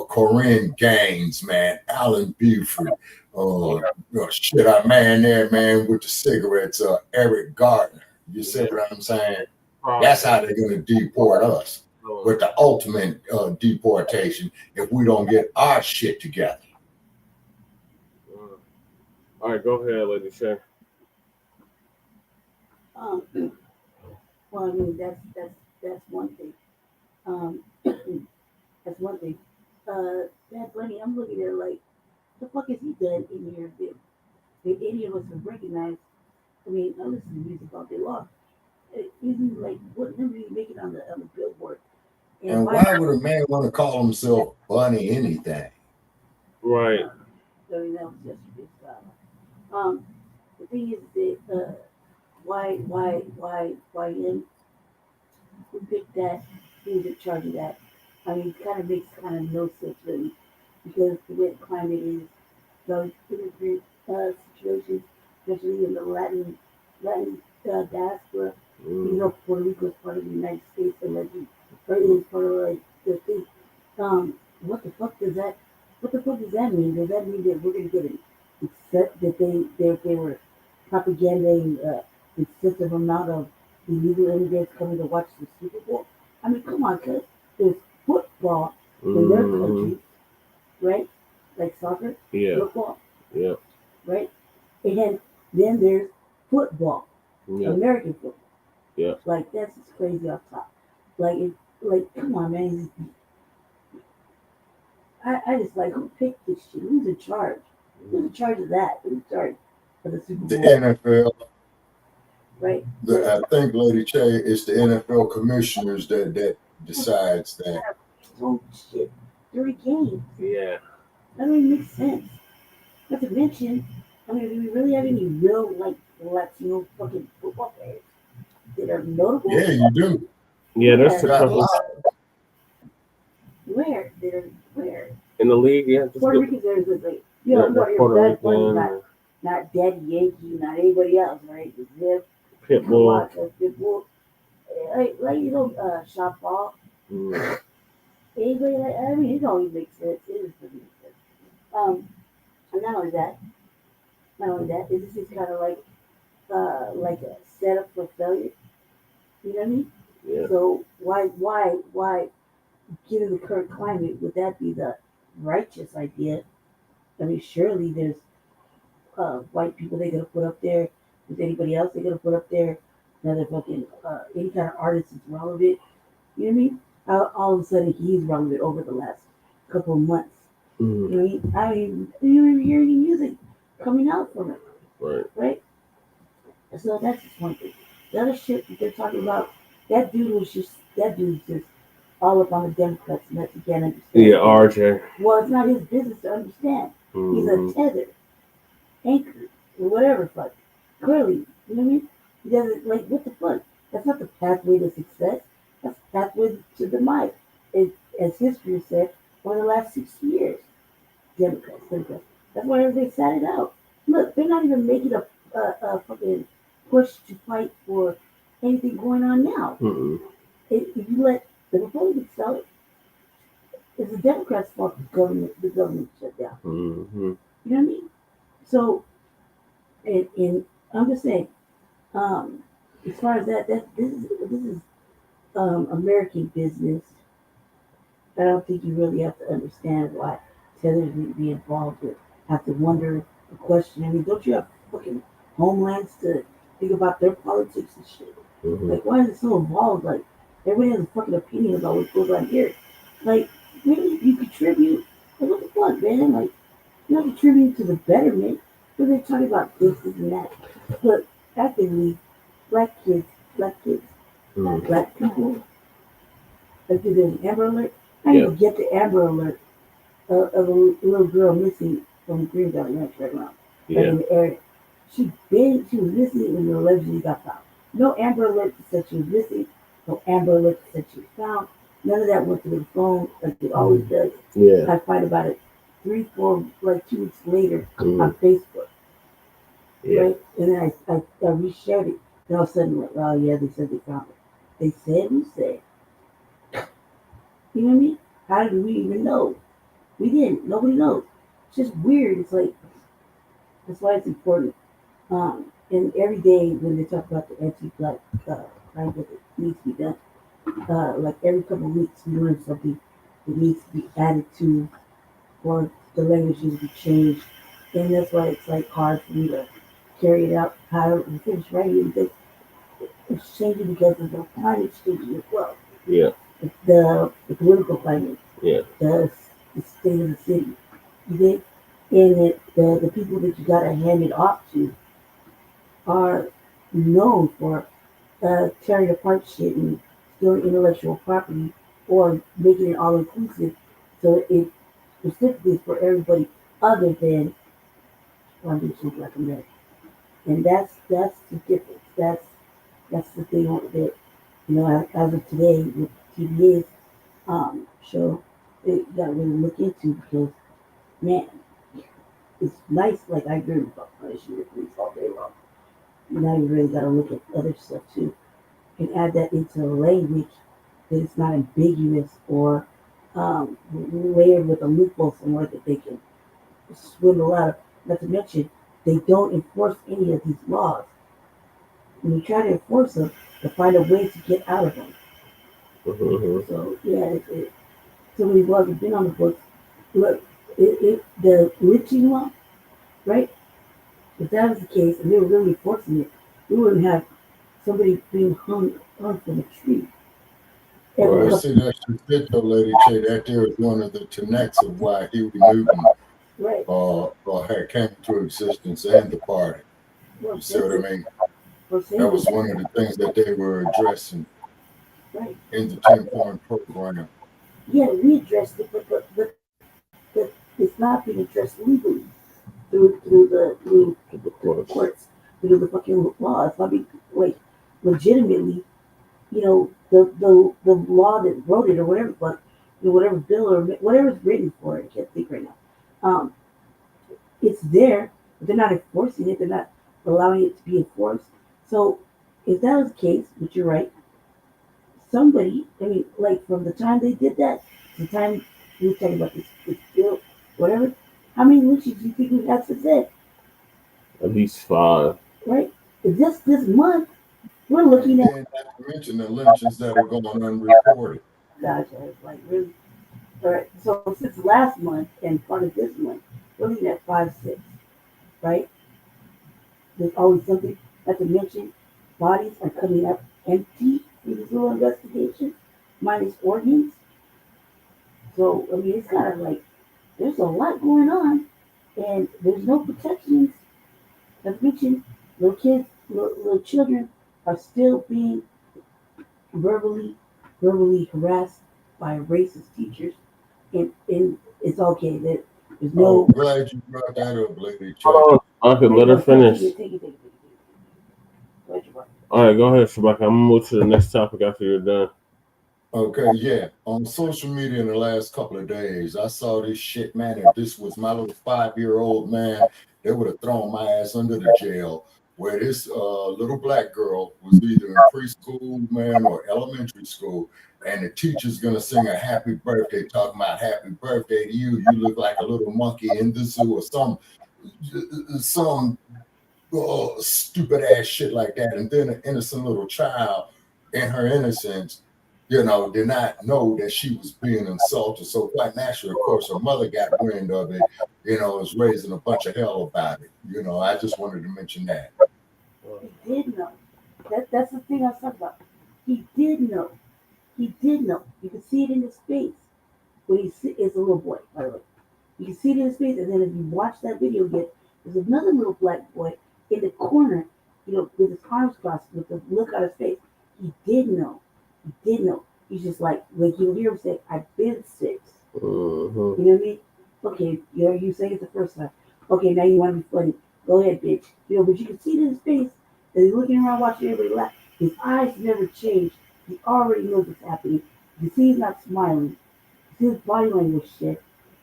Corinne Gaines, man, Alan Buford. Shit, our man there, man, with the cigarettes, Eric Gardner. You see what I'm saying? That's how they're going to deport us with the ultimate deportation if we don't get our shit together. All right, go ahead, Lady Shay. Well, I mean, that's one thing. That's one thing. Bad Bunny, I'm looking at it like, the fuck has he done in here that any of us have recognized? I mean, I listen to music all day long. Isn't like what number you making on the Billboard? And why would a man want to call himself Bunny anything? Right. I mean, that was yesterday's style. The thing is that why him? Who picked that? Who was in charge of that? I mean, it kind of makes kind of no sense really, because the way the climate is, those immigrant situations, especially in the Latin diaspora. You know, Puerto Rico is part of the United States, and like, right, is part of like the thing. What the fuck does that mean? Does that mean that we're gonna get it accept that they were propaganding excessive amount of illegal immigrants coming to watch the Super Bowl? I mean, come on, cuz there's football in their country, right? Like soccer, football, right? And then there's football, American football. Like that's just crazy off top. Like come on, man. I just like, who picked this shit? Who's in charge? Who's in charge of that? Who's in charge of the Super Bowl? The NFL. Right. I think, Lady Che, it's the NFL commissioners that decides that. Oh shit! 3 games. Yeah. That don't even make sense. Not to mention, I mean, do we really have any real like Latino fucking football players that are notable? Yeah, you do. Yeah, there's a couple. Where? In the league, yeah. Puerto Ricans, there's like, you know, Bad Bunny, not Daddy Yankee, not anybody else, right? It's him. Pitbull. Pitbull. Like you know, shot ball. Anybody like, I mean, it don't even make sense. It just doesn't make sense. And not only that, it's just kind of like a setup for failure. You know what I mean? Yeah. So why, given the current climate, would that be the righteous idea? I mean, surely there's white people they're gonna put up there. With anybody else they're gonna put up there? Another fucking any kind of artist is relevant. You know what I mean? All of a sudden he's relevant over the last couple of months. You know what I mean? You don't even hear any music coming out from it. Right? So that's just one thing. The other shit that they're talking about, that dude's just all up on the Democrats, and that's again understand. Yeah, RJ. Well, it's not his business to understand. He's a tether, anchor, or whatever fuck. Clearly, you know what I mean? He doesn't like, what the fuck? That's not the pathway to success. That's the pathway to demise. As history said, over the last 60 years, Democrats. That's why they sat it out. Look, they're not even making a fucking push to fight for anything going on now. If you let the Republicans sell it, it's the Democrats' fault the government shut down. You know what I mean? So, and I'm just saying, as far as that this is American business. I don't think you really have to understand why tethers need to be involved or have to wonder the question. I mean, don't you have fucking homelands to think about their politics and shit? Like, why is it so involved? Like, everybody has a fucking opinion about what goes on here. Like, maybe you contribute. Like, what the fuck, man? Like, you're not contributing to the betterment. But they're talking about this and that. But actively, black kids, black people. Like, there's an Amber Alert. I didn't even get the Amber Alert of a little girl missing from Green Valley Ranch right around. Like in the area. She was missing and allegedly got found. No Amber Alert that said she was missing. No Amber Alert that said she was found. None of that went to the phone like it always does. Yeah. I find about it 2 weeks later on Facebook. Yeah. Right? And then I reshared it. And all of a sudden, like, oh yeah, they said they found it. They said, who said? You know what I mean? How did we even know? We didn't. Nobody knows. It's just weird. It's like, that's why it's important. And every day when they talk about the anti-Black crime that needs to be done, like every couple of weeks we learn something that needs to be added to, or the language needs to be changed. And that's why it's like hard for me to carry it out, how to finish writing, because it's changing because of the climate changing as well. Yeah. The political climate. Yeah. The state of the city. You think? And the people that you gotta hand it off to are known for tearing apart shit and stealing intellectual property or making it all inclusive, so it specifically is for everybody other than Wants Blacc Americans. And that's the difference. That's the thing that, you know, as of today with TVA's show, you gotta really look into, because man, it's nice. Like I agree about punishing the police all day long. Now you really gotta look at other stuff too, and add that into a language that it's not ambiguous or layered with a loophole somewhere that they can swindle out of. Not to mention, they don't enforce any of these laws. When you try to enforce them, they find a way to get out of them. So yeah, so many laws have been on the books. Look, the lynching law, right? If that was the case, and they were really enforcing it, we wouldn't have somebody being hung from a tree. Well, see, that's the fit, though, Lady J. That there is one of the tenets of why Huey Newton had came into existence and the party. You see what I mean? That was one of the things that they were addressing in the 10-point program. Yeah, we addressed it, but it's not being addressed legally through the courts, through the fucking laws. I mean, like, legitimately, you know, the law that wrote it or whatever, but you know, whatever bill or whatever's written for it, I can't think right now. It's there, but they're not enforcing it. They're not allowing it to be enforced. So if that was the case, which you're right, somebody, I mean, like from the time they did that, to the time we were talking about this bill, whatever, how many lynchings do you think we've had since then? At least 5. Right? Just this month, we're looking at. And not to mention the lynchings that are going unreported. Gotcha. It's like really. All right. So since last month and part of this month, we're looking at 5, 6. Right? There's always something. Not to mention, bodies are coming up empty in this little investigation, minus organs. So I mean, it's kind of like there's a lot going on, and there's no protections. As mentioned, little kids, little children are still being verbally harassed by racist teachers, and it's okay that there's no. I'm glad you brought that up, Lady J. Hold on, I could let her finish. All right, go ahead, Shabaka. I'm gonna move to the next topic after you're done. Okay, yeah. On social media in the last couple of days, I saw this shit, man. If this was my little 5-year-old, man, they would have thrown my ass under the jail. Where this little black girl was either in preschool, man, or elementary school, and the teacher's gonna sing a happy birthday, talking about happy birthday to you. You look like a little monkey in the zoo, or some stupid ass shit like that. And then an innocent little child, in her innocence, you know, did not know that she was being insulted. So quite naturally, of course, her mother got wind of it, you know, is raising a bunch of hell about it. You know, I just wanted to mention that. He did know. That's the thing I was talking about. He did know. He did know. You can see it in his face. When it's a little boy, by the way. You can see it in his face, and then if you watch that video again, there's another little black boy in the corner, you know, with his arms crossed, with the look on his face. He did know. He did know. He's just like you'll hear him say, I've been 6. You know what I mean? Okay, you say it the first time. Okay, now you want to be funny. Go ahead, bitch. You know, but you can see it in his face that he's looking around watching everybody laugh. His eyes never change. He already knows what's happening. You see he's not smiling. You see his body language shift.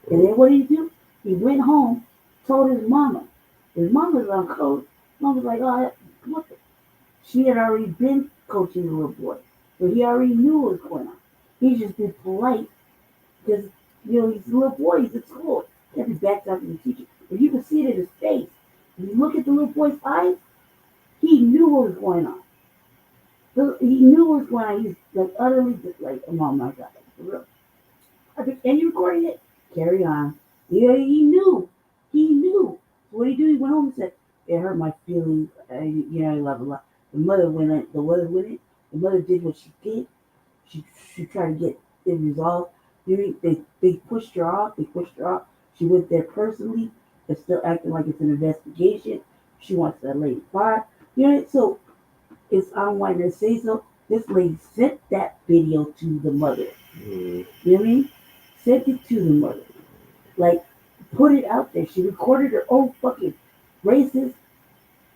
And then what did he do? He went home, told his mama. His mama's on coach. Mom was like, oh, what the? She had already been coaching the little boy. So he already knew what was going on. He's just been polite because, you know, he's a little boy. He's at school. He can't be back talking to the teacher. But you can see it in his face. If you look at the little boy's eyes, he knew what was going on. So he knew what was going on. He's like utterly just like, oh my God, for real. I think, and you recording it? Carry on. Yeah, he knew. He knew. So what did he do? He went home and said, it hurt my feelings. You know, I love a lot. The mother went in. The mother went in. The mother did what she did. She tried to get it resolved. They pushed her off. They pushed her off. She went there personally. They're still acting like it's an investigation. She wants that lady fired. You know, so it's I don't want to say so. This lady sent that video to the mother. You know what I mean? Sent it to the mother. Like, put it out there. She recorded her own fucking racist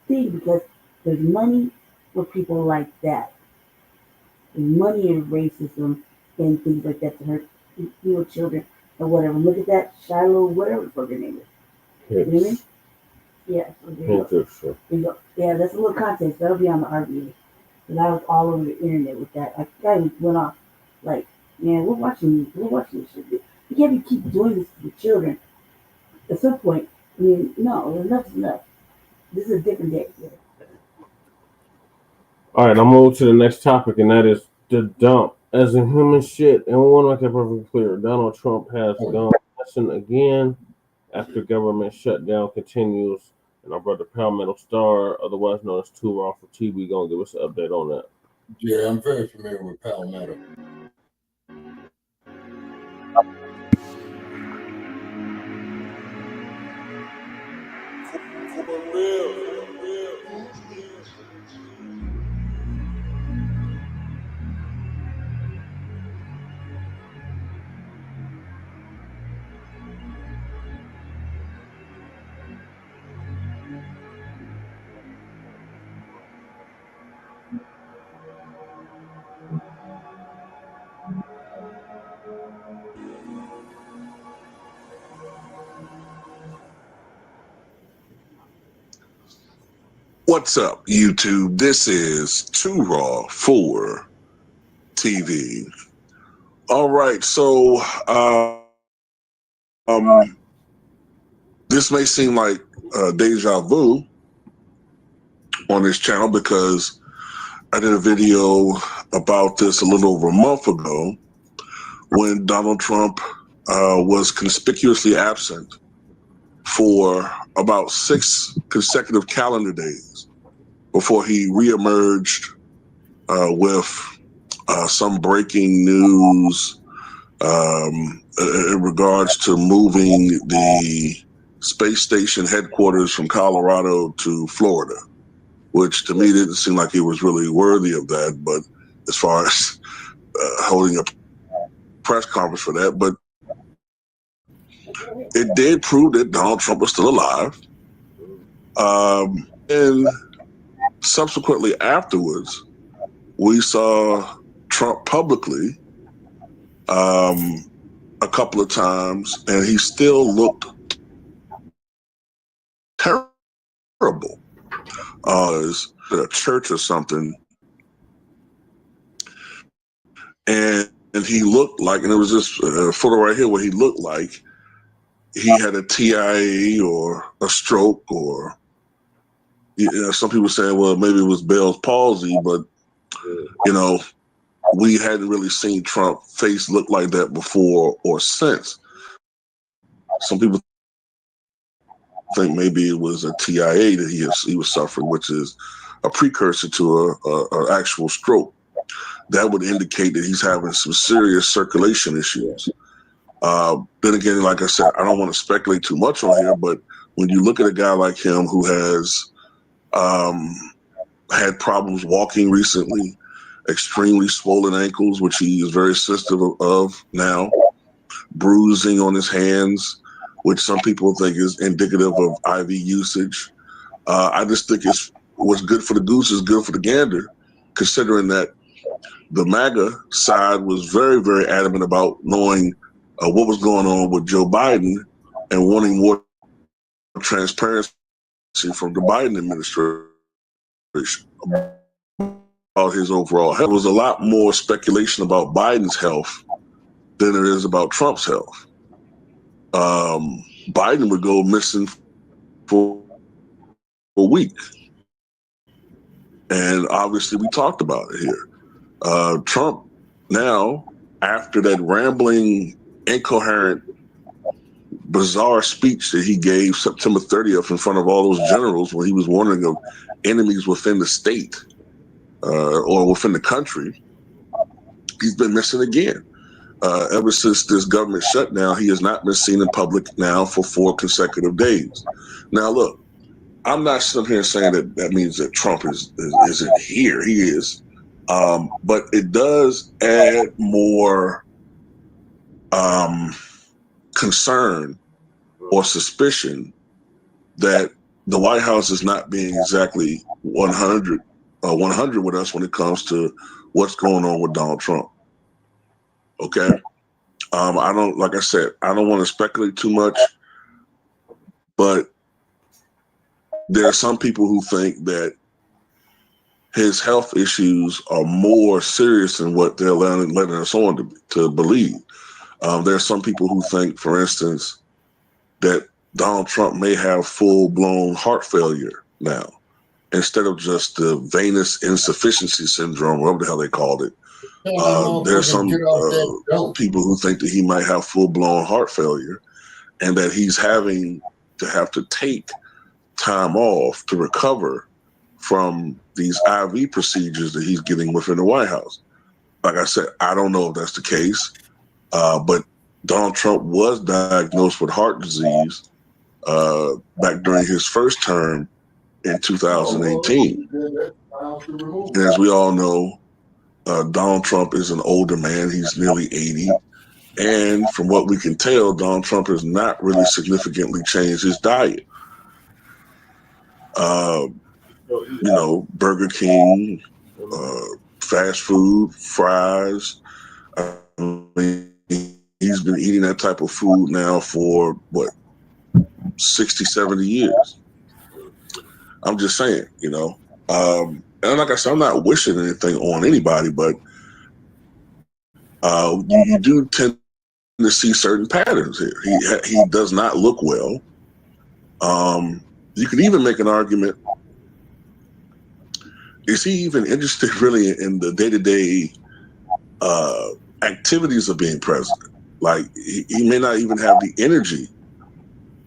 thing because there's money for people like that. There's money in racism and things like that to hurt, you know, children or whatever. Look at that Shiloh, whatever the fuck her name is. You know what I mean? Yeah. So there you go. Yeah, that's a little context. That'll be on the RBA. And I was all over the internet with that. I kind of went off like, man, we're watching this shit. You can't keep doing this to the children. At some point, I mean, no, enough's enough. This is a different day. Yeah. All right, I'll move to the next topic, and that is the dump. As in human shit, and we want to make that perfectly clear, Donald Trump has gone missing again after government shutdown continues. And our brother Palmetto Star, otherwise known as 2 Raw for TV, gonna give us an update on that. Yeah, I'm very familiar with Palmetto. What's up, YouTube? This is 2 Raw for TV. All right, so this may seem like deja vu on this channel because I did a video about this a little over a month ago when Donald Trump was conspicuously absent for about 6 consecutive calendar days before he reemerged with some breaking news in regards to moving the space station headquarters from Colorado to Florida, which to me didn't seem like he was really worthy of that. But as far as holding a press conference for that, but it did prove that Donald Trump was still alive. And subsequently afterwards, we saw Trump publicly a couple of times, and he still looked terrible. At a church or something, and he looked like, and it was this photo right here where he looked like he had a TIA or a stroke, or some people say, well, maybe it was Bell's palsy, but you know, we hadn't really seen Trump's face look like that before or since. Some people think maybe it was a TIA that he was suffering, which is a precursor to an actual stroke. That would indicate that he's having some serious circulation issues. Then again, like I said, I don't want to speculate too much on here, but when you look at a guy like him who has had problems walking recently, extremely swollen ankles, which he is very sensitive of now, bruising on his hands, which some people think is indicative of IV usage, I just think it's what's good for the goose is good for the gander, considering that the MAGA side was very, very adamant about knowing what was going on with Joe Biden and wanting more transparency from the Biden administration about his overall health. There was a lot more speculation about Biden's health than there is about Trump's health. Biden would go missing for a week. And obviously we talked about it here. Trump now, after that rambling, incoherent, bizarre speech that he gave September 30th in front of all those generals when he was warning of enemies within the state or within the country, he's been missing again. Ever since this government shutdown, he has not been seen in public now for 4 consecutive days. Now, look, I'm not sitting here saying that means that Trump isn't here. He is. But it does add more concern or suspicion that the White House is not being exactly 100 with us when it comes to what's going on with Donald Trump. Okay. Like I said, I don't want to speculate too much, but there are some people who think that his health issues are more serious than what they're letting us on to believe. There are some people who think, for instance, that Donald Trump may have full-blown heart failure now, instead of just the venous insufficiency syndrome, whatever the hell they called it. There are some people who think that he might have full-blown heart failure and that he's having to have to take time off to recover from these IV procedures that he's getting within the White House. Like I said, I don't know if that's the case, but Donald Trump was diagnosed with heart disease back during his first term in 2018. And as we all know, Donald Trump is an older man. He's nearly 80. And from what we can tell, Donald Trump has not really significantly changed his diet. Burger King, fast food, fries. He's been eating that type of food now for 60, 70 years. I'm just saying, and like I said, I'm not wishing anything on anybody, but you do tend to see certain patterns here. He does not look well. You could even make an argument, is he even interested really in the day-to-day activities of being president? Like, he may not even have the energy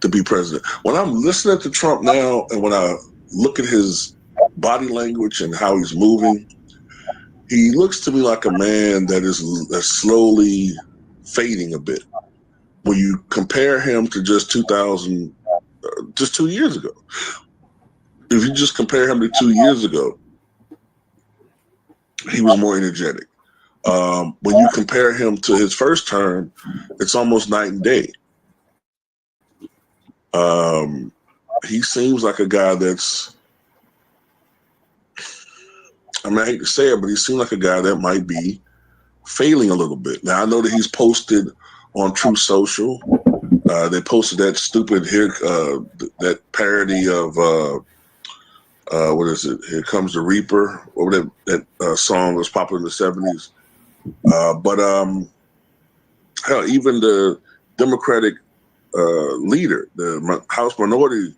to be president. When I'm listening to Trump now, and when I look at his body language and how he's moving, he looks to me like a man that's slowly fading a bit. When you compare him to just 2 years ago. If you just compare him to 2 years ago, he was more energetic. When you compare him to his first term, it's almost night and day. He seems like a guy that's, I hate to say it, but he seems like a guy that might be failing a little bit. Now, I know that he's posted on Truth Social. They posted that stupid that parody of what is it? Here Comes the Reaper, or that song was popular in the 70s. But hell, even the Democratic leader, the House Minority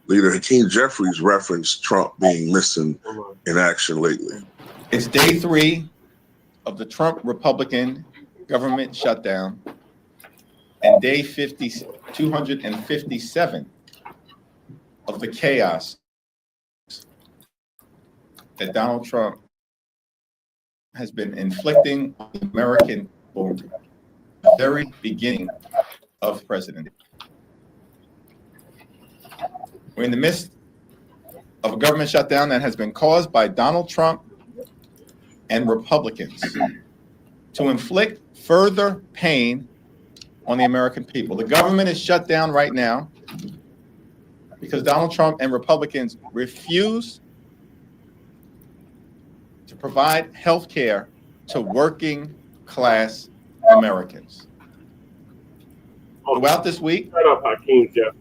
Leader Hakeem Jeffries, referenced Trump being missing in action lately. It's day 3 of the Trump Republican government shutdown, and day 257 of the chaos that Donald Trump has been inflicting on the American people from the very beginning of presidency. We're in the midst of a government shutdown that has been caused by Donald Trump and Republicans to inflict further pain on the American people. The government is shut down right now because Donald Trump and Republicans refuse to provide health care to working class Americans. Throughout this week,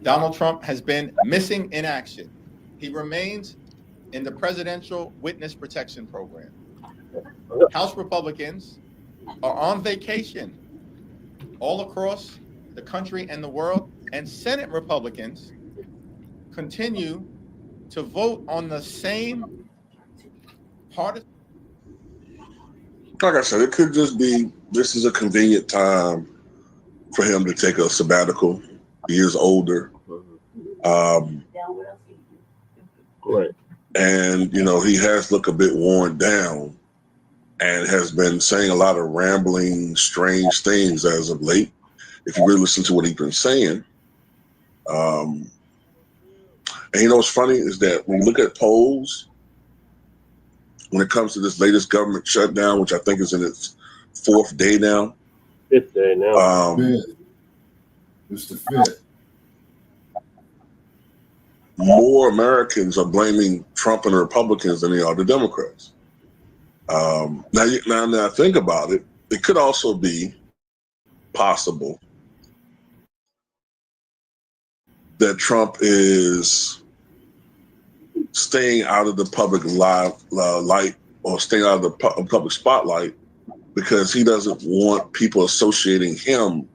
Donald Trump has been missing in action. He remains in the Presidential Witness Protection Program. House Republicans are on vacation all across the country and the world, and Senate Republicans continue to vote on the same partisan. Like I said, it could just be this is a convenient time for him to take a sabbatical. He is older. Right. And, you know, he has looked a bit worn down and has been saying a lot of rambling, strange things as of late. If you really listen to what he's been saying. And you know what's funny is that when you look at polls, when it comes to this latest government shutdown, which I think is in its 4th day now. 5th day now. It's the 5th. More Americans are blaming Trump and the Republicans than they are the Democrats. Now I think about it, it could also be possible that Trump is staying out of the public light or staying out of the public spotlight because he doesn't want people associating him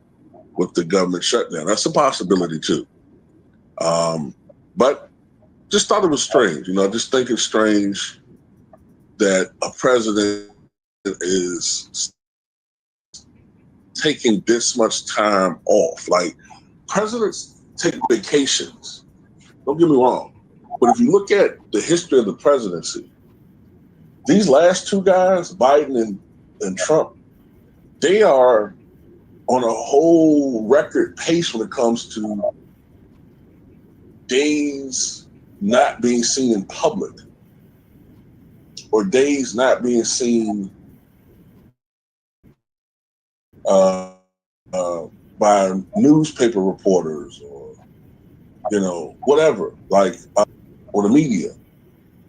with the government shutdown. That's a possibility too. But just thought it was strange. You know, I just think it's strange that a president is taking this much time off. Like, presidents take vacations. Don't get me wrong. But if you look at the history of the presidency, these last two guys, Biden and Trump, they are on a whole record pace when it comes to days not being seen in public or days not being seen by newspaper reporters or, you know, whatever, like, or the media.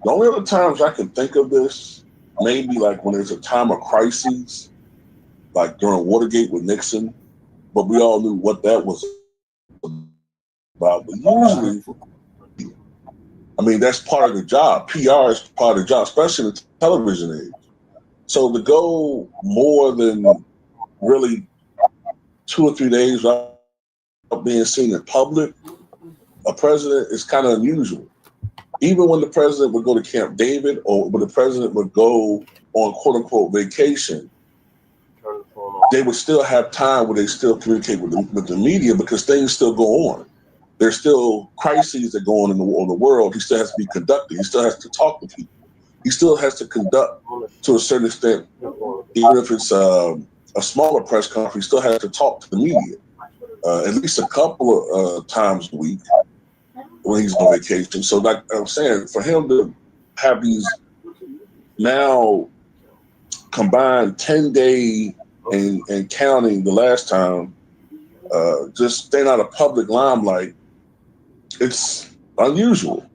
The only other times I can think of this, maybe like when there's a time of crises, like during Watergate with Nixon, but we all knew what that was about. But usually, I mean, that's part of the job. PR is part of the job, especially in the television age. So to go more than really 2 or 3 days without being seen in public, a president is kind of unusual. Even when the president would go to Camp David or when the president would go on quote unquote vacation, they would still have time where they still communicate with the media because things still go on. There's still crises that go on in the world. He still has to be conducted. He still has to talk to people. He still has to conduct to a certain extent, even if it's a smaller press conference, he still has to talk to the media at least a couple of times a week when he's on vacation. So like I'm saying, for him to have these now combined 10-day and counting the last time, just staying out of public limelight, it's unusual.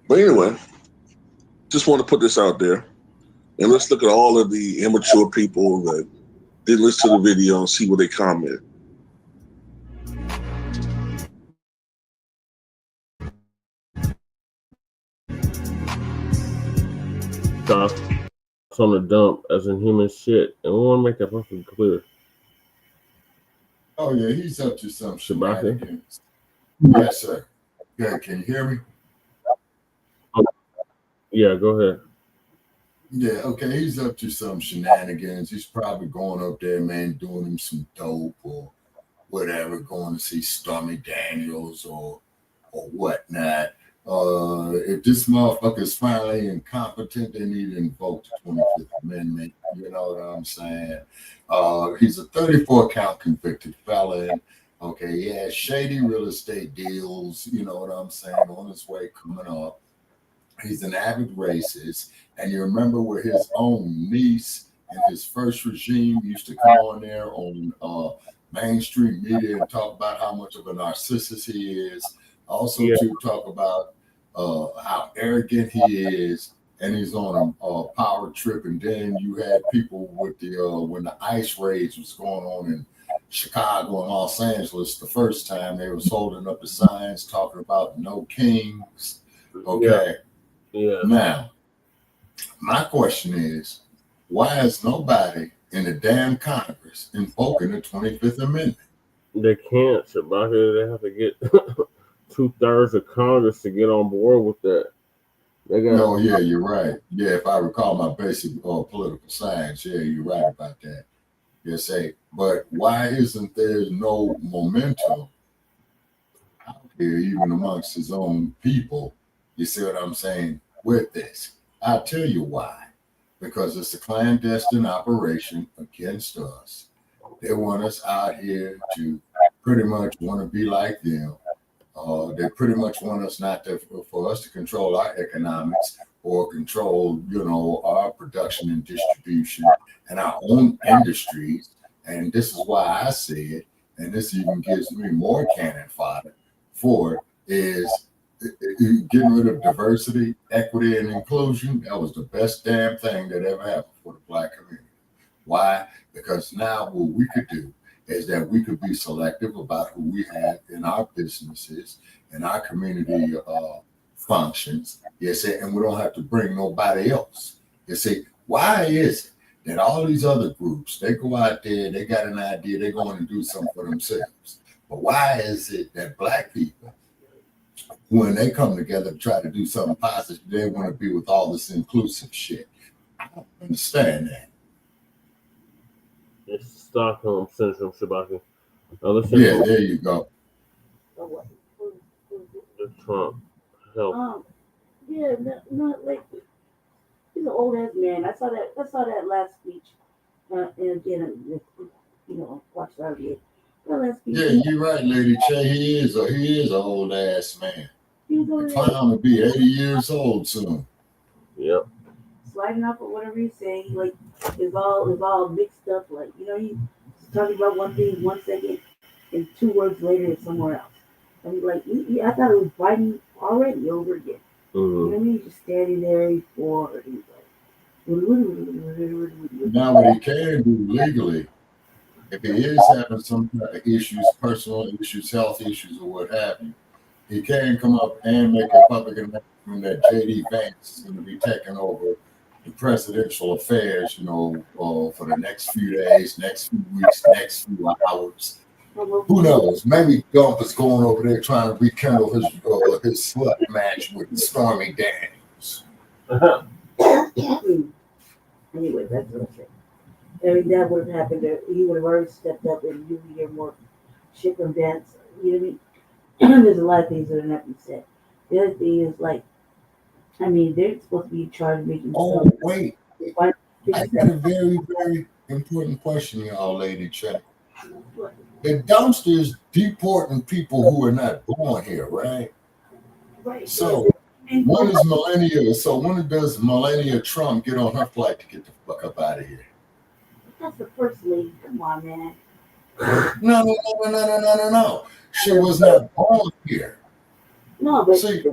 But anyway, just want to put this out there. And let's look at all of the immature people that didn't listen to the video and see what they comment. Thoughts on the dump as in human shit. And we want to make that perfectly clear. Oh, yeah, he's up to some Shabaka? Yes, sir. Yeah, can you hear me? Yeah, go ahead. Yeah, okay, he's up to some shenanigans. He's probably going up there, man, doing him some dope or whatever, going to see Stormy Daniels or whatnot. If this motherfucker is finally incompetent, they need to invoke the 25th Amendment. You know what I'm saying? He's a 34-count convicted felon. Okay, he has shady real estate deals, you know what I'm saying, on his way coming up. He's an avid racist. And you remember where his own niece in his first regime used to come on there on mainstream media and talk about how much of a narcissist he is. Also to talk about how arrogant he is, and he's on a power trip. And then you had people with the when the ice raids was going on in Chicago and Los Angeles the first time, they was holding up the signs talking about no kings. Okay. Yeah. Now, my question is, why is nobody in the damn Congress invoking the 25th Amendment? They can't, Shabaka. They have to get 2/3 of Congress to get on board with that. They got. No, yeah, you're right. Yeah, if I recall my basic political science, yeah, you're right about that. Yes, but why isn't there no momentum out here, even amongst his own people? You see what I'm saying with this? I'll tell you why. Because it's a clandestine operation against us. They want us out here to pretty much want to be like them. They pretty much want us not to, for us to control our economics or control, our production and distribution and our own industries. And this is why I said, and this even gives me more cannon fodder for it, is getting rid of diversity, equity, and inclusion. That was the best damn thing that ever happened for the Black community. Why? Because now what we could do is that we could be selective about who we have in our businesses and our community functions. And we don't have to bring nobody else. Why is it that all these other groups, they go out there, they got an idea, they're going to do something for themselves. But why is it that Black people, when they come together to try to do something positive, they want to be with all this inclusive shit? I don't understand that. It's Stockholm Syndrome, Shabaka. Yeah, there you go. The Trump help. Yeah, not like he's an old ass man. I saw that last speech. And again, watched that again. Yeah, you're right, Lady Che. He is an old ass man. The clown will be 80 years old soon. Yep. Sliding off of whatever he's saying, like it's all mixed up. Like he's talking about one thing 1 second, and 2 words later it's somewhere else. I mean, like I thought it was Biden already over again. Mm-hmm. You know what I mean? He's just standing there, he's bored. He's like, now what he can do legally, if he is having some kind of issues, personal issues, health issues, or what have you, he can come up and make a public announcement that J.D. Vance is going to be taking over the presidential affairs, for the next few days, next few weeks, next few hours. Who knows? Maybe Gump is going over there trying to rekindle his slut match with Stormy Daniels. Anyway, that's what I'm saying. I mean, that would have happened. He would have already stepped up and you would hear more shit from Vance. You know what I mean? There's a lot of things that are not being said. The other thing is, like, I mean, they're supposed to be in charge of making. Oh, wait. I got a very, very important question, y'all, Lady Che. The dumpsters deporting people who are not born here, right? Right. So when does Melania Trump get on her flight to get the fuck up out of here? That's the first lady. Come on, man. No. She was not born here. No, but see,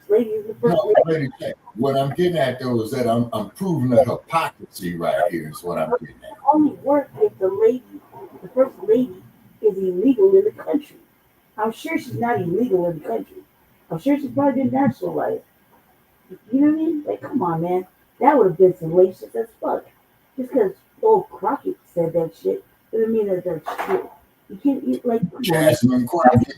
lady is the first lady. What I'm getting at though is that I'm proving the hypocrisy right here is what I'm getting at. It only works if the first lady, is illegal in the country. I'm sure she's not illegal in the country. I'm sure she's probably been naturalized. You know what I mean? Like, come on, man. That would have been salacious as fuck. Just because old Crockett said that shit doesn't mean that that's shit. You can't eat like Jasmine Crockett.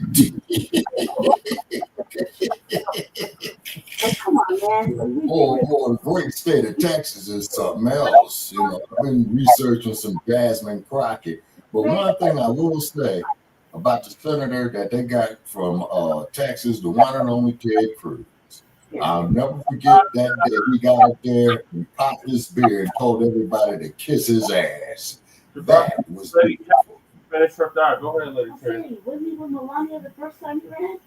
Like, come on, man. The great state of Texas is something else. I've been researching some Jasmine Crockett. But one thing I will say about the senator that they got from Texas, the one and only Ted Cruz. I'll never forget that day he got up there and popped his beer and told everybody to kiss his ass. That was beautiful. Go ahead, Lady Terry. Wasn't he with Melania the first time he ran?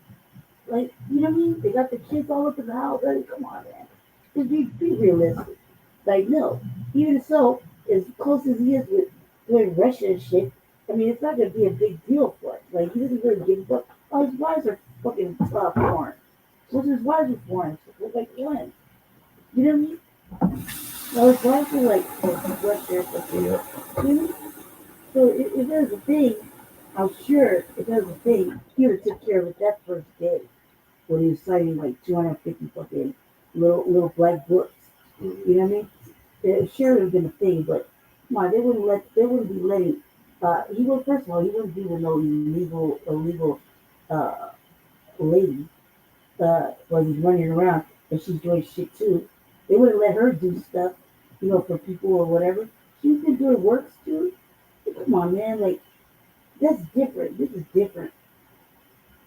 Like, you know what I mean? They got the kids all up in the house. Like, come on, man. Just be realistic. Like, no. Even so, as close as he is with doing Russia and shit, I mean, it's not going to be a big deal for us. Like, he doesn't really give a fuck. Oh, his wives are fucking foreign. What's his wives are foreign? Like, when? You know what I mean? No, his wives are like, Russia, you know what I mean? So if there's a thing, I'm sure if there's a thing, he would have took care of it that first day when he was signing like 250 fucking little black books. You know what I mean? It sure would have been a thing, but come on, they wouldn't be letting. He would first of all, he wouldn't be with no illegal lady while he's running around and she's doing shit too. They wouldn't let her do stuff, you know, for people or whatever. She's been doing works too. Come on, man, like that's different. This is different.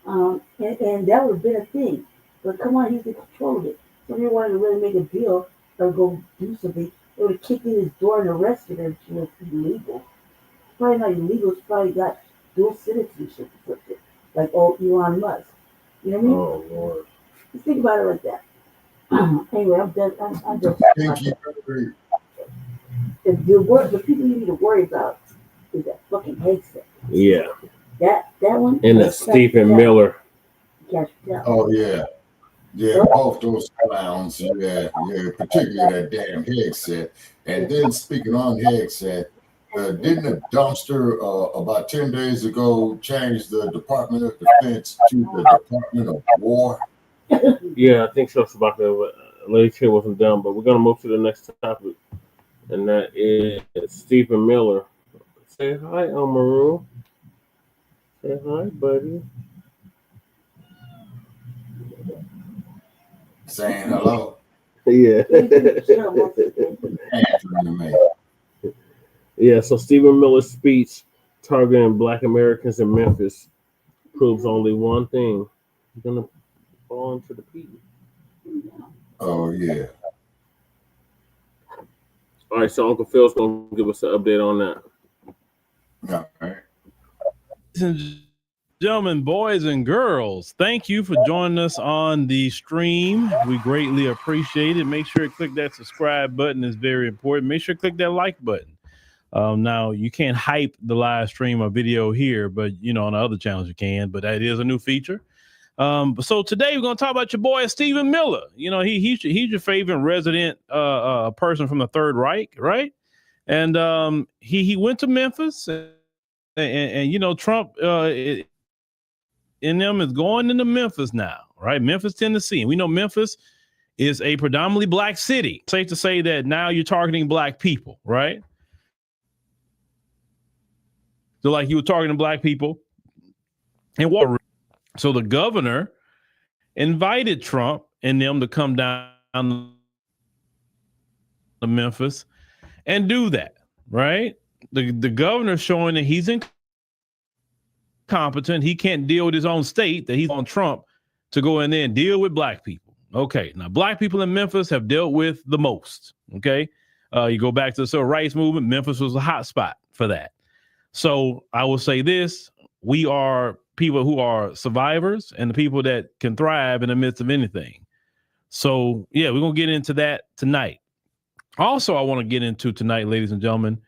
And that would have been a thing. But come on, he's in control of it. Somebody wanted to really make a deal or go do something. They would have kicked in his door and arrested her if she was illegal. Probably not illegal. She probably got dual citizenship or something. Like Elon Musk. You know what I mean? Oh, Lord. Just think about it like that. Anyway, I'm done. I'm done. The people you need to worry about is that fucking headset. Yeah. That one. And the Stephen Miller. Oh, yeah. Yeah, both those clowns. Yeah, particularly that damn headset. And then speaking on headset, didn't a dumpster about 10 days ago change the Department of Defense to the Department of War? Yeah, I think so. It's about the lady chair wasn't done, but we're gonna move to the next topic, and that is Stephen Miller. Say hi, Omaru. Say hi, buddy. Saying hello. Yeah. Yeah, so Stephen Miller's speech targeting Black Americans in Memphis proves only one thing. He's gonna fall into the pit. Oh, yeah. All right, so Uncle Phil's gonna give us an update on that. All right. Ladies and gentlemen, boys and girls, thank you for joining us on the stream. We greatly appreciate it. Make sure to click that subscribe button. It's very important. Make sure to click that like button. Now, you can't hype the live stream or video here, but, you know, on the other channels you can, but that is a new feature. So today we're going to talk about your boy, Stephen Miller. You know, he's your favorite resident person from the Third Reich, right? And he went to Memphis and you know, Trump in them is going into Memphis now, right? Memphis, Tennessee. And we know Memphis is a predominantly black city. Safe to say that now you're targeting black people, right? So like you were targeting black people and what? So the governor invited Trump and them to come down to Memphis and do that, right? The governor's showing that he's incompetent. He can't deal with his own state, that he's on Trump to go in there and deal with black people. Okay, now black people in Memphis have dealt with the most, okay? You go back to the civil rights movement, Memphis was a hot spot for that. So I will say this, we are people who are survivors and the people that can thrive in the midst of anything. So yeah, we're going to get into that tonight. Also, I want to get into tonight, ladies and gentlemen,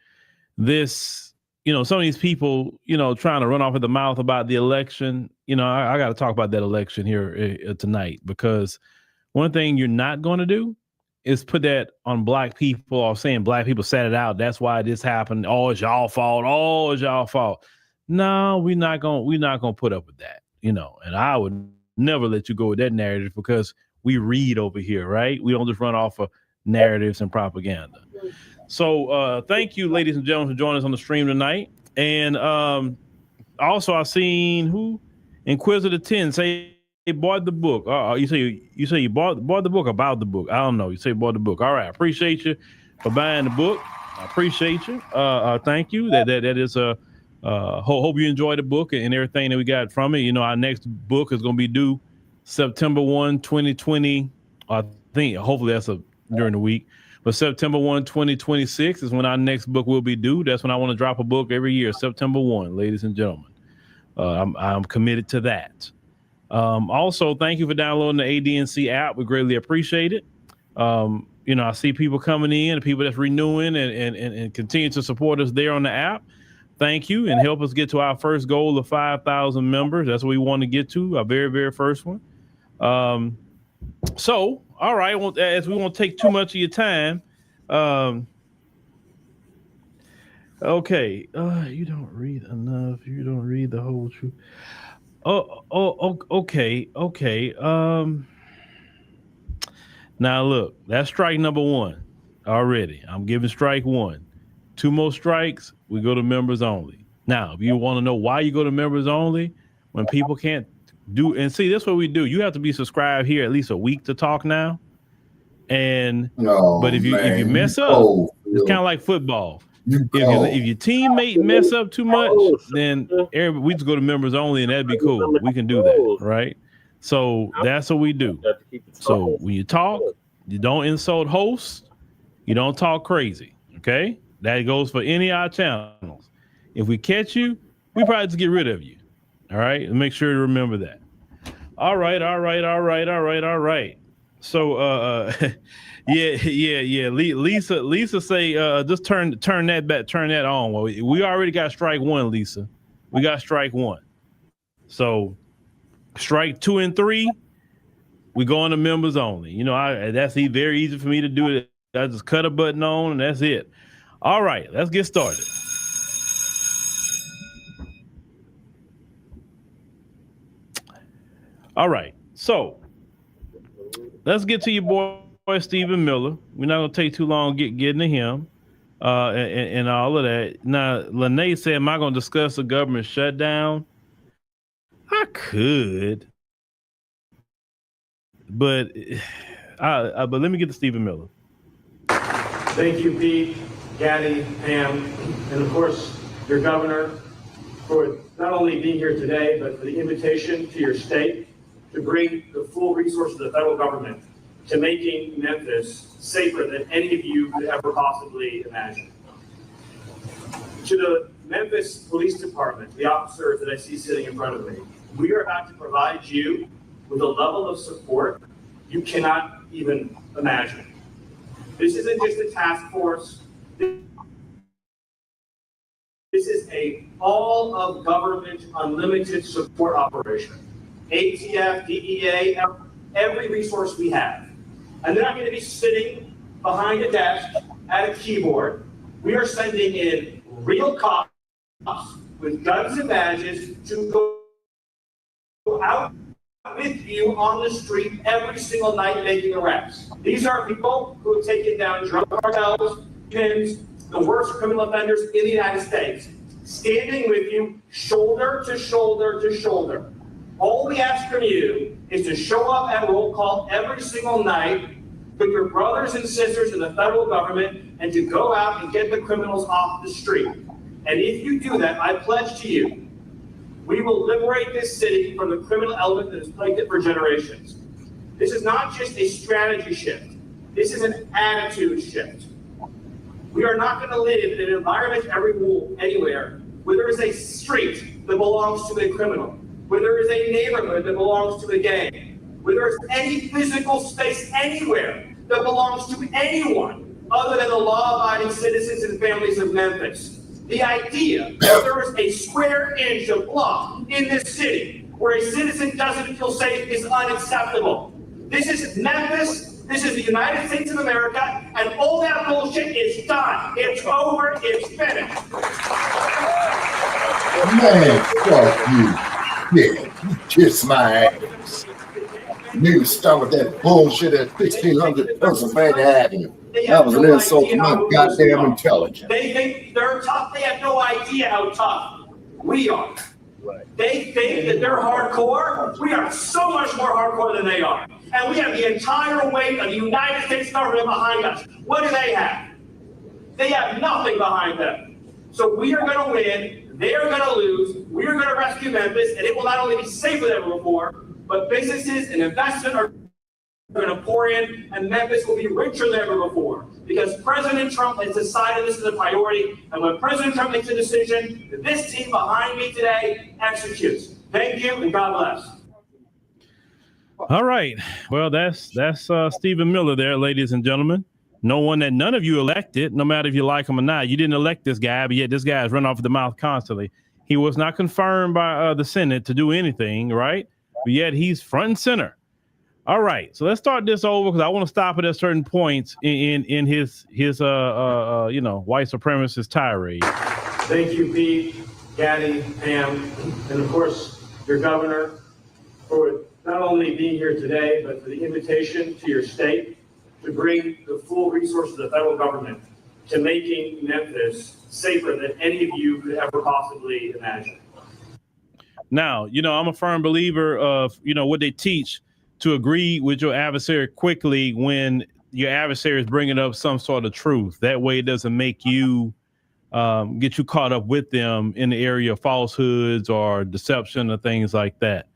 this, you know, some of these people, you know, trying to run off at the mouth about the election. You know, I got to talk about that election here tonight, because one thing you're not going to do is put that on black people or saying black people sat it out. That's why this happened. Oh, it's y'all fault. Oh, it's y'all fault. No, we're not gonna put up with that, you know. And I would never let you go with that narrative, because we read over here, right? We don't just run off of narratives and propaganda. So thank you, ladies and gentlemen, for joining us on the stream tonight. And also I've seen who Inquisitor 10 say they bought the book. You say you bought the book, about the book. I don't know. You say you bought the book. All right, appreciate you for buying the book. I appreciate you. Thank you. That is a hope you enjoy the book and everything that we got from it. You know, our next book is going to be due September 1, 2020. I think hopefully that's during the week. But September 1, 2026 is when our next book will be due. That's when I want to drop a book every year, September 1, ladies and gentlemen. I'm committed to that. Also, thank you for downloading the ADNC app. We greatly appreciate it. You know, I see people coming in, people that's renewing and continue to support us there on the app. thank you and help us get to our first goal of 5,000 members. That's what we want to get to, our very, very first one. So, all right, well, as we won't take too much of your time, okay, you don't read enough. You don't read the whole truth. Okay. Now look, that's strike number one already. I'm giving strike one. 2 more strikes, we go to members only. Now, if you want to know why you go to members only, when people can't do, and see, that's what we do. You have to be subscribed here at least a week to talk now. And but if you mess up, it's kind of like football. If your teammate mess up too much, then we just go to members only, and that'd be cool. We can do that, right? So that's what we do. So when you talk, you don't insult hosts, you don't talk crazy. Okay, that goes for any of our channels. If we catch you, we probably just get rid of you. All right, and make sure to remember that. All right. So yeah. Lisa say just turn that on. Well, we already got strike one, Lisa. We got strike one. So strike 2 and 3, we go on to members only. You know, that's very easy for me to do it. I just cut a button on and that's it. All right, let's get started. All right, so let's get to your boy Stephen Miller. We're not gonna take too long getting to him and all of that. Now, Lene said, "Am I gonna discuss the government shutdown?" I could, but let me get to Stephen Miller. Thank you, Pete, Gaddy, Pam, and of course your governor for not only being here today, but for the invitation to your state to bring the full resources of the federal government to making Memphis safer than any of you could ever possibly imagine. To the Memphis Police Department, the officers that I see sitting in front of me, we are about to provide you with a level of support you cannot even imagine. This isn't just a task force. This is a all of government unlimited support operation. ATF, DEA, every resource we have. And they're not going to be sitting behind a desk at a keyboard. We are sending in real cops with guns and badges to go out with you on the street every single night making arrests. These are people who have taken down drug cartels, pins, the worst criminal offenders in the United States, standing with you shoulder to shoulder to shoulder. All we ask from you is to show up at roll call every single night with your brothers and sisters in the federal government and to go out and get the criminals off the street. And if you do that, I pledge to you, we will liberate this city from the criminal element that has plagued it for generations. This is not just a strategy shift. This is an attitude shift. We are not going to live in an environment anywhere where there is a street that belongs to a criminal, where there is a neighborhood that belongs to a gang, where there is any physical space anywhere that belongs to anyone other than the law-abiding citizens and families of Memphis. The idea that there is a square inch of block in this city where a citizen doesn't feel safe is unacceptable. This is Memphis, this is the United States of America, and all that bullshit is done. It's over, it's finished. Man, fuck you. Yeah, you kiss my ass. You need to start with that bullshit at 1600 Pennsylvania Avenue. That was an insult to my goddamn intelligence. They think they're tough. They have no idea how tough we are. They think that they're hardcore. We are so much more hardcore than they are. And we have the entire weight of the United States government behind us. What do they have? They have nothing behind them. So we are going to win. They are going to lose. We are going to rescue Memphis. And it will not only be safer than ever before, but businesses and investment are going to pour in, and Memphis will be richer than ever before because President Trump has decided this is a priority. And when President Trump makes a decision, this team behind me today executes. Thank you, and God bless. All right. Well, that's Stephen Miller there, ladies and gentlemen. no one that none of you elected, no matter if you like him or not. You didn't elect this guy, but yet this guy is run off the mouth constantly. He was not confirmed by the Senate to do anything, right? But yet he's front and center. All right, so let's start this over because I want to stop it at certain points in his white supremacist tirade. Thank you, Pete, Gaddy, Pam, and of course your governor for not only being here today, but for the invitation to your state to bring the full resources of the federal government to making Memphis safer than any of you could ever possibly imagine. Now, I'm a firm believer of, what they teach, to agree with your adversary quickly when your adversary is bringing up some sort of truth. That way it doesn't make you get you caught up with them in the area of falsehoods or deception or things like that.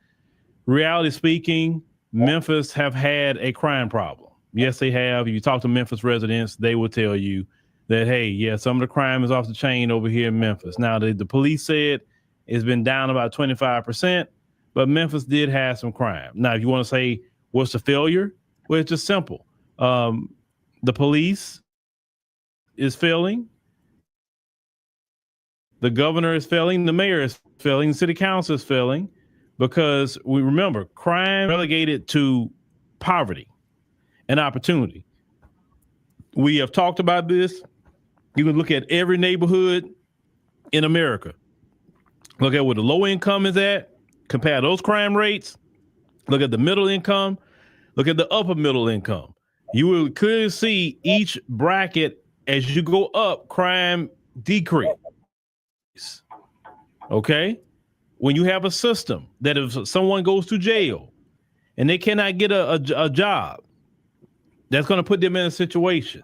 Reality speaking, Memphis have had a crime problem. Yes, they have. If you talk to Memphis residents, they will tell you that, hey, yeah, some of the crime is off the chain over here in Memphis. Now, the police said it's been down about 25%, but Memphis did have some crime. Now, if you want to say, what's the failure? Well, it's just simple. The police is failing. The governor is failing. The mayor is failing. The city council is failing because we remember crime relegated to poverty and opportunity. We have talked about this. You can look at every neighborhood in America. Look at where the low income is at, compare those crime rates. Look at the middle income. Look at the upper middle income. You will clearly see each bracket as you go up, crime decrease. Okay? When you have a system that if someone goes to jail and they cannot get a job, that's going to put them in a situation.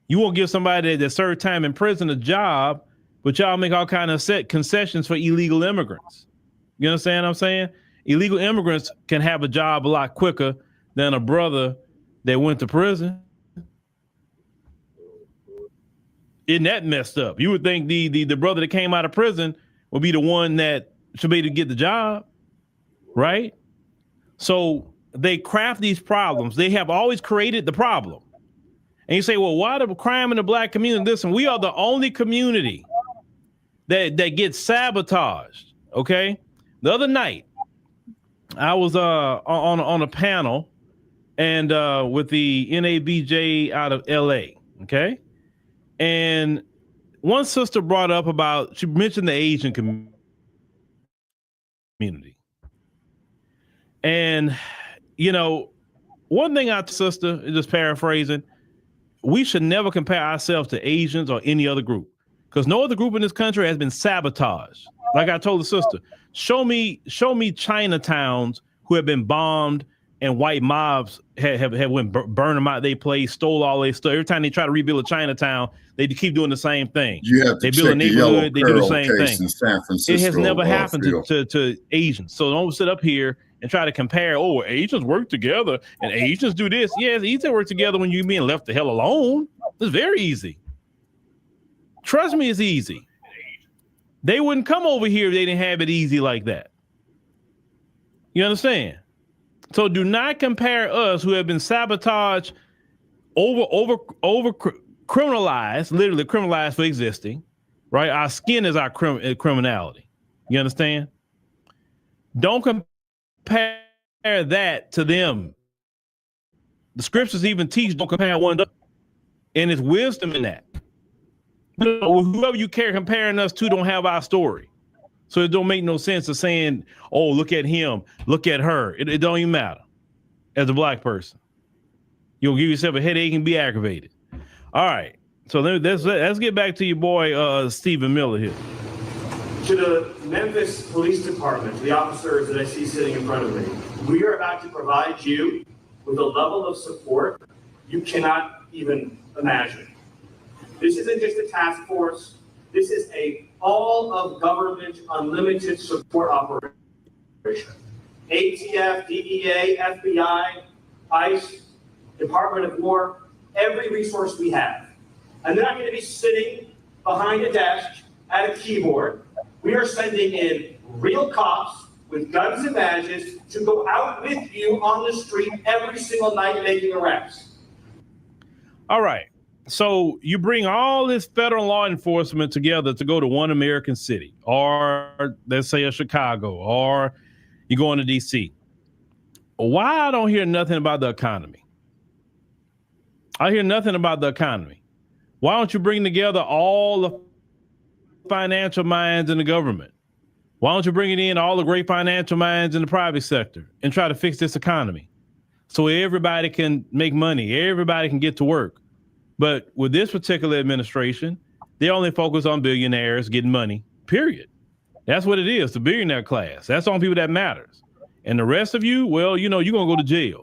You won't give somebody that served time in prison a job, but y'all make all kind of concessions for illegal immigrants. You understand what I'm saying? Illegal immigrants can have a job a lot quicker than a brother that went to prison. Isn't that messed up? You would think the brother that came out of prison would be the one that should be able to get the job, right? So they craft these problems. They have always created the problem. And you say, well, why the crime in the black community? Listen, we are the only community that gets sabotaged, okay? The other night, I was on a panel and with the NABJ out of LA, okay? And one sister brought up she mentioned the Asian community. And, one thing sister, just paraphrasing, we should never compare ourselves to Asians or any other group because no other group in this country has been sabotaged. Like I told the sister, show me Chinatowns who have been bombed and white mobs have went burn them out their place, stole all their stuff. Every time they try to rebuild a Chinatown, they keep doing the same thing. You have to they build a neighborhood, they do the same case thing. In San Francisco, it has never happened to Asians. So don't sit up here and try to compare, Asians work together and Asians do this. Yeah, it's easy to work together when you're being left the hell alone. It's very easy. Trust me, it's easy. They wouldn't come over here if they didn't have it easy like that. You understand? So do not compare us who have been sabotaged, over criminalized, literally criminalized for existing, right? Our skin is our criminality. You understand? Don't compare that to them. The scriptures even teach don't compare one to another. And there's wisdom in that. Whoever you care comparing us to don't have our story. So it don't make no sense of saying, oh, look at him, look at her. It don't even matter as a black person. You'll give yourself a headache and be aggravated. All right. So let's get back to your boy, Stephen Miller here. To the Memphis Police Department, the officers that I see sitting in front of me, we are about to provide you with a level of support you cannot even imagine. This isn't just a task force. This is a all of government unlimited support operation. ATF, DEA, FBI, ICE, Department of War, every resource we have. And they're not going to be sitting behind a desk at a keyboard. We are sending in real cops with guns and badges to go out with you on the street every single night making arrests. All right. So you bring all this federal law enforcement together to go to one American city, or let's say a Chicago, or you're going to DC. Why I don't hear nothing about the economy? I hear nothing about the economy. Why don't you bring together all the financial minds in the government? Why don't you bring in all the great financial minds in the private sector and try to fix this economy so everybody can make money, everybody can get to work? But with this particular administration, they only focus on billionaires getting money, period. That's what it is, the billionaire class. That's the only people that matters. And the rest of you, well, you know, you're going to go to jail.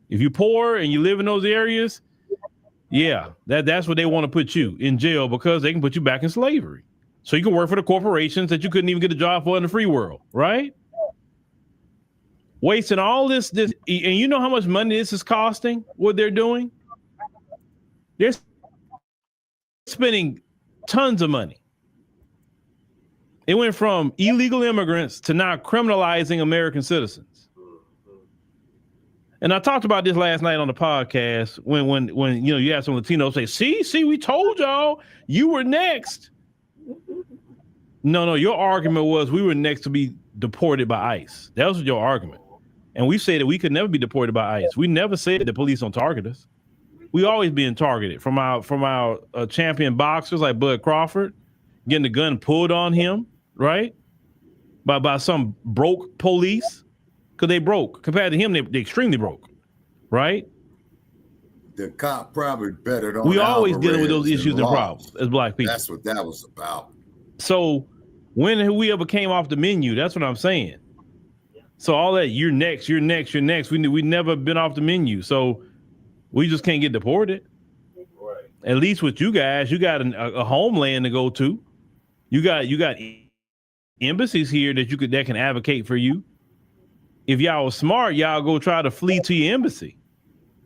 If you're poor and you live in those areas, yeah, that's what they want to put you in jail, because they can put you back in slavery. So you can work for the corporations that you couldn't even get a job for in the free world, right? Wasting all this, and you know how much money this is costing, what they're doing? They're spending tons of money. It went from illegal immigrants to now criminalizing American citizens. And I talked about this last night on the podcast when you know, you had some Latinos say, see, we told y'all you were next. No, your argument was we were next to be deported by ICE. That was your argument. And we said that we could never be deported by ICE. We never said that the police don't target us. We always being targeted from our champion boxers like Bud Crawford, getting the gun pulled on him, right? By some broke police, because they broke. Compared to him, they extremely broke, right? The cop probably betted on. We always dealing with those issues and problems as Black people. That's what that was about. So when have we ever came off the menu? That's what I'm saying. So all that you're next. We never been off the menu. So we just can't get deported. Right. At least with you guys, you got a homeland to go to. You got embassies here that can advocate for you. If y'all was smart, y'all go try to flee to your embassy,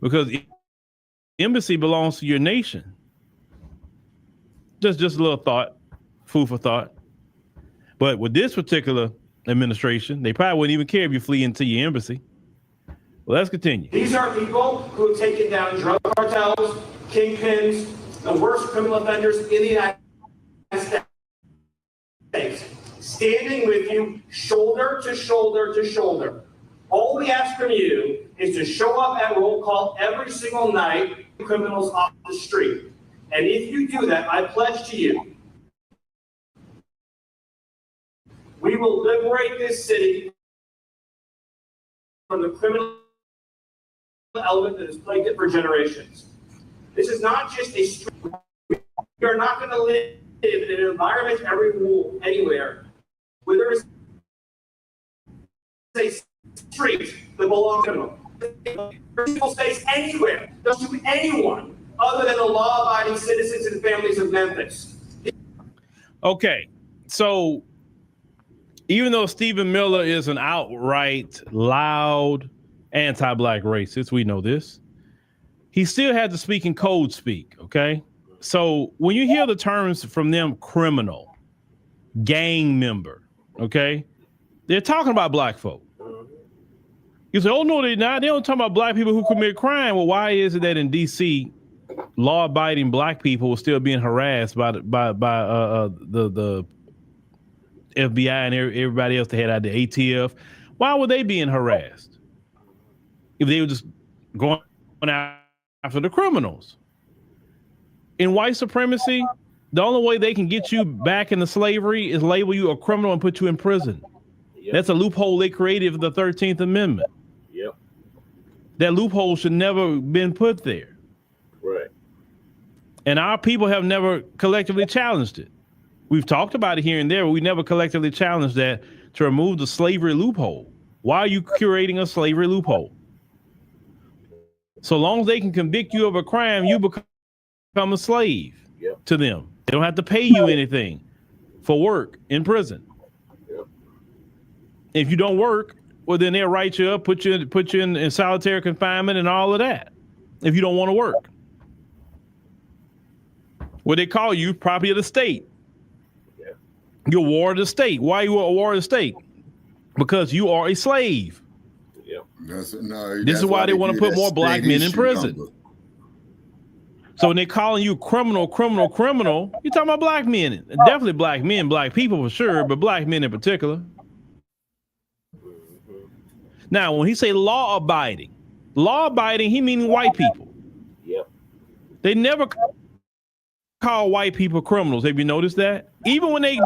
because embassy belongs to your nation. Just a little thought, food for thought. But with this particular administration, they probably wouldn't even care if you flee into your embassy. Well, let's continue. These are people who have taken down drug cartels, kingpins, the worst criminal offenders in the United States, standing with you shoulder to shoulder to shoulder. All we ask from you is to show up at roll call every single night, criminals off the street. And if you do that, I pledge to you, we will liberate this city from the criminal element that has plagued it for generations. This is not just a street. We are not going to live in an environment anywhere where there is a street that belongs to them. People space anywhere, just to anyone other than the law-abiding citizens and families of Memphis. Okay, so even though Stephen Miller is an outright loud anti-Black racist, we know this, he still had to speak in code speak, okay? So when you hear the terms from them, criminal, gang member, okay, they're talking about Black folk. You say, oh, no, they're not. They don't talk about Black people who commit crime. Well, why is it that in D.C., law-abiding Black people were still being harassed by the FBI and everybody else that had out the ATF? Why were they being harassed if they were just going after the criminals? In white supremacy, the only way they can get you back into slavery is label you a criminal and put you in prison. Yep. That's a loophole they created for the 13th Amendment. Yep. That loophole should never been put there. Right. And our people have never collectively challenged it. We've talked about it here and there, but we never collectively challenged that to remove the slavery loophole. Why are you curating a slavery loophole? So long as they can convict you of a crime, you become a slave to them. They don't have to pay you anything for work in prison. If you don't work, well, then they'll write you up, put you in solitary confinement and all of that. If you don't want to work, what they call you, property of the state. You're a ward of the state. Why are you a ward of the state? Because you are a slave. This is why they want to put more Black men in prison. So when they calling you criminal, you're talking about black men. Definitely black men, black people for sure, but black men in particular. Now, when he say law-abiding, he meaning white people. Yep. They never call white people criminals. Have you noticed that? Even when they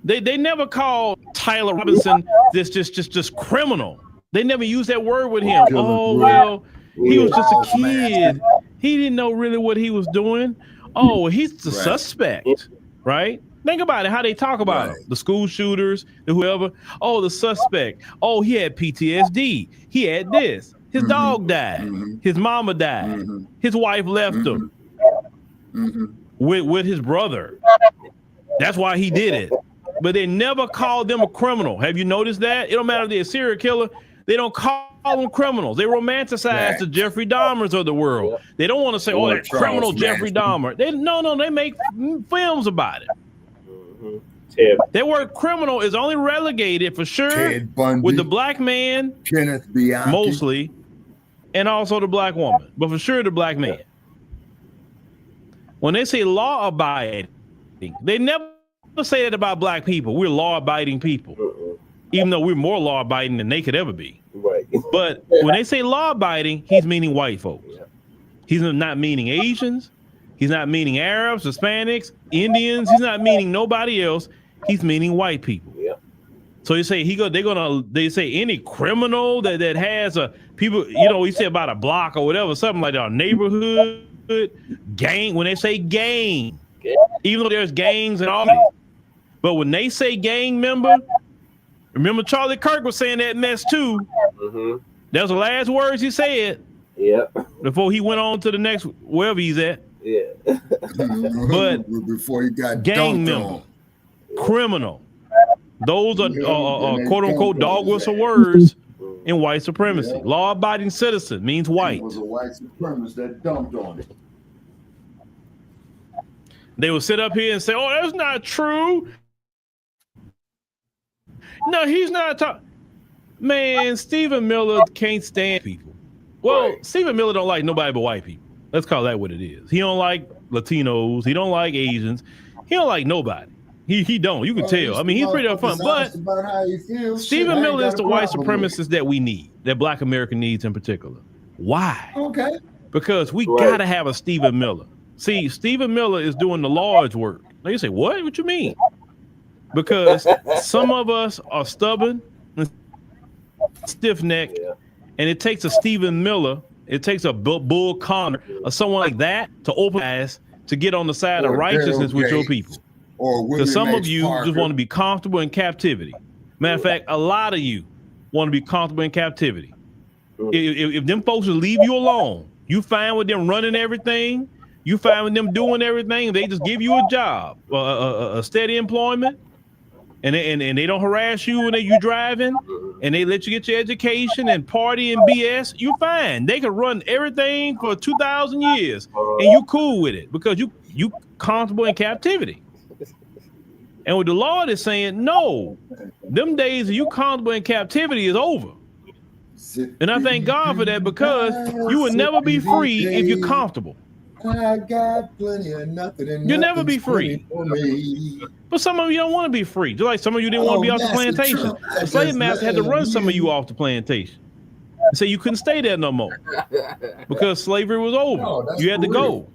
they never call Tyler Robinson this just criminal. They never use that word with him. Oh, well, he was just a kid. He didn't know really what he was doing. Oh, he's the suspect, right? Think about it, how they talk about him. The school shooters, the whoever. Oh, the suspect. Oh, he had PTSD. He had this. His dog died. His mama died. His wife left him with his brother. That's why he did it. But they never called them a criminal. Have you noticed that? It don't matter if they're a serial killer. They don't call them criminals. They romanticize the Jeffrey Dahmers of the world. They don't want to say, oh, that criminal Jeffrey Dahmer. They make films about it. That word criminal is only relegated for sure with the black man, Kenneth Bianchi, mostly, and also the black woman, but for sure the black man. When they say law abiding, they never say that about black people. We're law abiding people, even though we're more law abiding than they could ever be. Right. But when they say law abiding, he's meaning white folks. He's not meaning Asians. He's not meaning Arabs, Hispanics, Indians. He's not meaning nobody else. He's meaning white people. Yeah. So you say they say any criminal that has a people, we say about a block or whatever, something like that, a neighborhood gang. When they say gang, even though there's gangs and all that, but when they say gang member, remember Charlie Kirk was saying that mess too. That was the last words he said. Yeah. Before he went on to the next wherever he's at. Yeah. But before he got gang member, criminal, those are quote unquote dog whistle words in white supremacy. Law abiding citizen means white. It was a white supremacist that dumped on it. They will sit up here and say, oh, that's not true. No, he's not talking. Man, Stephen Miller can't stand people. Well, Stephen Miller don't like nobody but white people. Let's call that what it is. He don't like Latinos. He don't like Asians. He don't like nobody. He don't. You can tell. I mean, he's pretty upfront. But Stephen Miller is the white supremacist that we need, that Black America needs in particular. Why? Okay. Because we got to have a Stephen Miller. See, Stephen Miller is doing the Lord's work. Now you say, what? What you mean? Because some of us are stubborn and stiff-necked, and it takes a Stephen Miller, it takes a Bull Connor or someone like that to open eyes to get on the side of righteousness with your people. Because some of you just want to be comfortable in captivity. Matter of fact, a lot of you want to be comfortable in captivity. If them folks will leave you alone, you fine with them running everything, you fine with them doing everything, they just give you a job, a steady employment, and they don't harass you when you driving, and they let you get your education and party and BS, you fine. They can run everything for 2,000 years, and you cool with it because you comfortable in captivity. And what the Lord is saying, no, them days of you comfortable in captivity is over. And I thank God for that, because you will never be free if you're comfortable. I got plenty of nothing, and you'll never be free. But some of you don't want to be free. Just like some of you didn't want to be off the plantation. The slave master had to run some of you off the plantation. So you couldn't stay there no more because slavery was over. You had to go.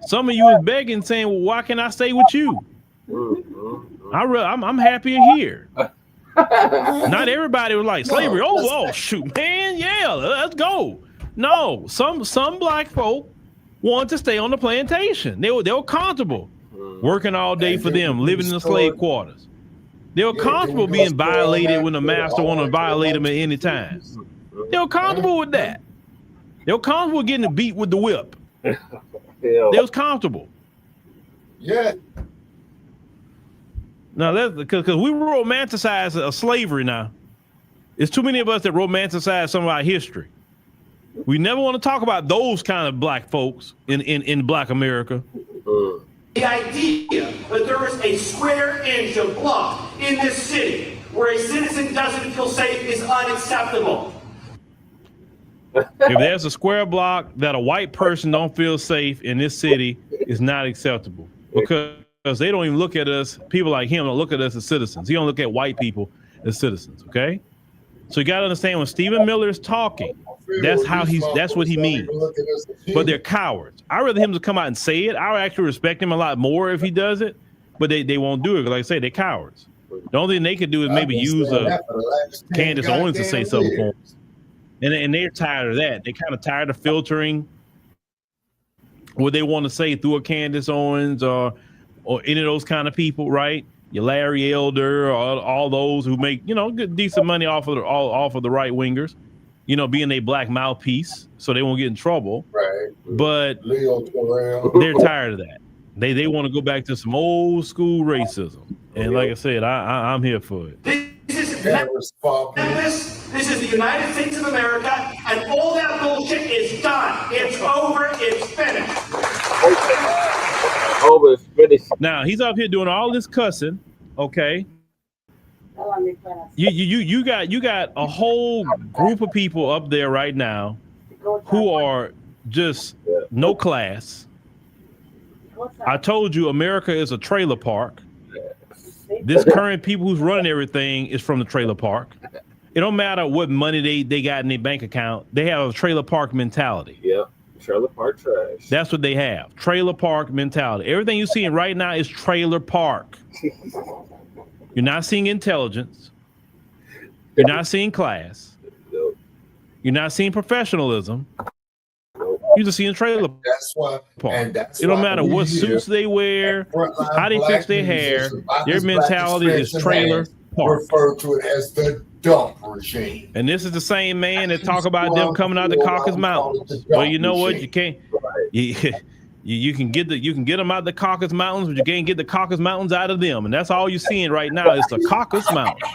Some of you was begging, saying, well, why can't I stay with you? I'm happier here. Not everybody was like slavery. Oh, shoot, man. Yeah, let's go. No, some black folk wanted to stay on the plantation. They were comfortable working all day for them, living in the slave quarters. They were comfortable being violated when the master wanted to violate them at any time. They were comfortable with that. They were comfortable getting beat with the whip. They was comfortable. Yeah. Now that's because we romanticize slavery now. There's too many of us that romanticize some of our history. We never want to talk about those kind of black folks in Black America. The idea that there is a square inch of block in this city where a citizen doesn't feel safe is unacceptable. If there's a square block that a white person don't feel safe in this city, is not acceptable, because they don't even look at us. People like him don't look at us as citizens. He don't look at white people as citizens. Okay, so you got to understand when Stephen Miller is talking, that's what he means. But they're cowards. I'd rather him to come out and say it. I would actually respect him a lot more if he does it, but they won't do it. Like I say, they're cowards. The only thing they could do is maybe use Candace Owens to say something for them. And they're tired of that. They're kind of tired of filtering what they want to say through a Candace Owens or any of those kind of people, right? Your Larry Elder, or all those who make, good decent money off of the right wingers, being a black mouthpiece, so they won't get in trouble. Right. But they're tired of that. They want to go back to some old school racism. And like I said, I'm here for it. This is Memphis. This is the United States of America, and all that bullshit is done. It's over. It's finished. Over. It's finished. Now he's up here doing all this cussing. Okay. You got a whole group of people up there right now who are just no class. I told you America is a trailer park. This current people who's running everything is from the trailer park. It don't matter what money they got in their bank account. They have a trailer park mentality. Yeah, trailer park trash. That's what they have. Trailer park mentality. Everything you're seeing right now is trailer park. You're not seeing intelligence. You're not seeing class. You're not seeing professionalism. You're just seeing trailer park. It don't matter what suits they wear, how they fix their hair. Their mentality is trailer park. Refer to it as the dump regime. And this is the same man that talk about them coming out the Caucasus Mountains. Well, you know what? You can't. You can get them out the Caucasus Mountains, but you can't get the Caucasus Mountains out of them. And that's all you're seeing right now is the Caucasus Mountains.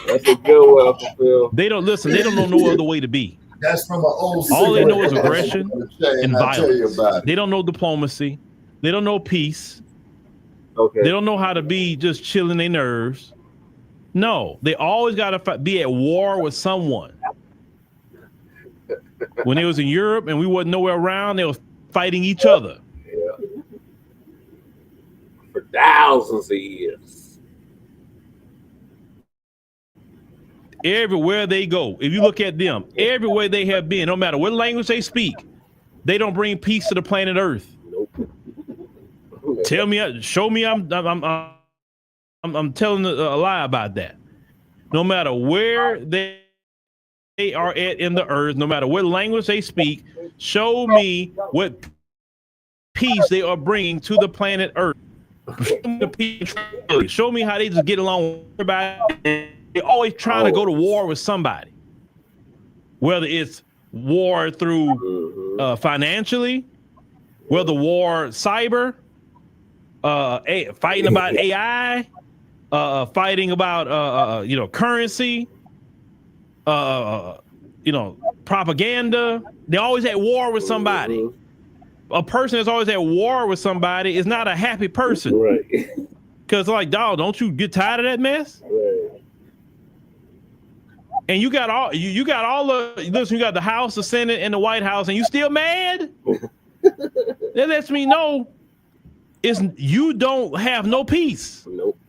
That's a good one, Phil. They don't listen. They don't know no other way to be. That's from an old. All they know is aggression and violence. They don't know diplomacy. They don't know peace. Okay. They don't know how to be just chilling their nerves. No, they always got to be at war with someone. When they was in Europe and we wasn't nowhere around, they was fighting each other. Yeah. For thousands of years. Everywhere they go, if you look at them, everywhere they have been, no matter what language they speak, they don't bring peace to the planet Earth. Nope. Tell me, show me I'm telling a lie about that. No matter where they are at in the earth, no matter what language they speak, show me what peace they are bringing to the planet Earth. Show me how they just get along with everybody. They're always trying to go to war with somebody, whether it's war through financially, whether war cyber, fighting about AI, fighting about currency, propaganda. They're always at war with somebody. A person that's always at war with somebody is not a happy person, right? Because like, dog, don't you get tired of that mess? Right. And you got all you got the House, the Senate, and the White House, and you still mad? That lets me know you don't have no peace. Nope.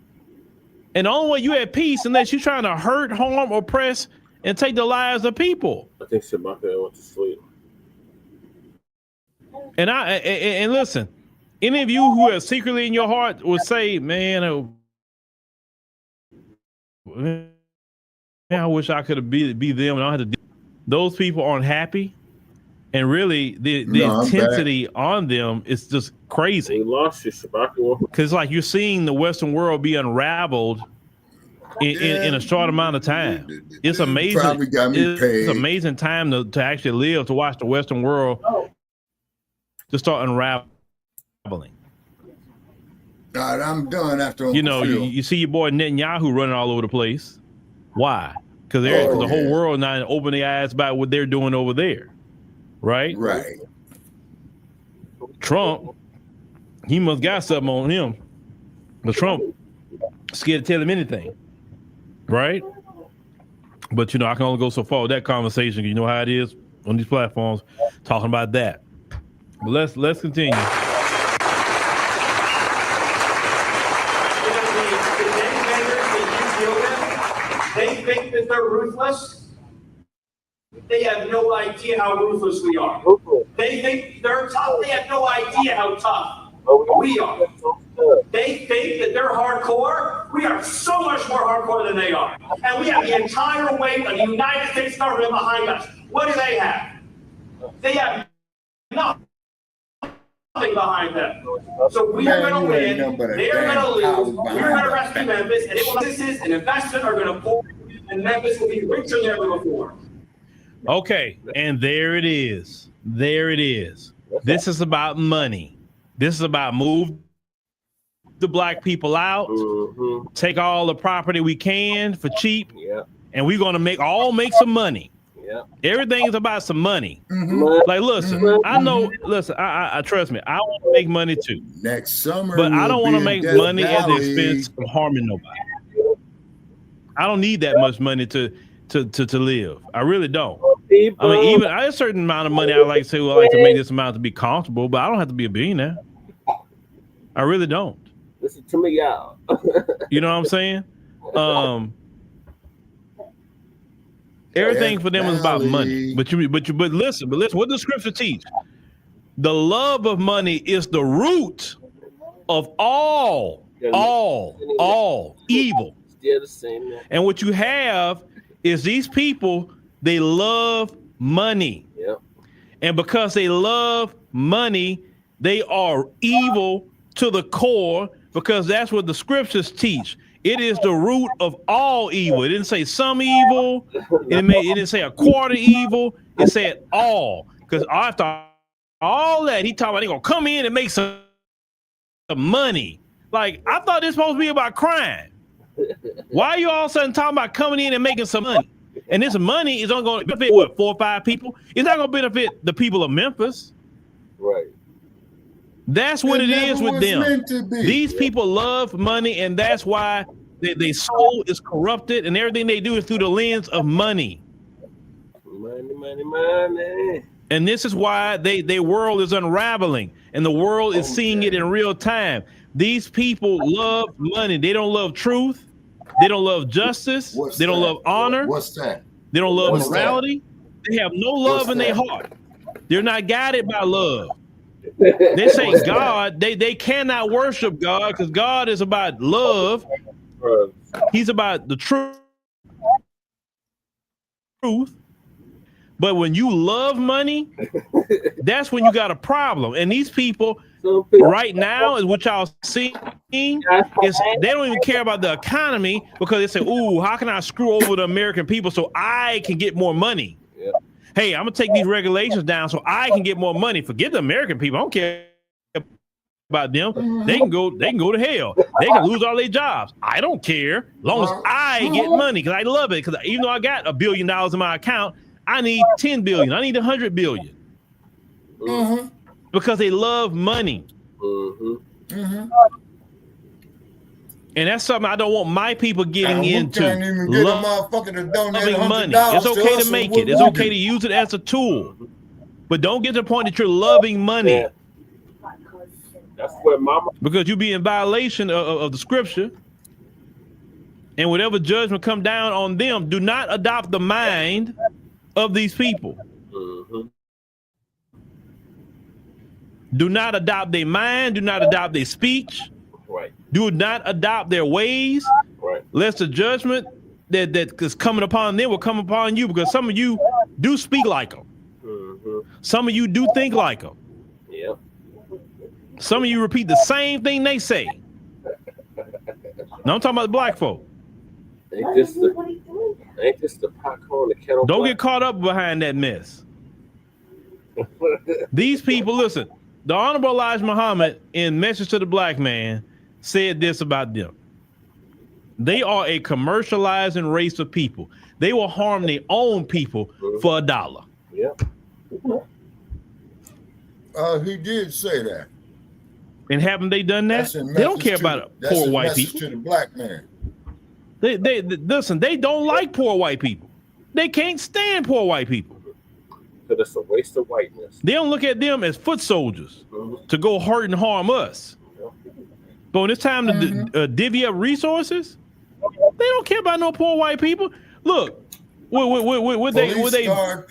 And the only way you have peace unless you're trying to hurt, harm, oppress, and take the lives of people. I think Shabaka went to sleep. And listen, any of you who are secretly in your heart would say, man, I wish I could be them and I had to. Those people aren't happy, and really the intensity on them is just crazy. We lost you, Shabaka. Because like you're seeing the Western world be unraveled in a short amount of time. It's amazing. It's amazing time to actually live, to watch the Western world to start unraveling. God, I'm done after. You see your boy Netanyahu running all over the place. Why? Because the whole world now open their eyes about what they're doing over there, right? Right. Trump, he must got something on him. But Trump scared to tell him anything, right? But I can only go so far with that conversation. You know how it is. on these platforms talking about that. But let's continue. They think that they're ruthless. They have no idea how ruthless we are. They think they're tough. They have no idea how tough we are. They think that they're hardcore. We are so much more hardcore than they are. And we have the entire weight of the United States government behind us. What do they have? They have nothing behind them. So we are going to win. They're going to lose. We're going to rescue Memphis. And businesses and investment are going to pour in, and Memphis will be richer than ever before. Okay, and there it is. There it is. This is about money. This is about move the black people out, take all the property we can for cheap, and we're gonna make some money. Everything's about some money. Like, listen, I know. Listen, I trust me. I want to make money too. Next summer, but I don't want to make money at the expense of harming nobody. I don't need that much money to live. I really don't. I mean, even I have a certain amount of money I like to say, well, I like to make this amount to be comfortable, but I don't have to be a billionaire. I really don't. Listen to me, y'all. You know what I'm saying? Everything for them is about money. But listen, what does scripture teach? The love of money is the root of all evil. Still the same, man. And what you have is these people, they love money. And because they love money, they are evil to the core, because that's what the scriptures teach. It is the root of all evil. It didn't say some evil. It didn't say a quarter evil. It said all. Because after all that, he talking about they gonna come in and make some money. Like, I thought this supposed to be about crime. Why are you all of a sudden talking about coming in and making some money? And this money is only going to benefit, what, 4 or 5 people? It's not going to benefit the people of Memphis. Right. That's what it is with them. These people love money, and that's why their soul is corrupted, and everything they do is through the lens of money. Money. And this is why their world is unraveling, and the world is seeing it in real time. These people love money. They don't love truth. They don't love justice. They don't love honor. What's that? They don't love morality. They have no love in their heart. They're not guided by love. They say God, they cannot worship God because God is about love. He's about the truth. But when you love money, that's when you got a problem. And these people right now is what y'all seeing is they don't even care about the economy, because they say, ooh, how can I screw over the American people so I can get more money? Hey, I'm gonna take these regulations down so I can get more money. Forget the American people. I don't care about them. They can go to hell. They can lose all their jobs. I don't care, as long as I get money, because I love it. Because even though I got $1 billion in my account, I need 10 billion. I need 100 billion. Because they love money. And that's something I don't want my people getting into. Loving money. It's okay to make it. It's okay to use it as a tool. But don't get to the point that you're loving money. That's what mama. Because you be in violation of the scripture. And whatever judgment come down on them, do not adopt the mind of these people. Do not adopt their mind. Do not adopt their speech. Right. Do not adopt their ways. Right. Lest the judgment that is coming upon them will come upon you, because some of you do speak like them. Some of you do think like them. Yep. Some of you repeat the same thing they say. Now I'm talking about the black folk. Ain't this the popcorn, the kettle? Don't get caught up behind that mess. These people, listen, the Honorable Elijah Muhammad in Message to the Black Man said this about them. They are a commercializing race of people. They will harm their own people for $1. Yep. He did say that. And haven't they done that? They don't care about poor white people. To the black man. They listen, they don't like poor white people. They can't stand poor white people. Because it's a waste of whiteness. They don't look at them as foot soldiers to go hurt and harm us. But when it's time to divvy up resources, they don't care about no poor white people. Look, with they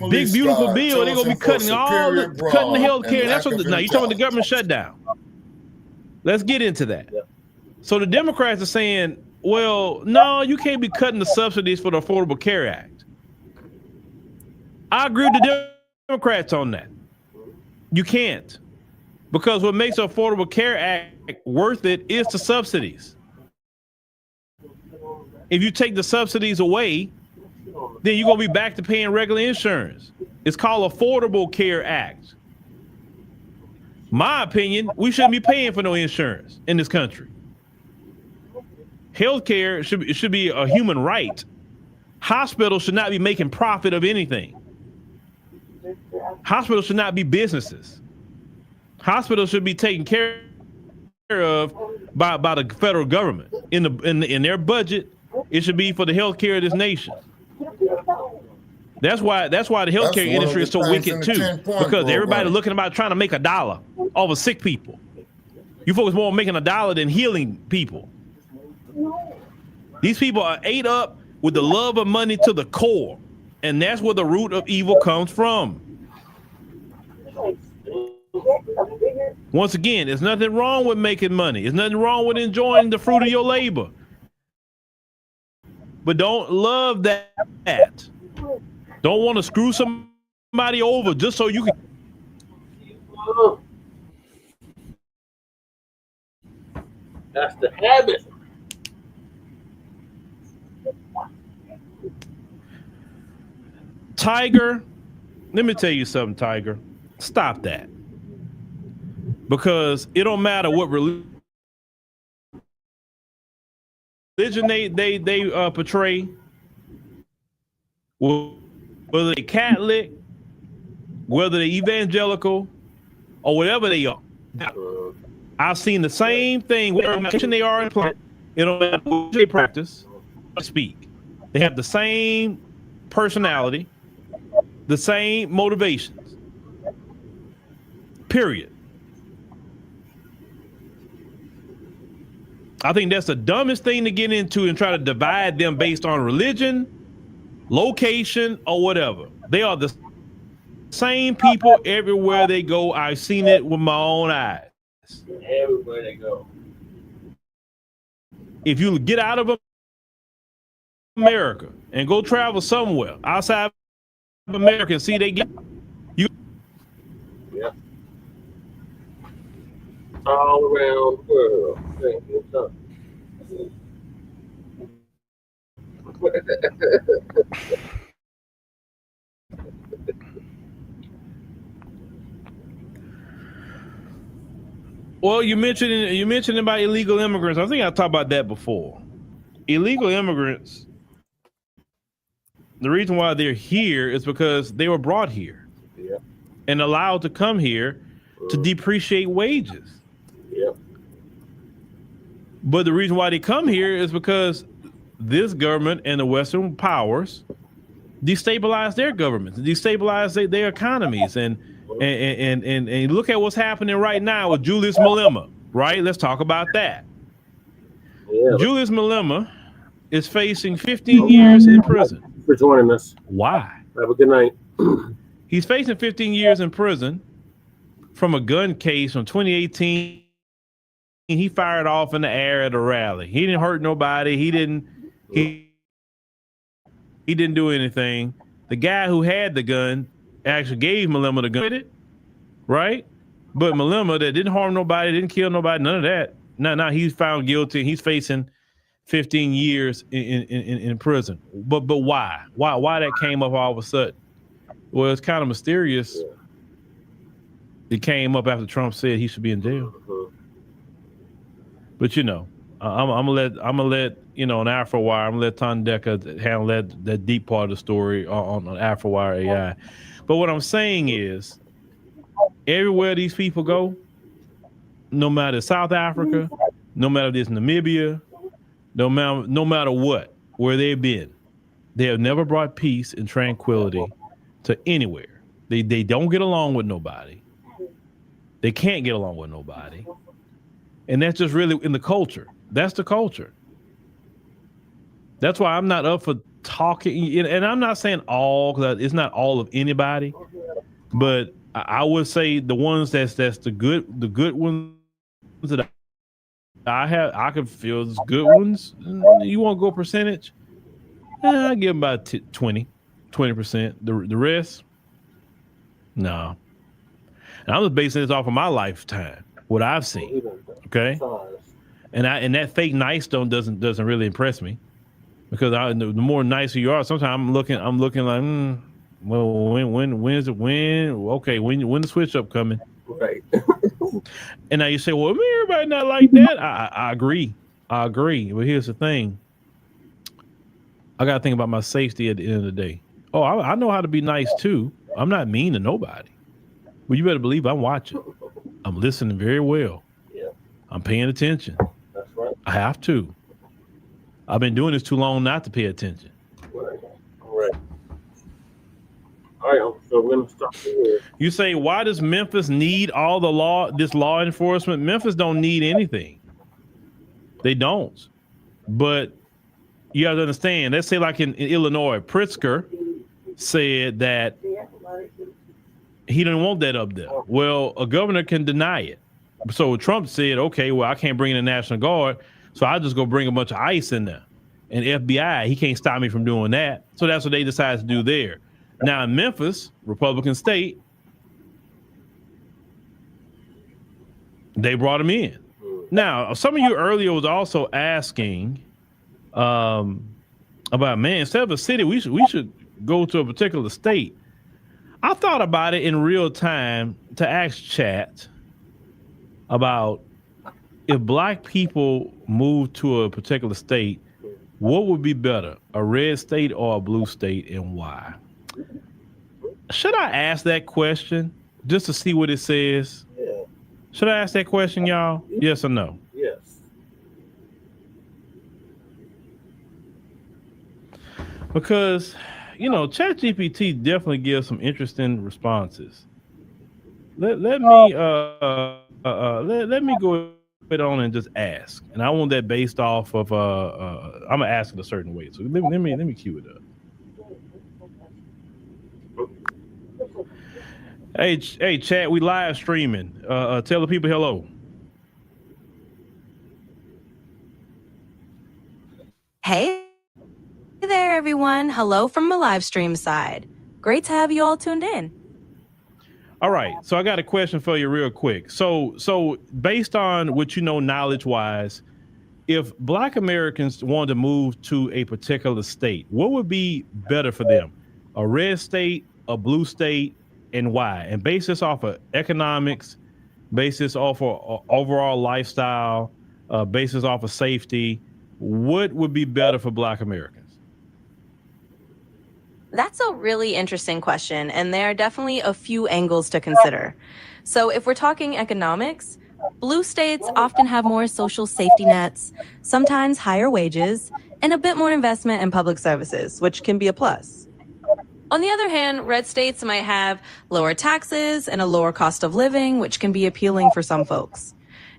big beautiful bill, they're gonna be cutting cutting the health care. That's what. Now you talking about the government shutdown. Let's get into that. Yeah. So the Democrats are saying, well, no, you can't be cutting the subsidies for the Affordable Care Act. I agree with the Democrats on that. You can't, because what makes the Affordable Care Act worth it is the subsidies. If you take the subsidies away, then you're gonna be back to paying regular insurance. It's called Affordable Care Act. My opinion, we shouldn't be paying for no insurance in this country. Healthcare should be a human right. Hospitals should not be making profit of anything. Hospitals should not be businesses. Hospitals should be taken care of by the federal government. In their budget, it should be for the healthcare of this nation. That's why the healthcare industry is so wicked too, because everybody looking about trying to make a dollar off of sick people. You folks more making a dollar than healing people. These people are ate up with the love of money to the core, and that's where the root of evil comes from. Once again, there's nothing wrong with making money. There's nothing wrong with enjoying the fruit of your labor. But don't love that. Don't want to screw somebody over just so you can. That's the habit. Tiger, let me tell you something, Tiger. Stop that. Because it don't matter what religion they portray, whether they Catholic, whether they evangelical, or whatever they are. I've seen the same thing. Whatever they are in place, it don't matter what they practice, speak. They have the same personality, the same motivations. Period. I think that's the dumbest thing to get into and try to divide them based on religion, location, or whatever. They are the same people everywhere they go. I've seen it with my own eyes. Everywhere they go. If you get out of America and go travel somewhere outside of America and see they get you. Yeah. All around the world. Well, you mentioned about illegal immigrants. I think I talked about that before. Illegal immigrants, the reason why they're here is because they were brought here and allowed to come here to depreciate wages. Yep. But the reason why they come here is because this government and the Western powers destabilize their governments, destabilize their economies, and look at what's happening right now with Julius Malema. Right? Let's talk about that. Yeah. Julius Malema is facing 15 years in prison. For joining us. Why? Have a good night. He's facing 15 years in prison from a gun case from 2018. He fired off in the air at a rally. He didn't hurt nobody. He didn't do anything. The guy who had the gun actually gave Malema the gun, right? But Malema, that didn't harm nobody, didn't kill nobody, none of that. Now he's found guilty. He's facing 15 years in prison. But why? Why that came up all of a sudden? Well, it's kind of mysterious. It came up after Trump said he should be in jail. But I'm gonna let on AfroWire. I'm gonna let Tom Decker handle that deep part of the story on AfroWire AI. But what I'm saying is, everywhere these people go, no matter South Africa, no matter this Namibia, no matter what, where they've been, they have never brought peace and tranquility to anywhere. They don't get along with nobody. They can't get along with nobody. And that's just really in the culture. That's the culture. That's why I'm not up for talking. And I'm not saying all, because it's not all of anybody. But I would say the ones that's the good ones that I could feel as good ones. You want to go percentage? I give them about 20%. The rest, no. And I'm just basing this off of my lifetime, what I've seen. Okay, and that fake nice doesn't really impress me, because the more nicer you are, sometimes I'm looking like, well, when's it? Okay, when the switch up coming? Right. And now you say, well, everybody not like that. I agree. But here's the thing. I got to think about my safety at the end of the day. Oh, I know how to be nice too. I'm not mean to nobody. Well, you better believe I'm watching. I'm listening very well. Yeah. I'm paying attention. That's right. I have to. I've been doing this too long not to pay attention. Right. All right, so we're gonna stop here. You say, why does Memphis need all this law enforcement? Memphis don't need anything. They don't. But you have to understand, let's say like in Illinois, Pritzker said that he didn't want that up there. Well, a governor can deny it. So Trump said, okay, well, I can't bring in the National Guard, so I'll just go bring a bunch of ICE in there. And FBI, he can't stop me from doing that. So that's what they decided to do there. Now in Memphis, Republican state, they brought him in. Now, some of you earlier was also asking about, man, instead of a city, we should go to a particular state. I thought about it in real time to ask chat about if black people move to a particular state, what would be better, a red state or a blue state, and why? Should I ask that question just to see what it says? Yeah. Should I ask that question, y'all? Yes or no? Yes. Because, ChatGPT definitely gives some interesting responses. Let me go on and just ask, and I want that based off of I'm gonna ask it a certain way. So let me cue it up. Hey, chat, we live streaming. Tell the people hello. Hey there, everyone. Hello from the live stream side. Great to have you all tuned in. All right, so I got a question for you real quick. So based on what you know knowledge-wise, if Black Americans wanted to move to a particular state, what would be better for them? A red state, a blue state, and why? And base this off of economics, base this off of overall lifestyle, base this off of safety. What would be better for Black Americans? That's a really interesting question, and there are definitely a few angles to consider. So if we're talking economics, blue states often have more social safety nets, sometimes higher wages, and a bit more investment in public services, which can be a plus. On the other hand, red states might have lower taxes and a lower cost of living, which can be appealing for some folks.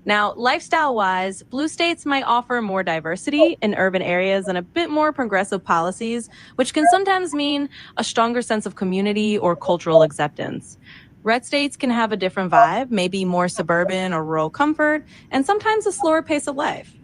Now, lifestyle-wise, blue states might offer more diversity in urban areas and a bit more progressive policies, which can sometimes mean a stronger sense of community or cultural acceptance. Red states can have a different vibe, maybe more suburban or rural comfort, and sometimes a slower pace of life.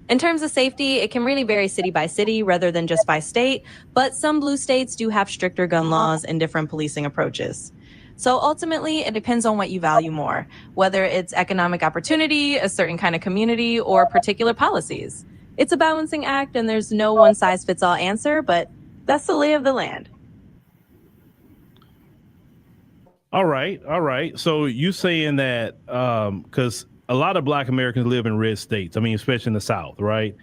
In terms of safety, it can really vary city by city rather than just by state, but some blue states do have stricter gun laws and different policing approaches. So ultimately, it depends on what you value more, whether it's economic opportunity, a certain kind of community, or particular policies. It's a balancing act, and there's no one-size-fits-all answer, but that's the lay of the land. All right. So you saying that because a lot of Black Americans live in red states, I mean, especially in the South, right?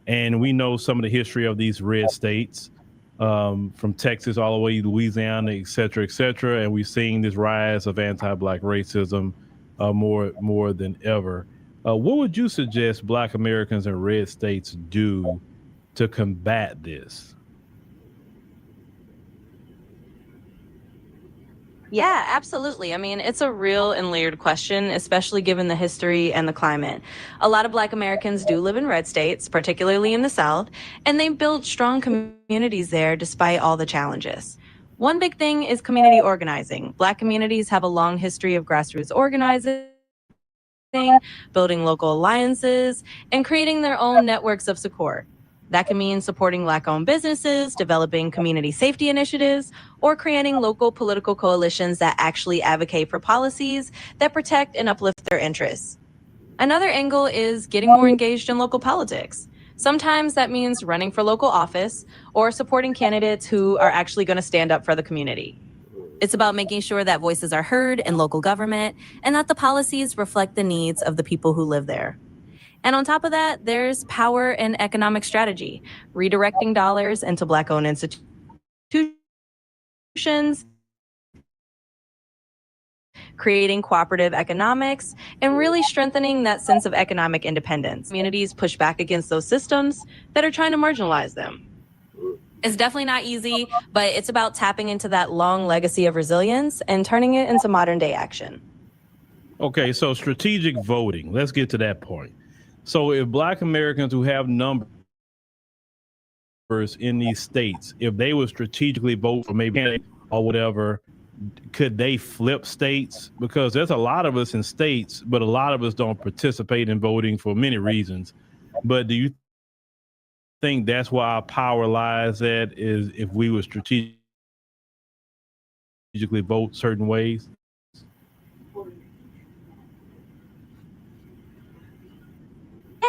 And we know some of the history of these red states. From Texas all the way to Louisiana, et cetera, and we're seeing this rise of anti-Black racism more than ever. What would you suggest Black Americans in red states do to combat this? Yeah, absolutely. I mean, it's a real and layered question, especially given the history and the climate. A lot of Black Americans do live in red states, particularly in the South, and they've built strong communities there despite all the challenges. One big thing is community organizing. Black communities have a long history of grassroots organizing, building local alliances, and creating their own networks of support. That can mean supporting Black-owned businesses, developing community safety initiatives, or creating local political coalitions that actually advocate for policies that protect and uplift their interests. Another angle is getting more engaged in local politics. Sometimes that means running for local office or supporting candidates who are actually going to stand up for the community. It's about making sure that voices are heard in local government and that the policies reflect the needs of the people who live there. And on top of that, there's power and economic strategy, redirecting dollars into Black-owned institutions, creating cooperative economics, and really strengthening that sense of economic independence. Communities push back against those systems that are trying to marginalize them. It's definitely not easy, but it's about tapping into that long legacy of resilience and turning it into modern day action. Okay, so strategic voting. Let's get to that point. So if Black Americans who have numbers in these states, if they would strategically vote for maybe or whatever, could they flip states? Because there's a lot of us in states, but a lot of us don't participate in voting for many reasons. But do you think that's where our power lies at, is if we would strategically vote certain ways?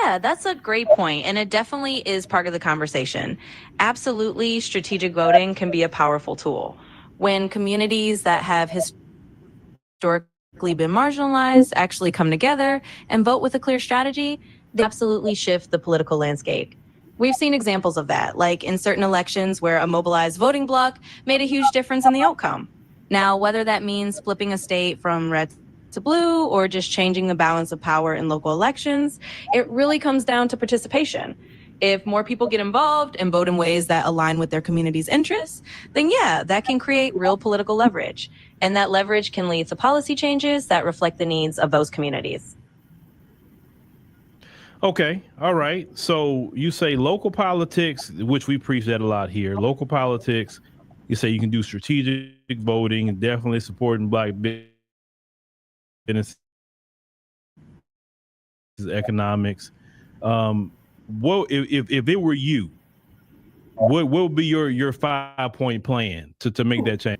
Yeah, that's a great point, and it definitely is part of the conversation. Absolutely, strategic voting can be a powerful tool. When communities that have historically been marginalized actually come together and vote with a clear strategy, they absolutely shift the political landscape. We've seen examples of that, like in certain elections where a mobilized voting bloc made a huge difference in the outcome. Now, whether that means flipping a state from red to blue or just changing the balance of power in local elections, it really comes down to participation. If more people get involved and vote in ways that align with their community's interests, then yeah, that can create real political leverage. And that leverage can lead to policy changes that reflect the needs of those communities. Okay, all right. So you say local politics, which we preach that a lot here. Local politics, you say you can do strategic voting and definitely supporting Black business, economics. What if it were you, what would be your 5-point plan to make that change?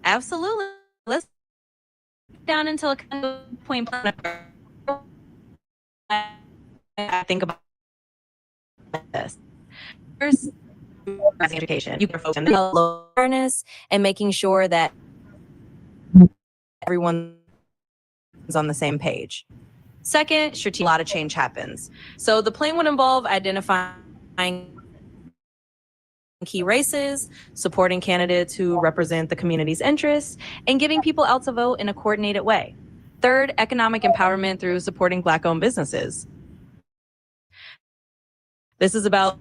Absolutely. Let's down into a kind of point plan. I think about this. First, education. You can focus on awareness and making sure that everyone's on the same page. Second, a lot of change happens. So the plan would involve identifying key races, supporting candidates who represent the community's interests, and getting people out to vote in a coordinated way. Third, economic empowerment through supporting Black-owned businesses. This is about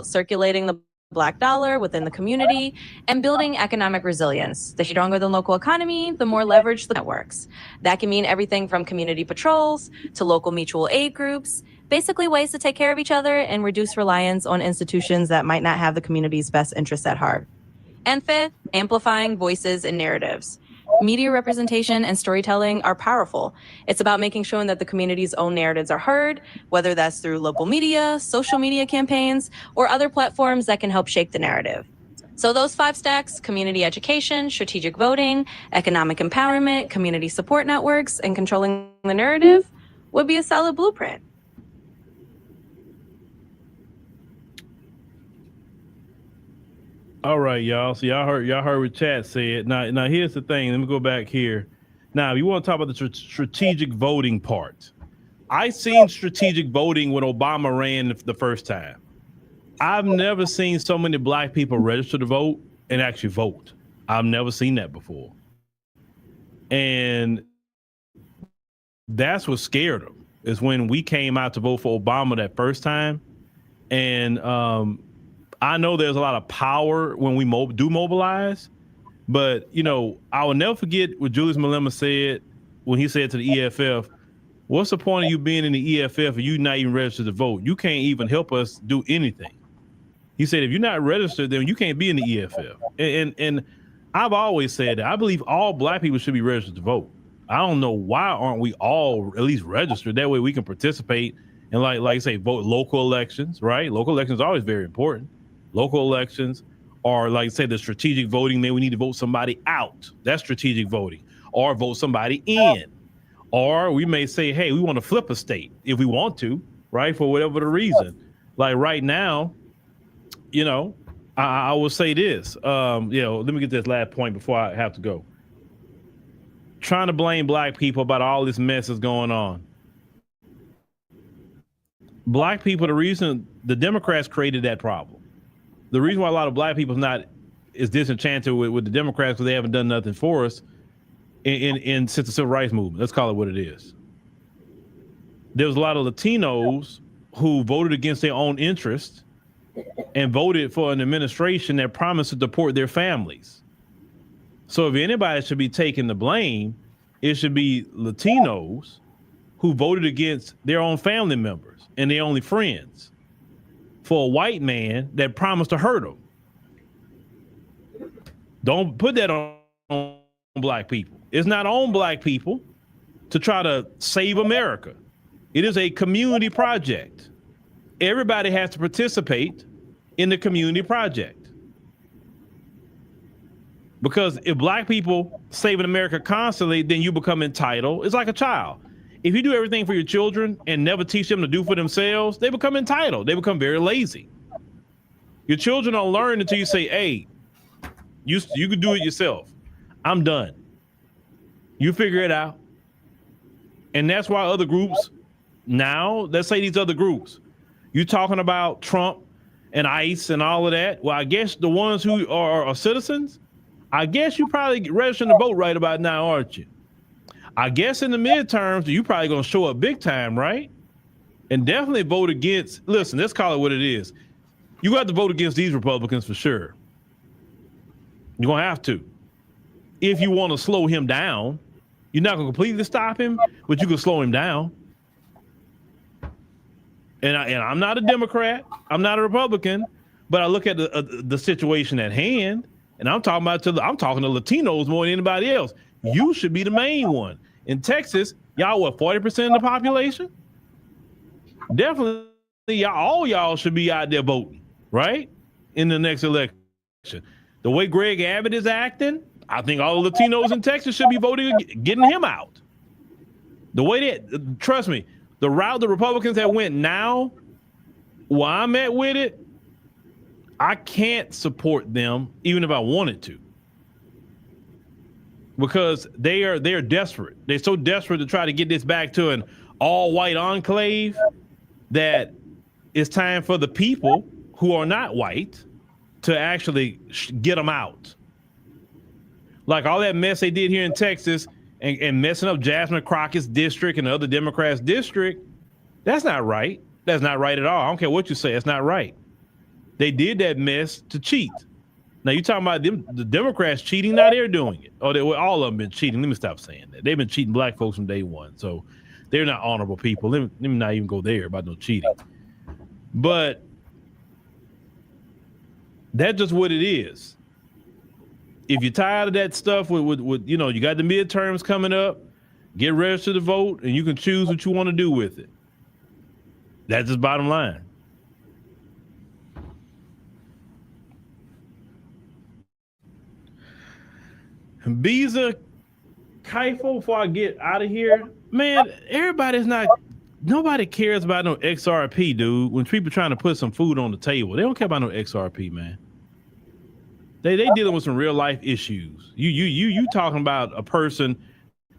circulating the Black dollar within the community and building economic resilience. The stronger the local economy, the more leverage the networks. That can mean everything from community patrols to local mutual aid groups, basically ways to take care of each other and reduce reliance on institutions that might not have the community's best interests at heart. And fifth, amplifying voices and narratives. Media representation and storytelling are powerful. It's about making sure that the community's own narratives are heard, whether that's through local media, social media campaigns, or other platforms that can help shape the narrative. So those 5 stacks, community education, strategic voting, economic empowerment, community support networks, and controlling the narrative, would be a solid blueprint. All right, y'all. So y'all heard what chat said. Now here's the thing. Let me go back here. Now, you want to talk about the strategic voting part. I seen strategic voting when Obama ran the first time. I've never seen so many Black people register to vote and actually vote. I've never seen that before. And that's what scared them, is when we came out to vote for Obama that first time. And I know there's a lot of power when we do mobilize, But, you know, I will never forget what Julius Malema said when he said to the EFF, what's the point of you being in the EFF if you not even registered to vote? You can't even help us do anything. He said, if you're not registered, then you can't be in the EFF. And I've always said that I believe all black people should be registered to vote. I don't know why aren't we all at least registered? That way we can participate in, like I say, vote local elections, right? Local elections are always very important. Local elections are, like say, the strategic voting. Maybe we need to vote somebody out. That's strategic voting. Or vote somebody in. Or we may say, hey, we want to flip a state if we want to, right? For whatever the reason. Like right now, you know, I will say this. You know, let me get this last point before I have to go. Trying to blame black people about all this mess that's going on. Black people, the reason the Democrats created that problem. The reason why a lot of black people is disenchanted with the Democrats because they haven't done nothing for us since the civil rights movement. Let's call it what it is. There was a lot of Latinos who voted against their own interests and voted for an administration that promised to support their families. So if anybody should be taking the blame, it should be Latinos who voted against their own family members and their only friends for a white man that promised to hurt them. Don't put that on black people. It's not on black people to try to save America. It is a community project. Everybody has to participate in the community project. Because if black people saving America constantly, then you become entitled. It's like a child. If you do everything for your children and never teach them to do for themselves, they become entitled. They become very lazy. Your children don't learn until you say, hey, you can do it yourself. I'm done. You figure it out. And that's why other groups now, let's say these other groups, you talking about Trump and ICE and all of that. Well, I guess the ones who are citizens, I guess you probably registering to vote right about now, aren't you? I guess in the midterms, you probably going to show up big time, right? And definitely vote against, listen, let's call it what it is. You have to vote against these Republicans for sure. You're going to have to. If you want to slow him down, you're not going to completely stop him, but you can slow him down. And I'm not a Democrat. I'm not a Republican, but I look at the situation at hand, and I'm talking to Latinos more than anybody else. You should be the main one. In Texas, y'all, what, 40% of the population? Definitely, all y'all should be out there voting, right? In the next election. The way Greg Abbott is acting, I think all the Latinos in Texas should be voting, getting him out. The way that, trust me, the route the Republicans have went now, where I'm at with it, I can't support them even if I wanted to. Because they're desperate. They're so desperate to try to get this back to an all-white enclave that it's time for the people who are not white to actually get them out. Like all that mess they did here in Texas and messing up Jasmine Crockett's district and the other Democrats' district, that's not right. That's not right at all. I don't care what you say. It's not right. They did that mess to cheat. Now you talking about them, the Democrats cheating? Now they're doing it. Or all of them been cheating. Let me stop saying that. They've been cheating black folks from day one. So they're not honorable people. Let me not even go there about no cheating. But that's just what it is. If you're tired of that stuff with you know, you got the midterms coming up, get registered to vote and you can choose what you want to do with it. That's just bottom line. Visa Kaifo, before I get out of here, man, nobody cares about no XRP, dude. When people trying to put some food on the table, they don't care about no XRP, man. They dealing with some real life issues. You talking about a person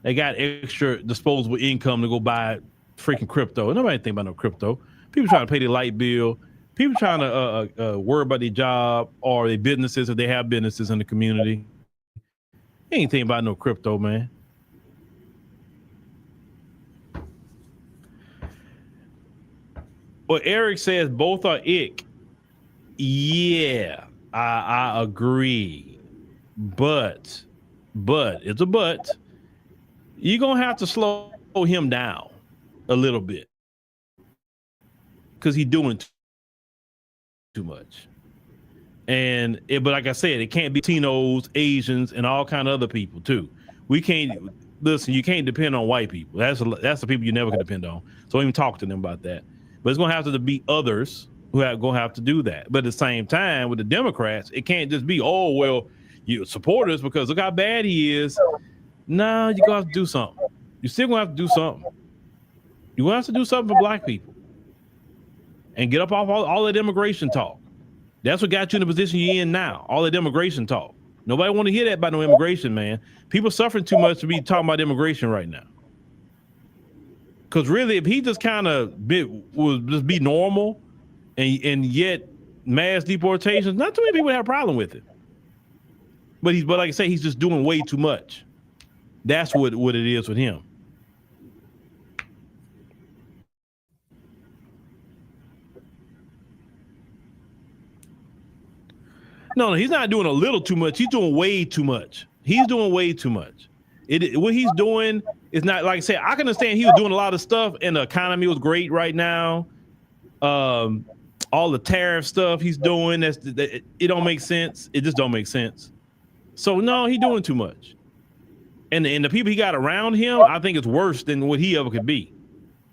that got extra disposable income to go buy freaking crypto. Nobody think about no crypto. People trying to pay their light bill. People trying to worry about their job or their businesses if they have businesses in the community. They ain't thinking about no crypto, man. Well, Eric says both are ick. Yeah, I agree. But it's a but. You're gonna have to slow him down a little bit because he's doing too much. But like I said, it can't be Latinos, Asians, and all kind of other people too. We can't listen. You can't depend on white people. That's the people you never can depend on. So don't even talk to them about that. But it's gonna have to be others who are gonna have to do that. But at the same time, with the Democrats, it can't just be, oh well, you support us because look how bad he is. No, you're gonna have to do something. You're still gonna have to do something. You're gonna have to do something for black people and get up off all that immigration talk. That's what got you in the position you're in now. All that immigration talk. Nobody want to hear that about no immigration, man. People suffering too much to be talking about immigration right now. Because really, if he just kind of would just be normal and yet mass deportations, not too many people have a problem with it. But like I say, he's just doing way too much. That's what it is with him. No, he's not doing a little too much. He's doing way too much. He's doing way too much. What he's doing is not, like I said, I can understand he was doing a lot of stuff and the economy was great right now. All the tariff stuff he's doing, it don't make sense. It just don't make sense. So no, he's doing too much. And the people he got around him, I think it's worse than what he ever could be.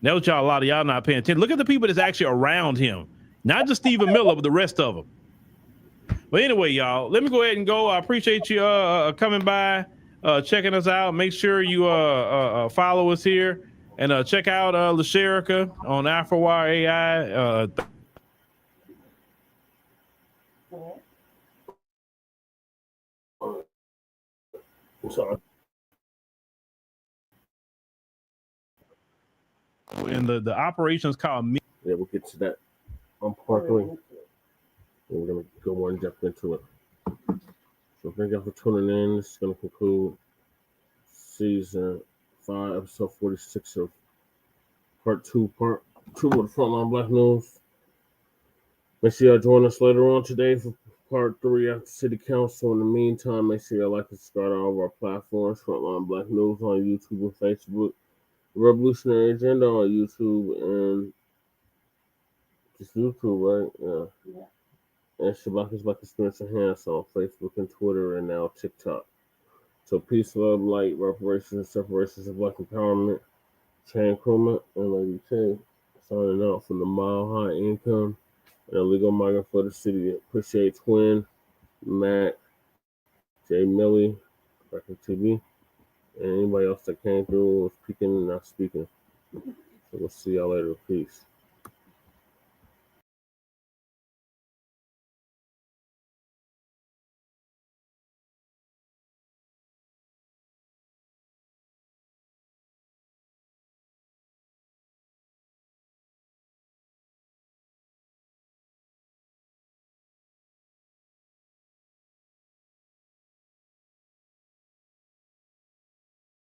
That was a lot of y'all not paying attention. Look at the people that's actually around him. Not just Stephen Miller, but the rest of them. But anyway, y'all, let me go ahead and go. I appreciate you coming by, checking us out. Make sure you follow us here and check out LaSherica on AfroWire AI. I'm sorry. And the operations called me. Yeah, we'll get to that on part 3. We're going to go more in depth into it. So thank you for tuning in. This is going to conclude season 5, episode 46 of part 2 of the Front Line Blacc News. Make sure y'all join us later on today for part 3 after City Council. In the meantime, make sure y'all like and subscribe to all of our platforms. Front Line Blacc News on YouTube and Facebook. Revolutionary Agenda on YouTube and just YouTube, right? Yeah. And Shabak is Black Experience Enhanced on Facebook and Twitter and now TikTok. So peace, love, light, reparations, and separations of Black empowerment. Chan Krumah and Lady K signing out from the Mile High Income and Illegal Migrant for the City. Appreciate Twin, Mac, Jay Millie, Record TV, and anybody else that came through was speaking and not speaking. So we'll see y'all later. Peace.